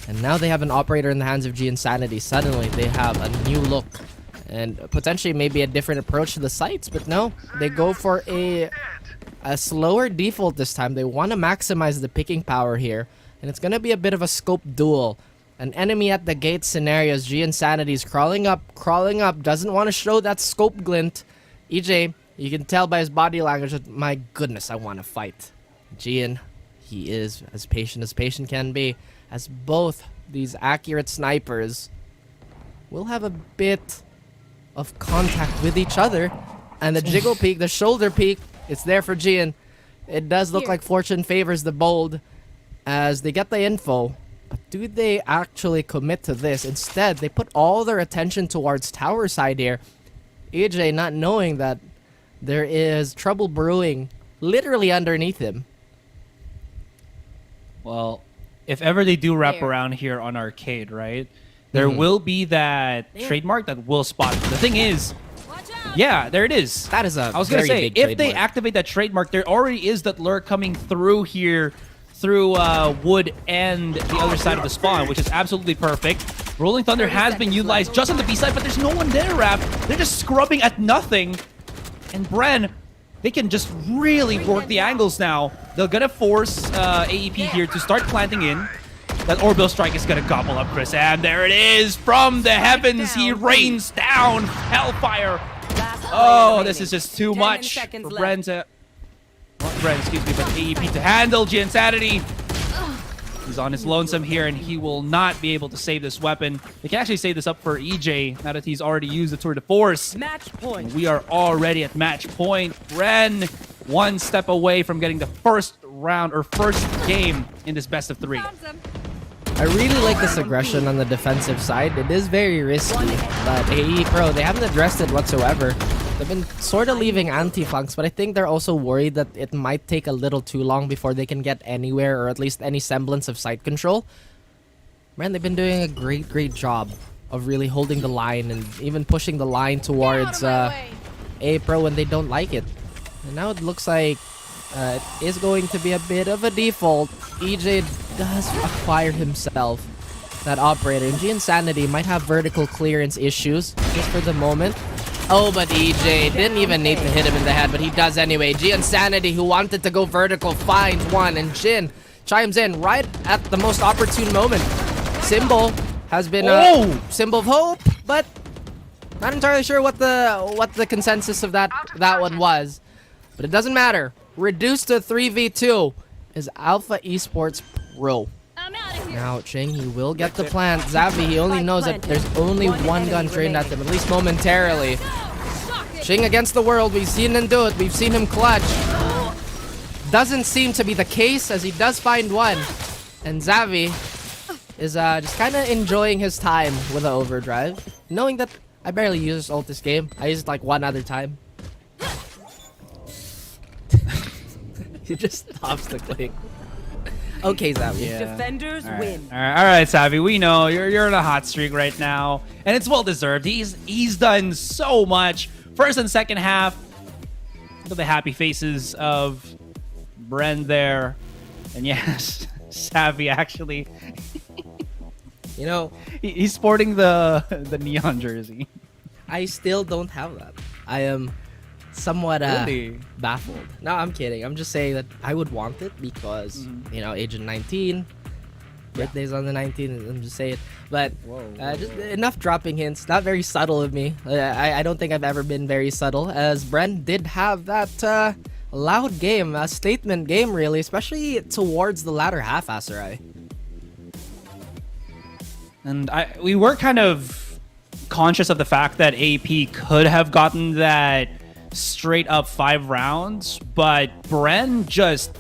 And now they have an operator in the hands of G Insanity. Suddenly, they have a new look. And potentially maybe a different approach to the sites. But no, they go for a slower default this time. They want to maximize the picking power here. And it's going to be a bit of a scope duel. An enemy at the gate scenarios. G Insanity's crawling up, doesn't want to show that scope glint. EJ, you can tell by his body language that, my goodness, I want to fight. Gian, he is as patient can be, as both these accurate snipers will have a bit of contact with each other. And the jiggle peek, the shoulder peek, it's there for Gian. It does look like fortune favors the bold as they get the info. But do they actually commit to this? Instead, they put all their attention towards tower side here. EJ not knowing that there is trouble brewing literally underneath him. Well, if ever they do wrap around here on Arcade, right? There will be that trademark that will spot. The thing is, yeah, there it is. That is I was going to say, big if trademark. they activate that trademark, there already is that lure coming through here, through wood and the other side of the spawn, which is absolutely perfect. Rolling Thunder has been utilized just on the B side, but there's no one there, Rap. They're just scrubbing at nothing. And Bren, they can just really work the angles now. They're going to force AEP here to start planting in. That orbital strike is going to gobble up Chris. And there it is. From the heavens, he rains down Hellfire. Oh, this is just too much for Bren to... Not Bren, excuse me, but AEP to handle. G Insanity. He's on his lonesome here, and he will not be able to save this weapon. They can actually save this up for EJ now that he's already used the tour de force. Match point. We are already at match point. Bren, one step away from getting the first round or first game in this best of 3. I really like this aggression on the defensive side. It is very risky, but AE Pro, they haven't addressed it whatsoever. They've been sort of leaving anti-flanks, but I think they're also worried that it might take a little too long before they can get anywhere, or at least any semblance of site control. Man, they've been doing a great job of really holding the line and even pushing the line towards AE Pro when they don't like it. And now it looks like it is going to be a bit of a default. EJ does acquire himself that operator, and G Insanity might have vertical clearance issues just for the moment. Oh, but EJ didn't even need to hit him in the head, but he does anyway. G Insanity, who wanted to go vertical, finds one, and Jin chimes in right at the most opportune moment. Symbol has been a symbol of hope, but not entirely sure what the consensus of that one was. But it doesn't matter. Reduced to 3v2 is Alpha Esports Pro. Now, Ching, he will get the plant. Zavi, he only knows that there's only one gun trained at him, at least momentarily. Ching against the world. We've seen him do it. We've seen him clutch. Doesn't seem to be the case, as he does find one. And Zavi is just kind of enjoying his time with the overdrive, knowing that I barely use ult this game. I use it like one other time. He just stops the click. Okay, Zavi. Yeah. Defenders win. All right, Savvy. We know you're in a hot streak right now, and it's well deserved. He's done so much. First and second half. Look at the happy faces of Bren there, and yes, Savvy actually. You know, he's sporting the neon jersey. I still don't have that. I am somewhat really baffled. No, I'm kidding. I'm just saying that I would want it because, you know, Agent 19, birthday's on the 19th, I'm just saying it. But just enough dropping hints. Not very subtle of me. I don't think I've ever been very subtle, as Bren did have that loud game, a statement game really, especially towards the latter half, Asarai. And we were kind of conscious of the fact that AP could have gotten that straight up 5 rounds, but Bren just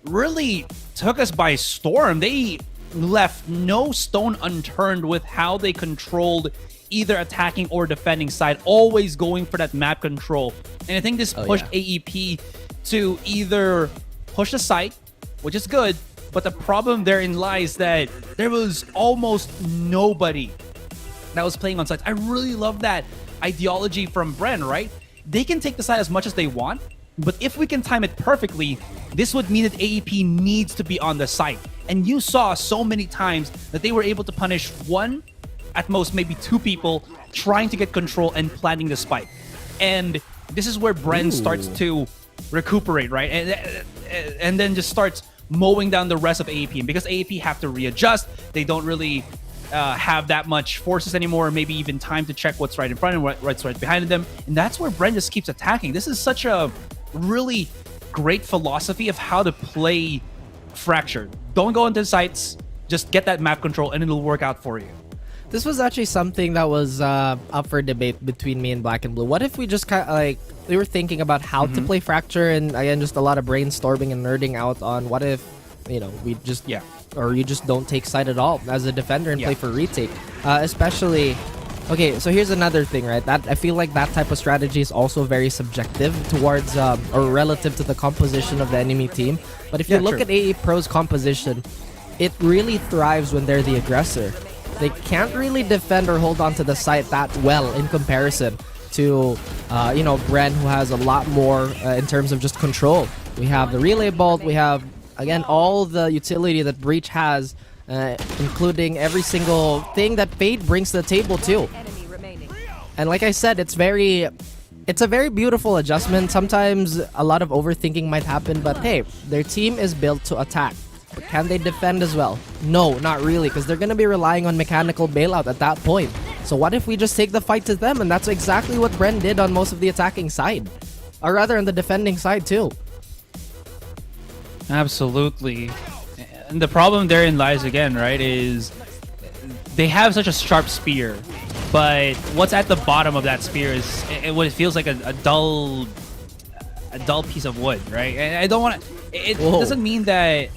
really took us by storm. They left no stone unturned with how they controlled either attacking or defending side, always going for that map control. And I think this pushed AEP to either push the site, which is good, but the problem therein lies that there was almost nobody that was playing on sites. I really love that ideology from Bren, right? They can take the side as much as they want, but if we can time it perfectly, this would mean that AEP needs to be on the site. And you saw so many times that they were able to punish one, at most maybe two people trying to get control and planting the spike. And this is where Bren starts to recuperate, right? And then just starts mowing down the rest of AEP. And because AEP have to readjust, they don't really have that much forces anymore, maybe even time to check what's right in front and what's right behind them. And that's where Bren just keeps attacking. This is such a really great philosophy of how to play Fractured. Don't go into sites, just get that map control and it'll work out for you. This was actually something that was up for debate between me and Black and Blue. What if we just kind of like, we were thinking about how to play Fracture, and again, just a lot of brainstorming and nerding out on what if, you know, we just, or you just don't take side at all as a defender and play for retake. Especially, okay, so here's another thing, right? That I feel like that type of strategy is also very subjective towards, or relative to the composition of the enemy team. But if you look at AE Pro's composition, it really thrives when they're the aggressor. They can't really defend or hold on to the site that well in comparison to, you know, Bren, who has a lot more in terms of just control. We have the relay bolt, we have, again, all the utility that Breach has, including every single thing that Fade brings to the table too. And like I said, it's a very beautiful adjustment. Sometimes a lot of overthinking might happen, but hey, their team is built to attack. But can they defend as well? No, not really, because they're going to be relying on mechanical bailout at that point. So what if we just take the fight to them? And that's exactly what Bren did on most of the attacking side. Or rather, on the defending side too. Absolutely. And the problem therein lies again, right, is they have such a sharp spear, but what's at the bottom of that spear is what it feels like a dull piece of wood, right? And I don't want to... It doesn't mean that...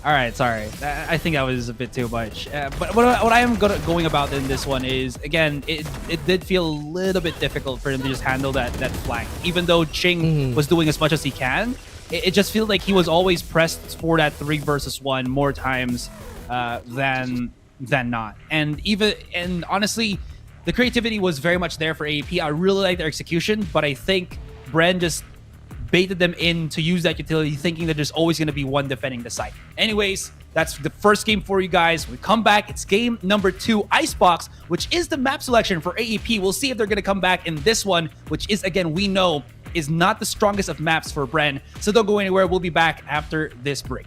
All right, sorry. I think that was a bit too much. But what I am going about in this one is, again, it did feel a little bit difficult for him to just handle that flank. Even though Ching was doing as much as he can, it just feels like he was always pressed for that 3 versus 1 more times than not. And honestly, the creativity was very much there for AEP. I really like their execution, but I think Bren just baited them in to use that utility, thinking that there's always going to be one defending the site. Anyways, that's the first game for you guys. We come back, it's game number 2, Icebox, which is the map selection for AEP. We'll see if they're going to come back in this one, which is, again, we know is not the strongest of maps for Bren. So don't go anywhere. We'll be back after this break.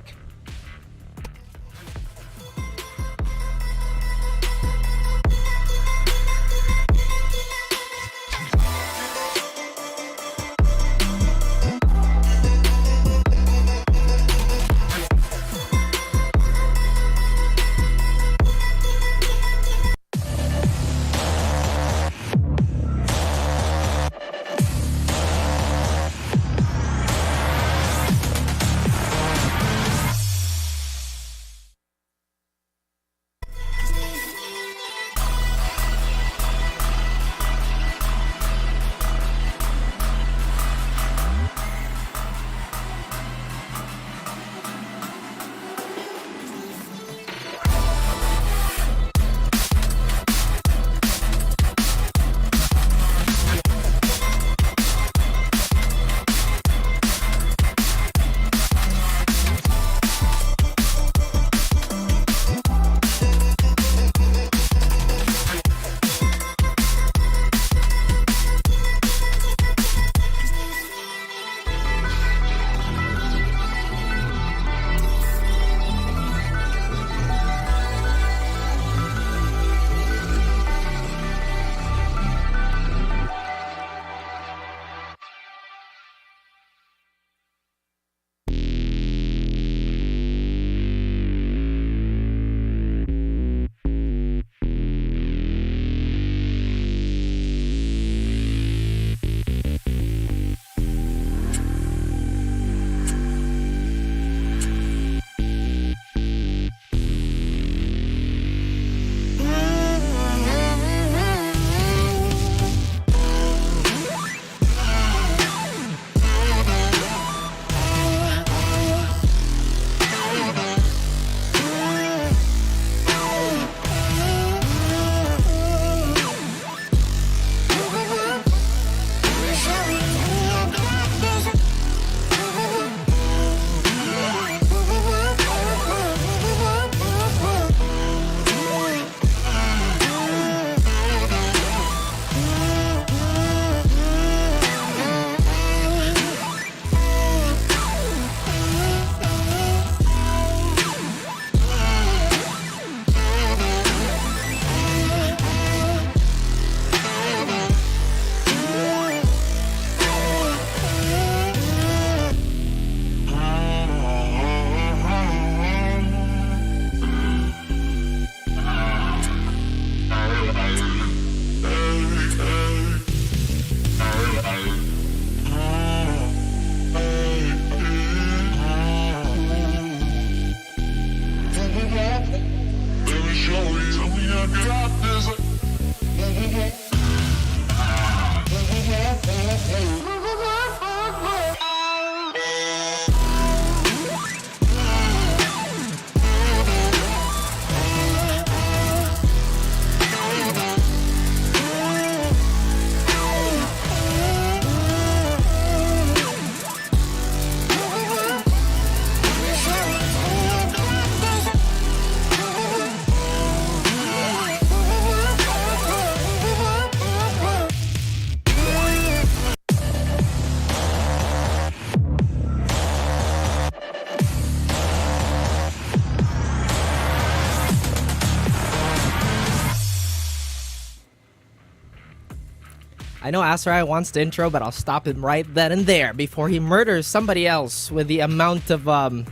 I know Asarai wants the intro, but I'll stop him right then and there before he murders somebody else with the amount of I'm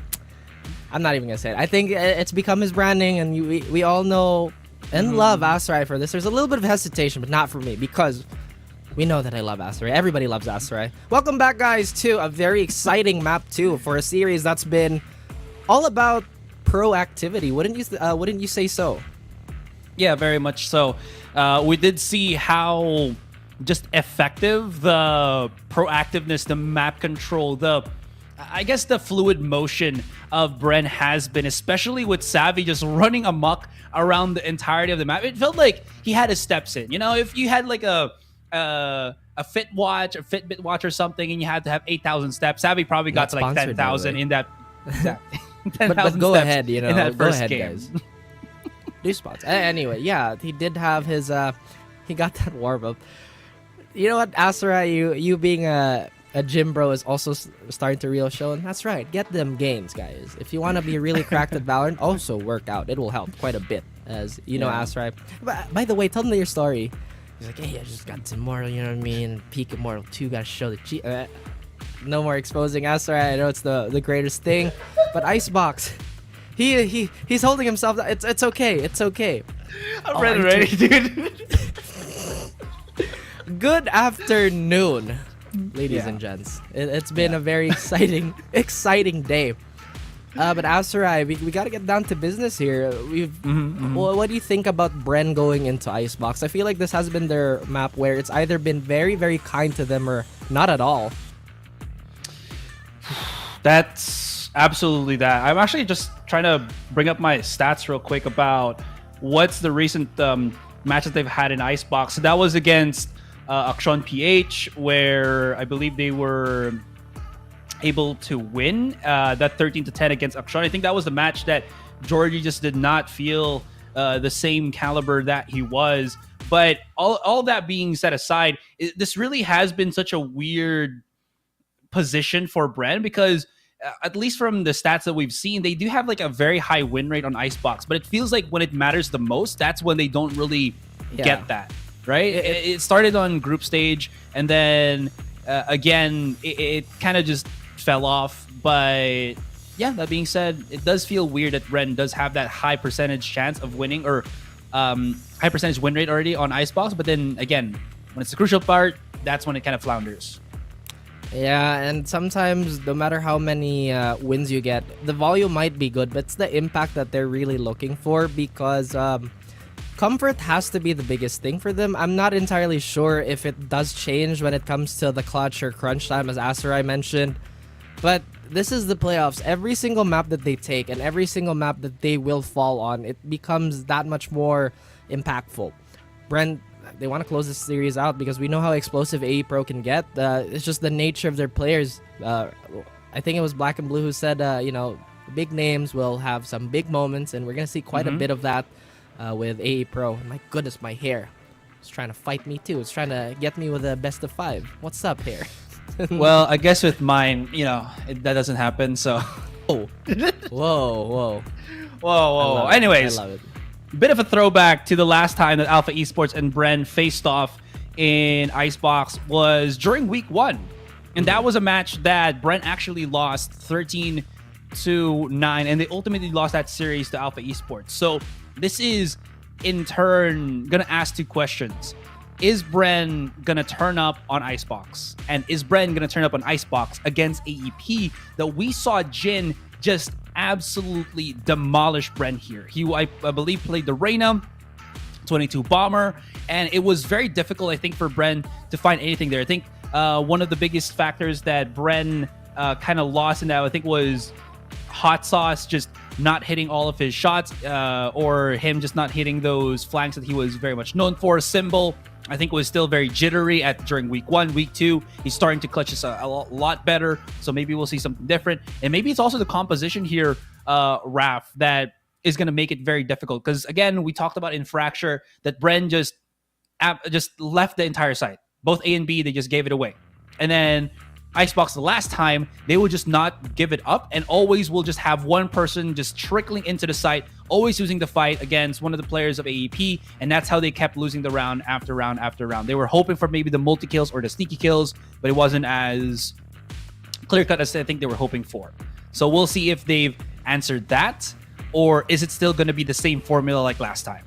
not even gonna say it. I think it's become his branding, and we all know and love Asarai for this. There's a little bit of hesitation, but not for me, because we know that I love Asarai. Everybody loves Asarai. Welcome back, guys, to a very exciting map 2 for a series that's been all about proactivity. Wouldn't you say so? Yeah, very much so. We did see how just effective the proactiveness, the map control, I guess the fluid motion of Bren has been, especially with Savvy just running amok around the entirety of the map. It felt like he had his steps in. You know, if you had like a Fitbit watch or something, and you had to have 8,000 steps, Savvy probably got to like 10,000 in that. 10,000 but go steps ahead, in that go first ahead, game. guys. Do spots. Anyway, yeah, he did have his. He got that warm up. You know what, Asarai, you being a gym bro is also starting to real show, and that's right. Get them gains, guys. If you want to be really cracked at Valorant, also work out. It will help quite a bit, as you know, Asarai. By the way, tell them your story. He's like, hey, I just got to Immortal, you know what I mean? Peak Immortal 2, gotta show the cheat. No more exposing Asarai. I know it's the greatest thing, but Icebox, he's holding himself. It's okay. It's okay. I'm ready, dude. Good afternoon, ladies and gents. It's been a very exciting day. But Asarai, we got to get down to business here. Well, what do you think about Bren going into Icebox? I feel like this has been their map where it's either been very, very kind to them or not at all. That's absolutely that. I'm actually just trying to bring up my stats real quick about what's the recent matches they've had in Icebox. So that was against Action PH, where I believe they were able to win that 13-10 against Action. I think that was the match that Georgie just did not feel the same caliber that he was. But all that being set aside, this really has been such a weird position for Bren, because at least from the stats that we've seen, they do have like a very high win rate on Icebox, but it feels like when it matters the most, that's when they don't really get that, right? It started on group stage, and then again, it kind of just fell off. But yeah, that being said, it does feel weird that Bren does have that high percentage chance of winning, or high percentage win rate already on Icebox, but then again, when it's the crucial part, that's when it kind of flounders. Yeah, and sometimes no matter how many wins you get, the volume might be good, but it's the impact that they're really looking for, because comfort has to be the biggest thing for them. I'm not entirely sure if it does change when it comes to the clutch or crunch time, as Asarai mentioned, but this is the playoffs. Every single map that they take and every single map that they will fall on, it becomes that much more impactful. Bren, they want to close this series out because we know how explosive AE Pro can get. It's just the nature of their players. I think it was Black and Blue who said, big names will have some big moments, and we're going to see quite a bit of that with AE Pro. My goodness, my hair. It's trying to fight me too. It's trying to get me with a best of 5. What's up, hair? Well, I guess with mine, that doesn't happen, so... Oh. Whoa. Anyways, I love it. Bit of a throwback to the last time that Alpha Esports and Bren faced off in Icebox was during week 1. And that was a match that Bren actually lost 13-9, and they ultimately lost that series to Alpha Esports. So this is, in turn, going to ask 2 questions. Is Bren going to turn up on Icebox? And is Bren going to turn up on Icebox against AEP that we saw Jin just absolutely demolish Bren here. I believe, played the Reyna, 22 Bomber, and it was very difficult, I think, for Bren to find anything there. I think one of the biggest factors that Bren kind of lost in that, I think, was Hot Sauce just not hitting all of his shots, or him just not hitting those flanks that he was very much known for. Symbol, I think, was still very jittery during week 1. Week 2, he's starting to clutch this a lot better, so maybe we'll see something different. And maybe it's also the composition here, Raph, that is going to make it very difficult. Because, again, we talked about in Fracture that Bren just left the entire site. Both A and B, they just gave it away. And then Icebox, the last time, they would just not give it up and always will just have one person just trickling into the site, always losing the fight against one of the players of AEP, and that's how they kept losing the round after round after round. They were hoping for maybe the multi-kills or the sneaky kills, but it wasn't as clear-cut as I think they were hoping for. So we'll see if they've answered that, or is it still going to be the same formula like last time?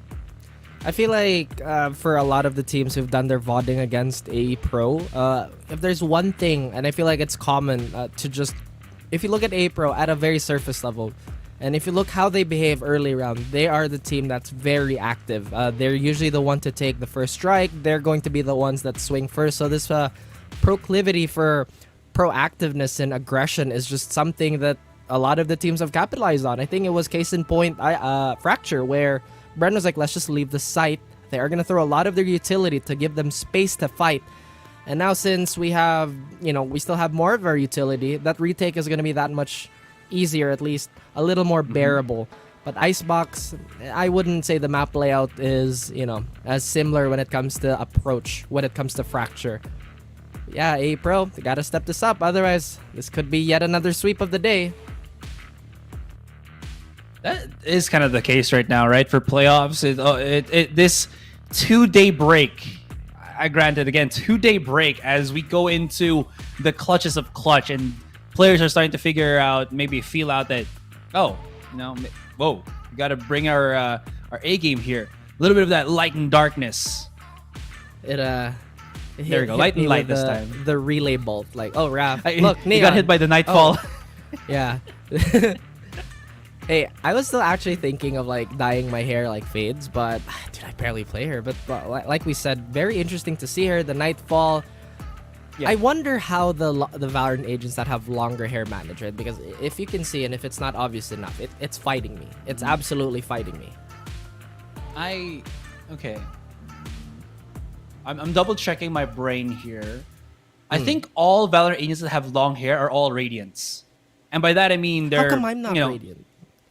I feel like for a lot of the teams who've done their VODing against AE Pro, if there's one thing, and I feel like it's common to just, if you look at AE Pro at a very surface level, and if you look how they behave early round, they are the team that's very active. They're usually the one to take the first strike. They're going to be the ones that swing first. So this proclivity for proactiveness and aggression is just something that a lot of the teams have capitalized on. I think it was case in point Fracture, where Bren was like, let's just leave the site. They are going to throw a lot of their utility to give them space to fight. And now since we have, we still have more of our utility, that retake is going to be that much easier, at least a little more bearable. But Icebox, I wouldn't say the map layout is, as similar when it comes to approach, when it comes to Fracture. Yeah, AE Pro, they got to step this up. Otherwise, this could be yet another sweep of the day. That is kind of the case right now, right? For playoffs, this 2-day break, I granted, again, 2-day break as we go into the clutches of clutch, and players are starting to feel out that, whoa, we got to bring our A game here. A little bit of that light and darkness. There we go, light and light this time. The relay bolt, Raph, look, Neon. You got hit by the Nightfall. Oh. Yeah. Hey, I was still actually thinking of dyeing my hair like Fades, but dude, I barely play her. But like we said, very interesting to see her. The Nightfall. Yeah. I wonder how the Valorant agents that have longer hair manage it, because if you can see and if it's not obvious enough, it's fighting me. It's absolutely fighting me. Okay. I'm double checking my brain here. I think all Valorant agents that have long hair are all Radiants, and by that I mean they're. How come I'm not Radiant?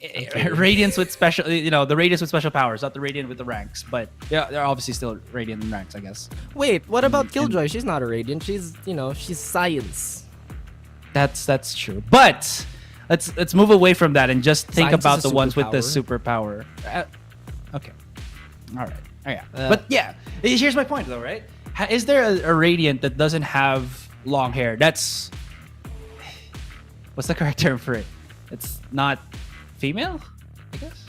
Radiants with special, the Radiants with special powers, not the Radiant with the ranks. But yeah, they're obviously still Radiant in ranks, I guess. Wait, what about Killjoy? She's not a Radiant. She's, she's science. That's true. But let's move away from that and just think about the ones with the superpower. Okay. All right. Oh, yeah. But yeah, here's my point though, right? Is there a Radiant that doesn't have long hair? What's the correct term for it? It's not female, I guess.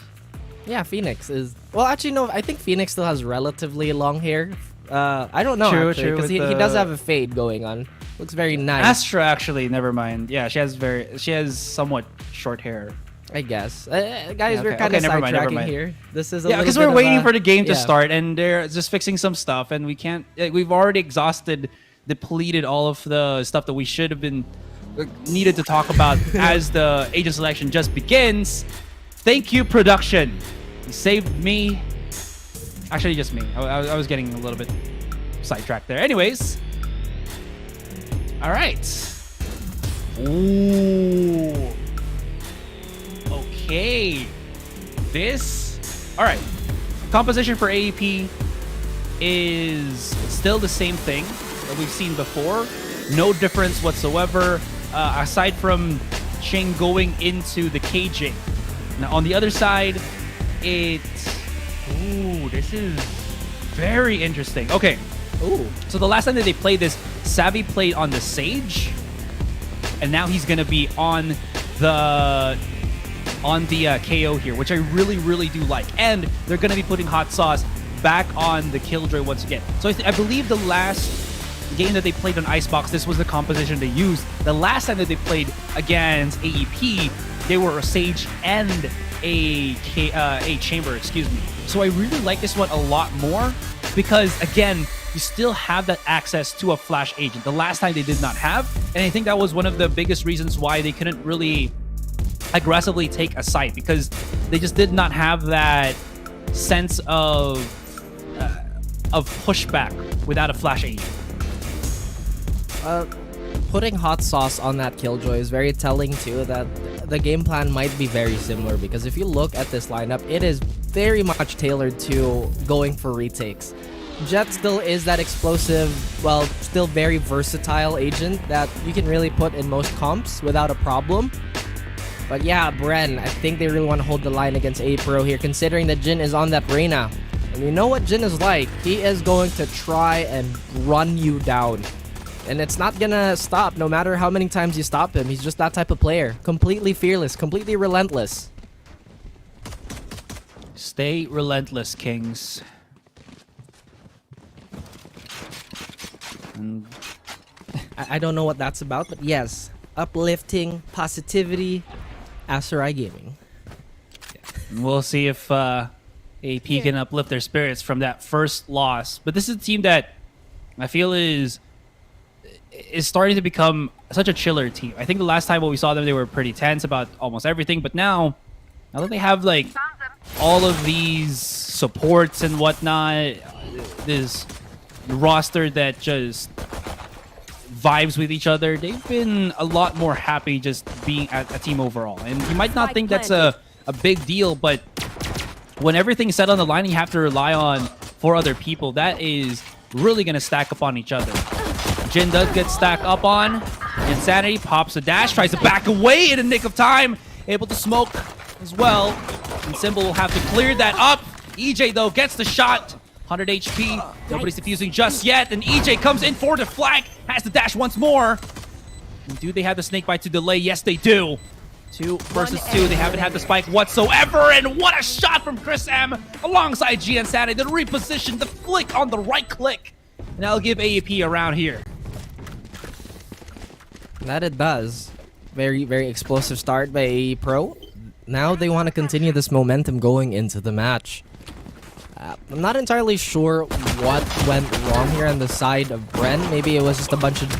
Yeah, Phoenix is. Well, actually, no. I think Phoenix still has relatively long hair. I don't know. True. Because he does have a fade going on. Looks very nice. Astra, actually, never mind. Yeah, she has somewhat short hair. I guess. Guys, we're kind of sidetracking here. This is because we're waiting for the game to start, and they're just fixing some stuff, and we can't. We've already depleted all of the stuff that we should have been needed to talk about as the agent selection just begins. Thank you, production. You saved me. Actually, just me. I was getting a little bit sidetracked there. Anyways. All right. Ooh. Okay. All right. Composition for AEP is still the same thing that we've seen before. No difference whatsoever, aside from Ching going into the KJ. Now, on the other side, this is very interesting. Okay. Ooh. So the last time that they played this, Savvy played on the Sage, and now he's going to be on the KO here, which I really, really do like. And they're going to be putting Hot Sauce back on the Killjoy once again. So I believe the last game that they played on Icebox, this was the composition they used. The last time that they played against AEP, they were a Sage and a Chamber, excuse me. So I really like this one a lot more because, again, you still have that access to a flash agent. The last time they did not have, and I think that was one of the biggest reasons why they couldn't really aggressively take a site, because they just did not have that sense of pushback without a flash agent. Putting hot sauce on that Killjoy is very telling too, that the game plan might be very similar, because if you look at this lineup, it is very much tailored to going for retakes. Jet still is that explosive, well, still very versatile agent that you can really put in most comps without a problem. But yeah, Bren, I think they really want to hold the line against A-Pro here, considering that Jin is on that Reyna. And you know what Jin is like. He is going to try and run you down. And it's not gonna stop no matter how many times you stop him. He's just that type of player. Completely fearless, completely relentless. Stay relentless, Kings. And I don't know what that's about, but yes. Uplifting, positivity, Aserai Gaming. We'll see if AP can uplift their spirits from that first loss. But this is a team that I feel is starting to become such a chiller team. I think the last time when we saw them, they were pretty tense about almost everything. But now that they have like all of these supports and whatnot, this roster that just vibes with each other, they've been a lot more happy just being a team overall. And you might not think that's a big deal, but when everything's set on the line, you have to rely on 4 other people. That is really going to stack up on each other. Jin does get stacked up on. Insanity pops a dash, tries to back away in a nick of time. Able to smoke as well. And Symbol will have to clear that up. EJ, though, gets the shot. 100 HP. Nobody's defusing just yet. And EJ comes in for the flag. Has the dash once more. And do they have the snake bite to delay? Yes, they do. 2 versus 2. They haven't had the spike whatsoever. And what a shot from Chris M alongside G Insanity. The reposition, the flick on the right click. And that'll give AAP around here. That it does. Very, very explosive start by AE Pro. Now they want to continue this momentum going into the match. I'm not entirely sure what went wrong here on the side of Bren. Maybe it was just a bunch of,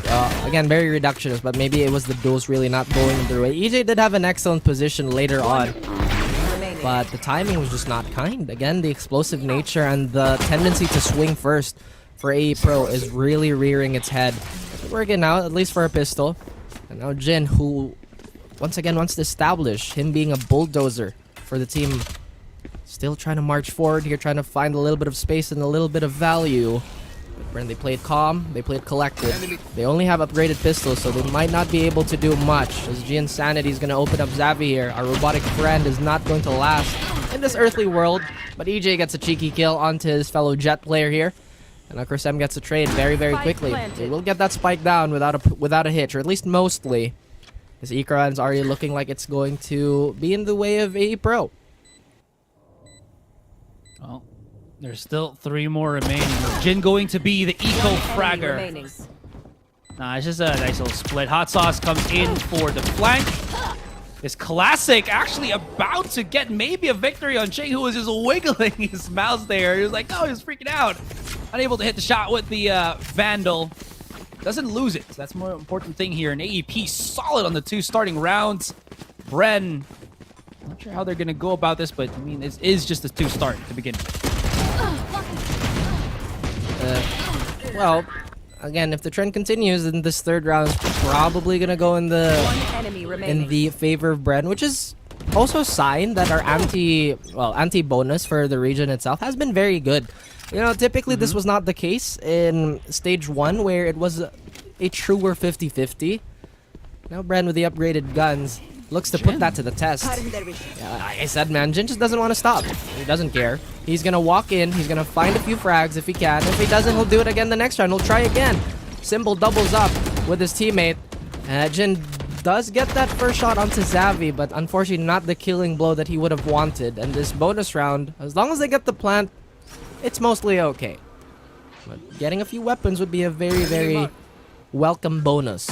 again, very reductionist, but maybe it was the duels really not going their way. EJ did have an excellent position later on, but the timing was just not kind. Again, the explosive nature and the tendency to swing first for AE Pro is really rearing its head. It's working out, at least for a pistol. And now Jin, who once again wants to establish him being a bulldozer for the team. Still trying to march forward here, trying to find a little bit of space and a little bit of value. But when they played calm, they played collected. They only have upgraded pistols, so they might not be able to do much. As G Insanity is going to open up Xavi here. Our robotic friend is not going to last in this earthly world. But EJ gets a cheeky kill onto his fellow Jet player here. And now Chris M gets a trade very, very quickly. They will get that spike down without a hitch, or at least mostly. This Ikran is already looking like it's going to be in the way of AE Pro. Well, there's still 3 more remaining. Jin going to be the eco-fragger. Nah, it's just a nice little split. Hot Sauce comes in for the flank. This Classic actually about to get maybe a victory on Ching, who was just wiggling his mouse there. He was like, oh, he was freaking out. Unable to hit the shot with the Vandal. Doesn't lose it. So that's the more important thing here. And AEP solid on the 2 starting rounds. Bren, not sure how they're going to go about this, but I mean, it is just a 2 start to begin with. Well, again, if the trend continues, then this 3rd round is probably going to go in the favor of Bren, which is also a sign that our anti-bonus for the region itself has been very good. You know, typically this was not the case in Stage 1, where it was a truer 50-50. Now Bren with the upgraded guns looks to put that to the test. Yeah, like I said, man, Jin just doesn't want to stop. He doesn't care. He's going to walk in. He's going to find a few frags if he can. If he doesn't, he'll do it again the next round. He'll try again. Symbol doubles up with his teammate. Jin does get that first shot onto Xavi, but unfortunately not the killing blow that he would have wanted. And this bonus round, as long as they get the plant, it's mostly okay. But getting a few weapons would be a very, very welcome bonus.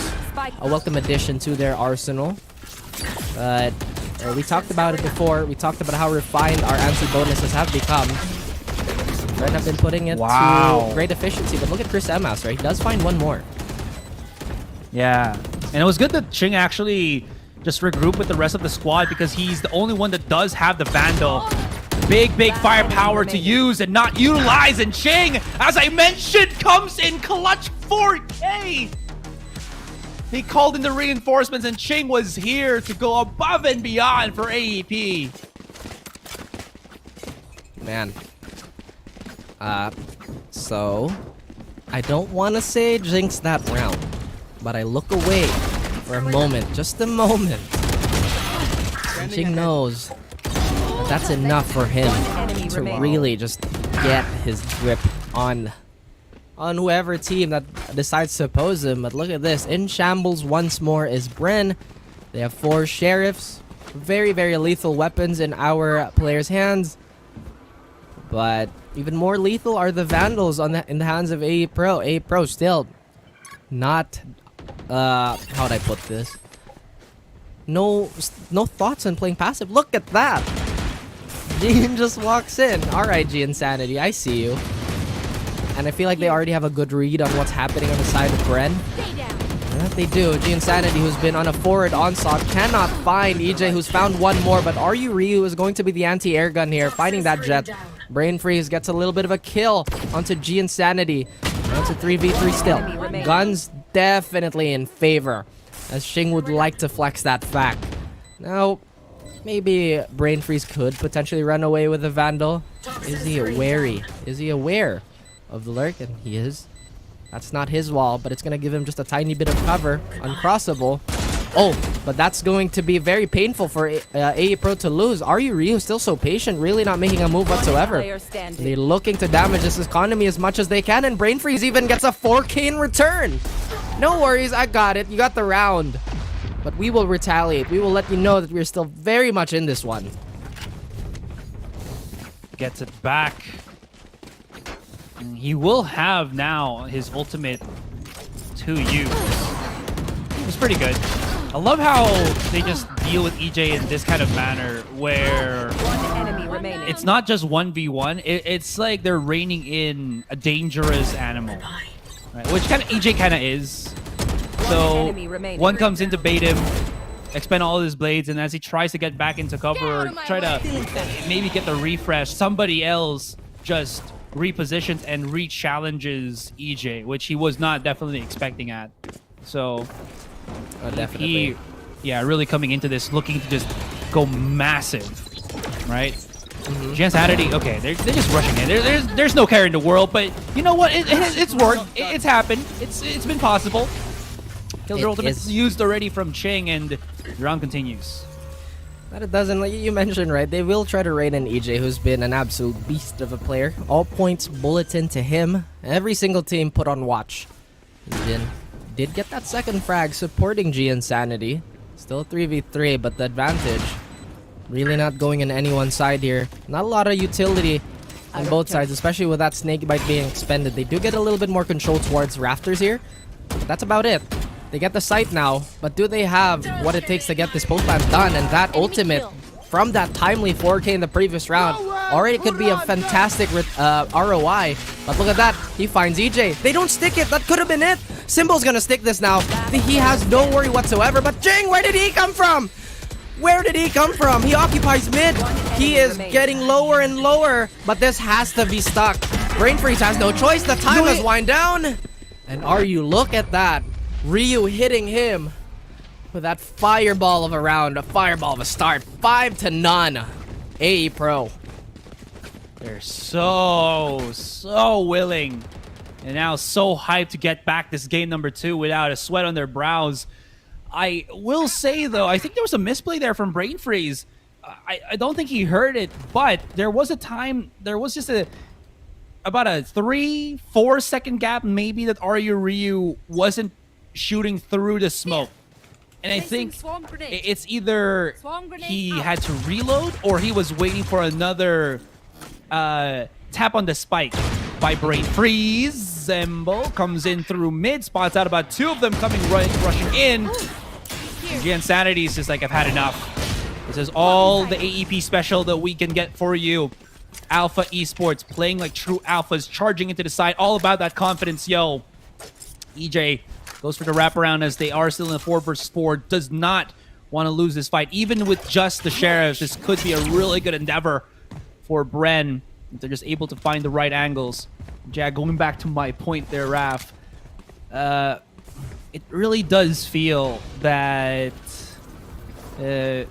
A welcome addition to their arsenal. But We talked about it before. We talked about how refined our anti-bonuses have become. Bren have been putting it to great efficiency, but look at Chris Emas, right? He does find one more. Yeah, and it was good that Ching actually just regrouped with the rest of the squad because he's the only one that does have the Vandal. Big firepower to use and not utilize, and Ching, as I mentioned, comes in clutch 4K. He called in the reinforcements, and Ching was here to go above and beyond for AEP. Man. So I don't want to say jinx that round, but I look away for a moment, just a moment. And Ching knows that that's enough for him to really just get his grip on whoever team that decides to oppose him. But look at this. In shambles once more is Bren. They have 4 sheriffs. Very lethal weapons in our players' hands. But even more lethal are the Vandals in the hands of AE Pro. AE Pro still not... how'd I put this? No thoughts on playing passive. Look at that! Gian just walks in. Alright, Insanity, I see you. And I feel like they already have a good read on what's happening on the side of Bren. And that they do. Insanity, who's been on a forward onslaught, cannot find EJ, who's found one more. But Ryu Ryu is going to be the anti-air gun here, finding that jet. Brain Freeze gets a little bit of a kill onto Insanity. It's a 3v3 still. Guns definitely in favor, as Ching would like to flex that fact. Now, maybe Brain Freeze could potentially run away with a Vandal. Is he wary? Is he aware of the lurk? And he is. That's not his wall, but it's going to give him just a tiny bit of cover. Uncrossable. Oh, but that's going to be very painful for AE Pro to lose. Ryu Ryu still so patient, really not making a move whatsoever. They're looking to damage this economy as much as they can, and Brain Freeze even gets a 4K in return. No worries, I got it. You got the round. But we will retaliate. We will let you know that we're still very much in this one. Gets it back. And he will have now his ultimate to use. It's pretty good. I love how they just deal with EJ in this kind of manner where it's not just 1v1. It's like they're reining in a dangerous animal, right? Which kind of EJ kind of is. So one comes in to bait him, expend all his blades, and as he tries to get back into cover or try to maybe get the refresh, somebody else just repositions and re-challenges EJ, which he was not definitely expecting at. So definitely. He, really coming into this looking to just go massive, right? Insanity, okay, they're just rushing in. There's no care in the world, but you know what? It's worked. It's happened. It's been possible. Killer ultimate used already from Ching, and the round continues. But it doesn't, like you mentioned, right? They will try to rein in EJ, who's been an absolute beast of a player. All points bulletin to him. Every single team put on watch. Jin did get that second frag supporting Insanity. Still 3v3, but the advantage really not going in anyone's side here. Not a lot of utility on both sides, especially with that snake bite being expended. They do get a little bit more control towards rafters here. But that's about it. They get the site now, but do they have what it takes to get this post plant done? And that ultimate from that timely 4K in the previous round already could be a fantastic ROI. But look at that, he finds EJ. They don't stick it, that could have been it. Symbol's gonna stick this now. He has no worry whatsoever, but Jing, where did he come from? Where did he come from? He occupies mid. He is getting lower and lower, but this has to be stuck. Brain Freeze has no choice, the time has wind down. And Ryu, look at that. Ryu hitting him with that fireball of a round, a fireball of a start. 5-0. AE Pro. They're so willing and now so hyped to get back this game number 2 without a sweat on their brows. I will say, though, I think there was a misplay there from Brain Freeze. I don't think he heard it, but there was a time, there was just about a 3-4 second gap maybe that Ryu Ryu wasn't shooting through the smoke. And I think it's either he had to reload or he was waiting for another tap on the spike by Brain Freeze. Zembo comes in through mid, spots out about 2 of them coming rushing in. Insanity is just like, I've had enough. This is all the AEP special that we can get for you. Alpha Esports playing like true alphas, charging into the side, all about that confidence, yo. EJ goes for the wraparound as they are still in a 4 versus 4. Does not want to lose this fight. Even with just the Sheriffs, this could be a really good endeavor for Bren. If they're just able to find the right angles. Jag, going back to my point there, Raf. It really does feel that there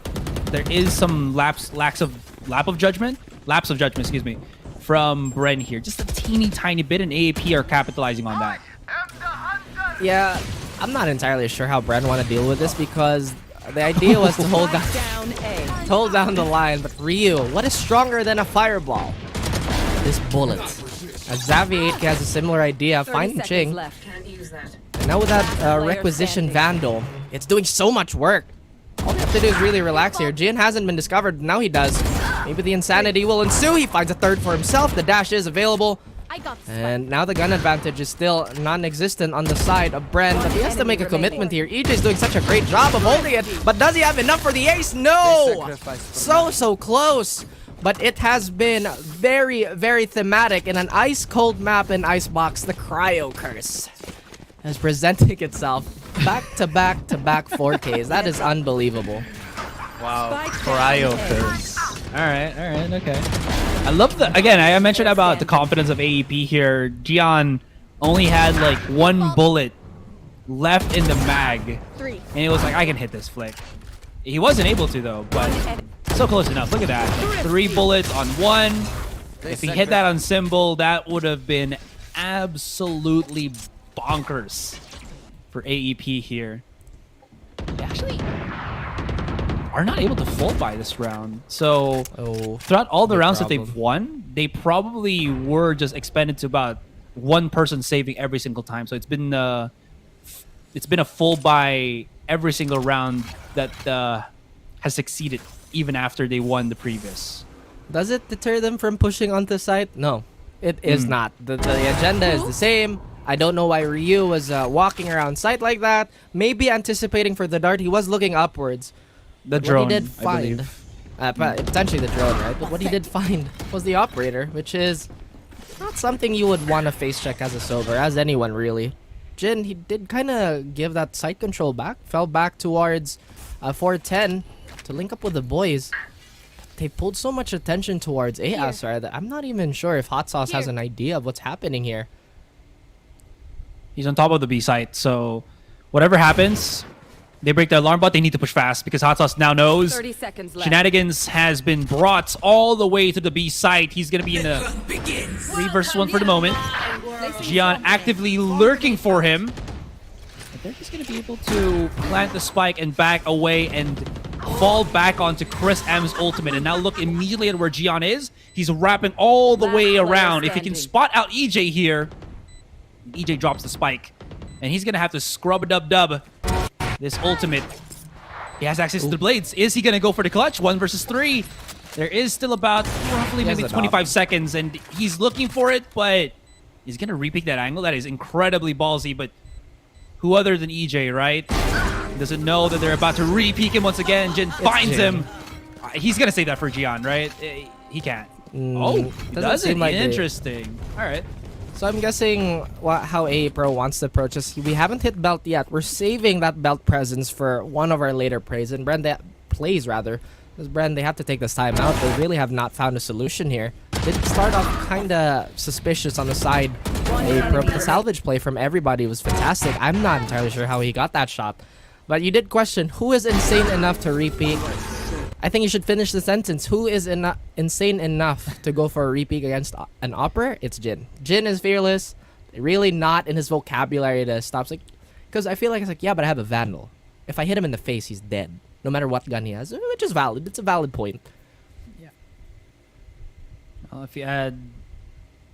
is some lapse of judgment, excuse me, from Bren here. Just a teeny tiny bit, and AAP are capitalizing on that. Yeah, I'm not entirely sure how Bren want to deal with this because the idea was to hold down the line, but Ryu, what is stronger than a fireball? This bullet. As Xavier 8K has a similar idea, finding Ching. And now with that requisition Vandal, it's doing so much work. All they have to do is really relax here. Jin hasn't been discovered, now he does. Maybe the insanity will ensue. He finds a third for himself. The dash is available. And now the gun advantage is still non-existent on the side of Bren, but he has to make a commitment here. EJ is doing such a great job of holding it, but does he have enough for the ace? No! So close. But it has been very, very thematic in an ice-cold map in Icebox. The Cryo Curse is presenting itself back-to-back 4Ks. That is unbelievable. Wow, Cryo Curse. Alright, okay. I love the, again, I mentioned about the confidence of AEP here. Gian only had like 1 bullet left in the mag. And it was like, I can hit this flick. He wasn't able to though, but so close enough. Look at that. 3 bullets on 1. If he hit that on Symbol, that would have been absolutely bonkers for AEP here. They actually are not able to full buy this round. So throughout all the rounds that they've won, they probably were just expended to about 1 person saving every single time. So it's been a full buy every single round that has succeeded even after they won the previous. Does it deter them from pushing onto site? No, it is not. The agenda is the same. I don't know why Ryu was walking around site like that. Maybe anticipating for the dart. He was looking upwards. The drone, what he did find, potentially the drone, right? But what he did find was the operator, which is not something you would want to face check as a Sober, as anyone really. Jin, he did kind of give that site control back, fell back towards 410 to link up with the boys. They pulled so much attention towards ASR that I'm not even sure if Hot Sauce has an idea of what's happening here. He's on top of the B site, so whatever happens, they break the alarm bot, they need to push fast because Hot Sauce now knows 30 seconds left. Shenanigans has been brought all the way to the B site. He's going to be in the 3 versus 1 for the moment. Gian actively lurking for him. But they're just going to be able to plant the spike and back away and fall back onto Chris M's ultimate. And now look immediately at where Gian is. He's wrapping all the way around. If he can spot out EJ here, EJ drops the spike. And he's going to have to scrub a dub this ultimate. He has access to the blades. Is he going to go for the clutch? 1 versus 3. There is still about roughly maybe 25 seconds, and he's looking for it, but he's going to repeat that angle. That is incredibly ballsy, but who other than EJ, right? He doesn't know that they're about to re-peek him once again. Jin finds him. He's going to save that for Gian, right? He can't. Oh, he doesn't? Like interesting. All right. So I'm guessing how A Pro wants to approach us. We haven't hit belt yet. We're saving that belt presence for one of our later plays. And Bren, plays rather. Because Bren, they have to take this time out. They really have not found a solution here. Did start off kind of suspicious on the side. A Pro, but the salvage play from everybody was fantastic. I'm not entirely sure how he got that shot. But you did question, who is insane enough to repeat? I think you should finish the sentence. Who is insane enough to go for a repeat against an Opera? It's Jin. Jin is fearless. Really not in his vocabulary to stop. Because I feel like it's like, yeah, but I have a Vandal. If I hit him in the face, he's dead. No matter what gun he has. Which is valid. It's a valid point. Yeah. Well, if you add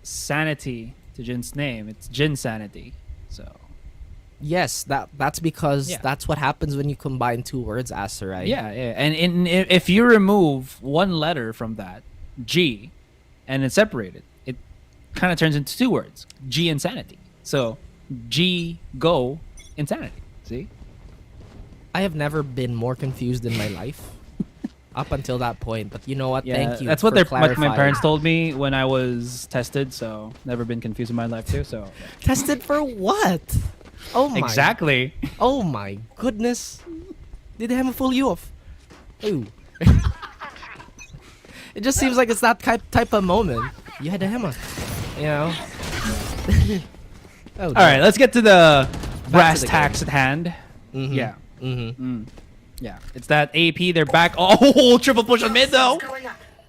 sanity to Jin's name, it's Jin Sanity. So... Yes, that's because that's what happens when you combine 2 words, Aserai. Yeah. And if you remove 1 letter from that, G, and then separate it, it kind of turns into 2 words, G Insanity. So, G, go, Insanity. See? I have never been more confused in my life. up until that point. But you know what? Yeah, Thank you. that's what for my clarifying. parents told me when I was tested. So never been confused in my life too. So Tested for what? Oh my. exactly. Oh my goodness. Did Hema fool you off? Ooh. It just seems like it's that type of moment. You had a Hema. You know? All right, let's get to the brass the tacks at hand. Mhm. Yeah. Mm-hmm. Yeah. It's that AP. They're back. Oh, triple push on mid, though.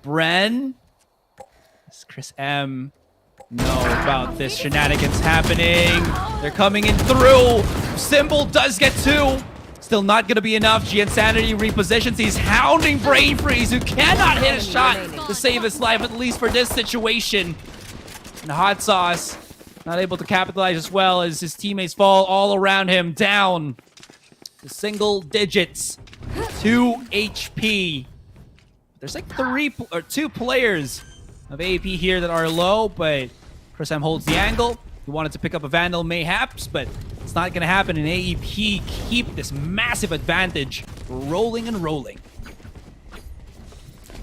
Bren. It's Chris M. Know about this shenanigans happening. They're coming in through. Symbol does get 2. Still not going to be enough. Giansanity repositions. He's hounding Brain Freeze, who cannot hit a shot to save his life, at least for this situation. And Hot Sauce not able to capitalize as well as his teammates fall all around him, down to single digits. 2 HP. There's like 2 players of AP here that are low, but Chris M holds the angle. He wanted to pick up a Vandal mayhaps, but it's not going to happen. And AEP keep this massive advantage rolling and rolling.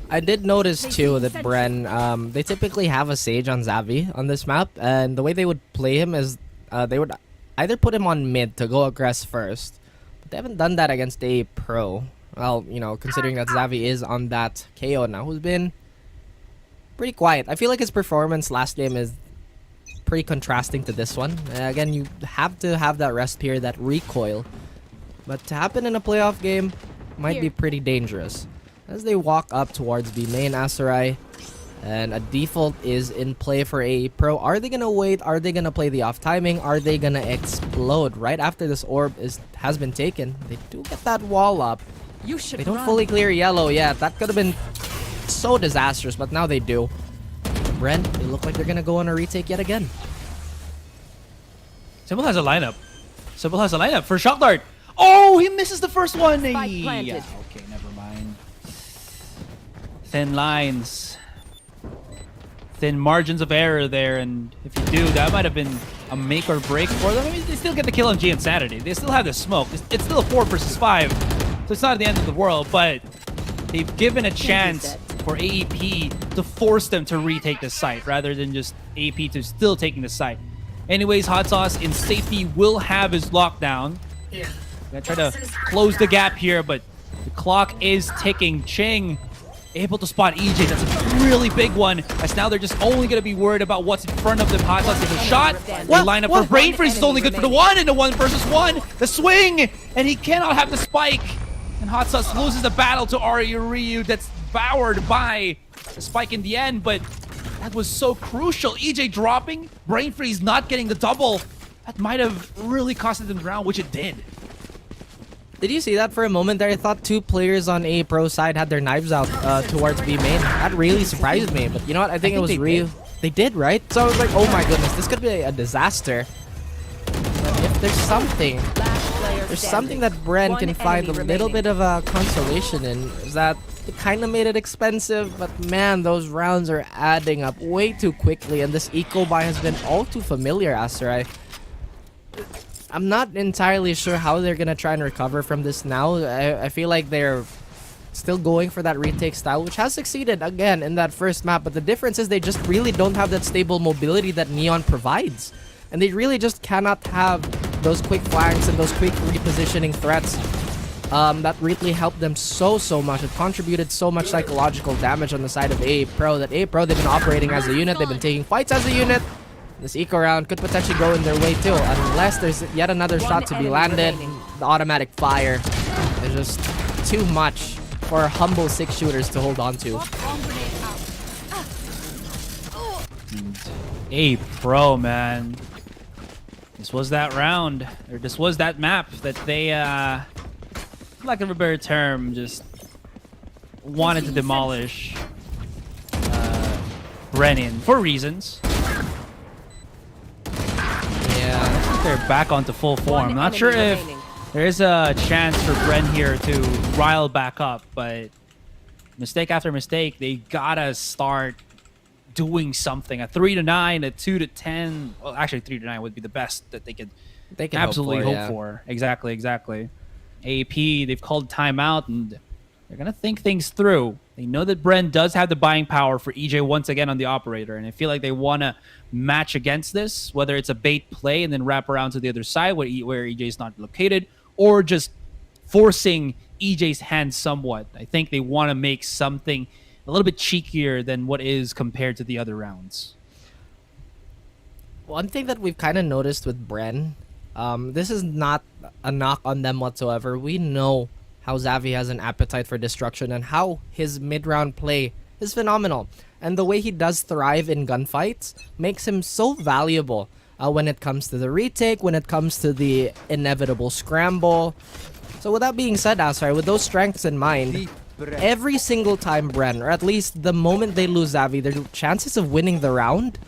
I did notice too that Bren, they typically have a Sage on Xavi on this map, and the way they would play him is they would either put him on mid to go aggress first, but they haven't done that against a pro. Well, you know, considering that Xavi is on that KO now, who's been pretty quiet. I feel like his performance last game is pretty contrasting to this one. Again, you have to have that rest period, that recoil, but to happen in a playoff game might be pretty dangerous. As they walk up towards B main Aserai, and a default is in play for a pro. Are they gonna wait? Are they gonna play the off timing? Are they gonna explode right after this orb has been taken? They do get that wall up. They don't fully clear yellow yet. That could have been so disastrous, but now they do. Bren, they look like they're gonna go on a retake yet again. Symbol has a lineup. Symbol has a lineup for Shock Dart. Oh, he misses the first one. Yeah, okay, never mind. Thin lines. Thin margins of error there, and if you do, that might have been a make or break for them. I mean, they still get the kill on Giansanity. They still have the smoke. It's still a 4 versus 5, so it's not the end of the world, but they've given a chance for AEP to force them to retake the site rather than just AP to still taking the site. Anyways, Hot Sauce in safety will have his lockdown. Gonna try to close the gap here, but the clock is ticking. Ching able to spot EJ. That's a really big one, as now they're just only gonna be worried about what's in front of them. Hot Sauce is a shot. They line up for Brain Freeze. It's only good for the 1 and the 1 versus 1. The swing, and he cannot have the spike. And Hot Sauce loses the battle to Ryu. That's devoured by the spike in the end, but that was so crucial. EJ dropping, Brain Freeze not getting the double. That might have really costed them the round, which it did. Did you see that for a moment there? I thought 2 players on a pro side had their knives out towards B main. That really surprised me, but you know what? I think it was Ryu. They did, right? So I was like, oh my goodness, this could be a disaster. But if there's something that Bren can find a little bit of a consolation in, is that it kind of made it expensive, but man, those rounds are adding up way too quickly, and this eco buy has been all too familiar, Aserai. I'm not entirely sure how they're gonna try and recover from this now. I feel like they're still going for that retake style, which has succeeded again in that first map, but the difference is they just really don't have that stable mobility that Neon provides, and they really just cannot have those quick flanks and those quick repositioning threats that really helped them so much. It contributed so much psychological damage on the side of A Pro that A Pro, they've been operating as a unit, they've been taking fights as a unit. This eco round could potentially go in their way too, unless there's yet another shot to be landed. The automatic fire is just too much for humble 6 shooters to hold on to. A Pro, man. This was that round, or this was that map that they, for lack of a better term, just wanted to demolish Brennan for reasons. Yeah, they're back onto full form. I'm not sure if there is a chance for Bren here to rile back up, but mistake after mistake, they gotta start doing something. A 3-9, a 2-10. Well, actually, 3-9 would be the best that they could absolutely hope for. Exactly. AP, they've called timeout, and They're going to think things through. They know that Bren does have the buying power for EJ once again on the operator, and I feel like they want to match against this, whether it's a bait play and then wrap around to the other side where EJ's not located, or just forcing EJ's hand somewhat. I think they want to make something a little bit cheekier than what is compared to the other rounds. One thing that we've kind of noticed with Bren, this is not a knock on them whatsoever. We know how Xavi has an appetite for destruction and how his mid-round play is phenomenal. And the way he does thrive in gunfights makes him so valuable when it comes to the retake, when it comes to the inevitable scramble. So with that being said, Asar, with those strengths in mind, every single time Bren, or at least the moment they lose Xavi, their chances of winning the round,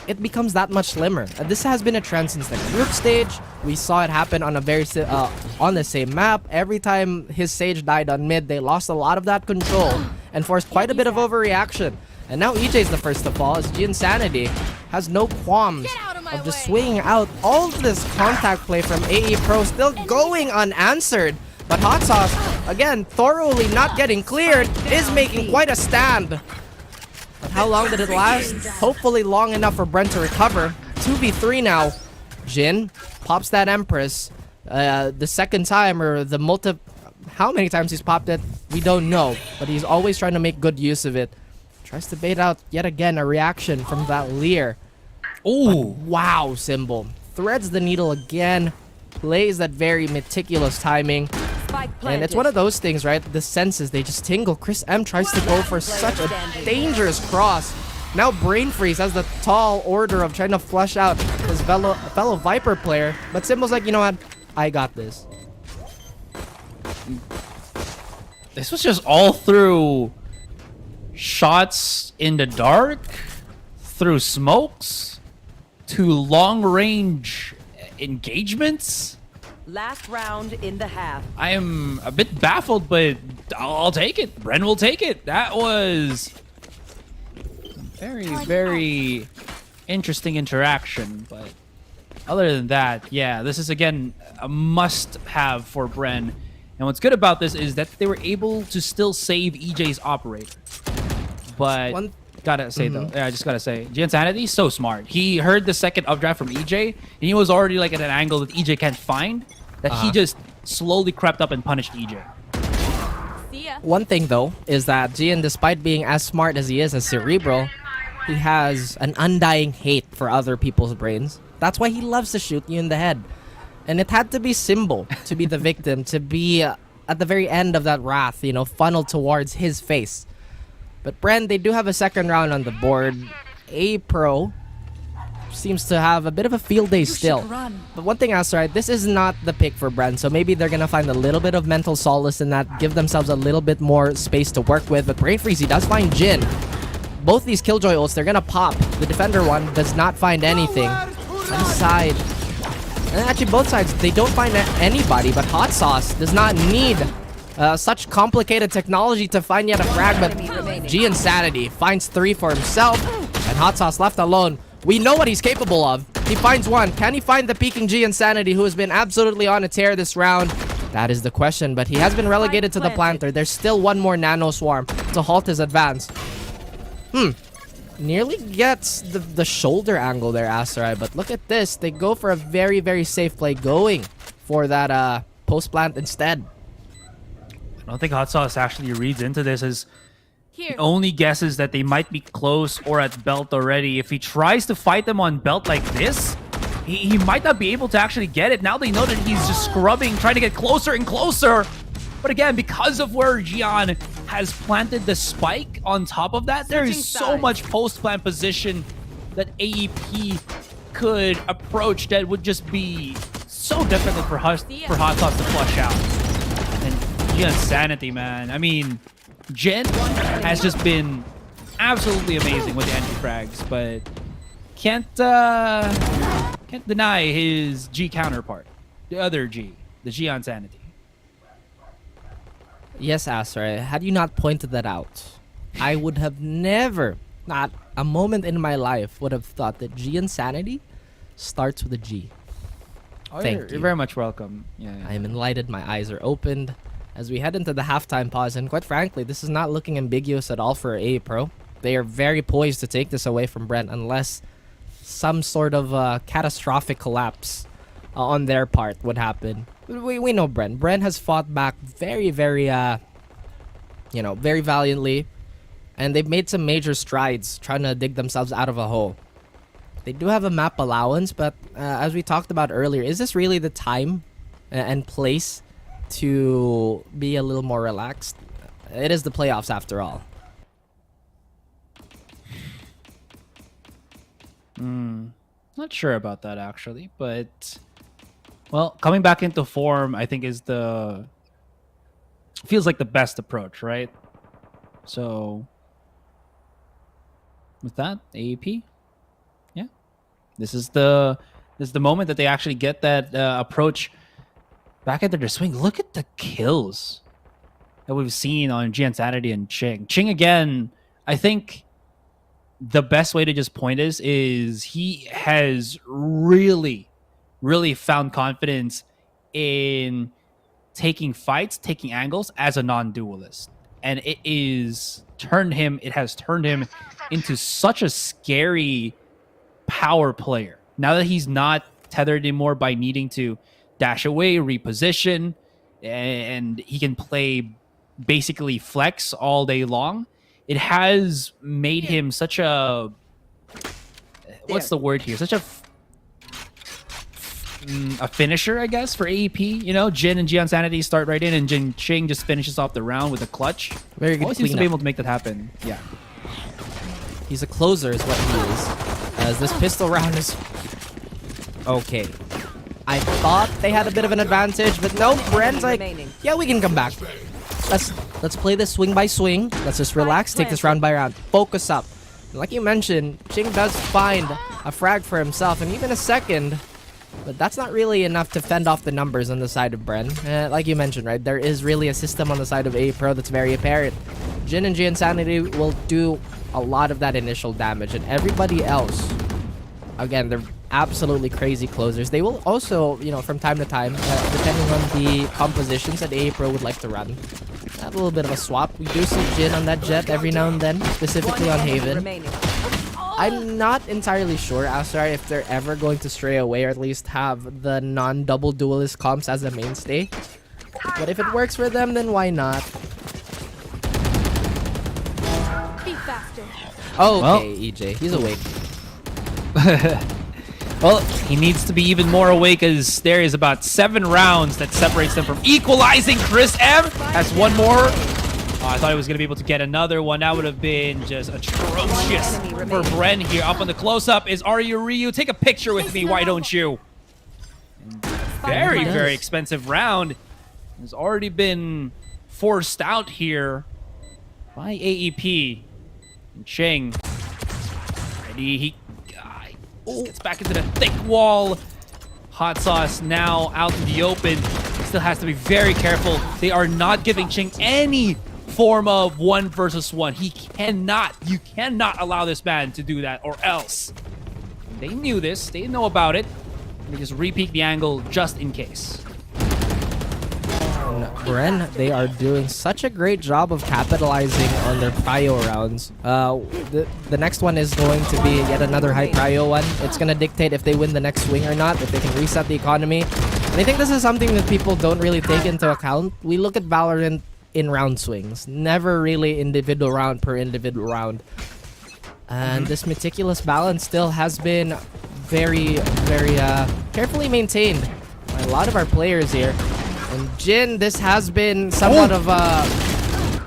it becomes that much slimmer. This has been a trend since the group stage. We saw it happen on a on the same map. Every time his Sage died on mid, they lost a lot of that control and forced quite a bit of overreaction. And now EJ's the first to fall, as Insanity has no qualms of just swinging out all of this contact play from AE Pro, still going unanswered. But Hot Sauce, again, thoroughly not getting cleared, is making quite a stand. But how long did it last? Hopefully long enough for Bren to recover. 2v3 now. Jin pops that Empress. The second time, or the how many times he's popped it, we don't know. But he's always trying to make good use of it. Tries to bait out yet again a reaction from that Leer. Ooh. Wow, Symbol. Threads the needle again. Plays that very meticulous timing. And it's one of those things, right? The senses, they just tingle. Chris M tries to go for such a dangerous cross. Now Brain Freeze has the tall order of trying to flush out his fellow Viper player. But Symbol's like, you know what? I got this. This was just all through shots in the dark, through smokes, to long-range engagements. Last round in the half. I am a bit baffled, but I'll take it. Bren will take it. That was very interesting interaction. But other than that, yeah, this is, again, a must-have for Bren. And what's good about this is that they were able to still save EJ's operator. But gotta say, though, I just gotta say, Insanity is so smart. He heard the second updraft from EJ, and he was already like at an angle that EJ can't find, that he just slowly crept up and punished EJ. One thing, though, is that Gian, despite being as smart as he is, as cerebral, he has an undying hate for other people's brains. That's why he loves to shoot you in the head. And it had to be Symbol to be the victim, to be at the very end of that wrath, you know, funneled towards his face. But Bren, they do have a second round on the board. A Pro seems to have a bit of a field day still. But one thing else, right, this is not the pick for Bren, so maybe they're gonna find a little bit of mental solace in that, give themselves a little bit more space to work with. But Brain Freeze, he does find Jin. Both these Killjoy ults, they're gonna pop. The Defender one does not find anything. On the side. And actually both sides, they don't find anybody, but Hot Sauce does not need such complicated technology to find yet a frag, but G Insanity finds 3 for himself, and Hot Sauce left alone. We know what he's capable of. He finds 1. Can he find the peaking G Insanity, who has been absolutely on a tear this round? That is the question, but he has been relegated to the planter. There's still 1 more Nano Swarm to halt his advance. Nearly gets the shoulder angle there, Asarai, but look at this. They go for a very, very safe play, going for that post-plant instead. I don't think Hot Sauce actually reads into this as he only guesses that they might be close or at belt already. If he tries to fight them on belt like this, he might not be able to actually get it. Now they know that he's just scrubbing, trying to get closer and closer. But again, because of where Gian has planted the spike on top of that, there is so much post-plant position that AEP could approach that would just be so difficult for Hot Sauce to flush out. And Gian Sanity, man. I mean, Jen has just been absolutely amazing with the anti-frags, but can't deny his G counterpart, the other G, the Gian Sanity. Yes, Asra, had you not pointed that out, I would have never, not a moment in my life, would have thought that G Insanity starts with a G. Oh, Thank you. You're very much welcome. Yeah. I am enlightened, my eyes are opened, as we head into the halftime pause. And quite frankly, this is not looking ambiguous at all for AE Pro. They are very poised to take this away from Bren unless some sort of catastrophic collapse on their part would happen. We know Bren. Bren has fought back very, very, very valiantly. And they've made some major strides trying to dig themselves out of a hole. They do have a map allowance, but as we talked about earlier, is this really the time and place to be a little more relaxed? It is the playoffs after all. Not sure about that actually, but well, coming back into form, I think feels like the best approach, right? So with that, AEP, yeah, this is the moment that they actually get that approach back into their swing. Look at the kills that we've seen on Giansanity and Ching. Ching again, I think the best way to just point is he has really found confidence in taking fights, taking angles as a non-duelist. And it has turned him into such a scary power player. Now that he's not tethered anymore by needing to dash away, reposition, and he can play basically flex all day long, it has made him such a... What's the word here? Such a finisher, I guess, for AEP. You know, Jin and Giansanity start right in, and Jin Ching just finishes off the round with a clutch. Very good. Always seems to be able to make that happen. Yeah. He's a closer is what he is. As this pistol round is... Okay. I thought they had a bit of an advantage, but no, Bren's like, yeah, we can come back. Let's play this swing by swing. Let's just relax, take this round by round. Focus up. Like you mentioned, Ching does find a frag for himself, and even a second. But that's not really enough to fend off the numbers on the side of Bren. Like you mentioned, right? There is really a system on the side of AE Pro that's very apparent. Jin and Giansanity will do a lot of that initial damage, and everybody else, again, they're absolutely crazy closers. They will also, from time to time, depending on the compositions that AE Pro would like to run, have a little bit of a swap. We do see Jin on that jet every now and then, specifically on Haven. I'm not entirely sure, Asar, if they're ever going to stray away or at least have the non-double duelist comps as a mainstay. But if it works for them, then why not? Be faster. Okay, EJ, he's awake. Well, he needs to be even more awake as there is about 7 rounds that separates them from equalizing. Chris M has one more. I thought he was going to be able to get another one. That would have been just atrocious for Bren here. Up on the close-up is Aryu Ryu. Take a picture with me, why don't you? Very, very expensive round. Has already been forced out here by AEP. And Ching. Ready, he gets back into the thick wall. Hot Sauce now out in the open. Still has to be very careful. They are not giving Ching any form of 1 versus 1. You cannot allow this man to do that, or else. They knew this. They know about it. They just repeat the angle just in case. And Bren, they are doing such a great job of capitalizing on their prio rounds. The next one is going to be yet another high prio one. It's going to dictate if they win the next swing or not, if they can reset the economy. And I think this is something that people don't really take into account. We look at Valorant in round swings, never really individual round per individual round. And this meticulous balance still has been very, very carefully maintained by a lot of our players here. And Jin, this has been somewhat of a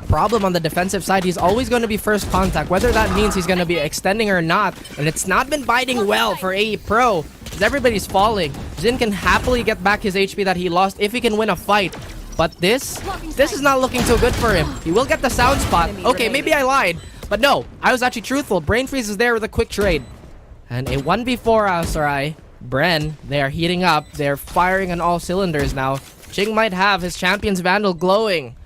problem on the defensive side. He's always going to be first contact, whether that means he's going to be extending or not. And it's not been biting well for AE Pro, because everybody's falling. Jin can happily get back his HP that he lost if he can win a fight. But this is not looking too good for him. He will get the sound spot. Okay, maybe I lied. But no, I was actually truthful. Brain Freeze is there with a quick trade. And a 1v4 Sarai. Bren, they are heating up. They're firing on all cylinders now. Ching might have his Champion's Vandal glowing.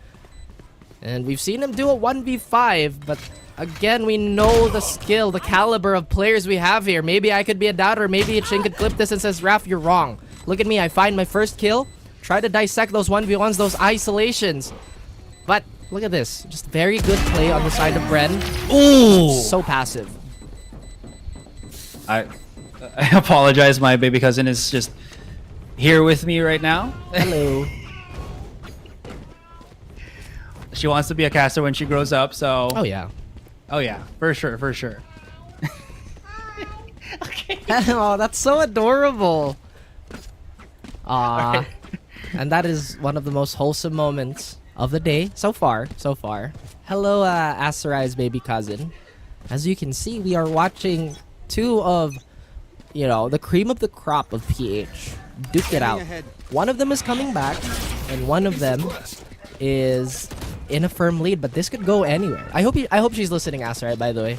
And we've seen him do a 1v5. But again, we know the skill, the caliber of players we have here. Maybe I could be a doubter. Maybe Ching could clip this and says, Raph, you're wrong. Look at me. I find my first kill. try to dissect those 1v1s, those isolations. But look at this. Just very good play on the side of Bren. Ooh! So passive. I apologize, my baby cousin is just here with me right now. Hello. She wants to be a caster when she grows up, so... Oh, yeah. Oh, yeah. For sure, for sure. Oh, that's so adorable. Aww. Right. And that is one of the most wholesome moments of the day so far. Hello, Asurai's baby cousin. As you can see, we are watching two of, the cream of the crop of PH duke it out. One of them is coming back, and one of them is in a firm lead, but this could go anywhere. I hope she's listening, Asurai, by the way.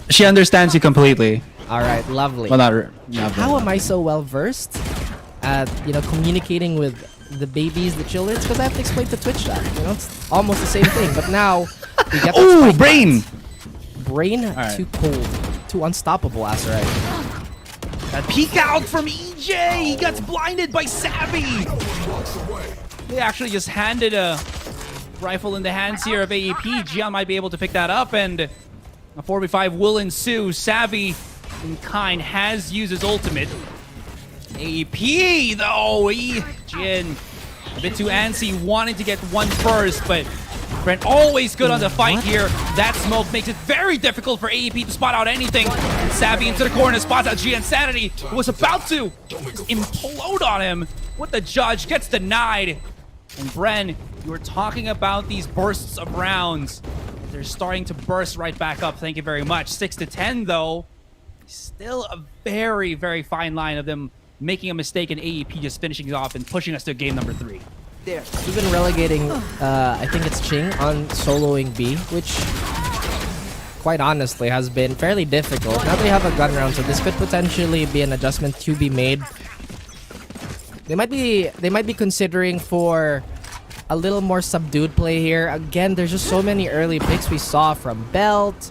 She understands you completely. All right, lovely. Well, not How am I so well versed at communicating with the babies, the children? Because I have to explain to Twitch chat. It's almost the same thing. But now we get oh, Brain! Brain, right. Too cold, too unstoppable. That's right. That peek out from EJ. He gets blinded by Savvy. They actually just handed a rifle in the hands here of AEP. Gian might be able to pick that up, and a 4v5 will ensue. Savvy in kind has used his ultimate. AEP though, Jin a bit too antsy, wanting to get one first, but Bren always good on the fight here. That smoke makes it very difficult for AEP to spot out anything. Savvy into the corner, spots out Gian Sanity, who was about to implode on him. What the judge gets denied. And Bren, you were talking about these bursts of rounds. They're starting to burst right back up. Thank you very much. 6-10 though. Still a very, very fine line of them making a mistake and AEP just finishing it off and pushing us to game number 3. We've been relegating, I think it's Ching on soloing B, which quite honestly has been fairly difficult. Now they have a gun round, so this could potentially be an adjustment to be made. They might be considering for a little more subdued play here. Again, there's just so many early picks we saw from Belt,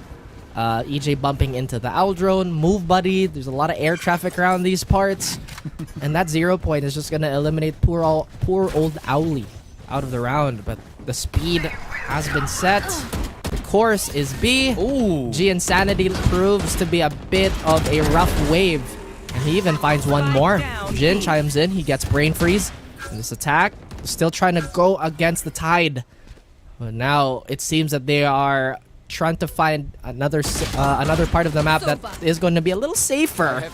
EJ bumping into the owl drone, Move Buddy. There's a lot of air traffic around these parts. And that 0 point is just going to eliminate poor old Owly out of the round. But the speed has been set. The course is B. Ooh. G Insanity proves to be a bit of a rough wave. And he even finds one more. Jin chimes in. He gets Brain Freeze. And this attack, still trying to go against the tide. But now it seems that they are trying to find another part of the map that is going to be a little safer.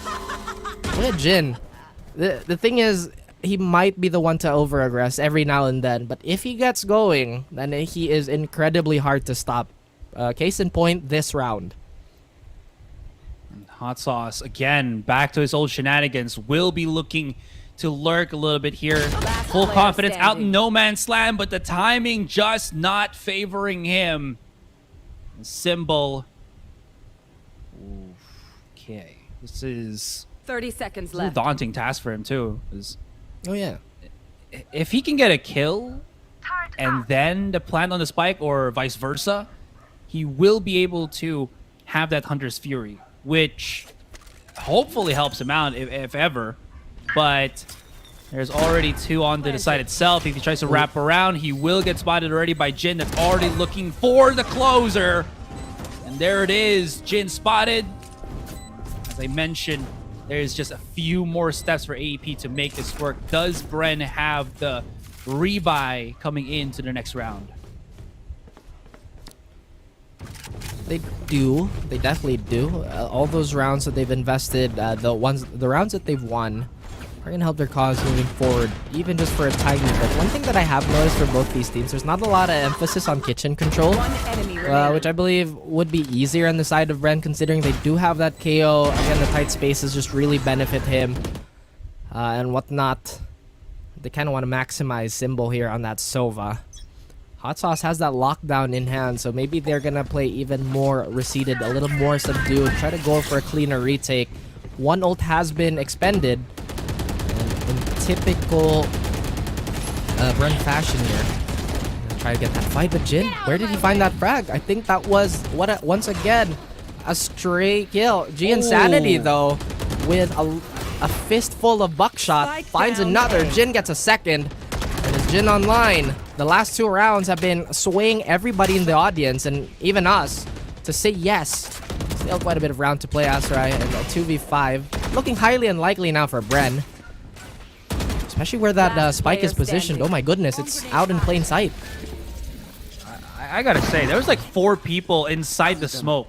Look at Jin. The thing is, he might be the one to over-aggress every now and then. But if he gets going, then he is incredibly hard to stop. Case in point, this round. Hot Sauce, again, back to his old shenanigans. Will be looking to lurk a little bit here. Full confidence out in no man's land, but the timing just not favoring him. Symbol. Okay. This is 30 seconds a left. daunting task for him, too. Oh, yeah. If he can get a kill and then the plant on the spike or vice versa, he will be able to have that Hunter's Fury, which hopefully helps him out if ever. But there's already 2 on the side itself. If he tries to wrap around, he will get spotted already by Jin, that's already looking for the closer. And there it is, Jin spotted. As I mentioned, there's just a few more steps for AEP to make this work. Does Bren have the rebuy coming into the next round? They do. They definitely do. All those rounds that they've invested, the rounds that they've won, are going to help their cause moving forward, even just for a tiny bit. One thing that I have noticed for both these teams, there's not a lot of emphasis on kitchen control, which I believe would be easier on the side of Bren, considering they do have that KO. Again, the tight spaces just really benefit him and whatnot. They kind of want to maximize Symbol here on that Sova. Hot Sauce has that lockdown in hand, so maybe they're going to play even more receded, a little more subdued, try to go for a cleaner retake. One ult has been expended. In typical Bren fashion here. Try to get that fight, but Jin, where did he find that frag? I think that was, once again, a stray kill. G Insanity, though, with a fistful of buckshot, finds another. Jin gets a second. And is Jin online? The last 2 rounds have been swaying everybody in the audience and even us to say yes. Still quite a bit of round to play, Aserai, and a 2v5. Looking highly unlikely now for Bren. Especially where that spike is positioned. Oh my goodness, it's out in plain sight. I gotta say, there was like 4 people inside the smoke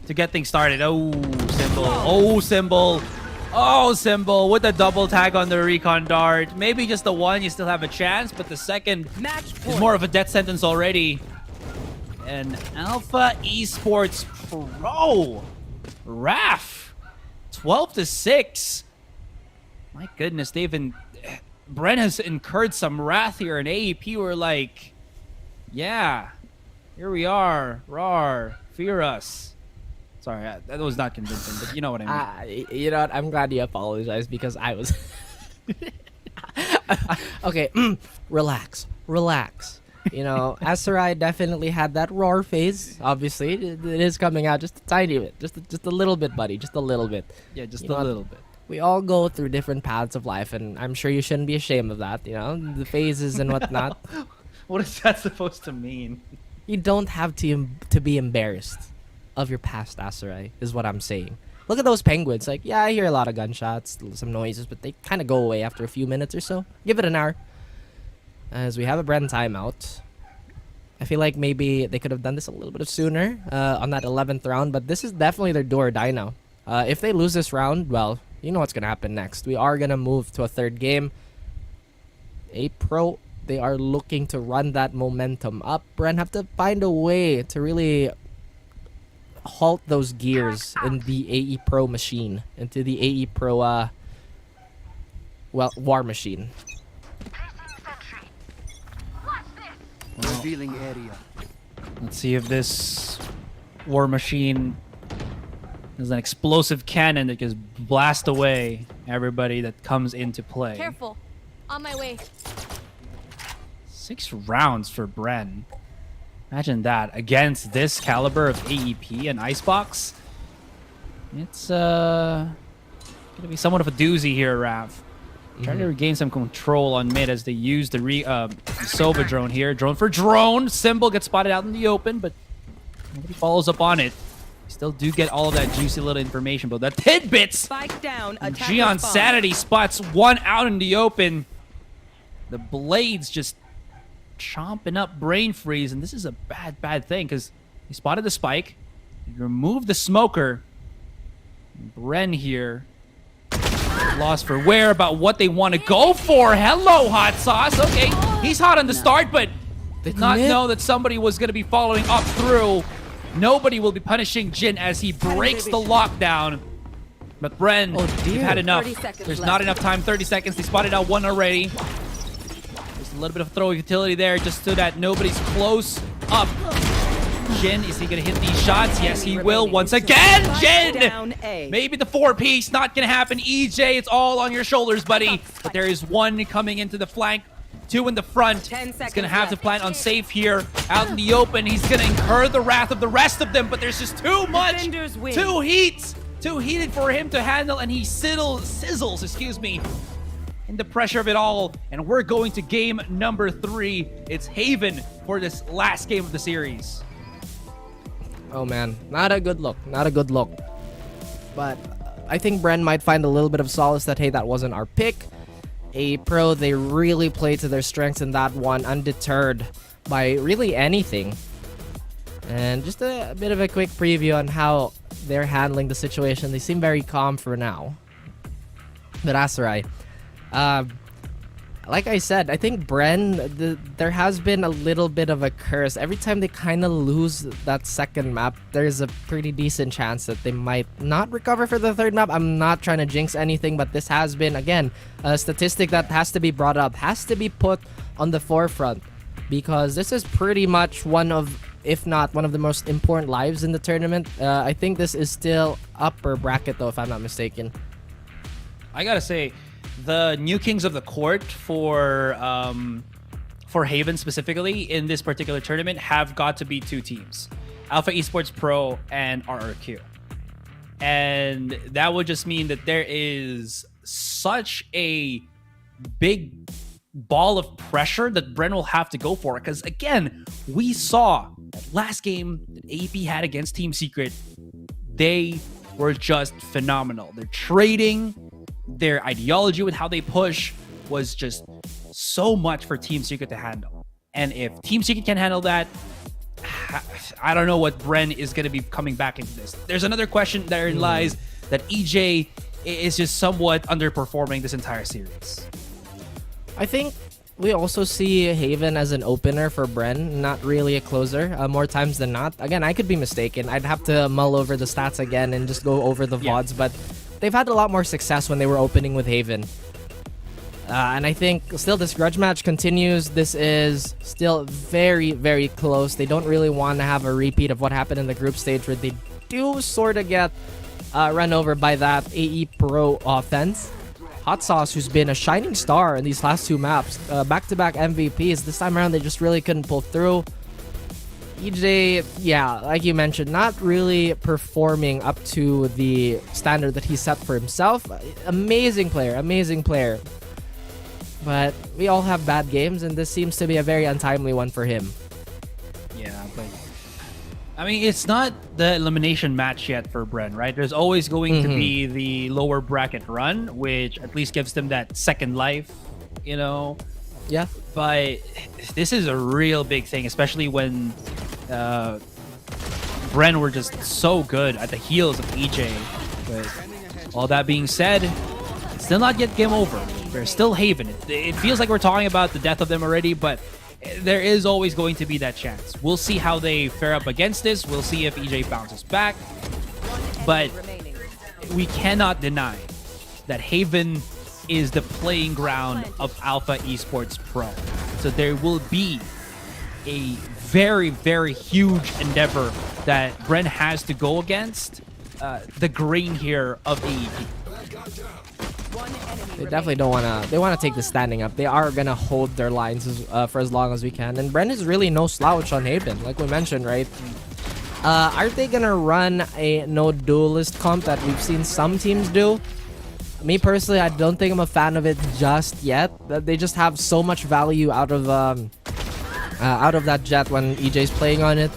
to get things started. Oh, Symbol. Oh, Symbol. Oh, Symbol with a double tag on the recon dart. Maybe just the one, you still have a chance, but the second is more of a death sentence already. And Alpha Esports Pro. Raf. 12-6. My goodness, Bren has incurred some wrath here, and AEP were like, yeah, here we are. Rawr, fear us. Sorry, that was not convincing, but you know what I mean. You know what? I'm glad you apologized because I was... Okay, relax. You know, Aserai definitely had that roar phase. Obviously, it is coming out just a tiny bit. Just a little bit, buddy. Just a little bit. Yeah, just you a little bit. We all go through different paths of life, and I'm sure you shouldn't be ashamed of that, you know? The phases and whatnot. What is that supposed to mean? You don't have to be embarrassed of your past, Aserai, is what I'm saying. Look at those penguins. Like, yeah, I hear a lot of gunshots, some noises, but they kind of go away after a few minutes or so. Give it an hour. As we have a Bren timeout. I feel like maybe they could have done this a little bit sooner on that 11th round, but this is definitely their do or die now. If they lose this round, well, you know what's going to happen next. We are going to move to a 3rd game. Pro, they are looking to run that momentum up. Bren have to find a way to really halt those gears in the AE Pro machine, into the AE Pro, war machine. Revealing area. Let's see if this war machine is an explosive cannon that just blast away everybody that comes into play. Careful. On my way. 6 rounds for Bren. Imagine that against this caliber of AEP and Icebox. It's gonna be somewhat of a doozy here, Rav. Trying to regain some control on mid as they use the Sova drone here. Drone for drone. Symbol gets spotted out in the open, but nobody follows up on it. Still do get all of that juicy little information, but that tidbits. Spike down. Gion Sanity spots one out in the open. The Blades just chomping up Brain Freeze, and this is a bad thing because he spotted the spike. He removed the smoker. Bren here. Lost for where about what they want to go for. Hello, Hot Sauce. Okay, he's hot on the start, but did not know that somebody was going to be following up through. Nobody will be punishing Jin as he breaks the lockdown. But Bren, you've had enough. There's not enough time. 30 seconds. They spotted out one already. There's a little bit of throw utility there just so that nobody's close up. Jin, is he going to hit these shots? Yes, he will. Once again, Jin! Maybe the 4-piece, not going to happen. EJ, it's all on your shoulders, buddy. But there is one coming into the flank, 2 in the front. He's going to have to plant on safe here. Out in the open, he's going to incur the wrath of the rest of them, but there's just too much. Too heated for him to handle, and he sizzles, excuse me, in the pressure of it all. And we're going to game number 3. It's Haven for this last game of the series. Oh man, not a good look. But I think Bren might find a little bit of solace that, hey, that wasn't our pick. Pro, they really played to their strengths in that one, undeterred by really anything. And just a bit of a quick preview on how they're handling the situation. They seem very calm for now. But Aserai, like I said, I think Bren, there has been a little bit of a curse. Every time they kind of lose that second map, there's a pretty decent chance that they might not recover for the third map. I'm not trying to jinx anything, but this has been, again, a statistic that has to be brought up, has to be put on the forefront, because this is pretty much one of, if not one of the most important lives in the tournament. I think this is still upper bracket, though, if I'm not mistaken. I gotta say, the new kings of the court for Haven specifically in this particular tournament have got to be 2 teams. Alpha Esports Pro and RRQ. And that would just mean that there is such a big ball of pressure that Bren will have to go for it. Because again, we saw that last game that AP had against Team Secret, they were just phenomenal. Their trading, their ideology with how they push was just so much for Team Secret to handle. And if Team Secret can handle that, I don't know what Bren is going to be coming back into this. There's another question therein lies that EJ is just somewhat underperforming this entire series. I think we also see Haven as an opener for Bren, not really a closer, more times than not. Again, I could be mistaken. I'd have to mull over the stats again and just go over the VODs, but they've had a lot more success when they were opening with Haven. And I think still this grudge match continues. This is still very, very close. They don't really want to have a repeat of what happened in the group stage where they do sort of get run over by that AE Pro offense. Hot Sauce, who's been a shining star in these last two maps, back-to-back MVPs. This time around, they just really couldn't pull through. EJ, yeah, like you mentioned, not really performing up to the standard that he set for himself. Amazing player. But we all have bad games, and this seems to be a very untimely one for him. Yeah, but I mean, it's not the elimination match yet for Bren, right? There's always going to be the lower bracket run, which at least gives them that second life, you know? Yeah. But this is a real big thing, especially when Bren were just so good at the heels of EJ. But all that being said, it's still not yet game over. There's still Haven. It feels like we're talking about the death of them already, but there is always going to be that chance. We'll see how they fare up against this. We'll see if EJ bounces back. But we cannot deny that Haven is the playing ground of Alpha Esports Pro. So there will be a very, very huge endeavor that Bren has to go against the grain here of AEP. They definitely don't want to. They want to take the standing up. They are going to hold their lines for as long as we can. And Bren is really no slouch on Haven, like we mentioned, right? Are they going to run a no duelist comp that we've seen some teams do? Me personally, I don't think I'm a fan of it just yet. They just have so much value out of that jet when EJ's playing on it.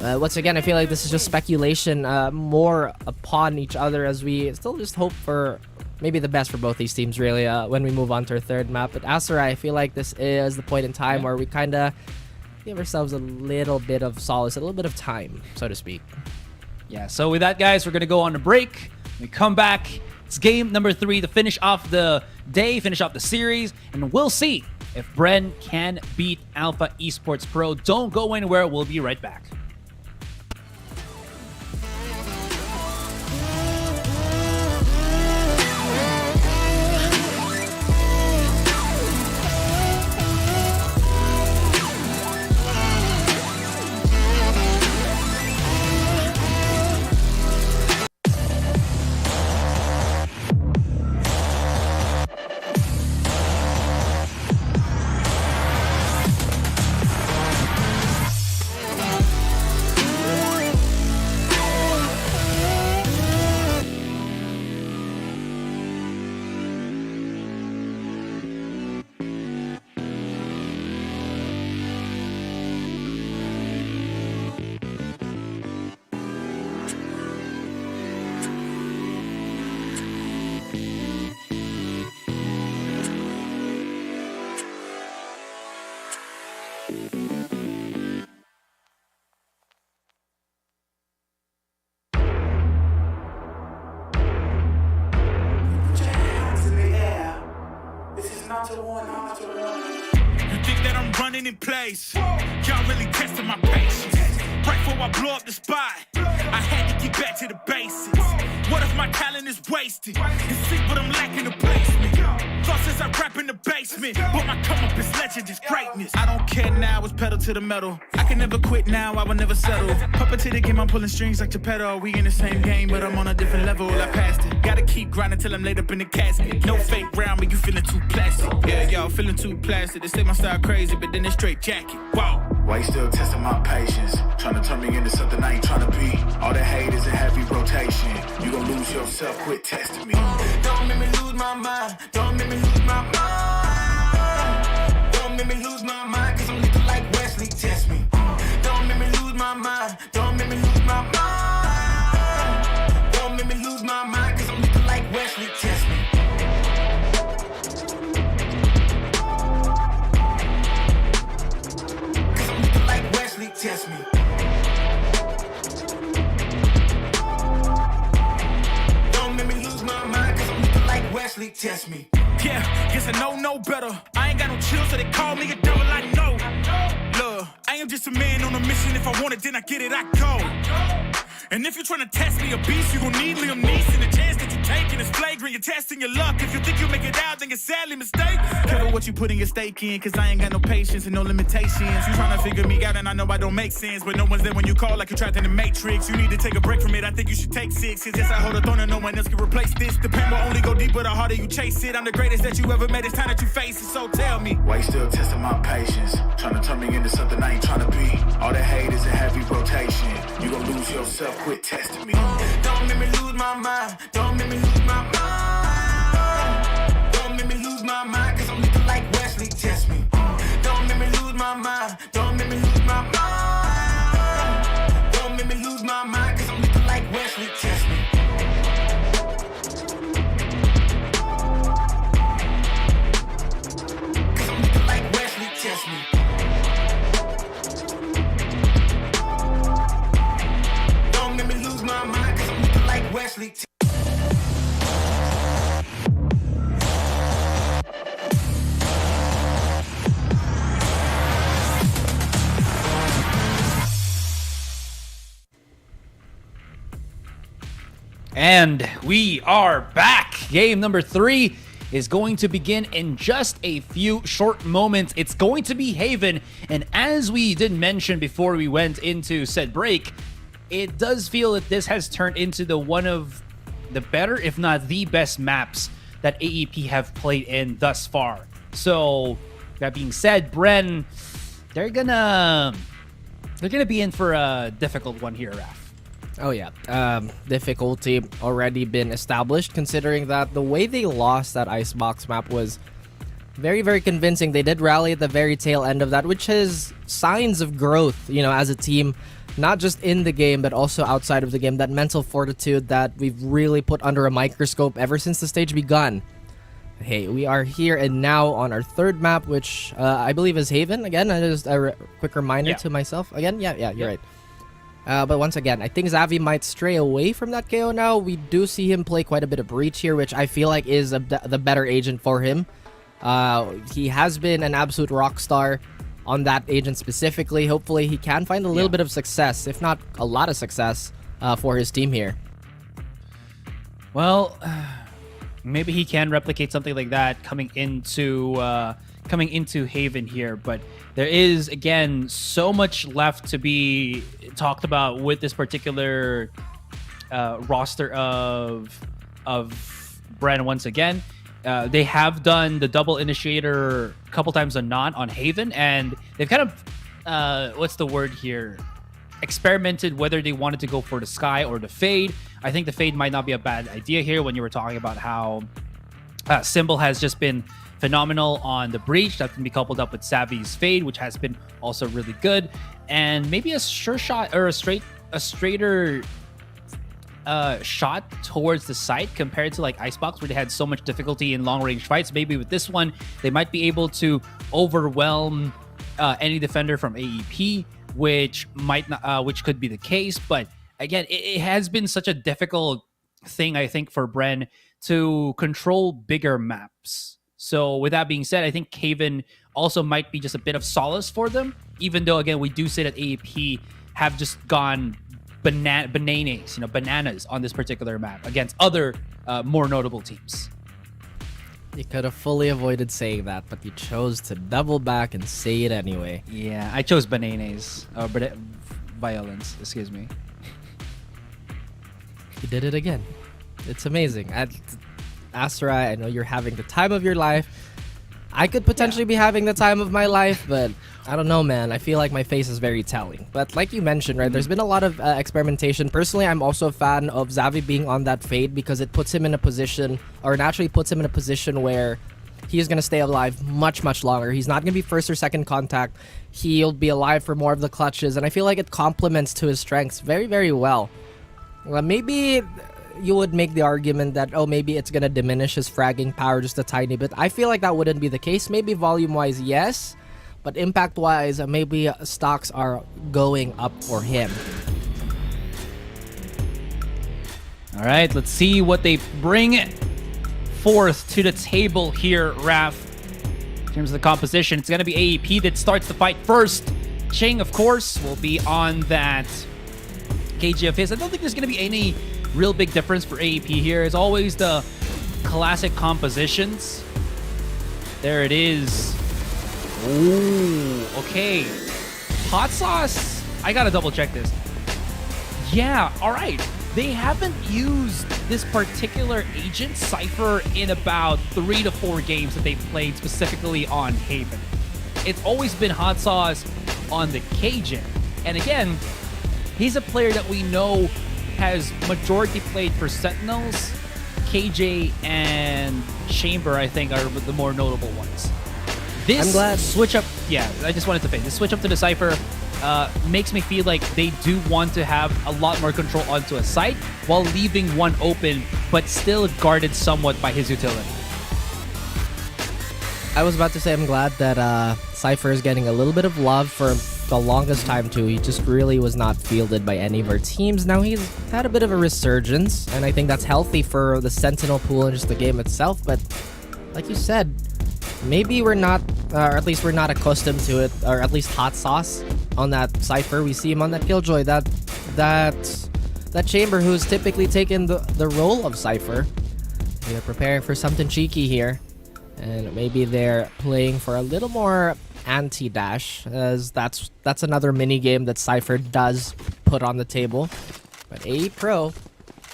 Once again, I feel like this is just speculation more upon each other as we still just hope for maybe the best for both these teams, really, when we move on to our third map. But Aserai, I feel like this is the point in time where we kind of give ourselves a little bit of solace, a little bit of time, so to speak. Yeah, so with that, guys, we're going to go on a break. When we come back, it's game number 3 to finish off the day, finish off the series, and we'll see if Bren can beat Alpha Esports Pro. Don't go anywhere. We'll be right back. You think that I'm running in place? Y'all really testing my patience. Right before I blow up the spot, I had to get back to the basics. What if my talent is wasted? It's sick, but I'm lacking the placement. Thought since I rap in the basement, but my come up is legend, is greatness. I don't care now, it's pedal to the metal. I can never quit now, I will never settle. Puppet to the game, I'm pulling strings like Geppetto. We in the same game, but I'm on a different level. I passed it. Gotta keep grinding till I'm laid up in the casket. No fake round, but you feeling too plastic. Yeah, y'all feeling too plastic. They say my style crazy, but then they straight jacket. Wow. Why you still testing my patience? Trying to turn me into something I ain't trying to be. All the hate is a heavy road yourself, quit testing me. Don't make me lose my mind. Don't make me lose my mind. Don't make me lose my mind, cause I'm looking like Wesley, test me. Don't make me lose my mind. Don't make me lose my mind. Don't make me lose my mind, cause I'm looking like Wesley, test me. Cause I'm looking like Wesley, test me. Wesley, test me. Yeah, guess I know no better. I ain't got no chill, so they call me a devil. I know. Look, I am just a man on a mission. If I want it, then I get it, I go. And if you're trying to test me a beast, you gon' need Liam Neeson. The chance that you taking is flagrant. You're testing your luck. If you think you make it out, then you're sadly mistaken. Careful what you putting your stake in, cause I ain't got no patience and no limitations. You trying to figure me out, and I know I don't make sense, but no one's there when you call like you're trapped in the Matrix. You need to take a break from it. I think you should take 6. Cause yes, I hold a throne and no one else can replace this. The pain will only go deeper the harder you chase it. I'm the greatest that you ever met. It's time that you face it. So tell me, why you still testing my patience? Trying to turn me into something I ain't trying to be. All that hate is a heavy rotation. You gon' lose yourself, quit testing me. Don't make me lose my mind. Don't make me lose my mind. Don't make me lose my mind, cause I'm looking like Wesley, test me. Don't make me lose my mind. Don't make me lose my mind. Don't make me lose my mind, cause I'm looking like Wesley, test me. Cause I'm looking like Wesley, test me. Don't make me lose my mind, cause I'm looking like Wesley. And we are back. Game number 3 is going to begin in just a few short moments. It's going to be Haven, and as we did mention before we went into said break, it does feel that this has turned into one of the better, if not the best maps that AEP have played in thus far. So that being said, Bren, they're gonna be in for a difficult one here, Raf. Oh yeah, difficulty already been established, considering that the way they lost that Icebox map was very, very convincing. They did rally at the very tail end of that, which is signs of growth, you know, as a team, not just in the game, but also outside of the game. That mental fortitude that we've really put under a microscope ever since the stage begun. Hey, we are here and now on our third map, which I believe is Haven. Again, just a quick reminder to myself. Again, yeah, you're right. But once again, I think Xavi might stray away from that KO now. We do see him play quite a bit of Breach here, which I feel like is the better agent for him. He has been an absolute rock star on that agent specifically. Hopefully, he can find a little bit of success, if not a lot of success, for his team here. Well, maybe he can replicate something like that coming into Haven here, but there is, again, so much left to be talked about with this particular roster of Bren once again. They have done the double initiator a couple times on Haven, and they've kind of what's the word here, experimented whether they wanted to go for the Sky or the Fade. I think the Fade might not be a bad idea here when you were talking about how Symbol has just been phenomenal on the Breach. That can be coupled up with Savvy's Fade, which has been also really good, and maybe a sure shot or a straighter shot towards the site compared to like Icebox, where they had so much difficulty in long range fights. Maybe with this one, they might be able to overwhelm any defender from AEP, which might not, which could be the case. But again, it has been such a difficult thing, I think, for Bren to control bigger maps. So with that being said, I think Haven also might be just a bit of solace for them, even though, again, we do say that AEP have just gone bananas on this particular map against other more notable teams. You could have fully avoided saying that, but you chose to double back and say it anyway. Yeah, I chose bananas. Violence, excuse me. You did it again. It's amazing. Asterai, I know you're having the time of your life. I could potentially be having the time of my life, but I don't know, man. I feel like my face is very telling. But like you mentioned, right, there's been a lot of experimentation. Personally, I'm also a fan of Xavi being on that fade because it puts him in a position, or naturally puts him in a position where he's going to stay alive much, much longer. He's not going to be first or second contact. He'll be alive for more of the clutches. And I feel like it complements to his strengths very, very well. Maybe you would make the argument that, oh, maybe it's going to diminish his fragging power just a tiny bit. I feel like that wouldn't be the case. Maybe volume-wise, yes. But impact-wise, maybe stocks are going up for him. All right, let's see what they bring forth to the table here, Raf. In terms of the composition, it's going to be AEP that starts the fight first. Ching, of course, will be on that KG of his. I don't think there's going to be any real big difference for AEP here. It's always the classic compositions. There it is. Ooh, okay. Hot sauce. I gotta double check this. Yeah, all right. They haven't used this particular agent, Cypher, in about 3 to 4 games that they've played specifically on Haven. It's always been hot sauce on the Cajun. And again, he's a player that we know has majority played for Sentinels. KJ and Chamber, I think, are the more notable ones. This I'm glad. Switch up, yeah, I just wanted to say, this switch up to the Cypher makes me feel like they do want to have a lot more control onto a site while leaving one open, but still guarded somewhat by his utility. I was about to say I'm glad that Cypher is getting a little bit of love for the longest time too. He just really was not fielded by any of our teams. Now he's had a bit of a resurgence, and I think that's healthy for the Sentinel pool and just the game itself. But like you said, maybe we're not, or at least we're not accustomed to it, or at least hot sauce on that Cypher. We see him on that Killjoy, that Chamber who's typically taken the role of Cypher. They're preparing for something cheeky here, and maybe they're playing for a little more anti-dash, as that's another mini game that Cypher does put on the table. But AE Pro,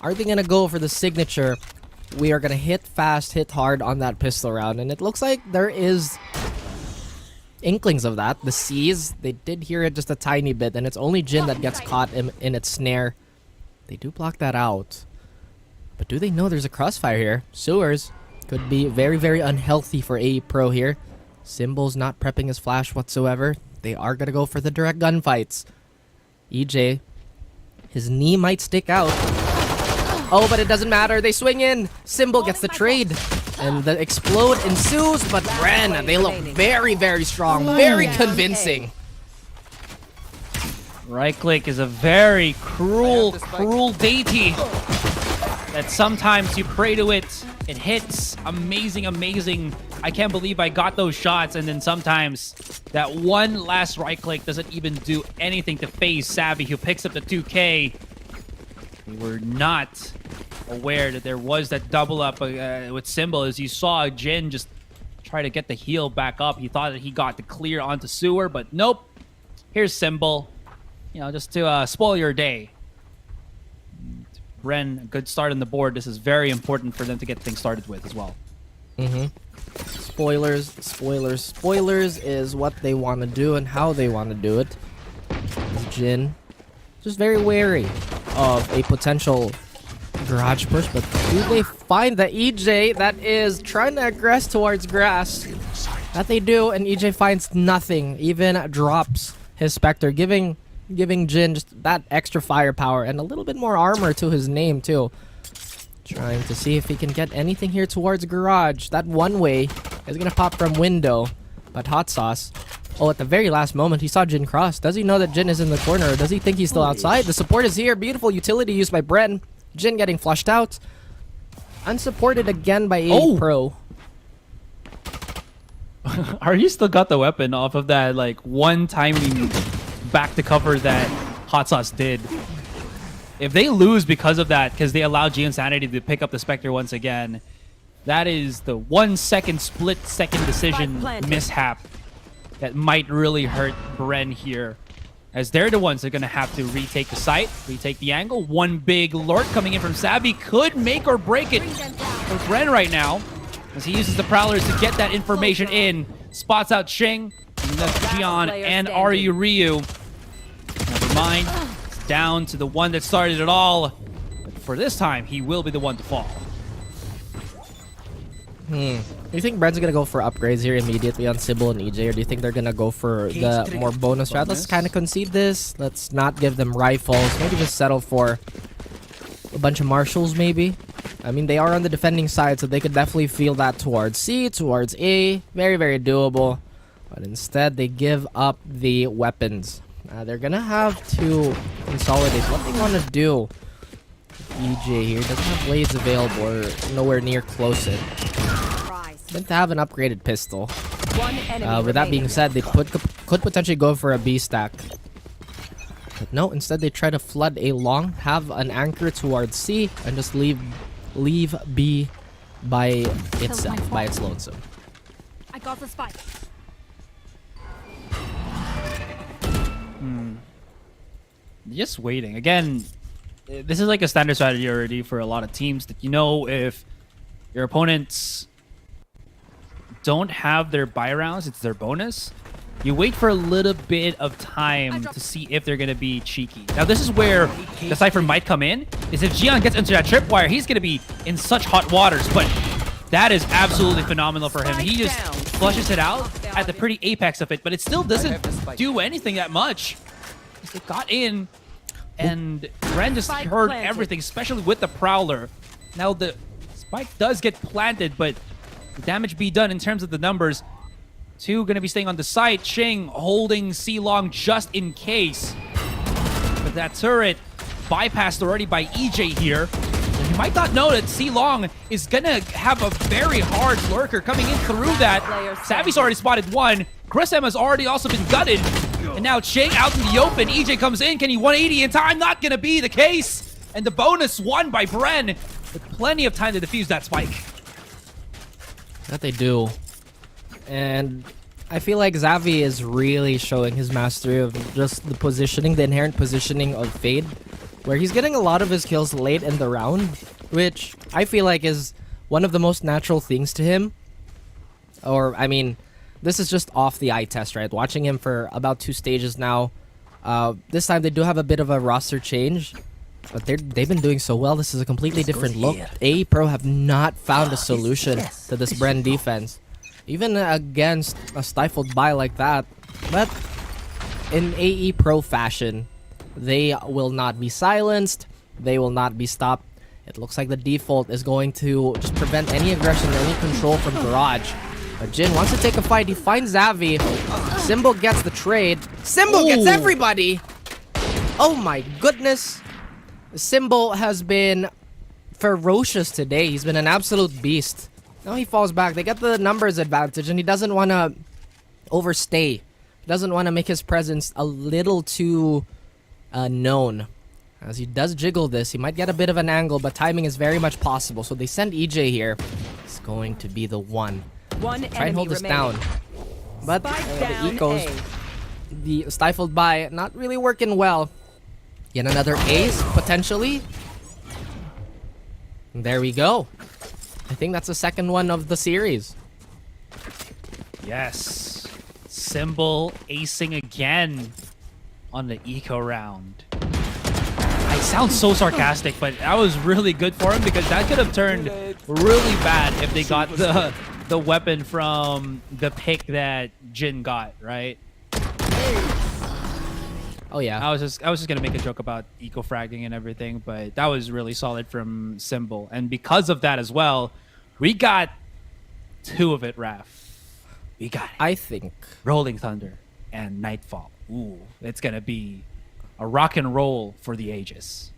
are they gonna go for the signature? We are gonna hit fast, hit hard on that pistol round, and it looks like there is inklings of that. The C's, they did hear it just a tiny bit, and it's only Jin that gets caught in its snare. They do block that out, but do they know there's a crossfire here? Sewers could be very, very unhealthy for AE Pro here. Symbol's not prepping his flash whatsoever. They are gonna go for the direct gunfights. EJ, his knee might stick out. Oh, but it doesn't matter. They swing in. Symbol gets the trade. And the explode ensues, but Bren, they look very, very strong. Very convincing. Right click is a very cruel deity that sometimes you pray to it, it hits. Amazing, amazing. I can't believe I got those shots, and then sometimes that one last right click doesn't even do anything to phase Savvy, who picks up the 2K. We were not aware that there was that double up with Symbol, as you saw Jin just try to get the heal back up. He thought that he got the clear onto Sewer, but nope. Here's Symbol, you know, just to spoil your day. Bren, a good start on the board. This is very important for them to get things started with as well. Spoilers, spoilers, spoilers is what they want to do and how they want to do it. Jin, just very wary of a potential garage push, but do they find the EJ that is trying to aggress towards grass? That they do, and EJ finds nothing, even drops his Spectre, giving Jin just that extra firepower and a little bit more armor to his name too. Trying to see if he can get anything here towards garage. That one way is gonna pop from window, but hot sauce. Oh, at the very last moment, he saw Jin cross. Does he know that Jin is in the corner, or does he think he's still outside? The support is here. Beautiful utility used by Bren. Jin getting flushed out. Unsupported again by AE Pro. Are you still got the weapon off of that, like, one timing back to cover that Hot Sauce did? If they lose because of that, because they allow Geosanity to pick up the Spectre once again, that is the 1 second split-second decision mishap that might really hurt Bren here, as they're the ones that are going to have to retake the site, retake the angle. One big lurk coming in from Savvy could make or break it for Bren right now, as he uses the Prowlers to get that information in. Spots out Shing. And that's Gian and Ari Ryu. Never mind. It's down to the one that started it all. But for this time, he will be the one to fall. Do you think Bren's gonna go for upgrades here immediately on Sybil and EJ, or do you think they're gonna go for the more bonus route? Let's kind of concede this. Let's not give them rifles. Maybe just settle for a bunch of marshals, maybe. I mean, they are on the defending side, so they could definitely feel that towards C, towards A. Very, very doable. But instead, they give up the weapons. They're gonna have to consolidate. What they want to do, EJ here doesn't have blades available or nowhere near close it. Meant to have an upgraded pistol. With that being said, they could potentially go for a B stack. But no, instead they try to flood A long, have an anchor towards C, and just leave B by itself, by its lonesome. I got the spike. Just waiting. Again, this is like a standard strategy already for a lot of teams that if your opponents don't have their buy rounds, it's their bonus. You wait for a little bit of time to see if they're going to be cheeky. Now, this is where the Cypher might come in, is if Gian gets into that tripwire, he's going to be in such hot waters, but that is absolutely phenomenal for him. He just flushes it out at the pretty apex of it, but it still doesn't do anything that much. They got in, and Bren just heard everything, especially with the Prowler. Now, the spike does get planted, but the damage be done in terms of the numbers. 2 going to be staying on the site. Xing holding C long just in case. But that turret bypassed already by EJ here. And you might not know that C long is going to have a very hard lurker coming in through that. Savvy's already spotted one. Chris M has already also been gutted. And now Xing out in the open. EJ comes in. Can he 180 in time? Not going to be the case. And the bonus won by Bren with plenty of time to defuse that spike. That they do. And I feel like Xavi is really showing his mastery of just the positioning, the inherent positioning of Fade, where he's getting a lot of his kills late in the round, which I feel like is one of the most natural things to him. Or, I mean, this is just off the eye test, right? Watching him for about 2 stages now. This time they do have a bit of a roster change, but they've been doing so well. This is a completely different look. AE Pro have not found a solution to this Bren defense, even against a stifled buy like that. But in AE Pro fashion, they will not be silenced. They will not be stopped. It looks like the default is going to just prevent any aggression, any control from Garage. But Jin wants to take a fight. He finds Xavi. Symbol gets the trade. Symbol gets everybody. Oh my goodness. Symbol has been ferocious today. He's been an absolute beast. Now he falls back. They get the numbers advantage, and he doesn't want to overstay. He doesn't want to make his presence a little too known. As he does jiggle this, he might get a bit of an angle, but timing is very much possible. So they send EJ here. It's going to be the one. Try and hold this down. But the ecos, the stifled by, not really working well. Yet another ace, potentially. And there we go. I think that's the second one of the series. Yes. Symbol acing again on the eco round. I sound so sarcastic, but that was really good for him because that could have turned really bad if they got the weapon from the pick that Jin got, right? Oh yeah. I was just gonna make a joke about eco fragging and everything, but that was really solid from Symbol. And because of that as well, we got 2 of it, Raph. We got it. I think Rolling Thunder and Nightfall. Ooh, it's gonna be a rock and roll for the ages.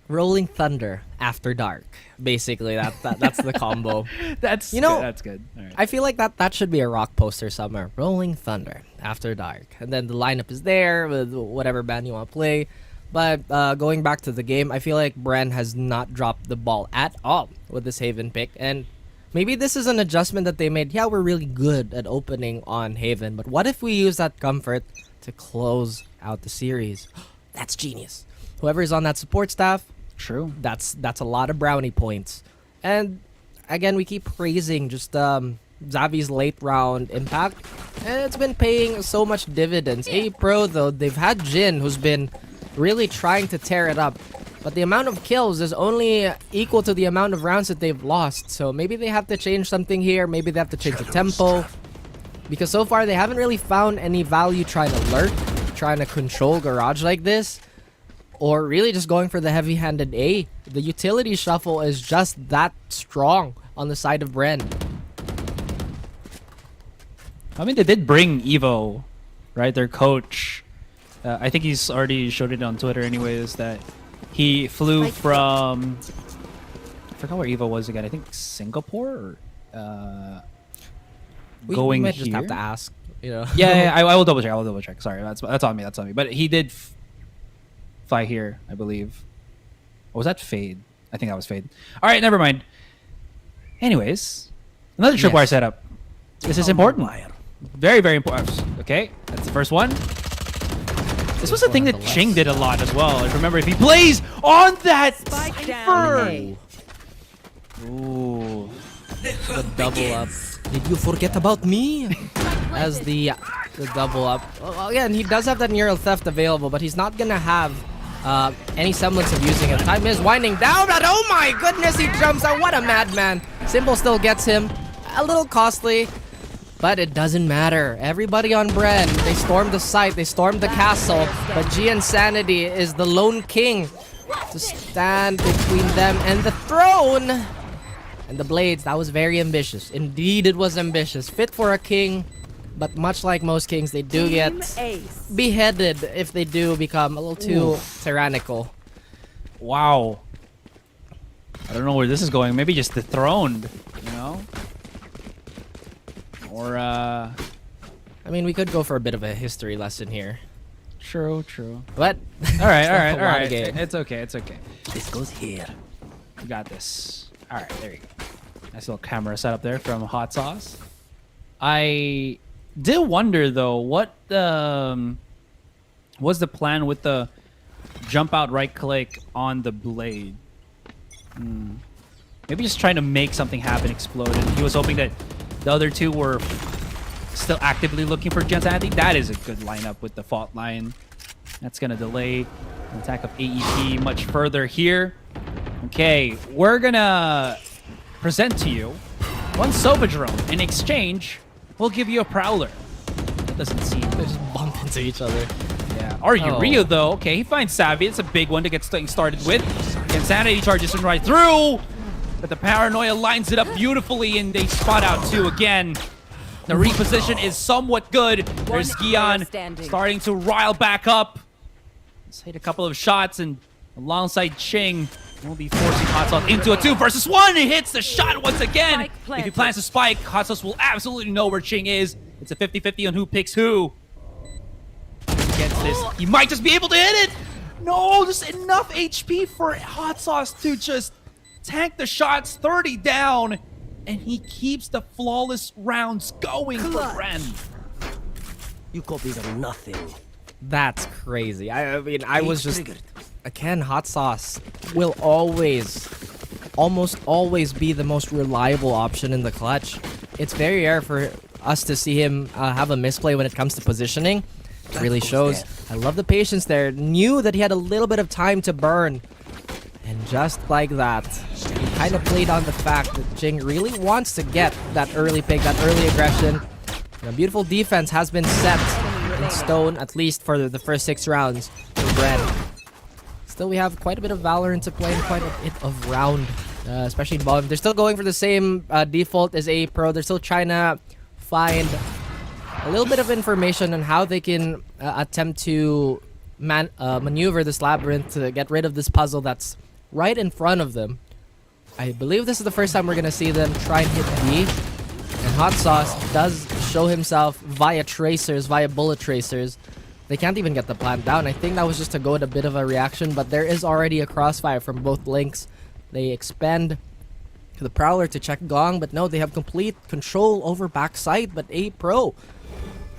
Rolling Thunder After Dark. Basically, that's the combo. That's good. All right. I feel like that should be a rock poster somewhere. Rolling Thunder After Dark. And then the lineup is there with whatever band you want to play. But going back to the game, I feel like Bren has not dropped the ball at all with this Haven pick. And maybe this is an adjustment that they made. Yeah, we're really good at opening on Haven, but what if we use that comfort to close out the series? That's genius. Whoever is on that support staff, true. That's a lot of brownie points. And again, we keep praising just Xavi's late round impact. And it's been paying so much dividends. A Pro, though, they've had Jin, who's been really trying to tear it up. But the amount of kills is only equal to the amount of rounds that they've lost. So maybe they have to change something here. Maybe they have to change the tempo. Because so far, they haven't really found any value trying to lurk, trying to control Garage like this. Or really just going for the heavy-handed A. The utility shuffle is just that strong on the side of Bren. I mean, they did bring Evo, right? Their coach. I think he's already showed it on Twitter anyways, that he flew from... I forgot where Evo was again. I think Singapore or... We might just have to ask, you know. Yeah, I will double check. Sorry, that's on me. But he did fly here, I believe. Or was that Fade? I think that was Fade. All right, never mind. Anyways, another tripwire setup. This is important. Very, very important. Okay, that's the first one. This was a thing that Ching did a lot as well. Remember, if he plays on that Cypher. Ooh. The double up. Did you forget about me? As the double up. Well, again, he does have that neural theft available, but he's not gonna have any semblance of using it. Time is winding down, but oh my goodness, he jumps out. What a madman. Symbol still gets him. A little costly, but it doesn't matter. Everybody on Bren, they stormed the site, they stormed the castle, but G Insanity is the lone king to stand between them and the throne. And the blades, that was very ambitious. Indeed, it was ambitious. Fit for a king, but much like most kings, they do get beheaded if they do become a little too tyrannical. Wow. I don't know where this is going. Maybe just dethroned, you know? Or, I mean, we could go for a bit of a history lesson here. True. But, all right. It's okay. This goes here. You got this. All right, there you go. Nice little camera setup there from Hot Sauce. I did wonder though, what was the plan with the jump out right click on the blade? Maybe just trying to make something happen, explode. And he was hoping that the other two were still actively looking for Gens. I think that is a good lineup with the fault line. That's gonna delay the attack of AEP much further here. Okay, we're gonna present to you one Sova drone. In exchange, we'll give you a Prowler. That doesn't seem... They just bump into each other. Yeah. Are you Ryu, though? Okay, he finds Savvy. It's a big one to get things started with. Insanity charges him right through. But the Paranoia lines it up beautifully, and they spot out two again. The reposition is somewhat good. There's Gian starting to rile back up. Let's hit a couple of shots, and alongside Ching, we'll be forcing Hot Sauce into a 2 versus 1. He hits the shot once again. If he plans to spike, Hot Sauce will absolutely know where Ching is. It's a 50-50 on who picks who. Gets this. He might just be able to hit it. No, just enough HP for Hot Sauce to just tank the shots. 30 down. And he keeps the flawless rounds going for Bren. You copies are nothing. That's crazy. I mean, I was just... Again, Hot Sauce will almost always be the most reliable option in the clutch. It's very rare for us to see him have a misplay when it comes to positioning. It really shows. I love the patience there. Knew that he had a little bit of time to burn. And just like that, he kind of played on the fact that Jing really wants to get that early pick, that early aggression. And a beautiful defense has been set in stone, at least for the first 6 rounds for Bren. Still, we have quite a bit of Valorant to play and quite a bit of round, especially in bottom. They're still going for the same default as A Pro. They're still trying to find a little bit of information on how they can attempt to maneuver this labyrinth to get rid of this puzzle that's right in front of them. I believe this is the first time we're going to see them try and hit B. And Hot Sauce does show himself via tracers, via bullet tracers. They can't even get the plant down. I think that was just to go at a bit of a reaction, but there is already a crossfire from both links. They expend the Prowler to check Gong, but no, they have complete control over backside. But A Pro,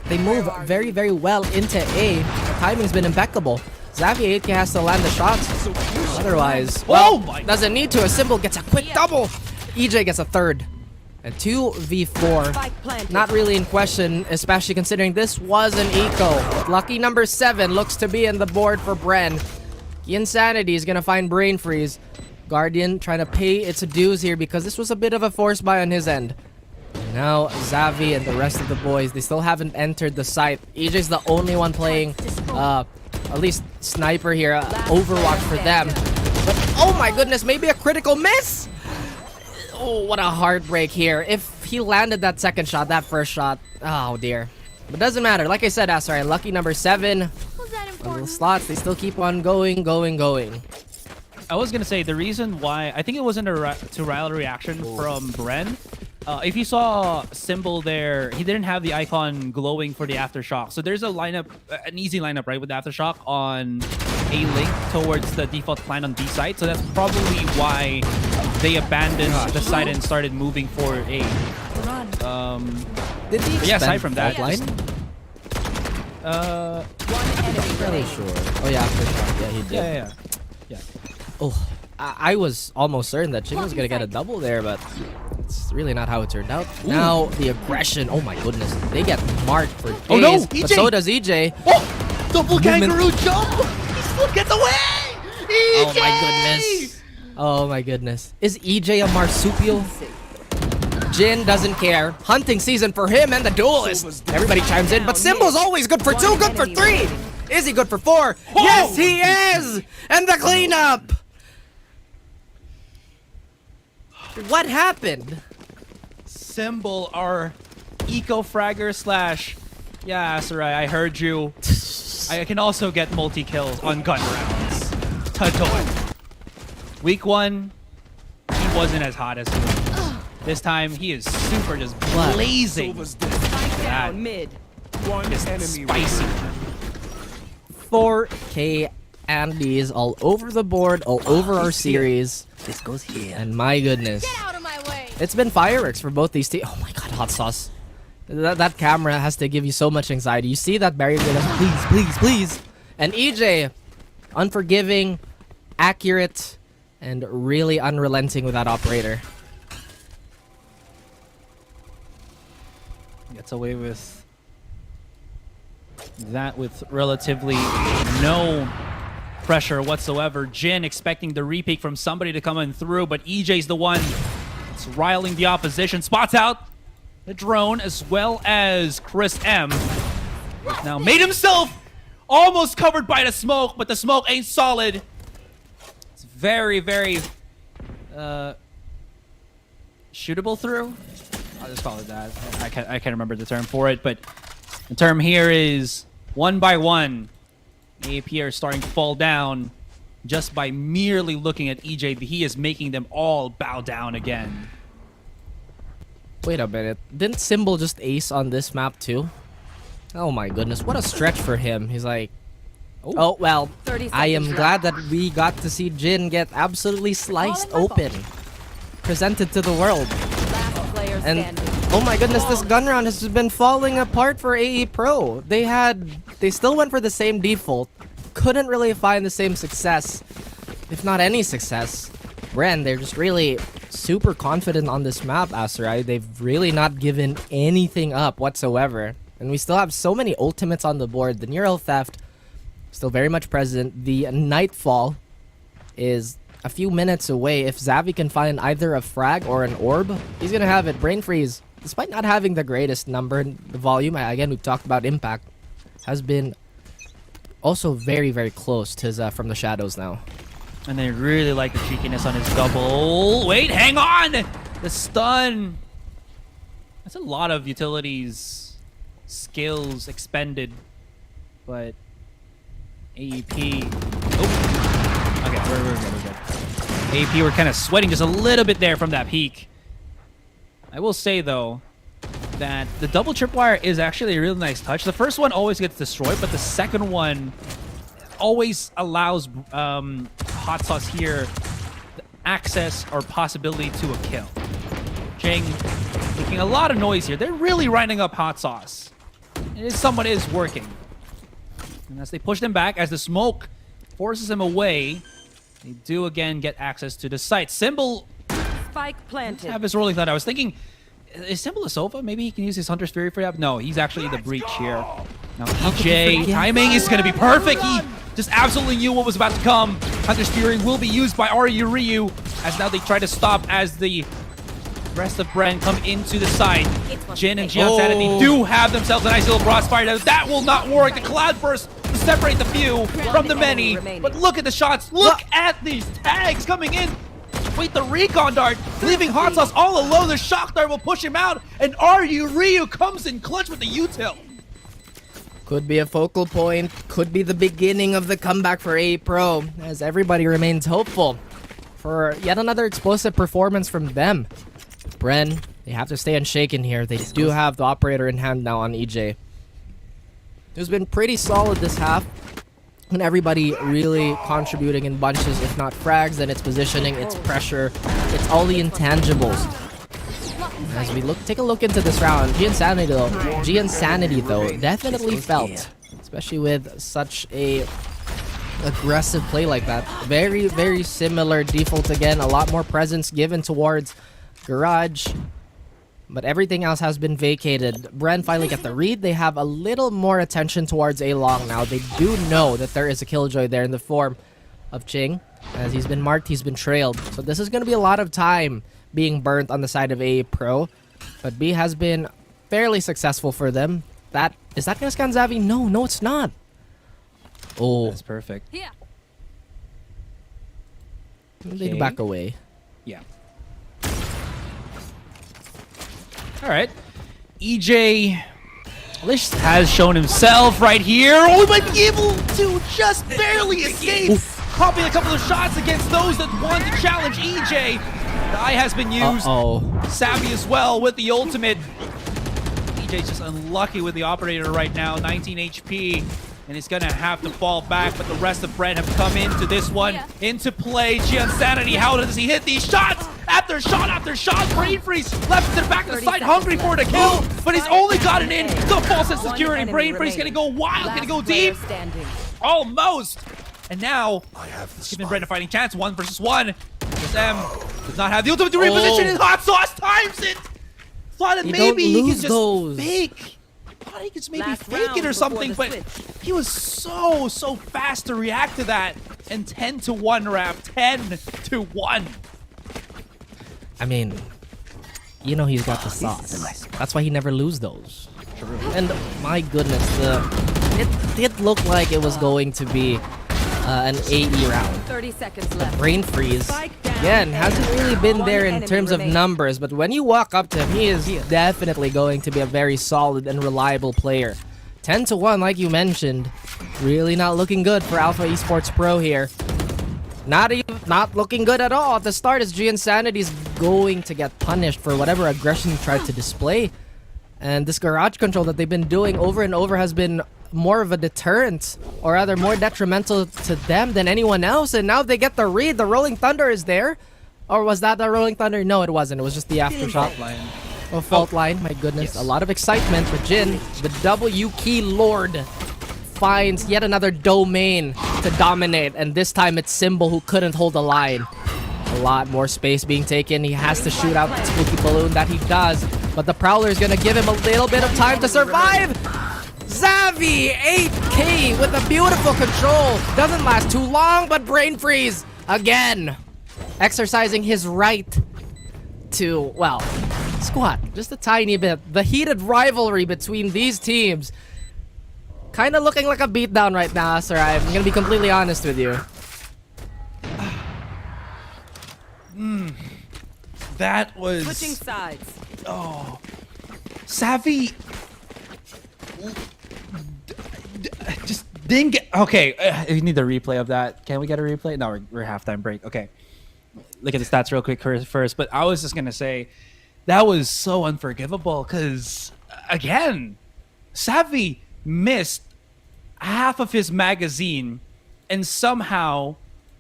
they move very, very well into A. The timing's been impeccable. Xavier 8K has to land the shots. Otherwise, well, doesn't need to. A Symbol gets a quick double. EJ gets a third. And 2v4, not really in question, especially considering this was an eco. Lucky number 7 looks to be in the board for Bren. Insanity is gonna find Brain Freeze. Guardian trying to pay its dues here because this was a bit of a force buy on his end. Now Xavi and the rest of the boys, they still haven't entered the site. EJ's the only one playing, at least sniper here, Overwatch for them. But oh my goodness, maybe a critical miss! Oh, what a heartbreak here. If he landed that second shot, that first shot, oh dear. But doesn't matter. Like I said, sorry, lucky number 7. On the slots, they still keep on going. I was gonna say the reason why I think it wasn't a rival reaction from Bren. If you saw Symbol there, he didn't have the icon glowing for the aftershock. So there's a lineup, an easy lineup, right, with the aftershock on A link towards the default plan on B side. So that's probably why they abandoned the site and started moving for A. Did he yeah, aside from that, line? I'm fairly sure. Oh yeah, aftershock. Yeah, he did. Yeah. Oh, I was almost certain that Ching was gonna get a double there, but it's really not how it turned out. Ooh. Now the aggression. Oh my goodness, they get marked for days. Oh no, but so does EJ. Oh, double kangaroo jump! He still gets away. EJ! Oh my goodness. Oh my goodness. Is EJ a marsupial? Jin doesn't care. Hunting season for him and the duelist. Everybody chimes in, but Symbol's always good for 2, good for 3. Is he good for 4? Whoa! Yes, he is! And the cleanup! What happened? Symbol our eco-fragger slash... Yeah, Sarai, I heard you. I can also get multi-kills on gun rounds. Tadoy. Week 1, he wasn't as hot as he was. This time, he is super just blazing. Down mid. One enemy spicy. 4K Andes all over the board, all over our series. This goes here. And my goodness. Get out of my way. It's been fireworks for both these teams. Oh my god, hot sauce. That camera has to give you so much anxiety. You see that barrier, please. And EJ, unforgiving, accurate, and really unrelenting with that operator. Gets away with that with relatively no pressure whatsoever. Jin expecting the repeat from somebody to come in through, but EJ's the one that's riling the opposition. Spots out the drone as well as Chris M. Now made himself almost covered by the smoke, but the smoke ain't solid. It's very, very shootable through. I'll just call it that. I can't remember the term for it, but the term here is 1 by 1. AP are starting to fall down just by merely looking at EJ. He is making them all bow down again. Wait a minute. Didn't Symbol just ace on this map too? Oh my goodness, what a stretch for him. He's like, oh well, I am glad that we got to see Jin get absolutely sliced open. Presented to the world. And oh my goodness, this gun round has just been falling apart for AE Pro. They still went for the same default. Couldn't really find the same success, if not any success. Bren, they're just really super confident on this map, Asarai. They've really not given anything up whatsoever. And we still have so many ultimates on the board. The Neural Theft, still very much present. The Nightfall is a few minutes away. If Xavi can find either a frag or an orb, he's gonna have it. Brain Freeze, despite not having the greatest number, the volume, again, we talked about impact, has been also very, very close to his from the shadows now. And they really like the cheekiness on his double. Wait, hang on! The stun. That's a lot of utilities, skills expended, but AEP. Oh, okay, we're good. AP were kind of sweating just a little bit there from that peak. I will say though that the double tripwire is actually a really nice touch. The first one always gets destroyed, but the second one always allows Hot Sauce here the access or possibility to a kill. Jing making a lot of noise here. They're really winding up Hot Sauce. Someone is working. And as they push them back, as the smoke forces him away, they do again get access to the site. Symbol Spike planted. have his rolling thunder. I was thinking Is Symbolisova? Maybe he can use his Hunter's Fury for that. No, he's actually the breach here. Now EJ, timing is going to be perfect. He just absolutely knew what was about to come. Hunter's Fury will be used by Ryu, as now they try to stop as the rest of Bren come into the side. Jin and Gian Sanity do have themselves a nice little crossfire. That will not work. The Cloud Burst to separate the few from the many. But look at the shots. Look at these tags coming in. Wait, the recon dart, leaving Hot Sauce all alone. The shock dart will push him out, and Ryu comes in clutch with the util. Could be a focal point, could be the beginning of the comeback for A Pro, as everybody remains hopeful for yet another explosive performance from them. Bren, they have to stay unshaken here. They do have the operator in hand now on EJ, who's been pretty solid this half. And everybody really contributing in bunches, if not frags, then it's positioning, it's pressure, it's all the intangibles. As we take a look into this round, Gian Sanity though definitely felt, especially with such a aggressive play like that. Very, very similar default again, a lot more presence given towards Garage. But everything else has been vacated. Bren finally get the read. They have a little more attention towards A Long now. They do know that there is a Killjoy there in the form of Ching. As he's been marked, he's been trailed. So this is going to be a lot of time being burnt on the side of A Pro. But B has been fairly successful for them. Is that going to scan Xavi? No, it's not. Oh. That's perfect. Yeah. They do back away. Yeah. All right, EJ at least has shown himself right here. Oh, he might be able to just barely escape. Popping a couple of shots against those that want to challenge EJ. The eye has been used. Savvy as well with the ultimate. EJ's just unlucky with the operator right now. 19 HP. And he's gonna have to fall back, but the rest of Bren have come into this one, into play. Gian Sanity, how does he hit these shots? After shot after shot, Brain Freeze left to the back of the side, hungry for the kill, but he's only gotten in the false sense of security. Brain Freeze gonna go wild, gonna go deep. Almost. And now, giving Bren a fighting chance, 1 versus 1. SM does not have the ultimate to reposition, and Hot Sauce times it. Thought that maybe he could just fake. Thought he could maybe fake it or something, but he was so fast to react to that. And 10-1 wrap, 10-1. I mean, you know he's got the sauce. That's why he never lose those. And my goodness, it did look like it was going to be an AE round. 30 seconds left. Brain Freeze, again, hasn't really been there in terms of numbers, but when you walk up to him, he is definitely going to be a very solid and reliable player. 10-1, like you mentioned, really not looking good for Alpha Esports Pro here. Not looking good at all at the start, as Gian Sanity's going to get punished for whatever aggression he tried to display. And this garage control that they've been doing over and over has been more of a deterrent, or rather more detrimental to them than anyone else. And now they get the read. The Rolling Thunder is there. Or was that the Rolling Thunder? No, it wasn't. It was just the aftershock line. Oh, fault line. My goodness. A lot of excitement for Jin. The W key lord finds yet another domain to dominate. And this time it's Symbol who couldn't hold the line. A lot more space being taken. He has to shoot out the spooky balloon that he does. But the Prowler is going to give him a little bit of time to survive. Xavi, 8K with a beautiful control. Doesn't last too long, but Brain Freeze again. Exercising his right to, well, squat just a tiny bit. The heated rivalry between these teams kind of looking like a beatdown right now, sir. I'm going to be completely honest with you. That was... Switching sides. Oh. Savvy... just didn't get... Okay, we need the replay of that. Can we get a replay? No, we're halftime break. Okay. Look at the stats real quick first. But I was just going to say, that was so unforgivable because, again, Savvy missed half of his magazine and somehow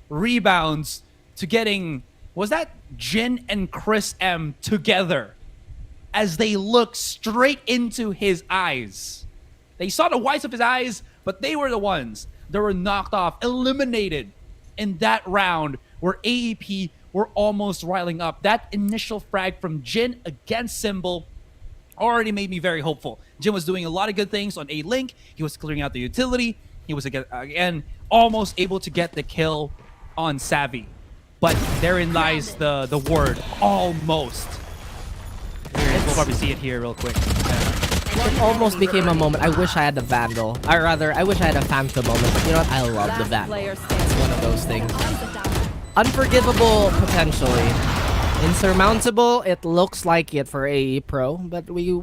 rebounds to getting... Was that Jin and Chris M together as they looked straight into his eyes? They saw the whites of his eyes, but they were the ones that were knocked off, eliminated in that round where AEP were almost riling up. That initial frag from Jin against Symbol already made me very hopeful. Jin was doing a lot of good things on A-Link. He was clearing out the utility. He was, again, almost able to get the kill on Savvy. But therein lies the word, almost. We'll probably see it here real quick. It almost became a moment. I wish I had the Vandal. Or rather, I wish I had a Phantom moment. But you know what? I love the Vandal. It's one of those things. Unforgivable, potentially. Insurmountable, it looks like it for AE Pro. But we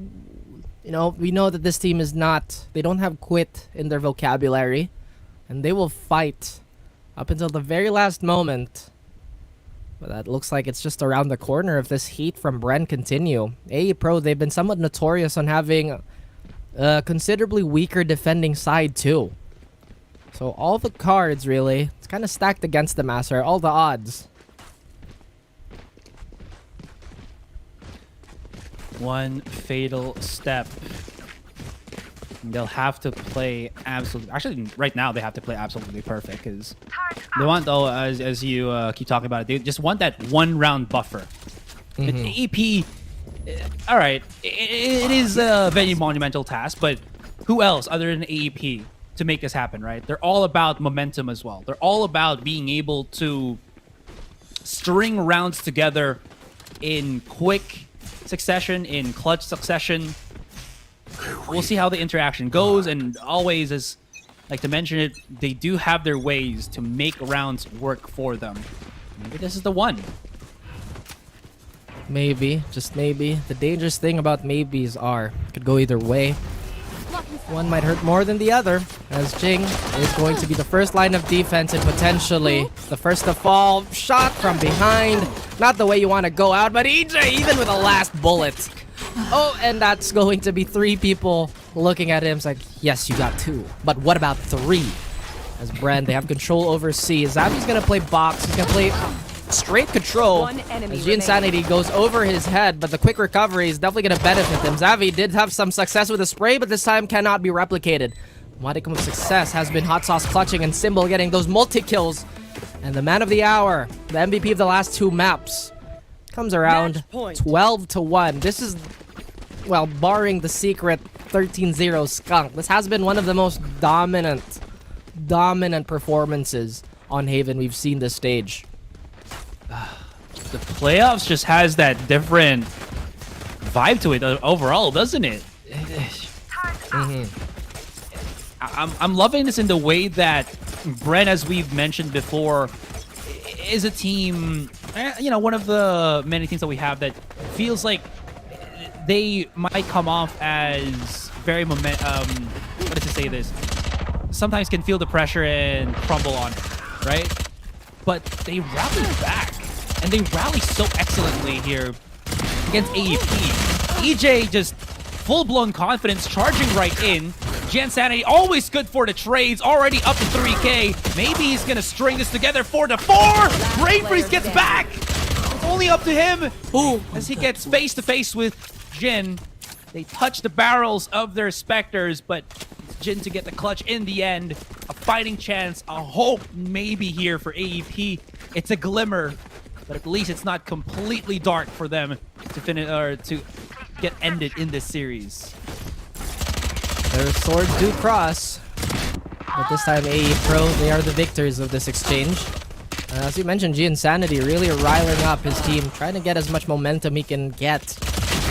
know that this team is not... They don't have quit in their vocabulary. And they will fight up until the very last moment. But that looks like it's just around the corner if this heat from Bren continue. AE Pro, they've been somewhat notorious on having a considerably weaker defending side too. So all the cards, really, it's kind of stacked against them, Master. All the odds. One fatal step. They'll have to play absolutely... Actually, right now, they have to play absolutely perfect because they want, though, as you keep talking about it, they just want that one-round buffer. AEP, all right, it is a very monumental task, but who else other than AEP to make this happen, right? They're all about momentum as well. They're all about being able to string rounds together in quick succession, in clutch succession. We'll see how the interaction goes, and always, as like to mention it, they do have their ways to make rounds work for them. Maybe this is the one. Maybe, just maybe. The dangerous thing about maybes are it could go either way. One might hurt more than the other, as Jing is going to be the first line of defense and potentially the first to fall. Shot from behind. Not the way you want to go out, but EJ, even with a last bullet. Oh, and that's going to be 3 people looking at him. It's like, yes, you got 2. But what about 3? As Bren, they have control over C. Zavi's going to play box. He's going to play straight control. As Insanity goes over his head, but the quick recovery is definitely going to benefit him. Zavi did have some success with the spray, but this time cannot be replicated. Modicum of success has been Hot Sauce clutching and Symbol getting those multi-kills. And the man of the hour, the MVP of the last 2 maps, comes around 12-1. This is, well, barring the secret 13-0 skunk, this has been one of the most dominant performances on Haven we've seen this stage. The playoffs just has that different vibe to it overall, doesn't it? I'm loving this in the way that Bren, as we've mentioned before, is a team, you know, one of the many things that we have that feels like they might come off as very what does it say this? Sometimes can feel the pressure and crumble on it, right? But they rally back, and they rally so excellently here against AEP. EJ just full-blown confidence, charging right in. Jansanity always good for the trades, already up to 3K. Maybe he's gonna string this together 4-4. Brain Freeze gets back. It's only up to him. Ooh, as he gets face-to-face with Jin. They touch the barrels of their Spectres, but it's Jin to get the clutch in the end. A fighting chance, a hope maybe here for AEP. It's a glimmer, but at least it's not completely dark for them to finish or to get ended in this series. Their swords do cross, but this time AE Pro, they are the victors of this exchange. As you mentioned, Insanity really riling up his team, trying to get as much momentum he can get.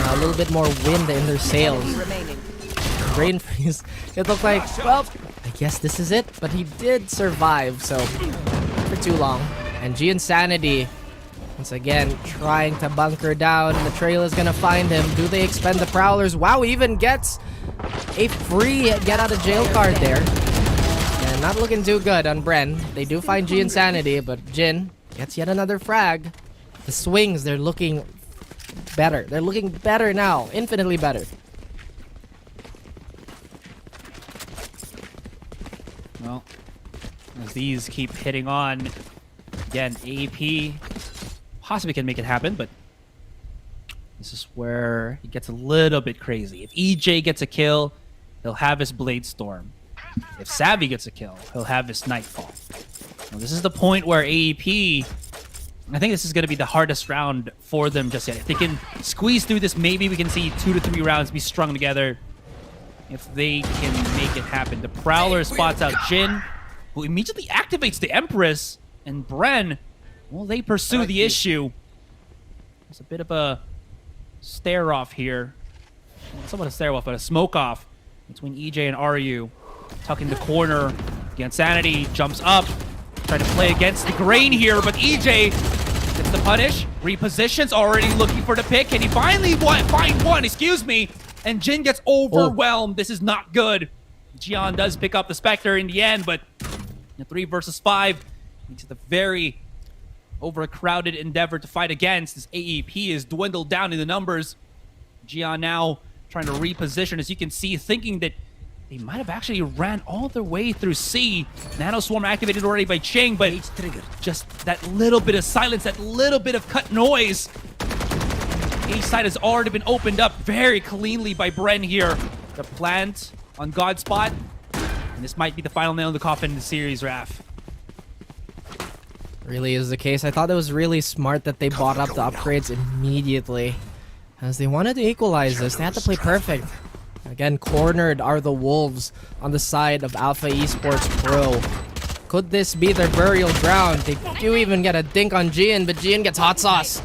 A little bit more wind in their sails. Brain Freeze, it looked like, well, I guess this is it, but he did survive, so not for too long. And Insanity, once again, trying to bunker down. The trail is gonna find him. Do they expend the Prowlers? Wow, he even gets a free get out of jail card there. And not looking too good on Bren. They do find Insanity, but Jin gets yet another frag. The swings, they're looking better. They're looking better now. Infinitely better. Well, as these keep hitting on, again, AP possibly can make it happen, but this is where it gets a little bit crazy. If EJ gets a kill, he'll have his Blade Storm. If Savvy gets a kill, he'll have his Nightfall. Now, this is the point where AEP I think this is going to be the hardest round for them just yet. If they can squeeze through this, maybe we can see 2 to 3 rounds be strung together. If they can make it happen. The Prowler spots out Jin, who immediately activates the Empress. And Bren, well, they pursue the issue. There's a bit of a stare-off here. Well, somewhat a stare-off, but a smoke-off between EJ and RU. Tucking the corner against Sanity, jumps up. Trying to play against the grain here, but EJ gets the punish. Repositions, already looking for the pick. Can he finally find one? Excuse me. And Jin gets overwhelmed. This is not good. Gian does pick up the Spectre in the end, but in a 3 versus 5 makes it a very overcrowded endeavor to fight against. This AEP is dwindled down in the numbers. Gian now trying to reposition, as you can see, thinking that they might have actually ran all the way through C. Nano Swarm activated already by Ching, but just that little bit of silence, that little bit of cut noise. A side has already been opened up very cleanly by Bren here. The plant on Godspot. And this might be the final nail in the coffin in the series, Raph. Really is the case. I thought it was really smart that they bought up the upgrades immediately, as they wanted to equalize this. They had to play perfect. Again, cornered are the Wolves on the side of Alpha Esports Pro. Could this be their burial ground? They do even get a dink on Gian, but Gian gets hot sauce.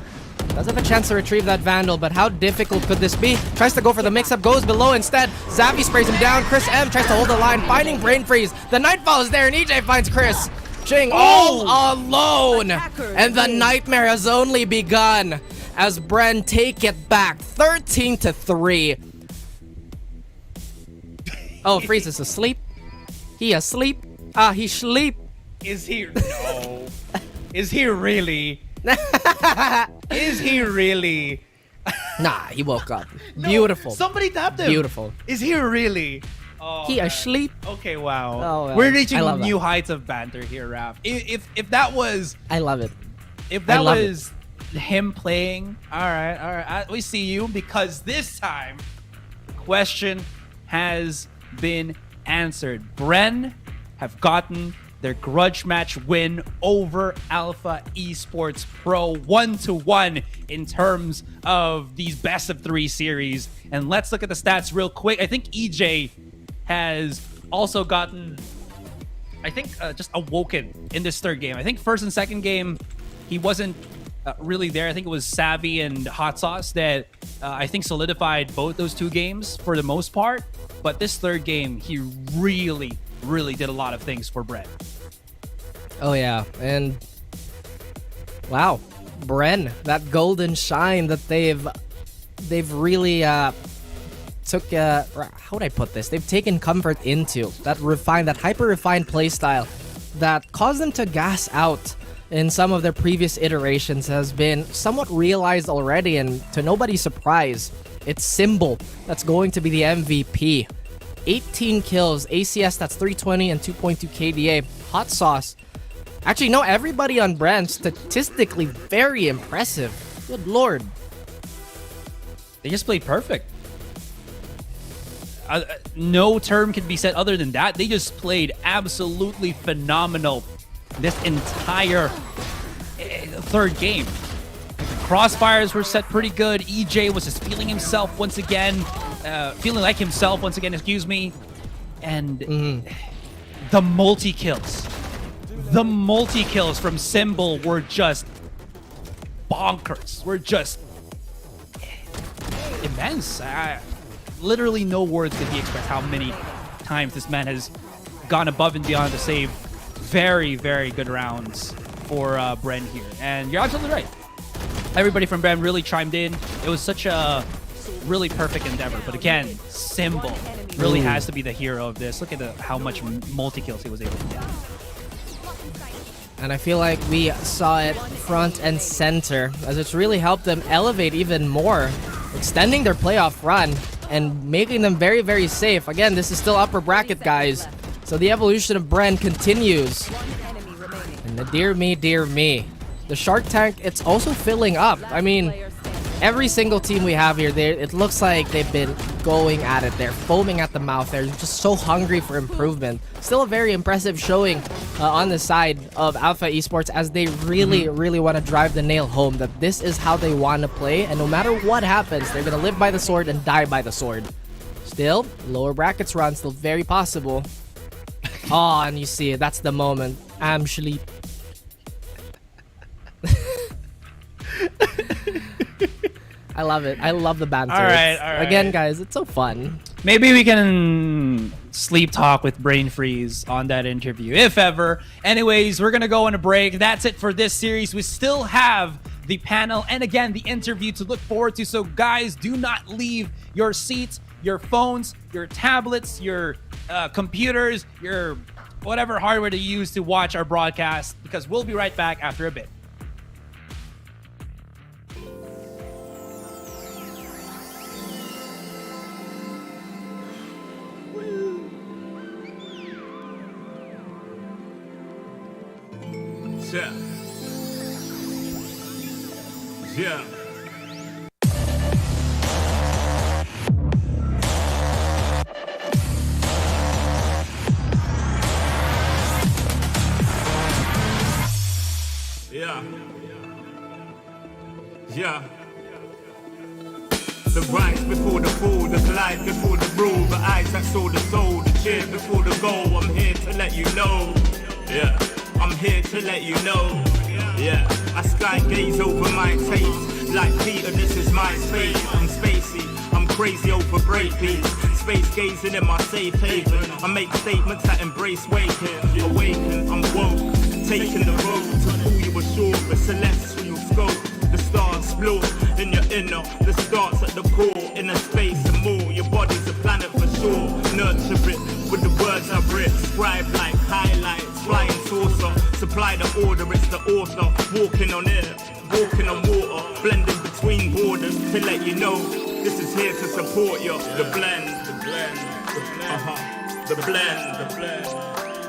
Does have a chance to retrieve that Vandal, but how difficult could this be? Tries to go for the mix-up, goes below instead. Zappy sprays him down. Chris M tries to hold the line, finding Brain Freeze. The Nightfall is there, and EJ finds Chris. Ching all alone, and the nightmare has only begun as Bren take it back 13 to 3. Oh, Freeze is asleep. He asleep. He sleep. Is he? No. Is he really? Is he really? Nah, he woke up. Beautiful. Somebody tapped him. Beautiful. Is he really? Oh, he asleep. Okay, wow. Oh, well, we're reaching new that. heights of banter here, Raph. If that was, I love it. If that was him playing, all right, we see you, because this time the question has been answered. Bren have gotten their grudge match win over Alpha Esports Pro 1-1 in terms of these best of 3 series. And let's look at the stats real quick. I think EJ has also gotten, just awoken in this 3rd game. I think 1st and 2nd game, he wasn't really there. I think it was Savvy and Hot Sauce that I think solidified both those 2 games for the most part. But this 3rd game, he really did a lot of things for Bren. Oh yeah, and wow, Bren, that golden shine that they've really took how would I put this? They've taken comfort into that hyper refined playstyle that caused them to gas out in some of their previous iterations has been somewhat realized already, and to nobody's surprise, it's Symbol that's going to be the MVP. 18 kills, ACS that's 320 and 2.2 KDA. Hot Sauce. Actually, no, everybody on Bren statistically very impressive. Good lord. They just played perfect. No term can be said other than that. They just played absolutely phenomenal this entire 3rd game. The crossfires were set pretty good. EJ was just feeling like himself once again, excuse me. And the multi-kills. The multi-kills from Symbol were just bonkers. Were just immense. Literally no words could be expressed how many times this man has gone above and beyond to save very good rounds for Bren here. And you're absolutely right. Everybody from Bren really chimed in. It was such a really perfect endeavor. But again, Symbol really has to be the hero of this. Look at how much multi-kills he was able to get. And I feel like we saw it front and center, as it's really helped them elevate even more, extending their playoff run and making them very safe. Again, this is still upper bracket, guys. So the evolution of Bren continues. And dear me, the Shark Tank, it's also filling up. I mean, every single team we have here, it looks like they've been going at it. They're foaming at the mouth. They're just so hungry for improvement. Still a very impressive showing on the side of Alpha Esports, as they really, really want to drive the nail home that this is how they want to play, and no matter what happens, they're going to live by the sword and die by the sword. Still, lower brackets run, still very possible. Oh, and you see it. That's the moment. Actually. I love it. I love the banter. All right. Again, guys, it's so fun. Maybe we can sleep talk with Brain Freeze on that interview, if ever. Anyways, we're going to go on a break. That's it for this series. We still have the panel and, again, the interview to look forward to. So, guys, do not leave your seats, your phones, your tablets, your computers, your whatever hardware to use to watch our broadcast, because we'll be right back after a bit. Yeah. Yeah. Yeah. Yeah. The rise before the fall, the glide before the rule, the eyes that saw the soul, the cheer before the goal. I'm here to let you know. Yeah. I'm here to let you know. Yeah. I sky gaze over my taste. Like Peter, this is my space. I'm spacey. I'm crazy over breakbeats. Space gazing in my safe haven. I make statements that embrace waking. Awaken, I'm woke. Taking the road to pull you ashore. The celestial scope. The stars explore in your inner. The starts at the core. Inner space and more. Your body's a planet for sure. Nurture it with the words I've written. Scribe like highlights. Flying saucer. Supply the order. It's the author. Walking on air. Walking on water. Blending between borders to let you know. This is here to support you. The blend. The blend. The blend. Uh-huh. The blend. The blend.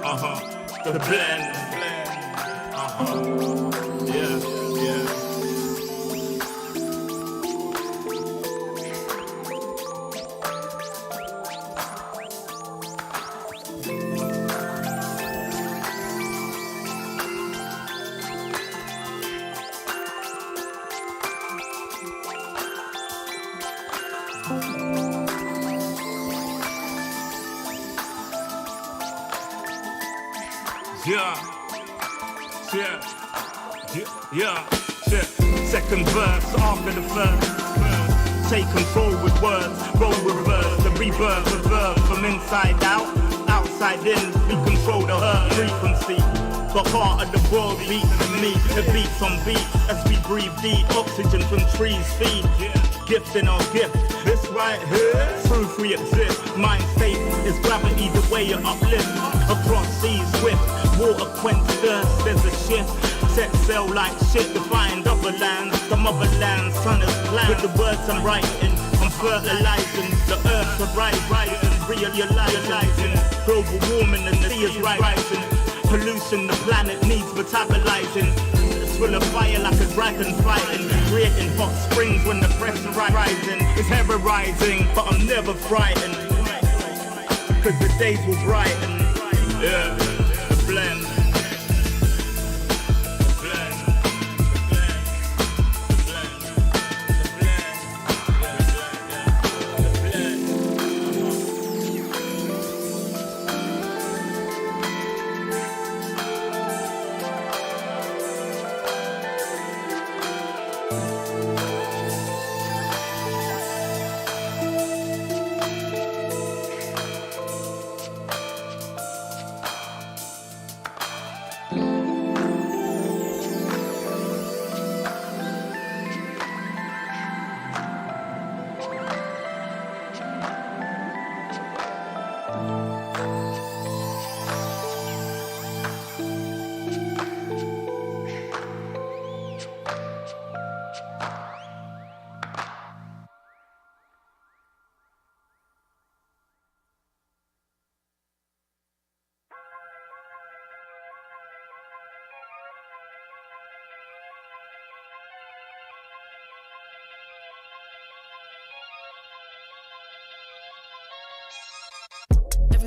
Uh-huh. The blend. The blend. Uh-huh. Yeah. Yeah. Yeah. Second verse after the first. Take control with words, roll reverse, the rebirth of verb from inside out, outside in. We control the earth frequency. The heart of the world beats in me. It beats on beats as we breathe deep. Oxygen from trees feed. Gift in our gift. This right here, proof we exist. Mind state is gravity, the way you uplift. Across seas swift, water quench thirst. There's a shift. Set sail like shit to find other lands. The motherland, sun is planned. With the words I'm writing, I'm fertilizing. The earth's a rising, realizing. Global warming and the sea is rising. Pollution, the planet needs metabolizing. It's full of fire like a dragon fighting. Creating hot springs when the pressure rising. It's ever rising, but I'm never frightened. Cause the days will brighten. Yeah, the blend.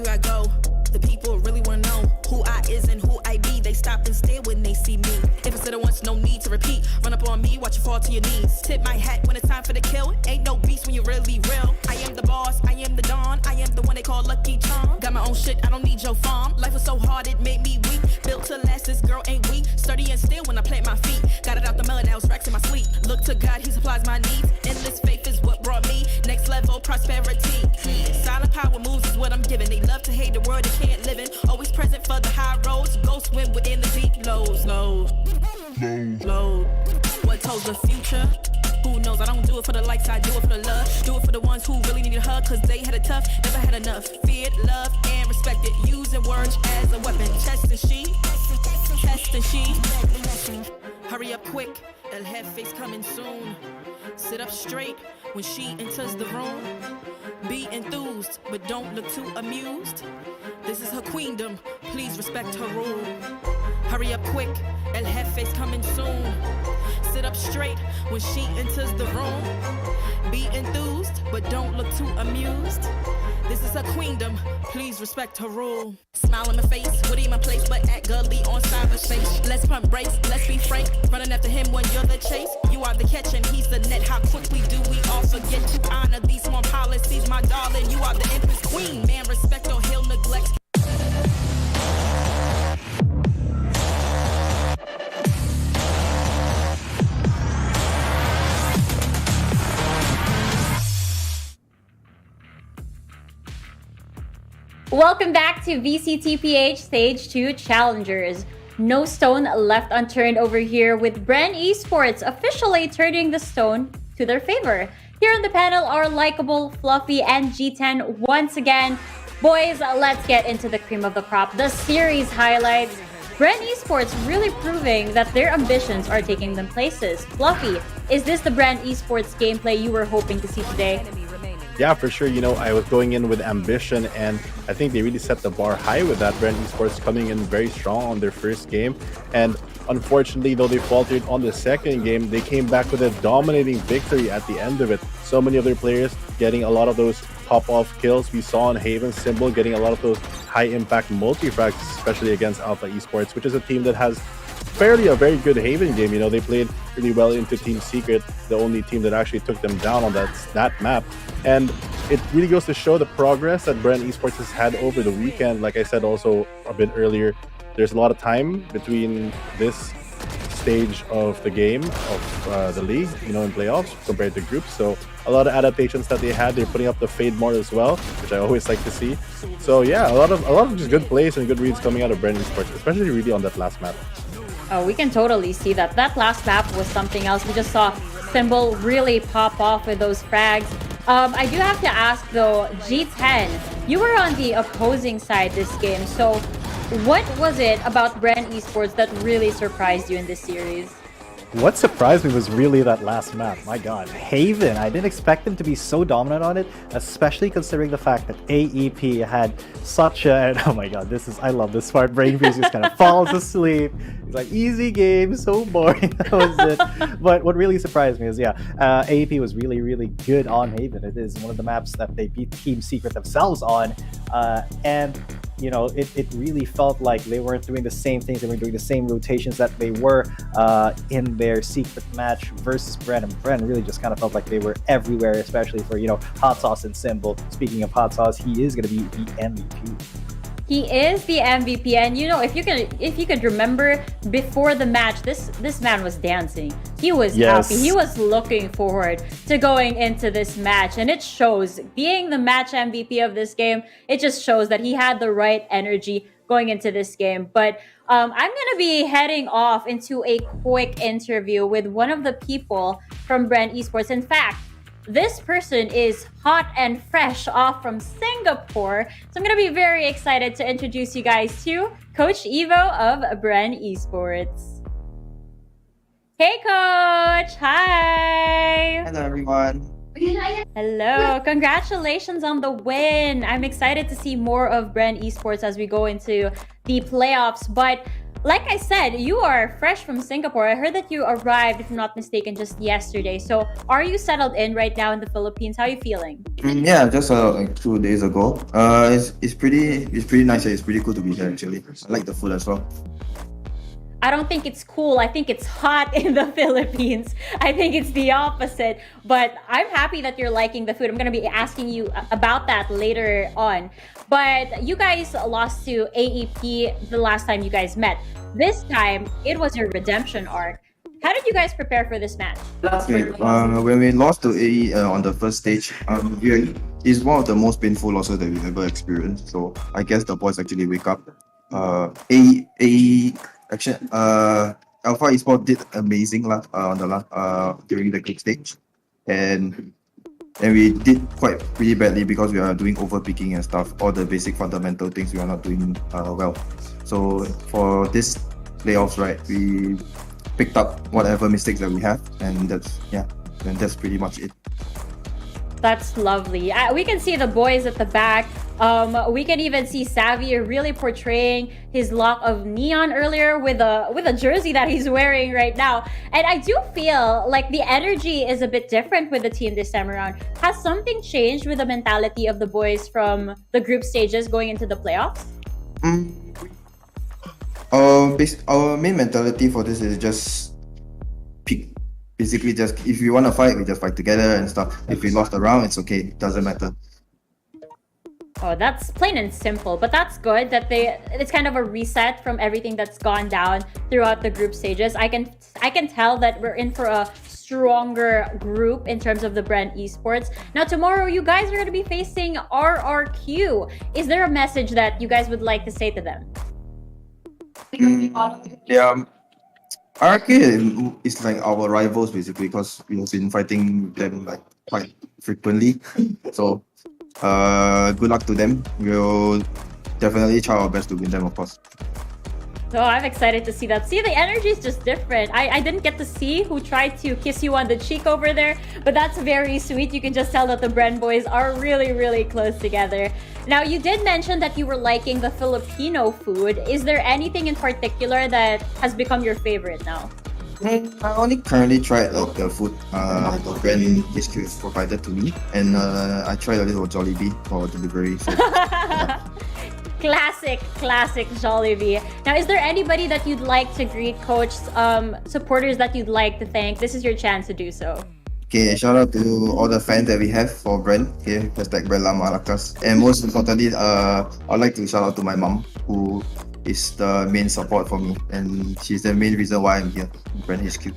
everywhere I go. The people really wanna know who I is and who I be. They stop and stare when they see me. If it's said it once, no need to repeat. Run up on me, watch you fall to your knees. Tip my hat when it's time for the kill. Ain't no beast when you're really real. I am the boss, I am the dawn. I am the one they call Lucky Charm. Got my own shit, I don't need your farm. Life was so hard, it made me weak. Built to last, this girl ain't weak. Sturdy and still when I plant my feet. Got it out the mud, now it's racks in my sleep. Look to God, he supplies my needs. Endless faith is what brought me next level prosperity. Silent power moves is what I'm giving. They love to hate the world they can't live in. Always present for the high roads. Go swim within the deep lows. Low. What told the future? Who knows? I don't do it for the likes, I do it for the love. Do it for the ones who really needed a hug, cause they had it tough, never had enough. Feared, loved, and respected. Using words as a weapon. Test and she. Hurry up quick, El Jefe's coming soon. Sit up straight when she enters the room. Be enthused, but don't look too amused. This is her queendom, please respect her rule. Hurry up quick, El Jefe's coming soon. Sit up straight when she enters the room. Be enthused, but don't look too amused. This is her queendom, please respect her rule. Smile in my face, Woody in my place, but act gully on cyberspace. Let's pump brakes, let's be frank. Running after him when you're the chase. You are the catch and he's the net. How quickly do we all forget to honor these small policies, my darling? You are the empress queen. Man, respect or he'll neglect. Welcome back to VCTPH Stage 2 Challengers. No stone left unturned over here, with Bren Esports officially turning the stone to their favor. Here on the panel are Likeable, Fluffy, and G10 once again. Boys, let's get into the cream of the crop, the series highlights. Bren Esports really proving that their ambitions are taking them places. Fluffy, is this the Bren Esports gameplay you were hoping to see today? Yeah, for sure. You know, I was going in with ambition, and I think they really set the bar high with that. Bren Esports coming in very strong on their first game, and unfortunately, though they faltered on the second game, they came back with a dominating victory at the end of it. So many other players getting a lot of those pop-off kills. We saw on Haven Symbol getting a lot of those high-impact multi-frags, especially against Alpha Esports, which is a team that has fairly a very good Haven game. You know, they played really well into Team Secret, the only team that actually took them down on that map. And it really goes to show the progress that Bren Esports has had over the weekend. Like I said also a bit earlier, there's a lot of time between this stage of the game of the league, you know, in playoffs compared to groups. So a lot of adaptations that they had. They're putting up the Fade more as well, which I always like to see. So yeah, a lot of just good plays and good reads coming out of Bren Esports, especially really on that last map. Oh, we can totally see that. That last map was something else. We just saw Symbol really pop off with those frags. I do have to ask though, G10, you were on the opposing side this game. So what was it about Bren Esports that really surprised you in this series? What surprised me was really that last map. My god, Haven. I didn't expect them to be so dominant on it, especially considering the fact that AEP had such a... Oh my god, I love this part. Brain Freeze just kind of falls asleep. It's like, easy game, so boring. That was it. But what really surprised me is, AEP was really, really good on Haven. It is one of the maps that they beat Team Secret themselves on. And you know, it really felt like they weren't doing the same things. They were doing the same rotations that they were in their secret match versus Bren. And Bren really just kind of felt like they were everywhere, especially for, you know, Hot Sauce and Symbol. Speaking of Hot Sauce, he is going to be the MVP. He is the MVP, and you know, if you could remember before the match, this man was dancing. He was happy. He was looking forward to going into this match, and it shows. Being the match MVP of this game, it just shows that he had the right energy going into this game. But I'm gonna be heading off into a quick interview with one of the people from Bren Esports. In fact, this person is hot and fresh off from Singapore. So I'm going to be very excited to introduce you guys to Coach Evo of Bren Esports. Hey, Coach. Hi. Hello, everyone. Hello. Congratulations on the win. I'm excited to see more of Bren Esports as we go into the playoffs. But Like I said, you are fresh from Singapore. I heard that you arrived, if I'm not mistaken, just yesterday. So are you settled in right now in the Philippines? How are you feeling? Yeah, just like 2 days ago. It's pretty nice. It's pretty cool to be here actually. I like the food as well. I don't think it's cool. I think it's hot in the Philippines. I think it's the opposite. But I'm happy that you're liking the food. I'm going to be asking you about that later on. But you guys lost to AEP the last time you guys met. This time, it was your redemption arc. How did you guys prepare for this match? Okay, when we lost to AE on the first stage, it's one of the most painful losses that we've ever experienced. So I guess the boys actually wake up. Alpha Esports did amazing on the last during the group stage, and we did pretty badly because we are doing overpicking and stuff. All the basic fundamental things we are not doing well. So for this playoffs, right, we picked up whatever mistakes that we have, and that's pretty much it. That's lovely. We can see the boys at the back. We can even see Savvy really portraying his lock of neon earlier with a jersey that he's wearing right now. And I do feel like the energy is a bit different with the team this time around. Has something changed with the mentality of the boys from the group stages going into the playoffs? Our main mentality for this is just pick. Basically, just if you want to fight, we just fight together and stuff. If we lost a round, it's okay. It doesn't matter. Oh, that's plain and simple. But that's good that it's kind of a reset from everything that's gone down throughout the group stages. I can tell that we're in for a stronger group in terms of the Bren Esports. Now, tomorrow, you guys are going to be facing RRQ. Is there a message that you guys would like to say to them? Yeah. RRQ is like our rivals basically because we have been fighting them like quite frequently. So good luck to them. We'll definitely try our best to win them, of course. So I'm excited to see that. See, the energy is just different. I didn't get to see who tried to kiss you on the cheek over there, but that's very sweet. You can just tell that the Bren boys are really, really close together. Now, you did mention that you were liking the Filipino food. Is there anything in particular that has become your favorite now? I only currently tried like the food the Bren HQ provided to me, and I tried a little Jollibee for delivery. So, yeah. Classic Jollibee. Now, is there anybody that you'd like to greet, coach, supporters that you'd like to thank? This is your chance to do so. Okay, shout out to all the fans that we have for Bren. Okay, hashtag Bren Lama Alakas. And most importantly, I'd like to shout out to my mom, who is the main support for me, and she's the main reason why I'm here, Bren HQ.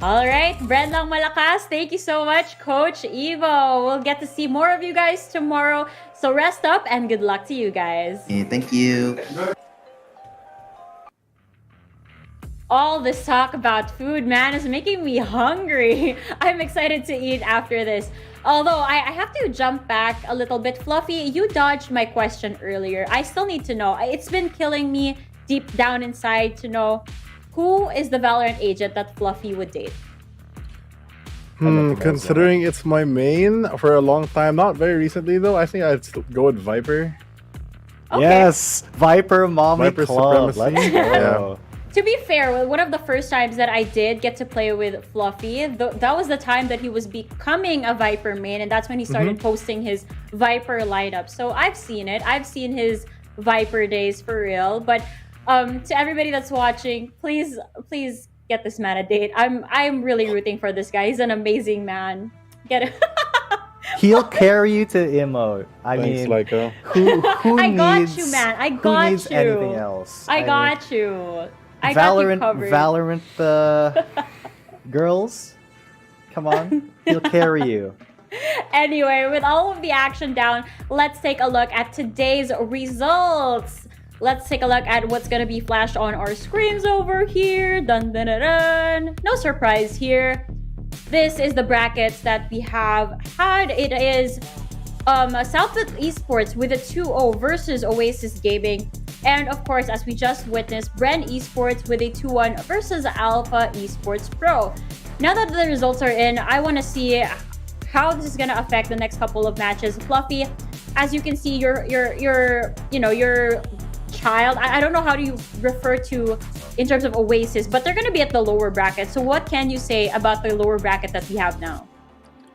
All right, Bren Lang Malakas, thank you so much, Coach Evo. We'll get to see more of you guys tomorrow. So rest up and good luck to you guys. Okay, thank you. All this talk about food, man, is making me hungry. I'm excited to eat after this. Although I have to jump back a little bit. Fluffy, you dodged my question earlier. I still need to know. It's been killing me deep down inside to know who is the Valorant agent that Fluffy would date. Considering it's my main for a long time, not very recently though, I think I'd go with Viper. Okay. Yes, Viper Mommy Viper Club. Supremacy. Let's go. To be fair, one of the first times that I did get to play with Fluffy, that was the time that he was becoming a Viper main, and that's when he started posting his Viper lineup. So I've seen it. I've seen his Viper days for real. But to everybody that's watching, please get this man a date. I'm really rooting for this guy. He's an amazing man. Get it? He'll carry you to emote. I Thanks, mean, Laika. who I got needs, you, man. I who got needs you. anything else? I got you. I got you covered. Valorant girls, come on, he'll carry you. Anyway, with all of the action down, let's take a look at today's results. Let's take a look at what's going to be flashed on our screens over here. Dun, dun, dun, dun. No surprise here. This is the brackets that we have had. It is Southwest Esports with a 2-0 versus Oasis Gaming. And of course, as we just witnessed, Bren Esports with a 2-1 versus Alpha Esports Pro. Now that the results are in, I want to see how this is going to affect the next couple of matches. Fluffy, as you can see, your child. I don't know how do you refer to in terms of Oasis, but they're going to be at the lower bracket. So what can you say about the lower bracket that we have now?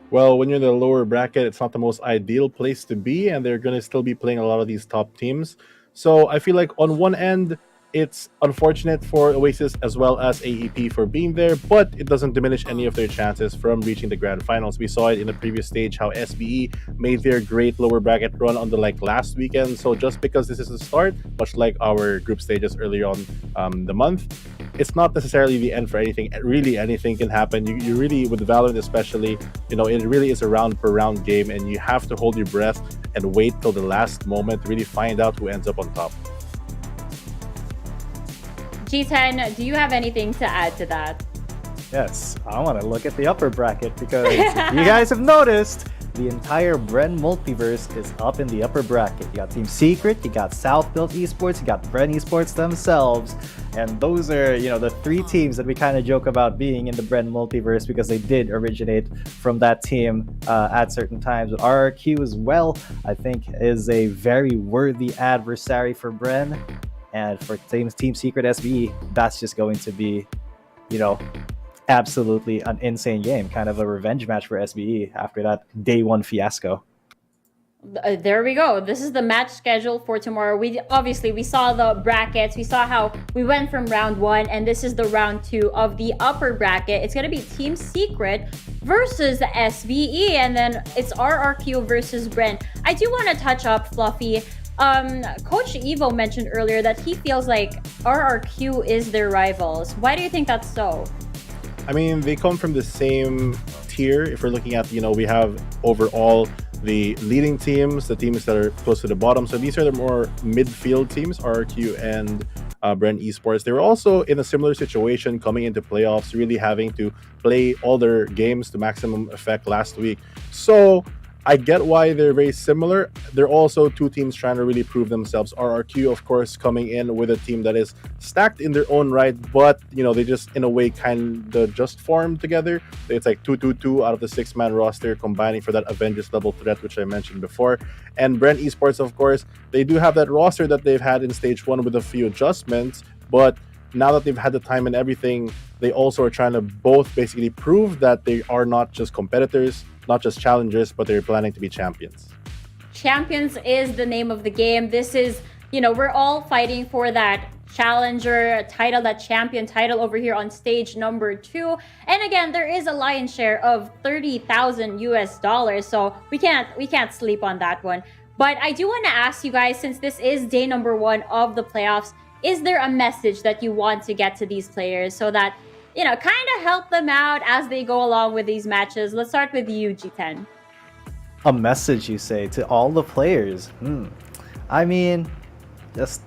Well, when you're in the lower bracket, it's not the most ideal place to be, and they're going to still be playing a lot of these top teams. So I feel like on one end, it's unfortunate for Oasis as well as AEP for being there, but it doesn't diminish any of their chances from reaching the grand finals. We saw it in the previous stage how SBE made their great lower bracket run on the last weekend. So just because this is the start, much like our group stages earlier on the month, it's not necessarily the end for anything. Really, anything can happen. You really, with Valorant especially, it really is a round per round game, and you have to hold your breath and wait till the last moment to really find out who ends up on top. G10, do you have anything to add to that? Yes, I want to look at the upper bracket because if you guys have noticed, the entire Bren multiverse is up in the upper bracket. You got Team Secret, you got South Built Esports, you got Bren Esports themselves, and those are, the three teams that we kind of joke about being in the Bren multiverse because they did originate from that team at certain times. But RRQ as well, I think, is a very worthy adversary for Bren. And for Team Secret SBE, that's just going to be, absolutely an insane game. Kind of a revenge match for SBE after that day one fiasco. There we go. This is the match schedule for tomorrow. We saw the brackets. We saw how we went from round 1, and this is the round 2 of the upper bracket. It's going to be Team Secret versus the SBE, and then it's RRQ versus Bren. I do want to touch up Fluffy. Coach Evo mentioned earlier that he feels like RRQ is their rivals. Why do you think that's so? I mean, they come from the same tier. If we're looking at, we have overall the leading teams, the teams that are close to the bottom. So these are the more midfield teams, RRQ and Bren Esports. They were also in a similar situation coming into playoffs, really having to play all their games to maximum effect last week. So I get why they're very similar. They're also two teams trying to really prove themselves. RRQ, of course, coming in with a team that is stacked in their own right, but they just in a way kind of just formed together. It's like 2-2-2 out of the 6-man roster, combining for that Avengers level threat, which I mentioned before. And Bren Esports, of course, they do have that roster that they've had in stage 1 with a few adjustments, but now that they've had the time and everything, they also are trying to both basically prove that they are not just competitors, not just challengers, but they're planning to be champions. Champions is the name of the game. This is, we're all fighting for that challenger title, that champion title over here on stage number 2. And again, there is a lion's share of $30,000 US. So we can't sleep on that one. But I do want to ask you guys, since this is day number 1 of the playoffs, is there a message that you want to get to these players so that kind of help them out as they go along with these matches? Let's start with you, G10. A message, you say, to all the players? I mean, just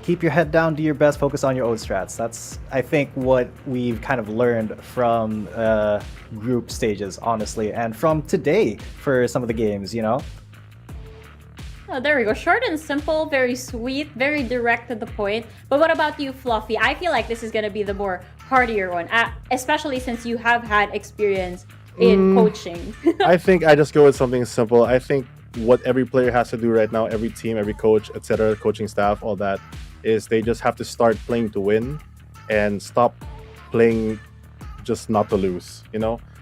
keep your head down, do your best, focus on your own strats. That's, I think, what we've kind of learned from group stages, honestly, and from today for some of the games, Oh, there we go. Short and simple, very sweet, very direct to the point. But what about you, Fluffy? I feel like this is going to be the more heartier one, especially since you have had experience in coaching. I think I just go with something simple. I think what every player has to do right now, every team, every coach, etc., coaching staff, all that, is they just have to start playing to win and stop playing just not to lose,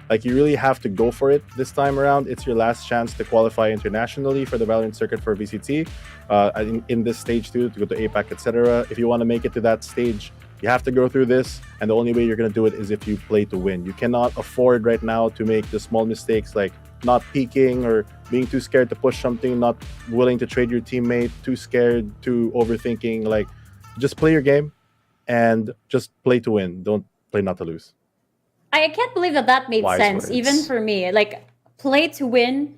Like, you really have to go for it this time around. It's your last chance to qualify internationally for the Valorant circuit for VCT in this stage too, to go to APAC, etc. If you want to make it to that stage, you have to go through this, and the only way you're going to do it is if you play to win. You cannot afford right now to make the small mistakes like not peeking or being too scared to push something, not willing to trade your teammate, too scared, too overthinking. Like, just play your game and just play to win. Don't play not to lose. I can't believe that made Wise sense, words. even for me. Like, play to win,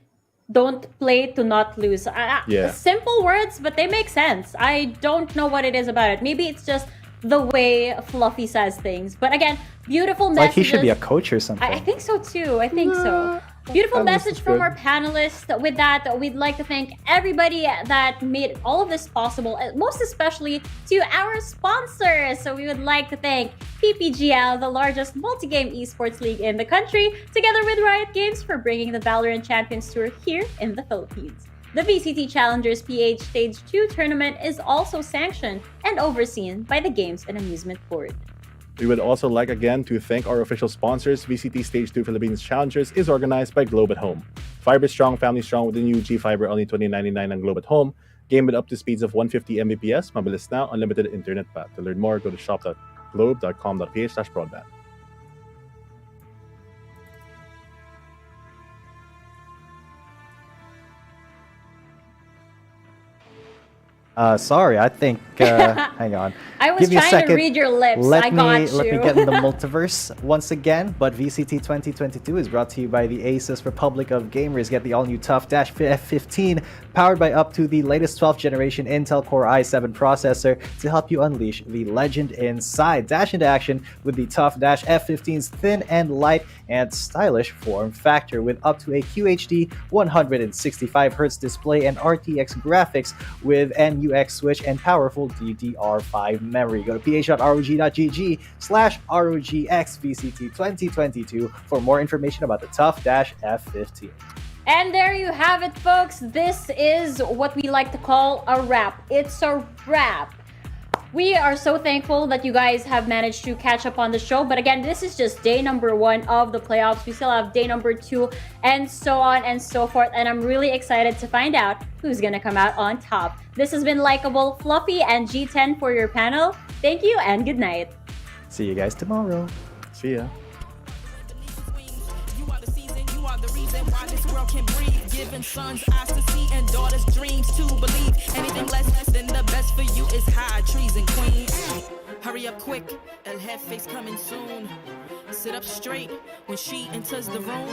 don't play to not lose. Yeah. Simple words, but they make sense. I don't know what it is about it. Maybe it's just the way Fluffy says things. But again, beautiful messages. Like he should be a coach or something. I think so too. I think so. Beautiful message from our panelists. With that, we'd like to thank everybody that made all of this possible, most especially to our sponsors. So we would like to thank PPGL, the largest multi-game esports league in the country, together with Riot Games for bringing the Valorant Champions Tour here in the Philippines. The VCT Challengers PH Stage 2 tournament is also sanctioned and overseen by the Games and Amusement Board. We would also like again to thank our official sponsors. VCT Stage 2 Philippines Challengers is organized by Globe at Home. Fiber strong, family strong with the new G Fiber, only $20.99 on Globe at Home. Game with up to speeds of 150 Mbps, mabilis now, unlimited internet path. To learn more, go to shop.globe.com.ph/broadband. Sorry, I think. Hang on. I was Give me a trying to second. read your lips. Let I me got let me you. get in the multiverse once again. But VCT 2022 is brought to you by the Asus Republic of Gamers. Get the all-new Tough Dash F15, powered by up to the latest 12th generation Intel Core i7 processor to help you unleash the legend inside. Dash into action with the Tough Dash F15's thin and light and stylish form factor with up to a QHD 165Hz display and RTX graphics with NUX switch and powerful DDR5 memory. Go to ph.rog.gg/ROGXVCT 2022 for more information about the Tough Dash F15. And there you have it, folks. This is what we like to call a wrap. It's a wrap. We are so thankful that you guys have managed to catch up on the show. But again, this is just day number 1 of the playoffs. We still have day number 2 and so on and so forth. And I'm really excited to find out who's going to come out on top. This has been Likeable, Fluffy, and G10 for your panel. Thank you and good night. See you guys tomorrow. See ya. Giving sons eyes to see and daughters dreams to believe. Anything less than the best for you is high treason, queen. Hurry up quick, El Jefe's coming soon. Sit up straight when she enters the room.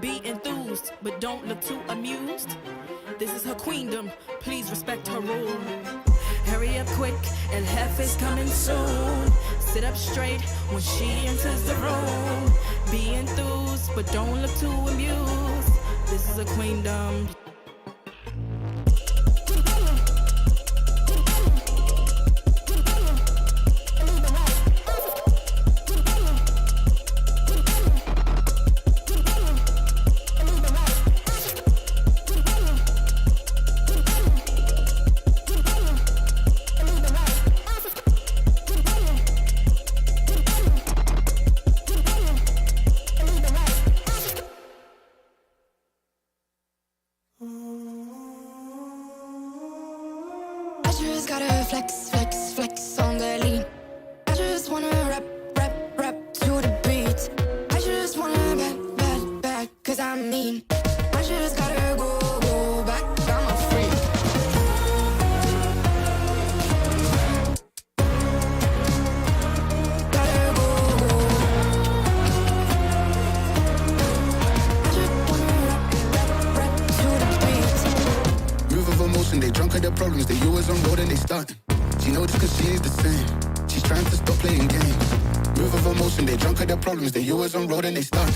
Be enthused, but don't look too amused. This is her queendom, please respect her rule. Hurry up quick, El Jefe's coming soon. Sit up straight when she enters the room. Be enthused, but don't look too amused. This is a queendom. I just gotta flex, flex, flex on the lean. I just wanna rap, rap, rap to the beat. I just wanna back, cause I'm mean. I just gotta go back, I'm a freak. Gotta go. I just wanna rap to the beat. Move of emotion, they drunk at their problems. They always on road and they starting. She know this cause she ain't the same. She's trying to stop playing games. Move of emotion, they drunk at their problems. They always on road and they starting.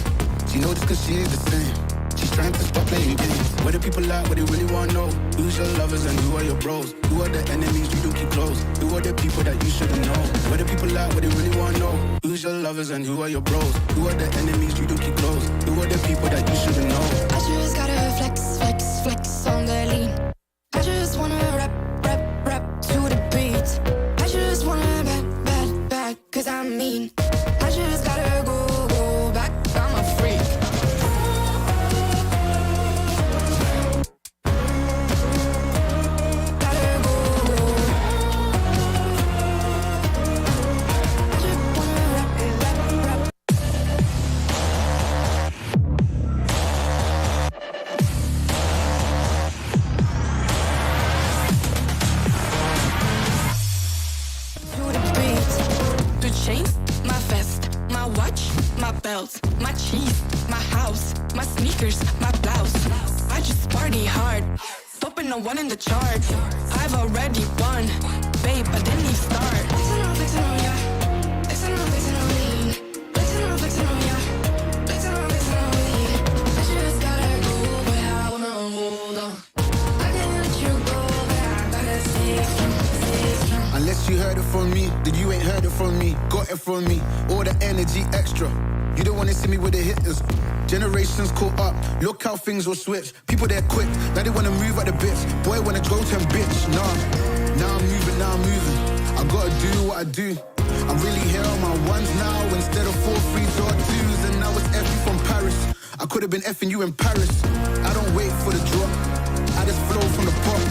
She know this cause she ain't the same. She's trying to stop playing games. Where the people at, what they really wanna know. Who's your lovers and who are your bros? Who are the enemies you do keep close? Who are the people that you shouldn't know? Where the people at, what they really wanna know. Who's your lovers and who are your bros? Who are the enemies you do keep close? Who are the people that you shouldn't know? I just gotta flex, flex, flex on the lean. I just wanna rap, rap, rap to the beat. I just wanna back, cause I'm mean. I just gotta go back, I'm a freak. Gotta go. I just wanna rap, rap, rap. The chains, my vest, my watch, my belt, my cheese, my house, my sneakers, my blouse. I just party hard, topping the one in the chart. I've already won, babe, I didn't even start. Flexing on ya, flexing on me, flexing on ya, flexing on me. I just gotta go, but I wanna hold on. I can't let you go, but I gotta stay strong, stay strong. Unless you heard it from me, then you ain't heard it from me. Got it from me, all the energy extra. You don't wanna see me with the hitters. Generations caught up, look how things will switch. People there quick, now they wanna move at the bits. Boy wanna go to bitch, nah. Now I'm moving. I gotta do what I do. I'm really here on my ones now instead of 4 3s or 2s. And now it's F from Paris. I could have been effing you in Paris. I don't wait for the drop, I just flow from the pot.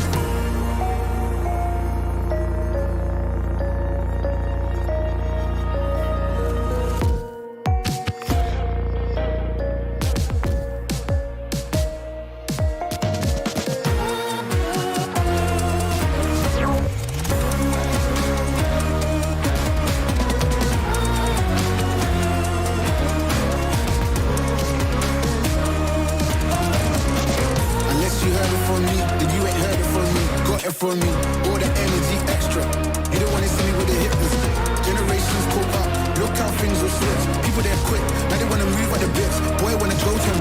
From me, all the energy extra. You don't wanna see me with the hitters. Generations caught up, look how things will switch. People there quick, now they wanna move at the bits. Boy wanna go to